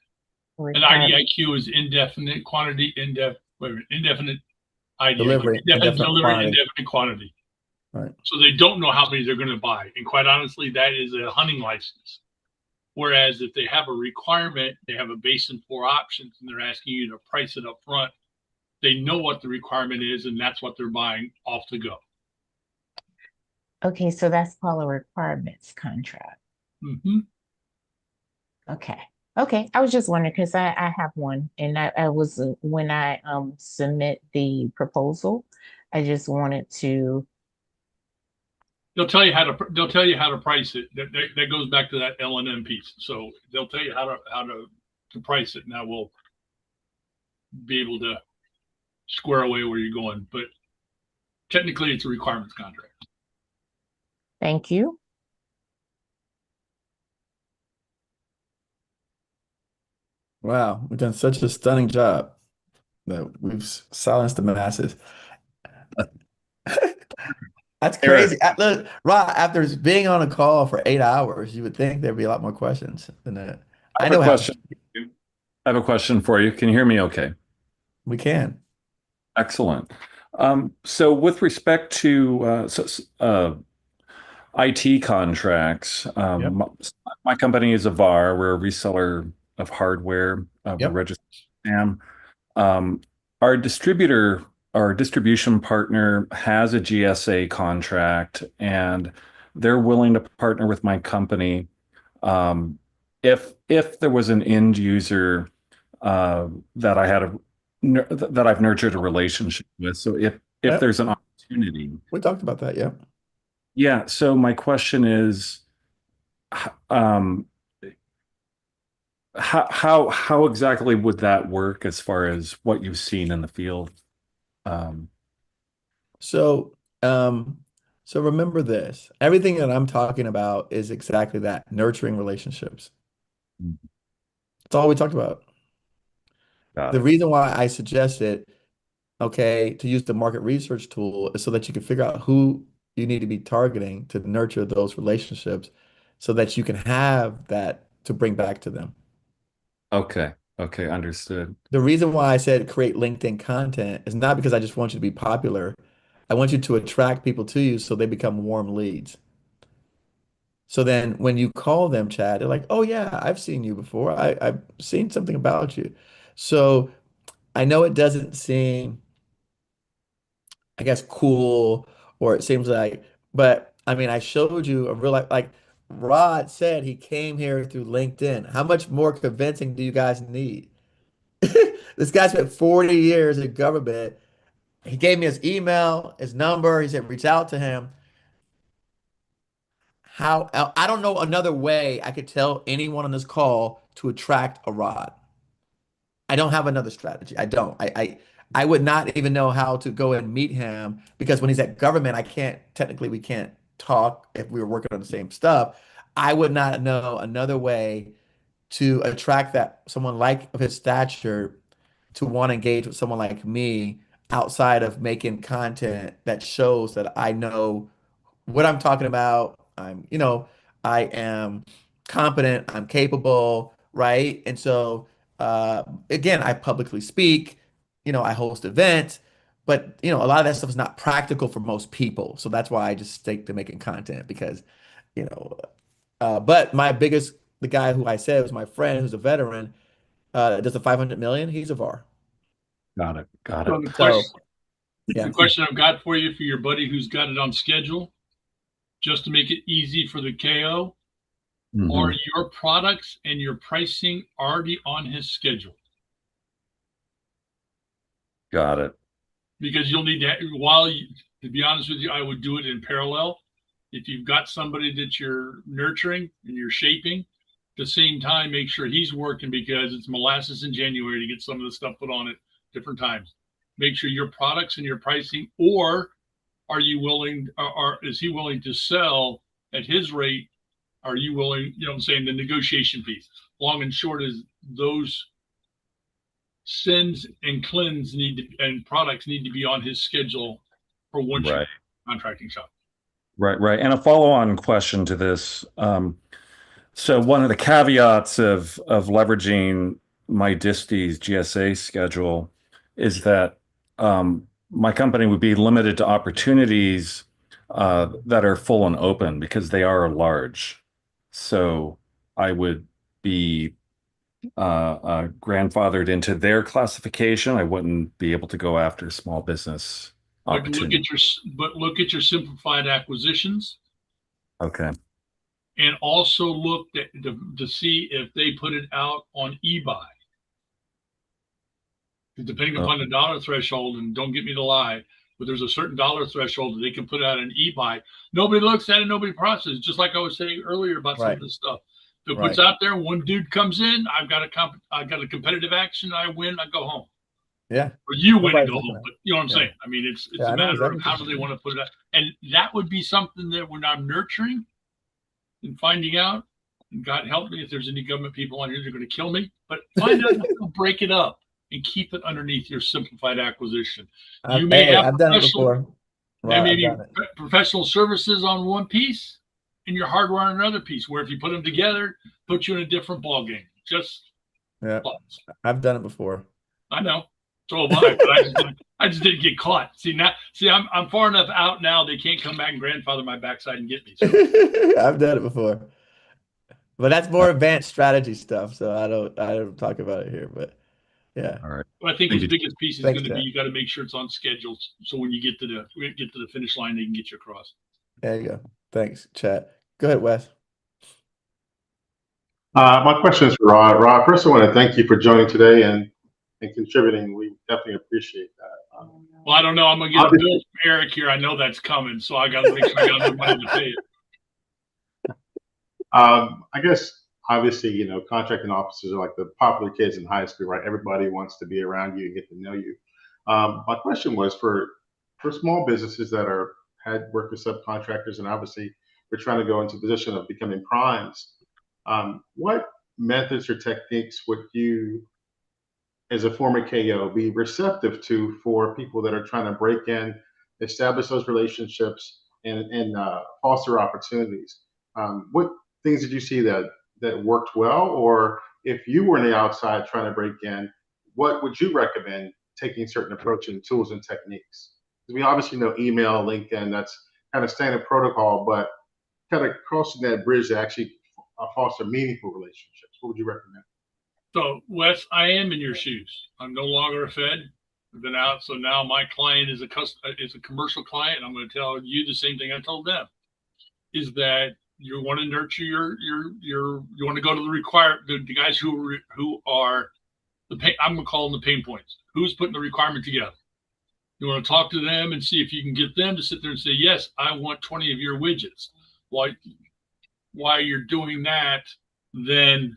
An IDIQ is indefinite quantity, indefinite IDIQ, Delivery, indefinite delivery, quantity. indefinite quantity. Right. So they don't know how many they're going to buy. And quite honestly, that is a hunting license. Whereas if they have a requirement, they have a base and 4 options, and they're asking you to price it up front, they know what the requirement is, and that's what they're buying off the go. Okay, so that's called a requirements contract. Mm-hmm. Okay. I was just wondering because I have one, and I was when I submit the proposal, I just wanted to. They'll tell you how to price it. That goes back to that L&M piece. So they'll tell you how to price it. Now we'll be able to square away where you're going, but technically it's a requirements contract. Thank you. Wow, we've done such a stunning job that we've silenced the masses. That's crazy. Look, Rob, after being on a call for 8 hours, you would think there'd be a lot more questions than that. I have a question. I have a question for you. Can you hear me okay? We can. Excellent. So with respect to IT contracts. My company is a VAR. We're a reseller of hardware. We're registered SAM. Our distribution partner has a GSA contract, and they're willing to partner with my company if there was an end user that I've nurtured a relationship with. So if there's an opportunity. We talked about that, yeah. Yeah. So my question is, how exactly would that work as far as what you've seen in the field? So remember this. Everything that I'm talking about is exactly that, nurturing relationships. That's all we talked about. The reason why I suggested, to use the market research tool is so that you can figure out who you need to be targeting to nurture those relationships so that you can have that to bring back to them. Okay. Okay. Understood. The reason why I said create LinkedIn content is not because I just want you to be popular. I want you to attract people to you so they become warm leads. So then when you call them, Chad, they're like, oh yeah, I've seen you before. I've seen something about you. So I know it doesn't seem, I guess, cool, or it seems like, but I mean, I showed you a real life, like Rod said, he came here through LinkedIn. How much more convincing do you guys need? This guy spent 40 years in government. He gave me his email, his number. He said, reach out to him. I don't know another way I could tell anyone on this call to attract a Rod. I don't have another strategy. I don't. I would not even know how to go and meet him because when he's at government, we can't talk if we were working on the same stuff. I would not know another way to attract someone like of his stature to want to engage with someone like me outside of making content that shows that I know what I'm talking about. I am competent, I'm capable, right? And so again, I publicly speak, I host events, but a lot of that stuff is not practical for most people. So that's why I just stick to making content because, but the guy who I said was my friend who's a veteran, does the 500 million, he's a VAR. Got it. So the question I've got for you, for your buddy who's got it on schedule, just to make it easy for the KO, are your products and your pricing already on his schedule? Got it. Because you'll need to, to be honest with you, I would do it in parallel. If you've got somebody that you're nurturing and you're shaping, at the same time, make sure he's working because it's molasses in January to get some of the stuff put on at different times. Make sure your products and your pricing, or are you willing, or is he willing to sell at his rate? Are you willing, the negotiation piece. Long and short is those sends and cleanse and products need to be on his schedule for once you're contracting shop. Right. And a follow-on question to this. So one of the caveats of leveraging my disty's GSA schedule is that my company would be limited to opportunities that are full and open because they are large. So I would be grandfathered into their classification. I wouldn't be able to go after small business opportunities. Look at your simplified acquisitions. Okay. And also look to see if they put it out on eBuy. Depending upon the dollar threshold, and don't get me to lie, but there's a certain dollar threshold that they can put out an eBuy. Nobody looks at it, nobody processes. Just like I was saying earlier about some of this stuff. If it puts out there, one dude comes in, I've got a competitive action, I win, I go home. Yeah. Or you win and go home. But you know what I'm saying? I mean, it's a matter of how do they want to put it out. And that would be something that when I'm nurturing and finding out, and God help me if there's any government people on here that are going to kill me, but find out how to break it up and keep it underneath your simplified acquisition. You may have I've done it before. There may be professional services on one piece and your hardware on another piece, where if you put them together, put you in a different ballgame. Just I've done it before. I know. So am I, but I just didn't get caught. See, I'm far enough out now. They can't come back and grandfather my backside and get me. So. I've done it before, but that's more advanced strategy stuff. So I don't talk about it here. But yeah. All right. Well, I think his biggest piece is Thanks, going to be Chad. you got to make sure it's on schedule. So when you get to the finish line, they can get you across. There you go. Thanks, Chad. Go ahead, Wes. My question is for Rod. Rod, first I want to thank you for joining today and contributing. We definitely appreciate that. Well, I don't know. I'm going to get a bill from Eric here. I know that's coming, so I got to make sure I got enough money to pay it. I guess, obviously, you know, contracting officers are like the popular kids in high school, right? Everybody wants to be around you and get to know you. My question was for small businesses that had worked with subcontractors, and obviously we're trying to go into a position of becoming primes. What methods or techniques would you, as a former KO, be receptive to for people that are trying to break in, establish those relationships, and foster opportunities? What things did you see that worked well, or if you were on the outside trying to break in, what would you recommend taking certain approach and tools and techniques? Because we obviously know email, LinkedIn, that's kind of standard protocol, but kind of crossing that bridge to actually foster meaningful relationships. What would you recommend? So, Wes, I am in your shoes. I'm no longer a Fed. I've been out, so now my client is a commercial client. And I'm going to tell you the same thing I told them: is that you want to nurture you want to go to the guys who are the pain. I'm going to call them the pain points. Who's putting the requirement together? You want to talk to them and see if you can get them to sit there and say, yes, I want 20 of your widgets. While you're doing that, then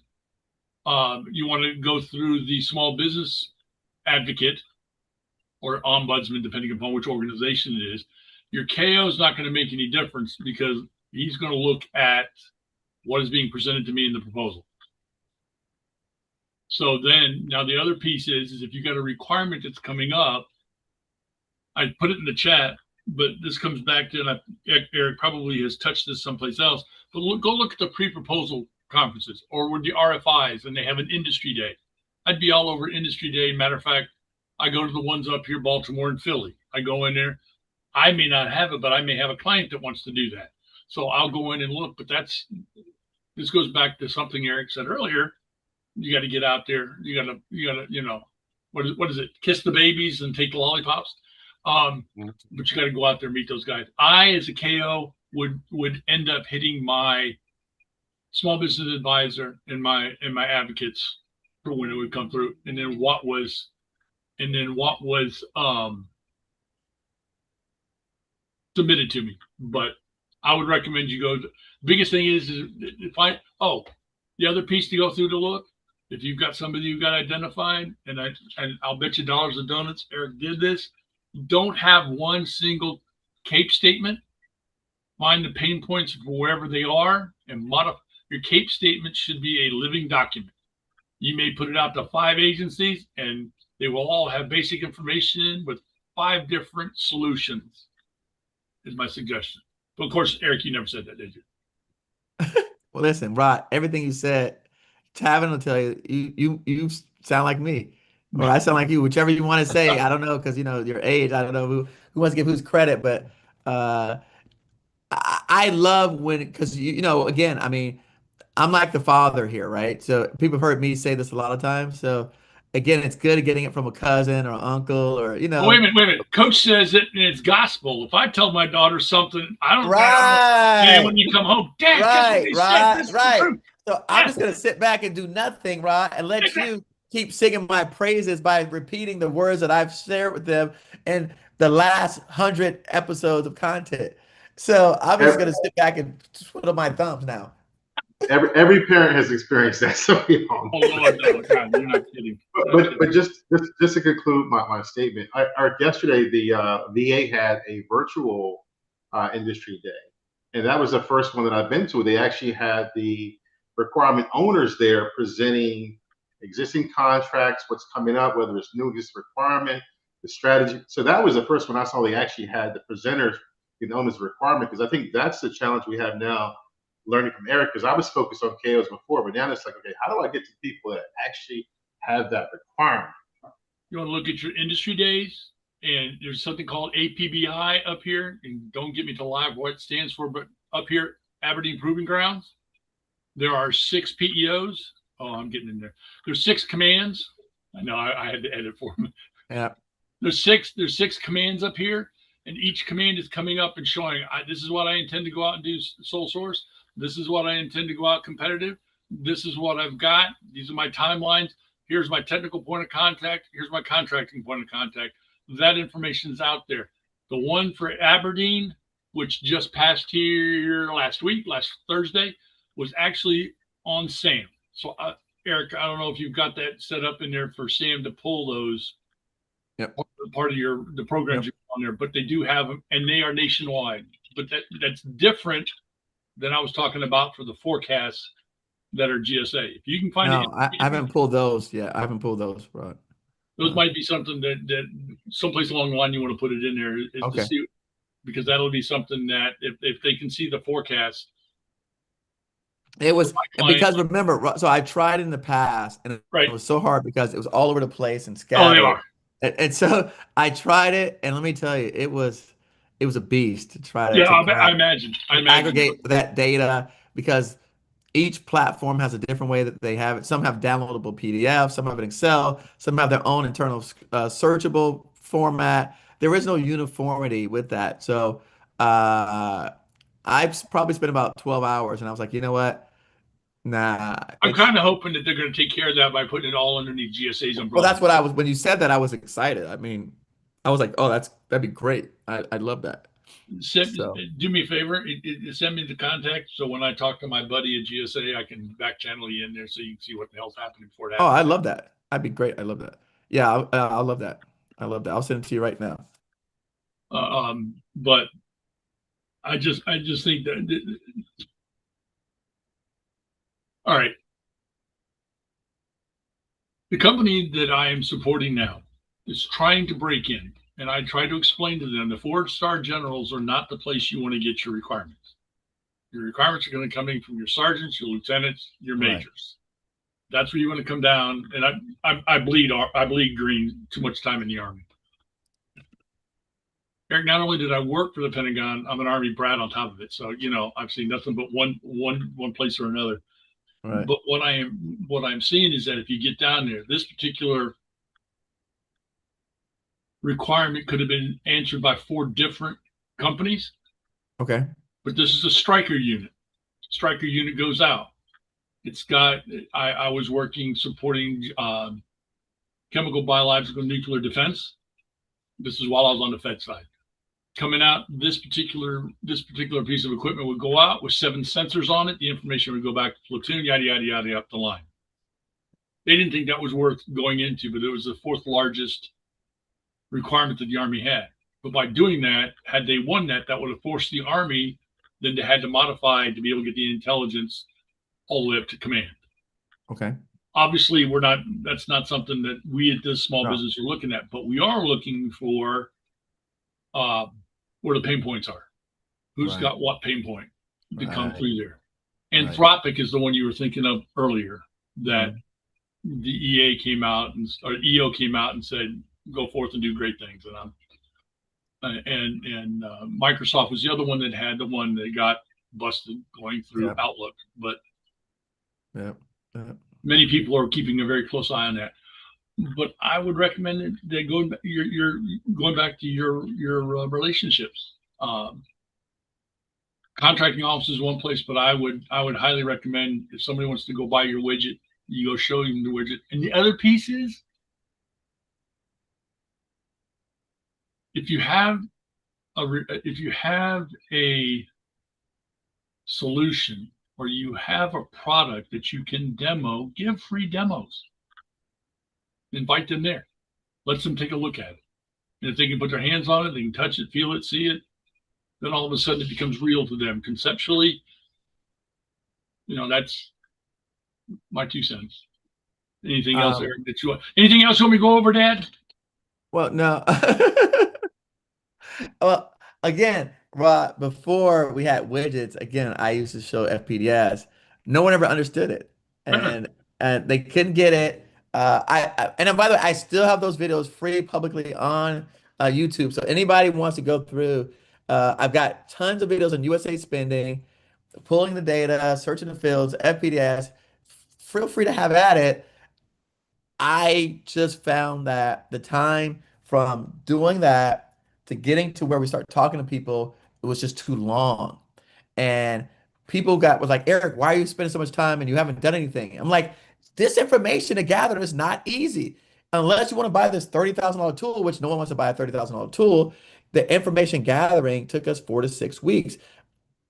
you want to go through the small business advocate or ombudsman, depending upon which organization it is. Your KO is not going to make any difference because he's going to look at what is being presented to me in the proposal. So then, now the other piece is if you got a requirement that's coming up, I put it in the chat, but this comes back to, and Eric probably has touched this someplace else, but go look at the pre-proposal conferences or with the RFIs, and they have an industry day. I'd be all over industry day. Matter of fact, I go to the ones up here, Baltimore and Philly. I go in there. I may not have it, but I may have a client that wants to do that. So I'll go in and look, but this goes back to something Eric said earlier. You got to get out there. You got to, you know, what is it? Kiss the babies and take the lollipops. But you got to go out there and meet those guys. I, as a KO, would end up hitting my small business advisor and my advocates for when it would come through, and then what was submitted to me. But I would recommend you go. The biggest thing is the other piece to go through to look. If you've got somebody you got identified, and I'll bet you dollars and donuts, Eric did this. Don't have one single CAPE statement. Find the pain points for wherever they are and modify. Your CAPE statement should be a living document. You may put it out to 5 agencies, and they will all have basic information with 5 different solutions, is my suggestion. But of course, Eric, you never said that, did you? Well, listen, Rod, everything you said, Tavin will tell you, you sound like me. Or I sound like you, whichever you want to say. I don't know, because you know your age. I don't know who wants to give whose credit, but I love when, because you know, again, I mean, I'm like the father here, right? So people have heard me say this a lot of times. So again, it's good getting it from a cousin or uncle or, you know. Wait a minute. Coach says it and it's gospel. If I tell my daughter something, I don't Right. when you come home, Dad, Right, guess what they said? right. So I'm just gonna sit back and do nothing, Rod, and let you keep singing my praises by repeating the words that I've shared with them in the last 100 episodes of content. So I'm just gonna sit back and twiddle my thumbs now. Every parent has experienced that. So you know. Oh Lord, no, God, you're not kidding. But just to conclude my statement, yesterday the VA had a virtual industry day, and that was the first one that I've been to. They actually had the requirement owners there presenting existing contracts, what's coming up, whether it's new existing requirement, the strategy. So that was the first one I saw. They actually had the presenters own this requirement, because I think that's the challenge we have now. Learning from Eric, because I was focused on KOs before, but now it's like, okay, how do I get to people that actually have that requirement? You want to look at your industry days, and there's something called APBI up here. And don't get me to lie what it stands for, but up here, Aberdeen Proving Grounds, there are 6 PEOs. Oh, I'm getting in there. There's 6 commands. I know I had to edit for them. Yeah. There's six commands up here, and each command is coming up and showing, this is what I intend to go out and do sole source. This is what I intend to go out competitive. This is what I've got. These are my timelines. Here's my technical point of contact. Here's my contracting point of contact. That information is out there. The one for Aberdeen, which just passed here last Thursday, was actually on SAM. So, Eric, I don't know if you've got that set up in there for SAM to pull those. Yep. Part of the programs Yep. on there, but they do have them, and they are nationwide. But that's different than I was talking about for the forecasts that are GSA. If you can find No, it, I haven't pulled those yet. I haven't pulled those, right? those might be something that someplace along the line you want to put it in there is Okay. to see, because that'll be something that if they can see the forecast. It was client- because remember, so I tried in the past, and Right. it was so hard because it was all over the place and Oh, scattered. they are. And so I tried it, and let me tell you, it was a beast to try to Yeah, to I imagine. aggregate that data, because each platform has a different way that they have it. Some have downloadable PDFs, some have an Excel, some have their own internal searchable format. There is no uniformity with that. So I probably spent about 12 hours, and I was like, you know what? Nah. I'm kind of hoping that they're going to take care of that by putting it all underneath GSA's umbrella. Well, that's what I was, when you said that, I was excited. I mean, I was like, oh, that'd be great. I'd love that. Do me a favor, send me the contact, so when I talk to my buddy at GSA, I can back channel you in there so you can see what the hell's happening before it Oh, happens. I love that. That'd be great. I love that. Yeah, I love that. I love that. I'll send it to you right now. But I just think that all right. The company that I am supporting now is trying to break in, and I try to explain to them the 4-star generals are not the place you want to get your requirements. Your requirements are going to come in from your sergeants, your lieutenants, your majors. That's where you want to come down. And I bleed green too much time in the Army. Eric, not only did I work for the Pentagon, I'm an Army brat on top of it. So, I've seen nothing but one place or another. Right. But what I'm seeing is that if you get down there, this particular requirement could have been answered by 4 different companies. Okay. But this is a striker unit. Striker unit goes out. It's got, I was supporting chemical, biological, nuclear defense. This is while I was on the Fed side. Coming out, this particular piece of equipment would go out with 7 sensors on it. The information would go back to platoon, yada, yada, yada, up the line. They didn't think that was worth going into, but it was the 4th largest requirement that the Army had. But by doing that, had they won that would have forced the Army then to had to modify to be able to get the intelligence all the way up to command. Okay. Obviously, that's not something that we at this small business are looking at, but we are looking for where the pain points are. Who's got what pain point to come through there? Anthropic is the one you were thinking of earlier, that the EO came out and said, go forth and do great things. And Microsoft was the other one that got busted going through Outlook. But many people are keeping a very close eye on that. But I would recommend that you're going back to your relationships. Contracting office is one place, but I would highly recommend, if somebody wants to go buy your widget, you go show them the widget. And the other piece is, if you have a solution or you have a product that you can demo, give free demos. Invite them there. Let them take a look at it. And if they can put their hands on it, they can touch it, feel it, see it, then all of a sudden it becomes real to them. Conceptually, that's my 2 cents. Anything else, Eric, anything else you want me to go over, Dad? Well, no. Well, again, before we had widgets, again, I used to show FPDS. No one ever understood it. And they couldn't get it. And by the way, I still have those videos free publicly on YouTube. So anybody wants to go through, I've got tons of videos on USA spending, pulling the data, searching the fields, FPDS. Feel free to have at it. I just found that the time from doing that to getting to where we start talking to people, it was just too long. And people was like, Eric, why are you spending so much time and you haven't done anything? I'm like, this information to gather is not easy. Unless you want to buy this $30,000 tool, which no one wants to buy a $30,000 tool, the information gathering took us 4 to 6 weeks.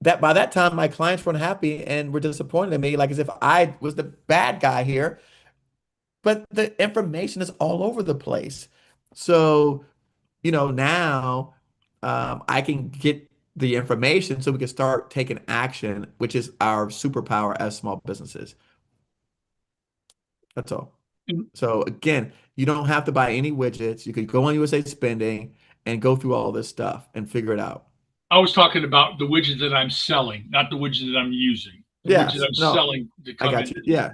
That by that time, my clients weren't happy and were disappointed in me, like as if I was the bad guy here. But the information is all over the place. So, now I can get the information so we can start taking action, which is our superpower as small businesses. That's all. So again, you don't have to buy any widgets. You could go on USA Spending and go through all this stuff and figure it out. I was talking about the widget that I'm selling, not the widget that I'm using. The widget I'm selling to come I got in. you. Yeah.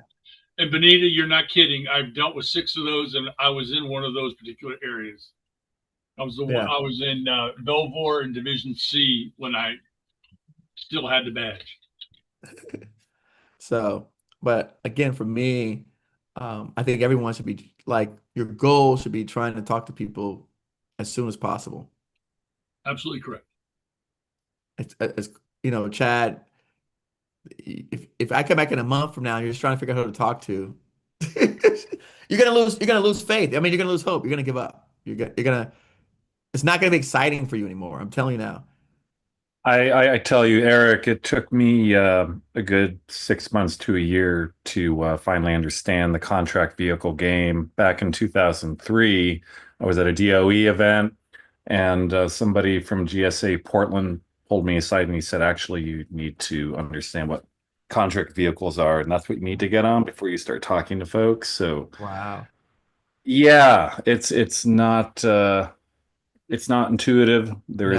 And Benita, you're not kidding. I've dealt with 6 of those, and I was in one of those particular areas. I was the one. I was in Belvoir in Division C when I still had the badge. So, but again, for me, I think everyone should be like, your goal should be trying to talk to people as soon as possible. Absolutely correct. It's Chad, if I come back in a month from now and you're just trying to figure out who to talk to, you're gonna lose faith. I mean, you're gonna lose hope. You're gonna give up. It's not gonna be exciting for you anymore. I'm telling you now. I tell you, Eric, it took me a good 6 months to a year to finally understand the contract vehicle game. Back in 2003, I was at a DOE event, and somebody from GSA Portland pulled me aside and he said, actually, you need to understand what contract vehicles are, and that's what you need to get on before you start talking to folks. So, wow. Yeah, it's not intuitive. There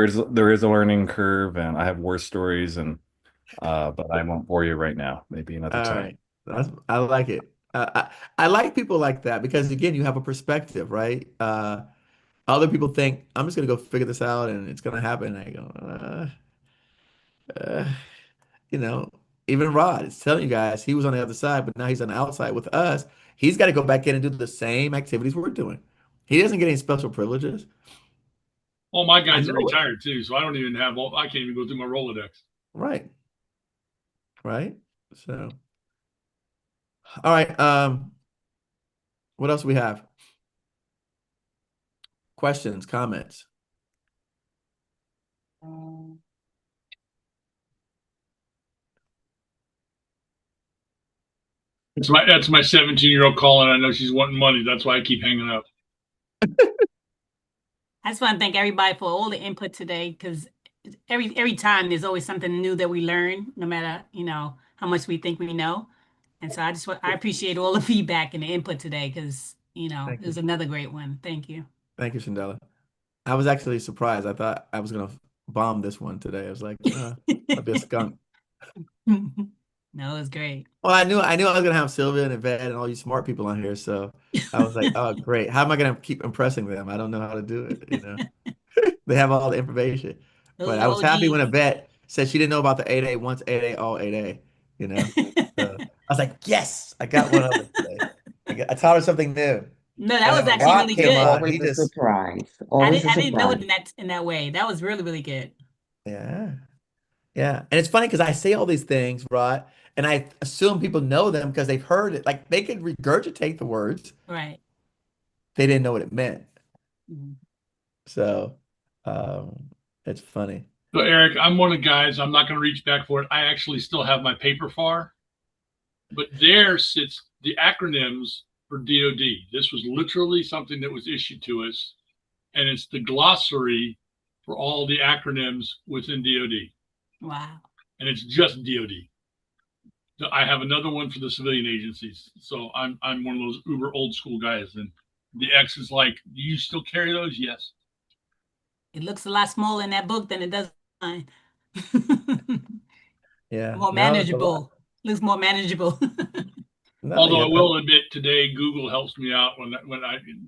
is a learning curve, and I have war stories, and but I won't bore you right now. Maybe another time. Right. I like it. I like people like that because again, you have a perspective, right? Other people think I'm just gonna go figure this out and it's gonna happen. And I go, even Rod is telling you guys he was on the other side, but now he's on the outside with us. He's got to go back in and do the same activities we're doing. He doesn't get any special privileges. All my guys are retired too, so I don't even have I can't even go through my Rolodex. Right. Right. So, all right. What else do we have? Questions, comments? That's my 17-year-old calling. I know she's wanting money. That's why I keep hanging up. I just want to thank everybody for all the input today, because every time there's always something new that we learn, no matter how much we think we know. And so I appreciate all the feedback and the input today, because it was another great one. Thank you. Thank you, Shandela. I was actually surprised. I thought I was gonna bomb this one today. I was like, I'll be a skunk. No, it was great. Well, I knew I was gonna have Sylvia and Yvette and all you smart people on here, so I was like, oh great. How am I gonna keep impressing them? I don't know how to do it, They have all the information. But I was happy when Yvette said she didn't know about the 8A, once 8A, all 8A, So I was like, yes, I got one of them today. I taught her something new. No, that was actually really good. Always a surprise. I didn't know it in that way. That was really, really good. Yeah. Yeah. And it's funny because I say all these things, right? And I assume people know them because they've heard it. Like they could regurgitate the words. Right. They didn't know what it meant. Mm-hmm. So it's funny. So Eric, I'm one of the guys, I'm not going to reach back for it. I actually still have my paper FAR, but there sits the acronyms for DOD. This was literally something that was issued to us, and it's the glossary for all the acronyms within DOD. Wow. And it's just DOD. I have another one for the civilian agencies. So I'm one of those uber old school guys. And the X is like, do you still carry those? Yes. It looks a lot smaller in that book than it does mine. Yeah. More manageable. Looks more manageable. No, Although I you're will admit today, Google helps me out when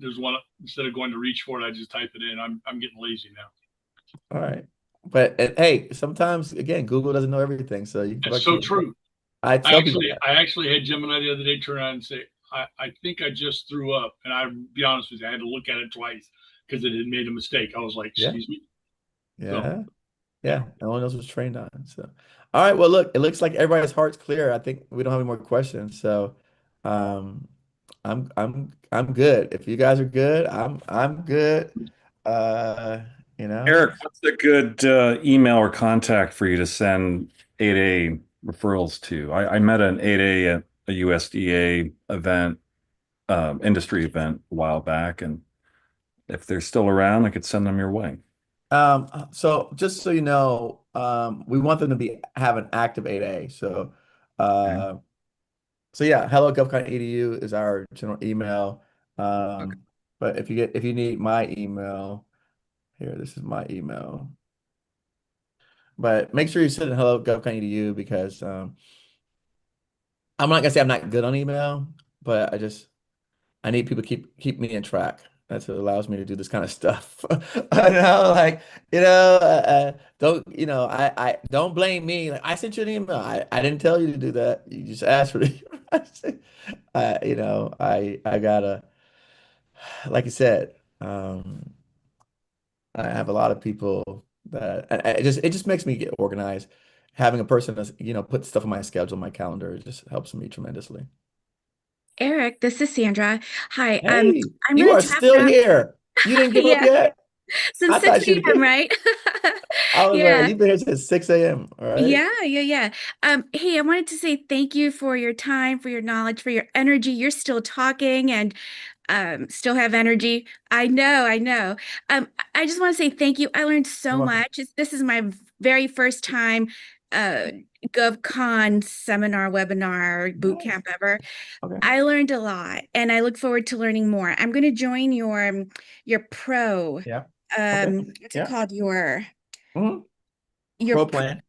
there's one, instead of going to reach for it, I just type it in. I'm getting lazy now. all right. But hey, sometimes again, Google doesn't know everything, so you That's so true. I tell people that. I actually had Gemini the other day turn around and say, I think I just threw up. And I'll be honest with you, I had to look at it twice because it had made a mistake. I was like, excuse me. Yeah. So, yeah. No one else was trained on it. So all right. Well, look, it looks like everybody's heart's clear. I think we don't have any more questions. So um I'm good. If you guys are good, I'm good. Eric, what's a good email or contact for you to send 8A referrals to? I met an 8A at a USDA event, industry event a while back, and if they're still around, I could send them your way. So just so you know, we want them to have an active 8A. So so yeah, hello GovCon.edu is our general email. But if you need my email, here, this is my email. But make sure you send it hello GovCon.edu because I'm not gonna say I'm not good on email, but I need people to keep me in track. That's what allows me to do this kind of stuff. I know, like, don't, I don't blame me. Like, I sent you an email. I didn't tell you to do that. You just asked for it. I gotta, like you said, I have a lot of people that it just makes me get organized. Having a person that's, put stuff on my schedule, my calendar, it just helps me tremendously. Eric, this is Sandra. Hi. Hey, I'm you gonna are tap still out. here. You didn't give up Yeah. yet? Since I 6 thought you'd p.m., right? I was Yeah. like, you've been here since 6 a.m. All right. Yeah. Hey, I wanted to say thank you for your time, for your knowledge, for your energy. You're still talking and still have energy. I know. I just want to say thank you. I learned so much. This is my very first time GovCon seminar, webinar, boot camp ever. Okay. I learned a lot and I look forward to learning more. I'm going to join your pro. Yeah. What's it called? Your Pro plan.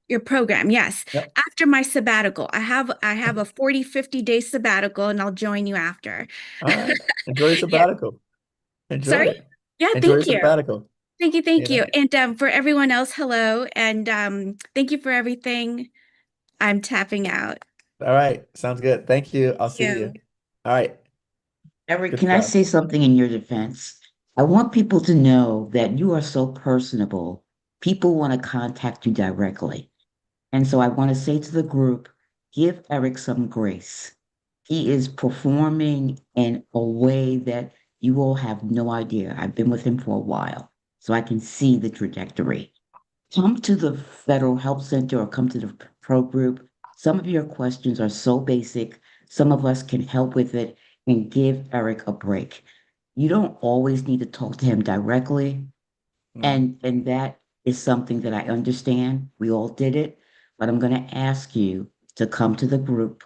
Your program, yes. Yep. After my sabbatical, I have a 40, 50-day sabbatical and I'll join you after. All right. Enjoy your sabbatical. Enjoy Sorry? it. Yeah, Enjoy your thank you. sabbatical. Thank you. And for everyone else, hello. And thank you for everything. I'm tapping out. All right. Sounds good. Thank you. I'll see you. All right. Eric, Good can I stuff. say something in your defense? I want people to know that you are so personable. People want to contact you directly. And so I want to say to the group, give Eric some grace. He is performing in a way that you all have no idea. I've been with him for a while, so I can see the trajectory. Come to the Federal Help Center or come to the pro group. Some of your questions are so basic. Some of us can help with it and give Eric a break. You don't always need to talk to him directly. And that is something that I understand. We all did it, but I'm going to ask you to come to the group.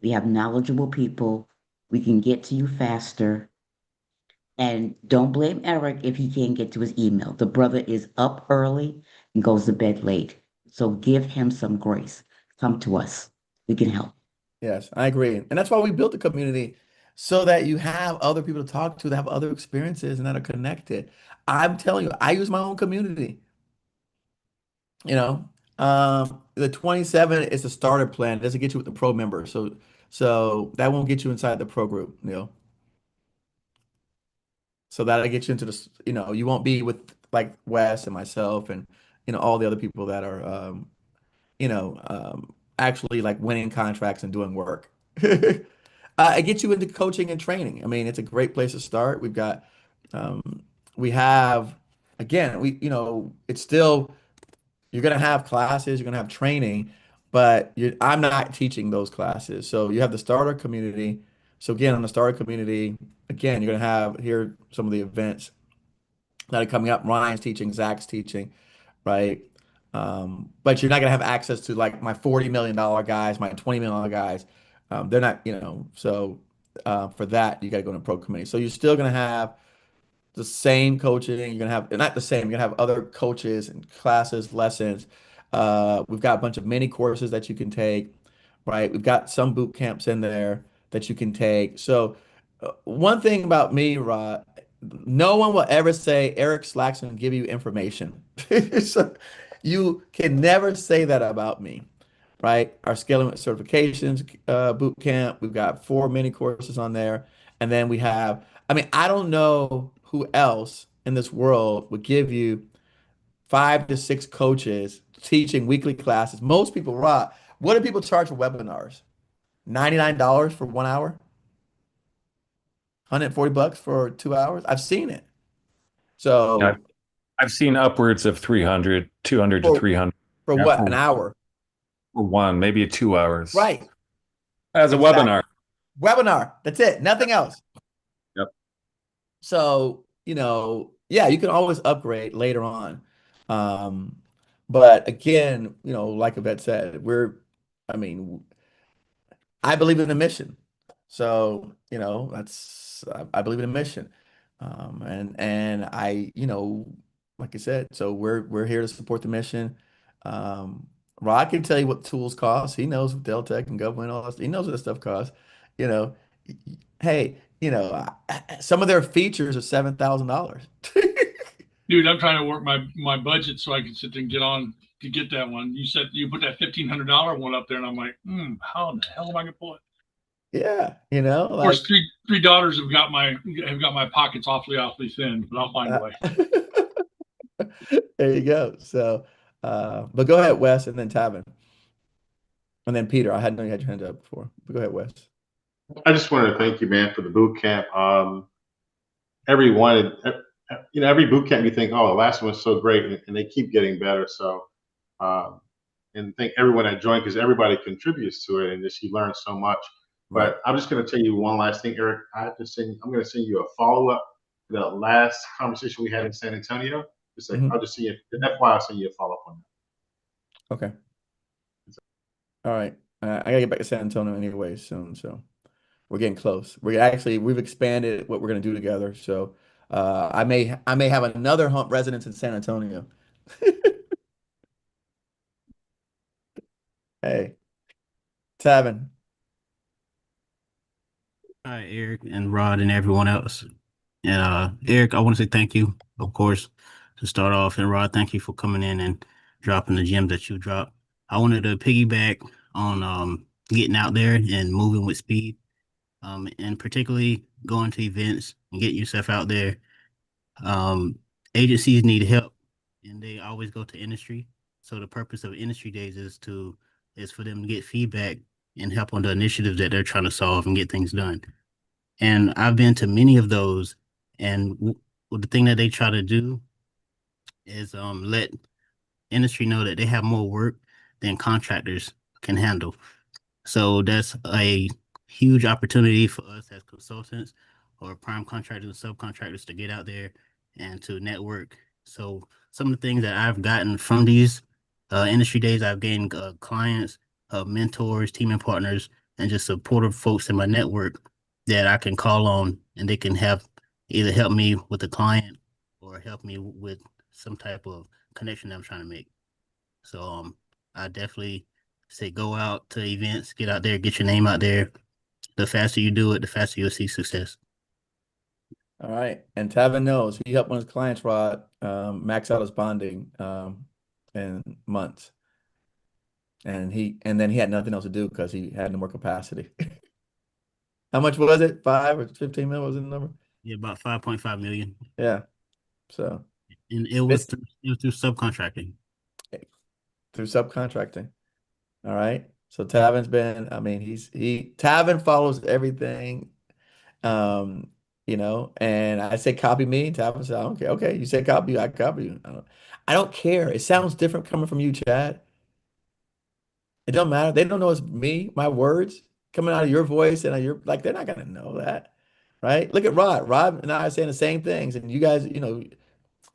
We have knowledgeable people. We can get to you faster. And don't blame Eric if he can't get to his email. The brother is up early and goes to bed late. So give him some grace. Come to us. We can help. Yes, I agree. And that's why we built the community so that you have other people to talk to that have other experiences and that are connected. I'm telling you, I use my own community. The 27 is a starter plan. It doesn't get you with the pro member. So that won't get you inside the pro group, So that'll get you into you won't be with like Wes and myself and all the other people that are actually like winning contracts and doing work. It gets you into coaching and training. I mean, it's a great place to start. We have, again, it's still, you're going to have classes, you're going to have training, but I'm not teaching those classes. So you have the starter community. So again, on the starter community, again, you're going to have here some of the events that are coming up. Ryan's teaching, Zach's teaching, right? But you're not gonna have access to like my $40 million guys, my $20 million guys. They're not, so for that, you got to go to pro committee. So you're still gonna have the same coaching. You're gonna have not the same. You're gonna have other coaches and classes, lessons. We've got a bunch of mini courses that you can take, right? We've got some boot camps in there that you can take. So one thing about me, Rod, no one will ever say Eric slacks and give you information. So you can never say that about me, right? Our scaling with certifications boot camp, we've got 4 mini courses on there. And then we have, I mean, I don't know who else in this world would give you 5 to 6 coaches teaching weekly classes. Most people, Rod, what do people charge for webinars? $99 for 1 hour? 140 bucks for 2 hours? I've seen it. So Yeah, I've seen upwards of 300, 200 to 300. For Yeah, what? An hour? For one, maybe 2 hours. Right. As a webinar. Webinar. That's it. Nothing else. Yep. So, you know, yeah, you can always upgrade later on. But again, you know, like Yvette said, I mean, I believe in the mission. So, you know, I believe in the mission. And I, you know, like I said, so we're here to support the mission. Rod can tell you what tools cost. He knows what Deltek and GovCon and all that. He knows what that stuff costs. You know, hey, you know, some of their features are $7,000. Dude, I'm trying to work my budget so I can sit there and get on to get that one. You said you put that $1,500 one up there, and I'm like, how the hell am I gonna pull it? Yeah, you know, of course, three daughters have got my pockets awfully thin, but I'll find a way. There you go. So, but go ahead, Wes, and then Tavin, and then Peter. I hadn't known you had your hand up before, but go ahead, Wes. I just wanted to thank you, man, for the boot camp. Every boot camp you think, oh, the last one was so great, and they keep getting better. So, and thank everyone that joined, because everybody contributes to it, and just you learn so much. But I'm just going to tell you one last thing, Eric. I'm going to send you a follow-up to the last conversation we had in San Antonio. Just like, I'll just see you. That's why I'll send you a follow-up on that. Okay. All right. I gotta get back to San Antonio anyway soon, so we're getting close. We've expanded what we're gonna do together. So I may have another hump residence in San Antonio. Hey, Tavin. Hi, Eric and Rod and everyone else. And Eric, I want to say thank you, of course, to start off. And Rod, thank you for coming in and dropping the gems that you dropped. I wanted to piggyback on getting out there and moving with speed, and particularly going to events and getting yourself out there. Agencies need help, and they always go to industry. So the purpose of industry days is for them to get feedback and help on the initiatives that they're trying to solve and get things done. And I've been to many of those, and the thing that they try to do is let industry know that they have more work than contractors can handle. So that's a huge opportunity for us as consultants or prime contractors and subcontractors to get out there and to network. So some of the things that I've gotten from these industry days, I've gained clients, mentors, teaming partners, and just supportive folks in my network that I can call on, and they can have either help me with a client or help me with some type of connection that I'm trying to make. So I definitely say go out to events, get out there, get your name out there. The faster you do it, the faster you'll see success. All right. And Tavin knows he helped one of his clients, Rod, max out his bonding in months. And then he had nothing else to do because he had no more capacity. How much was it? 5 or 15 million was the number? Yeah, about 5.5 million. Yeah. So and it was through subcontracting. Through subcontracting. All right. So Tavin's been, I mean, Tavin follows everything. You know, and I say copy me. Tavin said, I don't care. Okay, you say copy you, I copy you. I don't care. It sounds different coming from you, Chad. It don't matter. They don't know it's me, my words coming out of your voice, and you're like, they're not gonna know that, right? Look at Rod. Rod and I are saying the same things, and you guys, you know,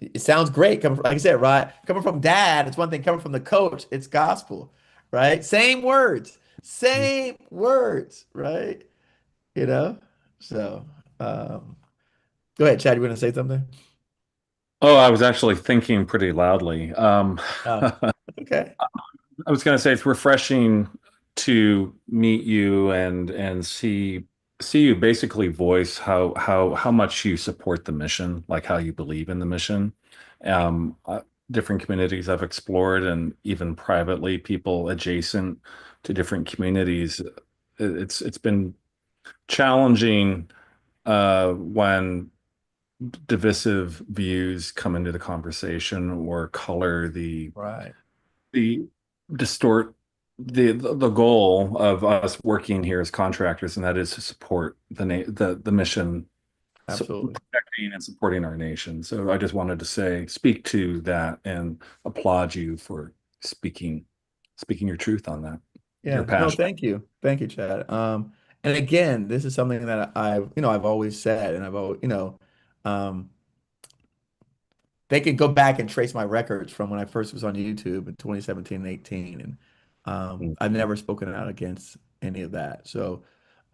it sounds great. Coming from, like I said, Rod, coming from dad, it's one thing. Coming from the coach, it's gospel, right? Same words, right? You know. So, go ahead, Chad. You want to say something? Oh, I was actually thinking pretty loudly. Okay. I was going to say it's refreshing to meet you and see you basically voice how much you support the mission, like how you believe in the mission. Different communities I've explored, and even privately, people adjacent to different communities. It's been challenging when divisive views come into the conversation or color the distort the goal of us working here as contractors, and that is to support the mission, Absolutely. protecting and supporting our nation. So I just wanted to speak to that and applaud you for speaking your truth on that. Your Yeah, no, passion. thank you. Thank you, Chad. And again, this is something that I've always said, and I've always, um, they can go back and trace my records from when I first was on YouTube in 2017 and 18. And I've never spoken out against any of that. So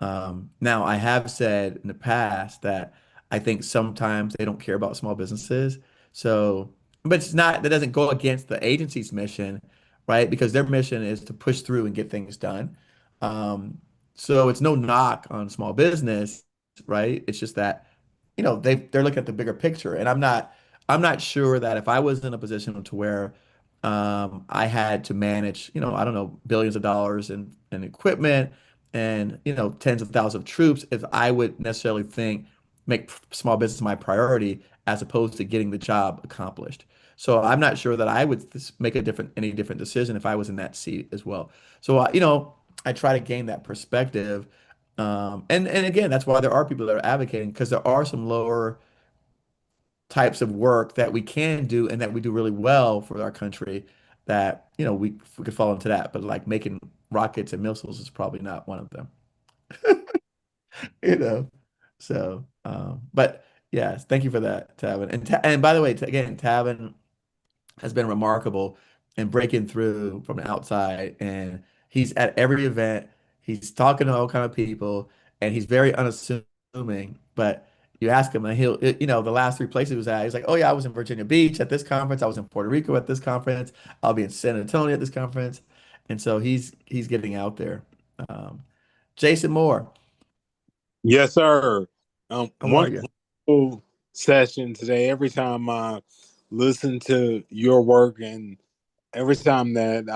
now I have said in the past that I think sometimes they don't care about small businesses. So, but it's not, that doesn't go against the agency's mission, right? Because their mission is to push through and get things done. Um, so it's no knock on small business, right? It's just that, they're looking at the bigger picture. And I'm not sure that if I was in a position to where I had to manage, I don't know, billions of dollars in equipment and, tens of thousands of troops, if I would necessarily make small business my priority as opposed to getting the job accomplished. So I'm not sure that I would make any different decision if I was in that seat as well. So, I try to gain that perspective. And again, that's why there are people that are advocating, because there are some lower types of work that we can do and that we do really well for our country that, we could fall into that. But like making rockets and missiles is probably not one of them. you know. So, but yes, thank you for that, Tavin. And by the way, again, Tavin has been remarkable in breaking through from the outside, and he's at every event. He's talking to all kind of people, and he's very unassuming. But you ask him, and the last three places he was at, he's like, "Oh yeah, I was in Virginia Beach at this conference. I was in Puerto Rico at this conference. I'll be in San Antonio at this conference." And so he's getting out there. Um, Jason Moore, Yes, sir. how are you? Wonderful session today. Every time I listen to your work, and every time that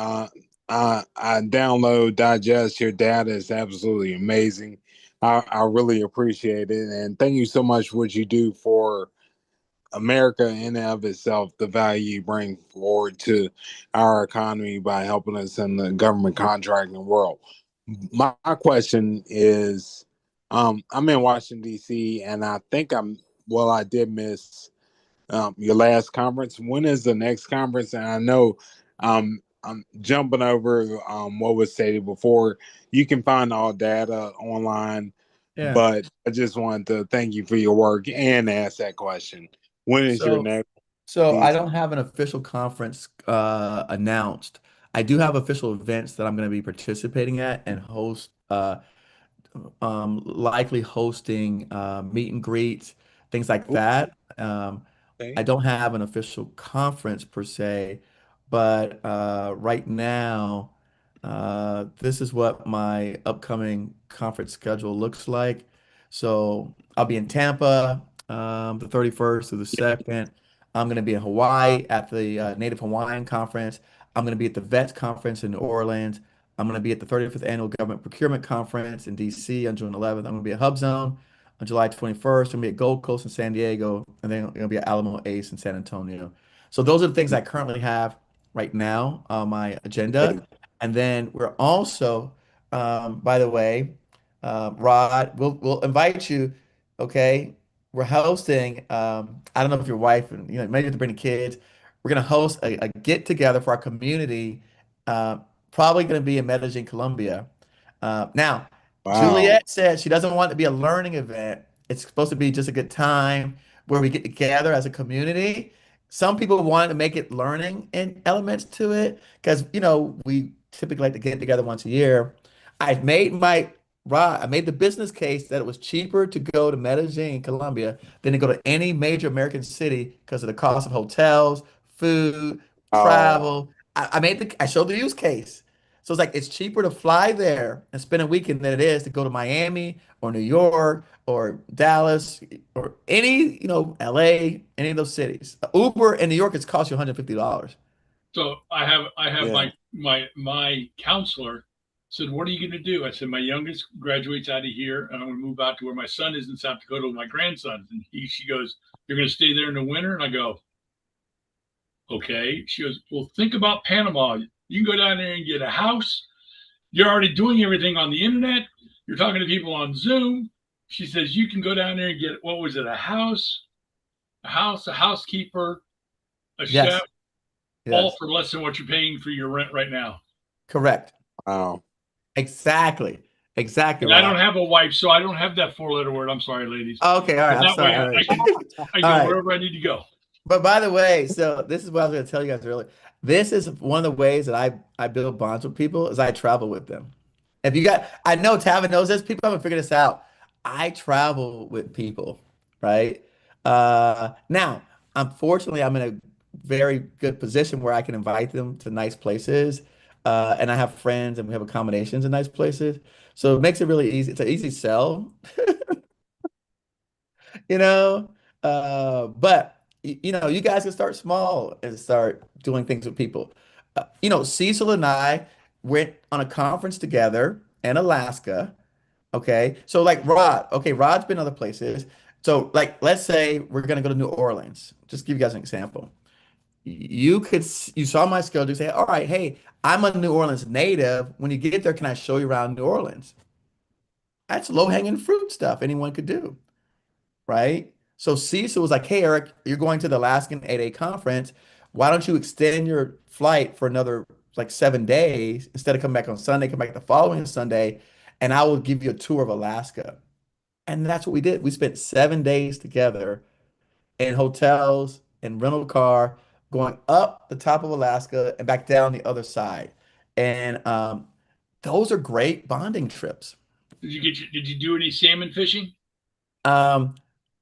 I download, digest your data, is absolutely amazing. I really appreciate it, and thank you so much for what you do for America in and of itself, the value you bring forward to our economy by helping us in the government contracting world. My question is, I'm in Washington, D.C., and I think I did miss your last conference. When is the next conference? And I know I'm jumping over what was stated before. You can find all data online, Yeah. but I just wanted to thank you for your work and ask that question. When is your next? So I don't have an official conference announced. I do have official events that I'm going to be participating at and likely hosting meet and greets, things like that. I don't have an official conference per se, but right now, this is what my upcoming conference schedule looks like. So I'll be in Tampa the 31st through the 2nd. I'm going to be in Hawaii at the Native Hawaiian Conference. I'm going to be at the VETS Conference in New Orleans. I'm going to be at the 35th Annual Government Procurement Conference in DC on June 11th. I'm going to be at HUBZone on July 21st. I'm going to be at Gold Coast in San Diego, and then I'm going to be at Alamo Ace in San Antonio. So those are the things I currently have right now on my agenda. And then we're also, by the way, Rod, we'll invite you. Okay, we're hosting. I don't know if your wife and maybe you have to bring the kids. We're gonna host a get together for our community. Uh, Probably gonna be in Medellin, Colombia. Now, Wow. Juliet said she doesn't want it to be a learning event. It's supposed to be just a good time where we get together as a community. Some people wanted to make it learning and elements to it because we typically like to get together once a year. I made the business case that it was cheaper to go to Medellin, Colombia, than to go to any major American city because of the cost of hotels, food, travel. I showed the use case. So it's like it's cheaper to fly there and spend a weekend than it is to go to Miami or New York or Dallas or any, LA, any of those cities. Uber in New York, it's cost you $150. So I have Yeah. my counselor said, "What are you going to do?" I said, "My youngest graduates out of here, and I'm going to move out to where my son is in South Dakota with my grandson." And she goes, "You're going to stay there in the winter?" And I go, "Okay." She goes, "Well, think about Panama. You can go down there and get a house. You're already doing everything on the internet. You're talking to people on Zoom." She says, "You can go down there and get, what was it, a housekeeper, a Yes. chef, Yes. all for less than what you're paying for your rent right now." Correct. Wow. Exactly. Exactly. And I Rob. don't have a wife, so I don't have that four-letter word. I'm sorry, ladies. Okay, all right. But I'm that sorry. way All right. I go All right. wherever I need to go. But by the way, so this is what I was going to tell you guys earlier. This is one of the ways that I build bonds with people is I travel with them. If you got, I know Tavin knows this. People haven't figured this out. I travel with people, right? Now, unfortunately, I'm in a very good position where I can invite them to nice places, and I have friends, and we have accommodations in nice places. So it makes it really easy. It's an easy sell, you know. But you guys can start small and start doing things with people. Cecil and I went on a conference together in Alaska. Okay, so like Rod. Okay, Rod's been other places. So like, let's say we're gonna go to New Orleans. Just give you guys an example. You saw my schedule. You say, all right, hey, I'm a New Orleans native. When you get there, can I show you around New Orleans? That's low hanging fruit stuff anyone could do, right? So Cecil was like, hey, Eric, you're going to the Alaskan 8A conference. Why don't you extend your flight for another like 7 days instead of coming back on Sunday, come back the following Sunday, and I will give you a tour of Alaska. And that's what we did. We spent 7 days together in hotels and rental car, going up the top of Alaska and back down the other side. And those are great bonding trips. Did you do any salmon fishing?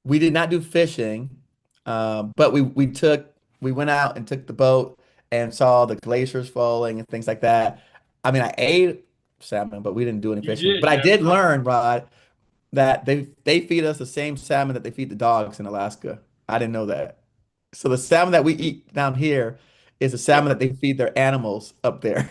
We did not do fishing, but we went out and took the boat and saw the glaciers falling and things like that. I mean, I ate salmon, but we didn't do any You fishing. did, But I yeah. did learn, Rod, that they feed us the same salmon that they feed the dogs in Alaska. I didn't know that. So the salmon that we eat down here is the salmon that they feed their animals up there.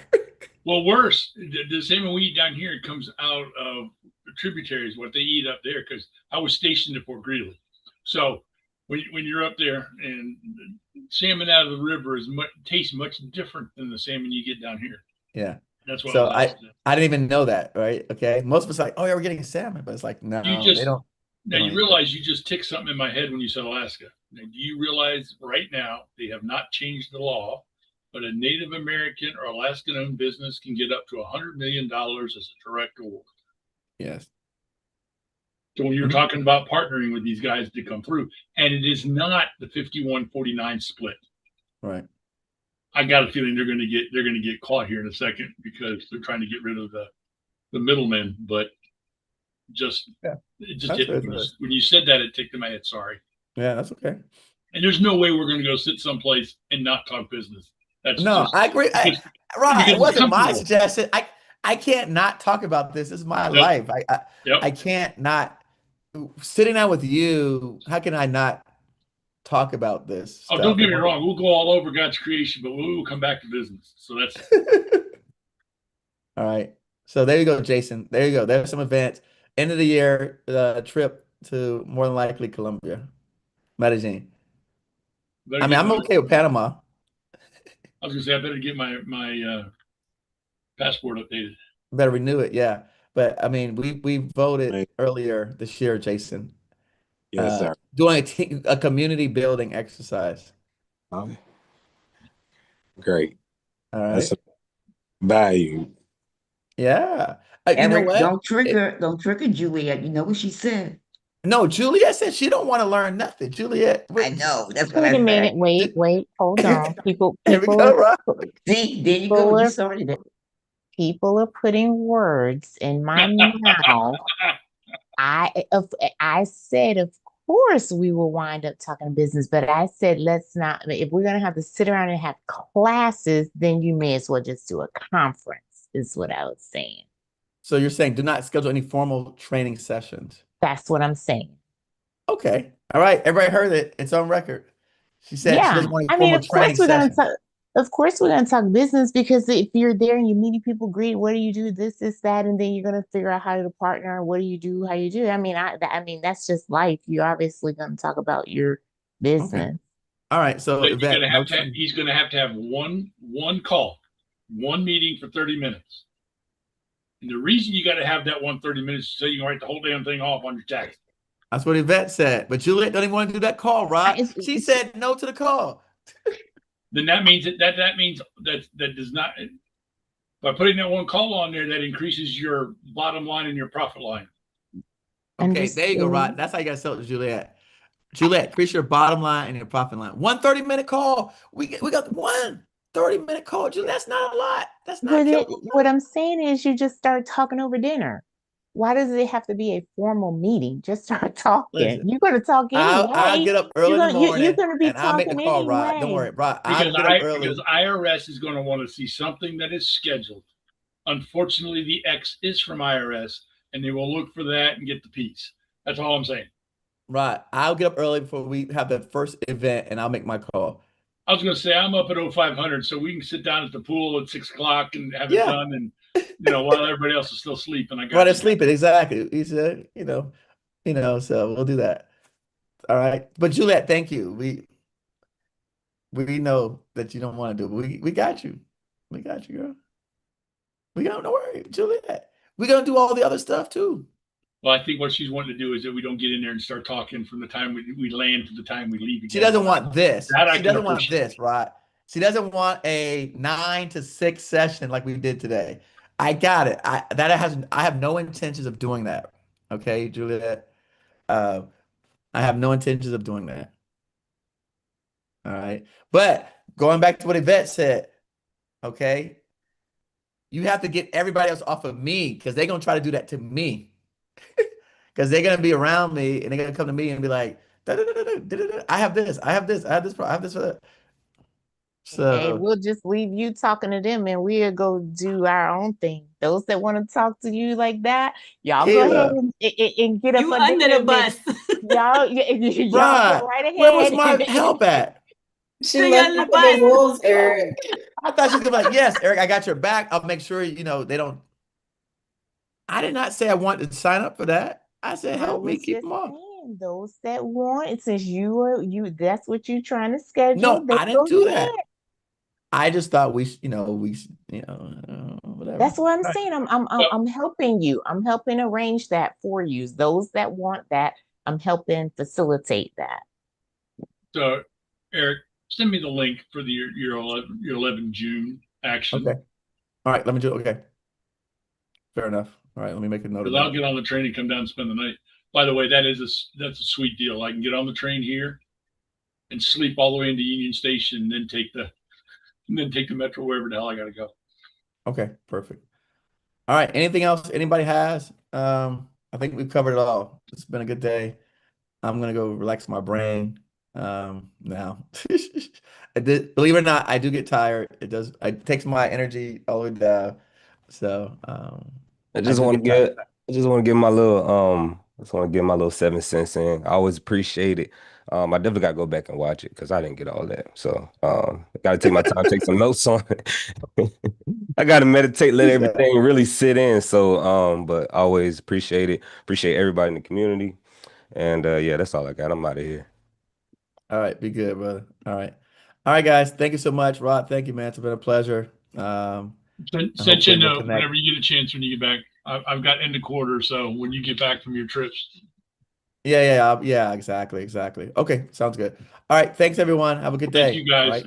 Well, worse, the salmon we eat down here comes out of tributaries, what they eat up there, because I was stationed at Fort Greely. So when you're up there, and salmon out of the river tastes much different than the salmon you get down here. Yeah. That's what So I was asking. I didn't even know that, right? Okay. Most of us are like, oh yeah, we're getting salmon, but it's like, no, they don't. Now you realize you just ticked something in my head when you said Alaska. Now, do you realize right now they have not changed the law, but a Native American or Alaskan-owned business can get up to $100 million as a direct award? Yes. So when you're talking about partnering with these guys to come through, and it is not the 51-49 split. Right. I got a feeling they're going to get caught here in a second because they're trying to get rid of the middlemen. But it just hit me. When you said that, it ticked in my head. Sorry. Yeah, that's okay. And there's no way we're going to go sit someplace and not talk business. I agree. Rod, it wasn't my suggestion. I can't not talk about this. This is my life. I can't not. Sitting down with you, how can I not talk about this stuff? Don't get me wrong. We'll go all over God's creation, but we will come back to business. So that's all right. So there you go, Jason. There you go. There's some events. End of the year trip to more than likely Colombia, Medellin. I mean, I'm okay with Panama. I was gonna say I better get my passport updated. Better renew it, yeah. But I mean, we voted earlier this year, Jason. Yes, sir. Doing a community building exercise. Great. All right. That's a value. Yeah. Eric, You know what? don't trigger Juliet. You know what she said. No, Juliet said she don't want to learn nothing. Juliet, I know. That's what Wait I a minute. said. Wait, hold on. People Here we go, Rob. See, there you go. You started it. People are putting words in my mouth. I said, of course, we will wind up talking business, but I said, let's not. If we're going to have to sit around and have classes, then you may as well just do a conference. is what I was saying. So you're saying do not schedule any formal training sessions. That's what I'm saying. Okay. All right. Everybody heard it. It's on record. She said she Yeah. doesn't want any I mean, formal of course training we're gonna sessions. talk. Of course we're gonna talk business, because if you're there and you meet people, greet, what do you do? This, that, and then you're gonna figure out how to partner. What do you do? How you do? I mean, that's just life. You're obviously gonna talk about your business. All right. So But Yvette, he's going to have one call, one meeting for 30 minutes. And the reason you got to have that 30 minutes is so you can write the whole damn thing off on your tax. that's what Yvette said. But Juliet don't even want to do that call, right? She said no to the call. Then that means that does not, by putting that one call on there, that increases your bottom line and your profit line. Okay, there you go, Rod. That's how you got to sell it to Juliet. Juliet, increase your bottom line and your profit line. 1 30-minute call. We got 1 30-minute call. Juliet, that's not a lot. That's not What I'm saying is you just start talking over dinner. Why does it have to be a formal meeting? Just start talking. Listen, you're going to talk anyway. I'll get up early in the morning you're going to be and I'll make the talking call, Rod. anyway. Don't worry, Rod. I'll Because get up early. Because IRS is going to want to see something that is scheduled. Unfortunately, the X is from IRS, and they will look for that and get the piece. That's all I'm saying. Right. I'll get up early before we have the first event and I'll make my call. I was going to say I'm up at 0500, so we can sit down at the pool at 6 o'clock and have it done, and while everybody else is still sleeping. I got Right, they're sleeping, exactly. He said, so we'll do that. All right. But Juliet, thank you. We know that you don't want to do it. We got you. We got you, girl. Don't worry, Juliet. We're gonna do all the other stuff too. Well, I think what she's wanting to do is that we don't get in there and start talking from the time we land to the time we leave again. She doesn't want this. She doesn't want this, right? She doesn't want a 9 to 6 session like we did today. I got it. I have no intentions of doing that. Okay, Juliet. I have no intentions of doing that. All right. But going back to what Yvette said, okay, you have to get everybody else off of me because they're gonna try to do that to me. Because they're gonna be around me and they're gonna come to me and be like, I have this, I have this, I have this, I have this for that. So okay, we'll just leave you talking to them and we'll go do our own thing. Those that want to talk to you like that, y'all go ahead and get up you under the bus. Y'all go right ahead. Where was my help at? She left out the wolves, Eric. I thought she was gonna be like, yes, Eric, I got your back. I'll make sure they don't. I did not say I wanted to sign up for that. I said, help me keep them off. Those that want, since you that's what you're trying to schedule. No, I didn't do that. I just thought whatever. That's what I'm saying. I'm helping you. I'm helping arrange that for you. Those that want that, I'm helping facilitate that. So, Eric, send me the link for your 11 June action. Okay. All right, let me do it. Okay. Fair enough. All right, let me make a note of that. I'll get on the train and come down and spend the night. By the way, that's a sweet deal. I can get on the train here and sleep all the way into Union Station, and then take the metro wherever the hell I got to go. Okay, perfect. All right. Anything else anybody has? I think we've covered it all. It's been a good day. I'm gonna go relax my brain now. Believe it or not, I do get tired. It takes my energy all the way down. So I just want to give my little 7 cents in. I always appreciate it. I definitely got to go back and watch it because I didn't get all that. So I got to take my time, take some notes on it. I got to meditate, let everything really sit in. So, but I always appreciate it. Appreciate everybody in the community. And yeah, that's all I got. I'm out of here. All right, be good, brother. All right, guys. Thank you so much, Rod. Thank you, man. It's been a pleasure. Send you a note whenever you get a chance when you get back. I've got end of quarter, so when you get back from your trips. Yeah, exactly. Okay, sounds good. All right, thanks everyone. Have a good day. Thank you guys. All right?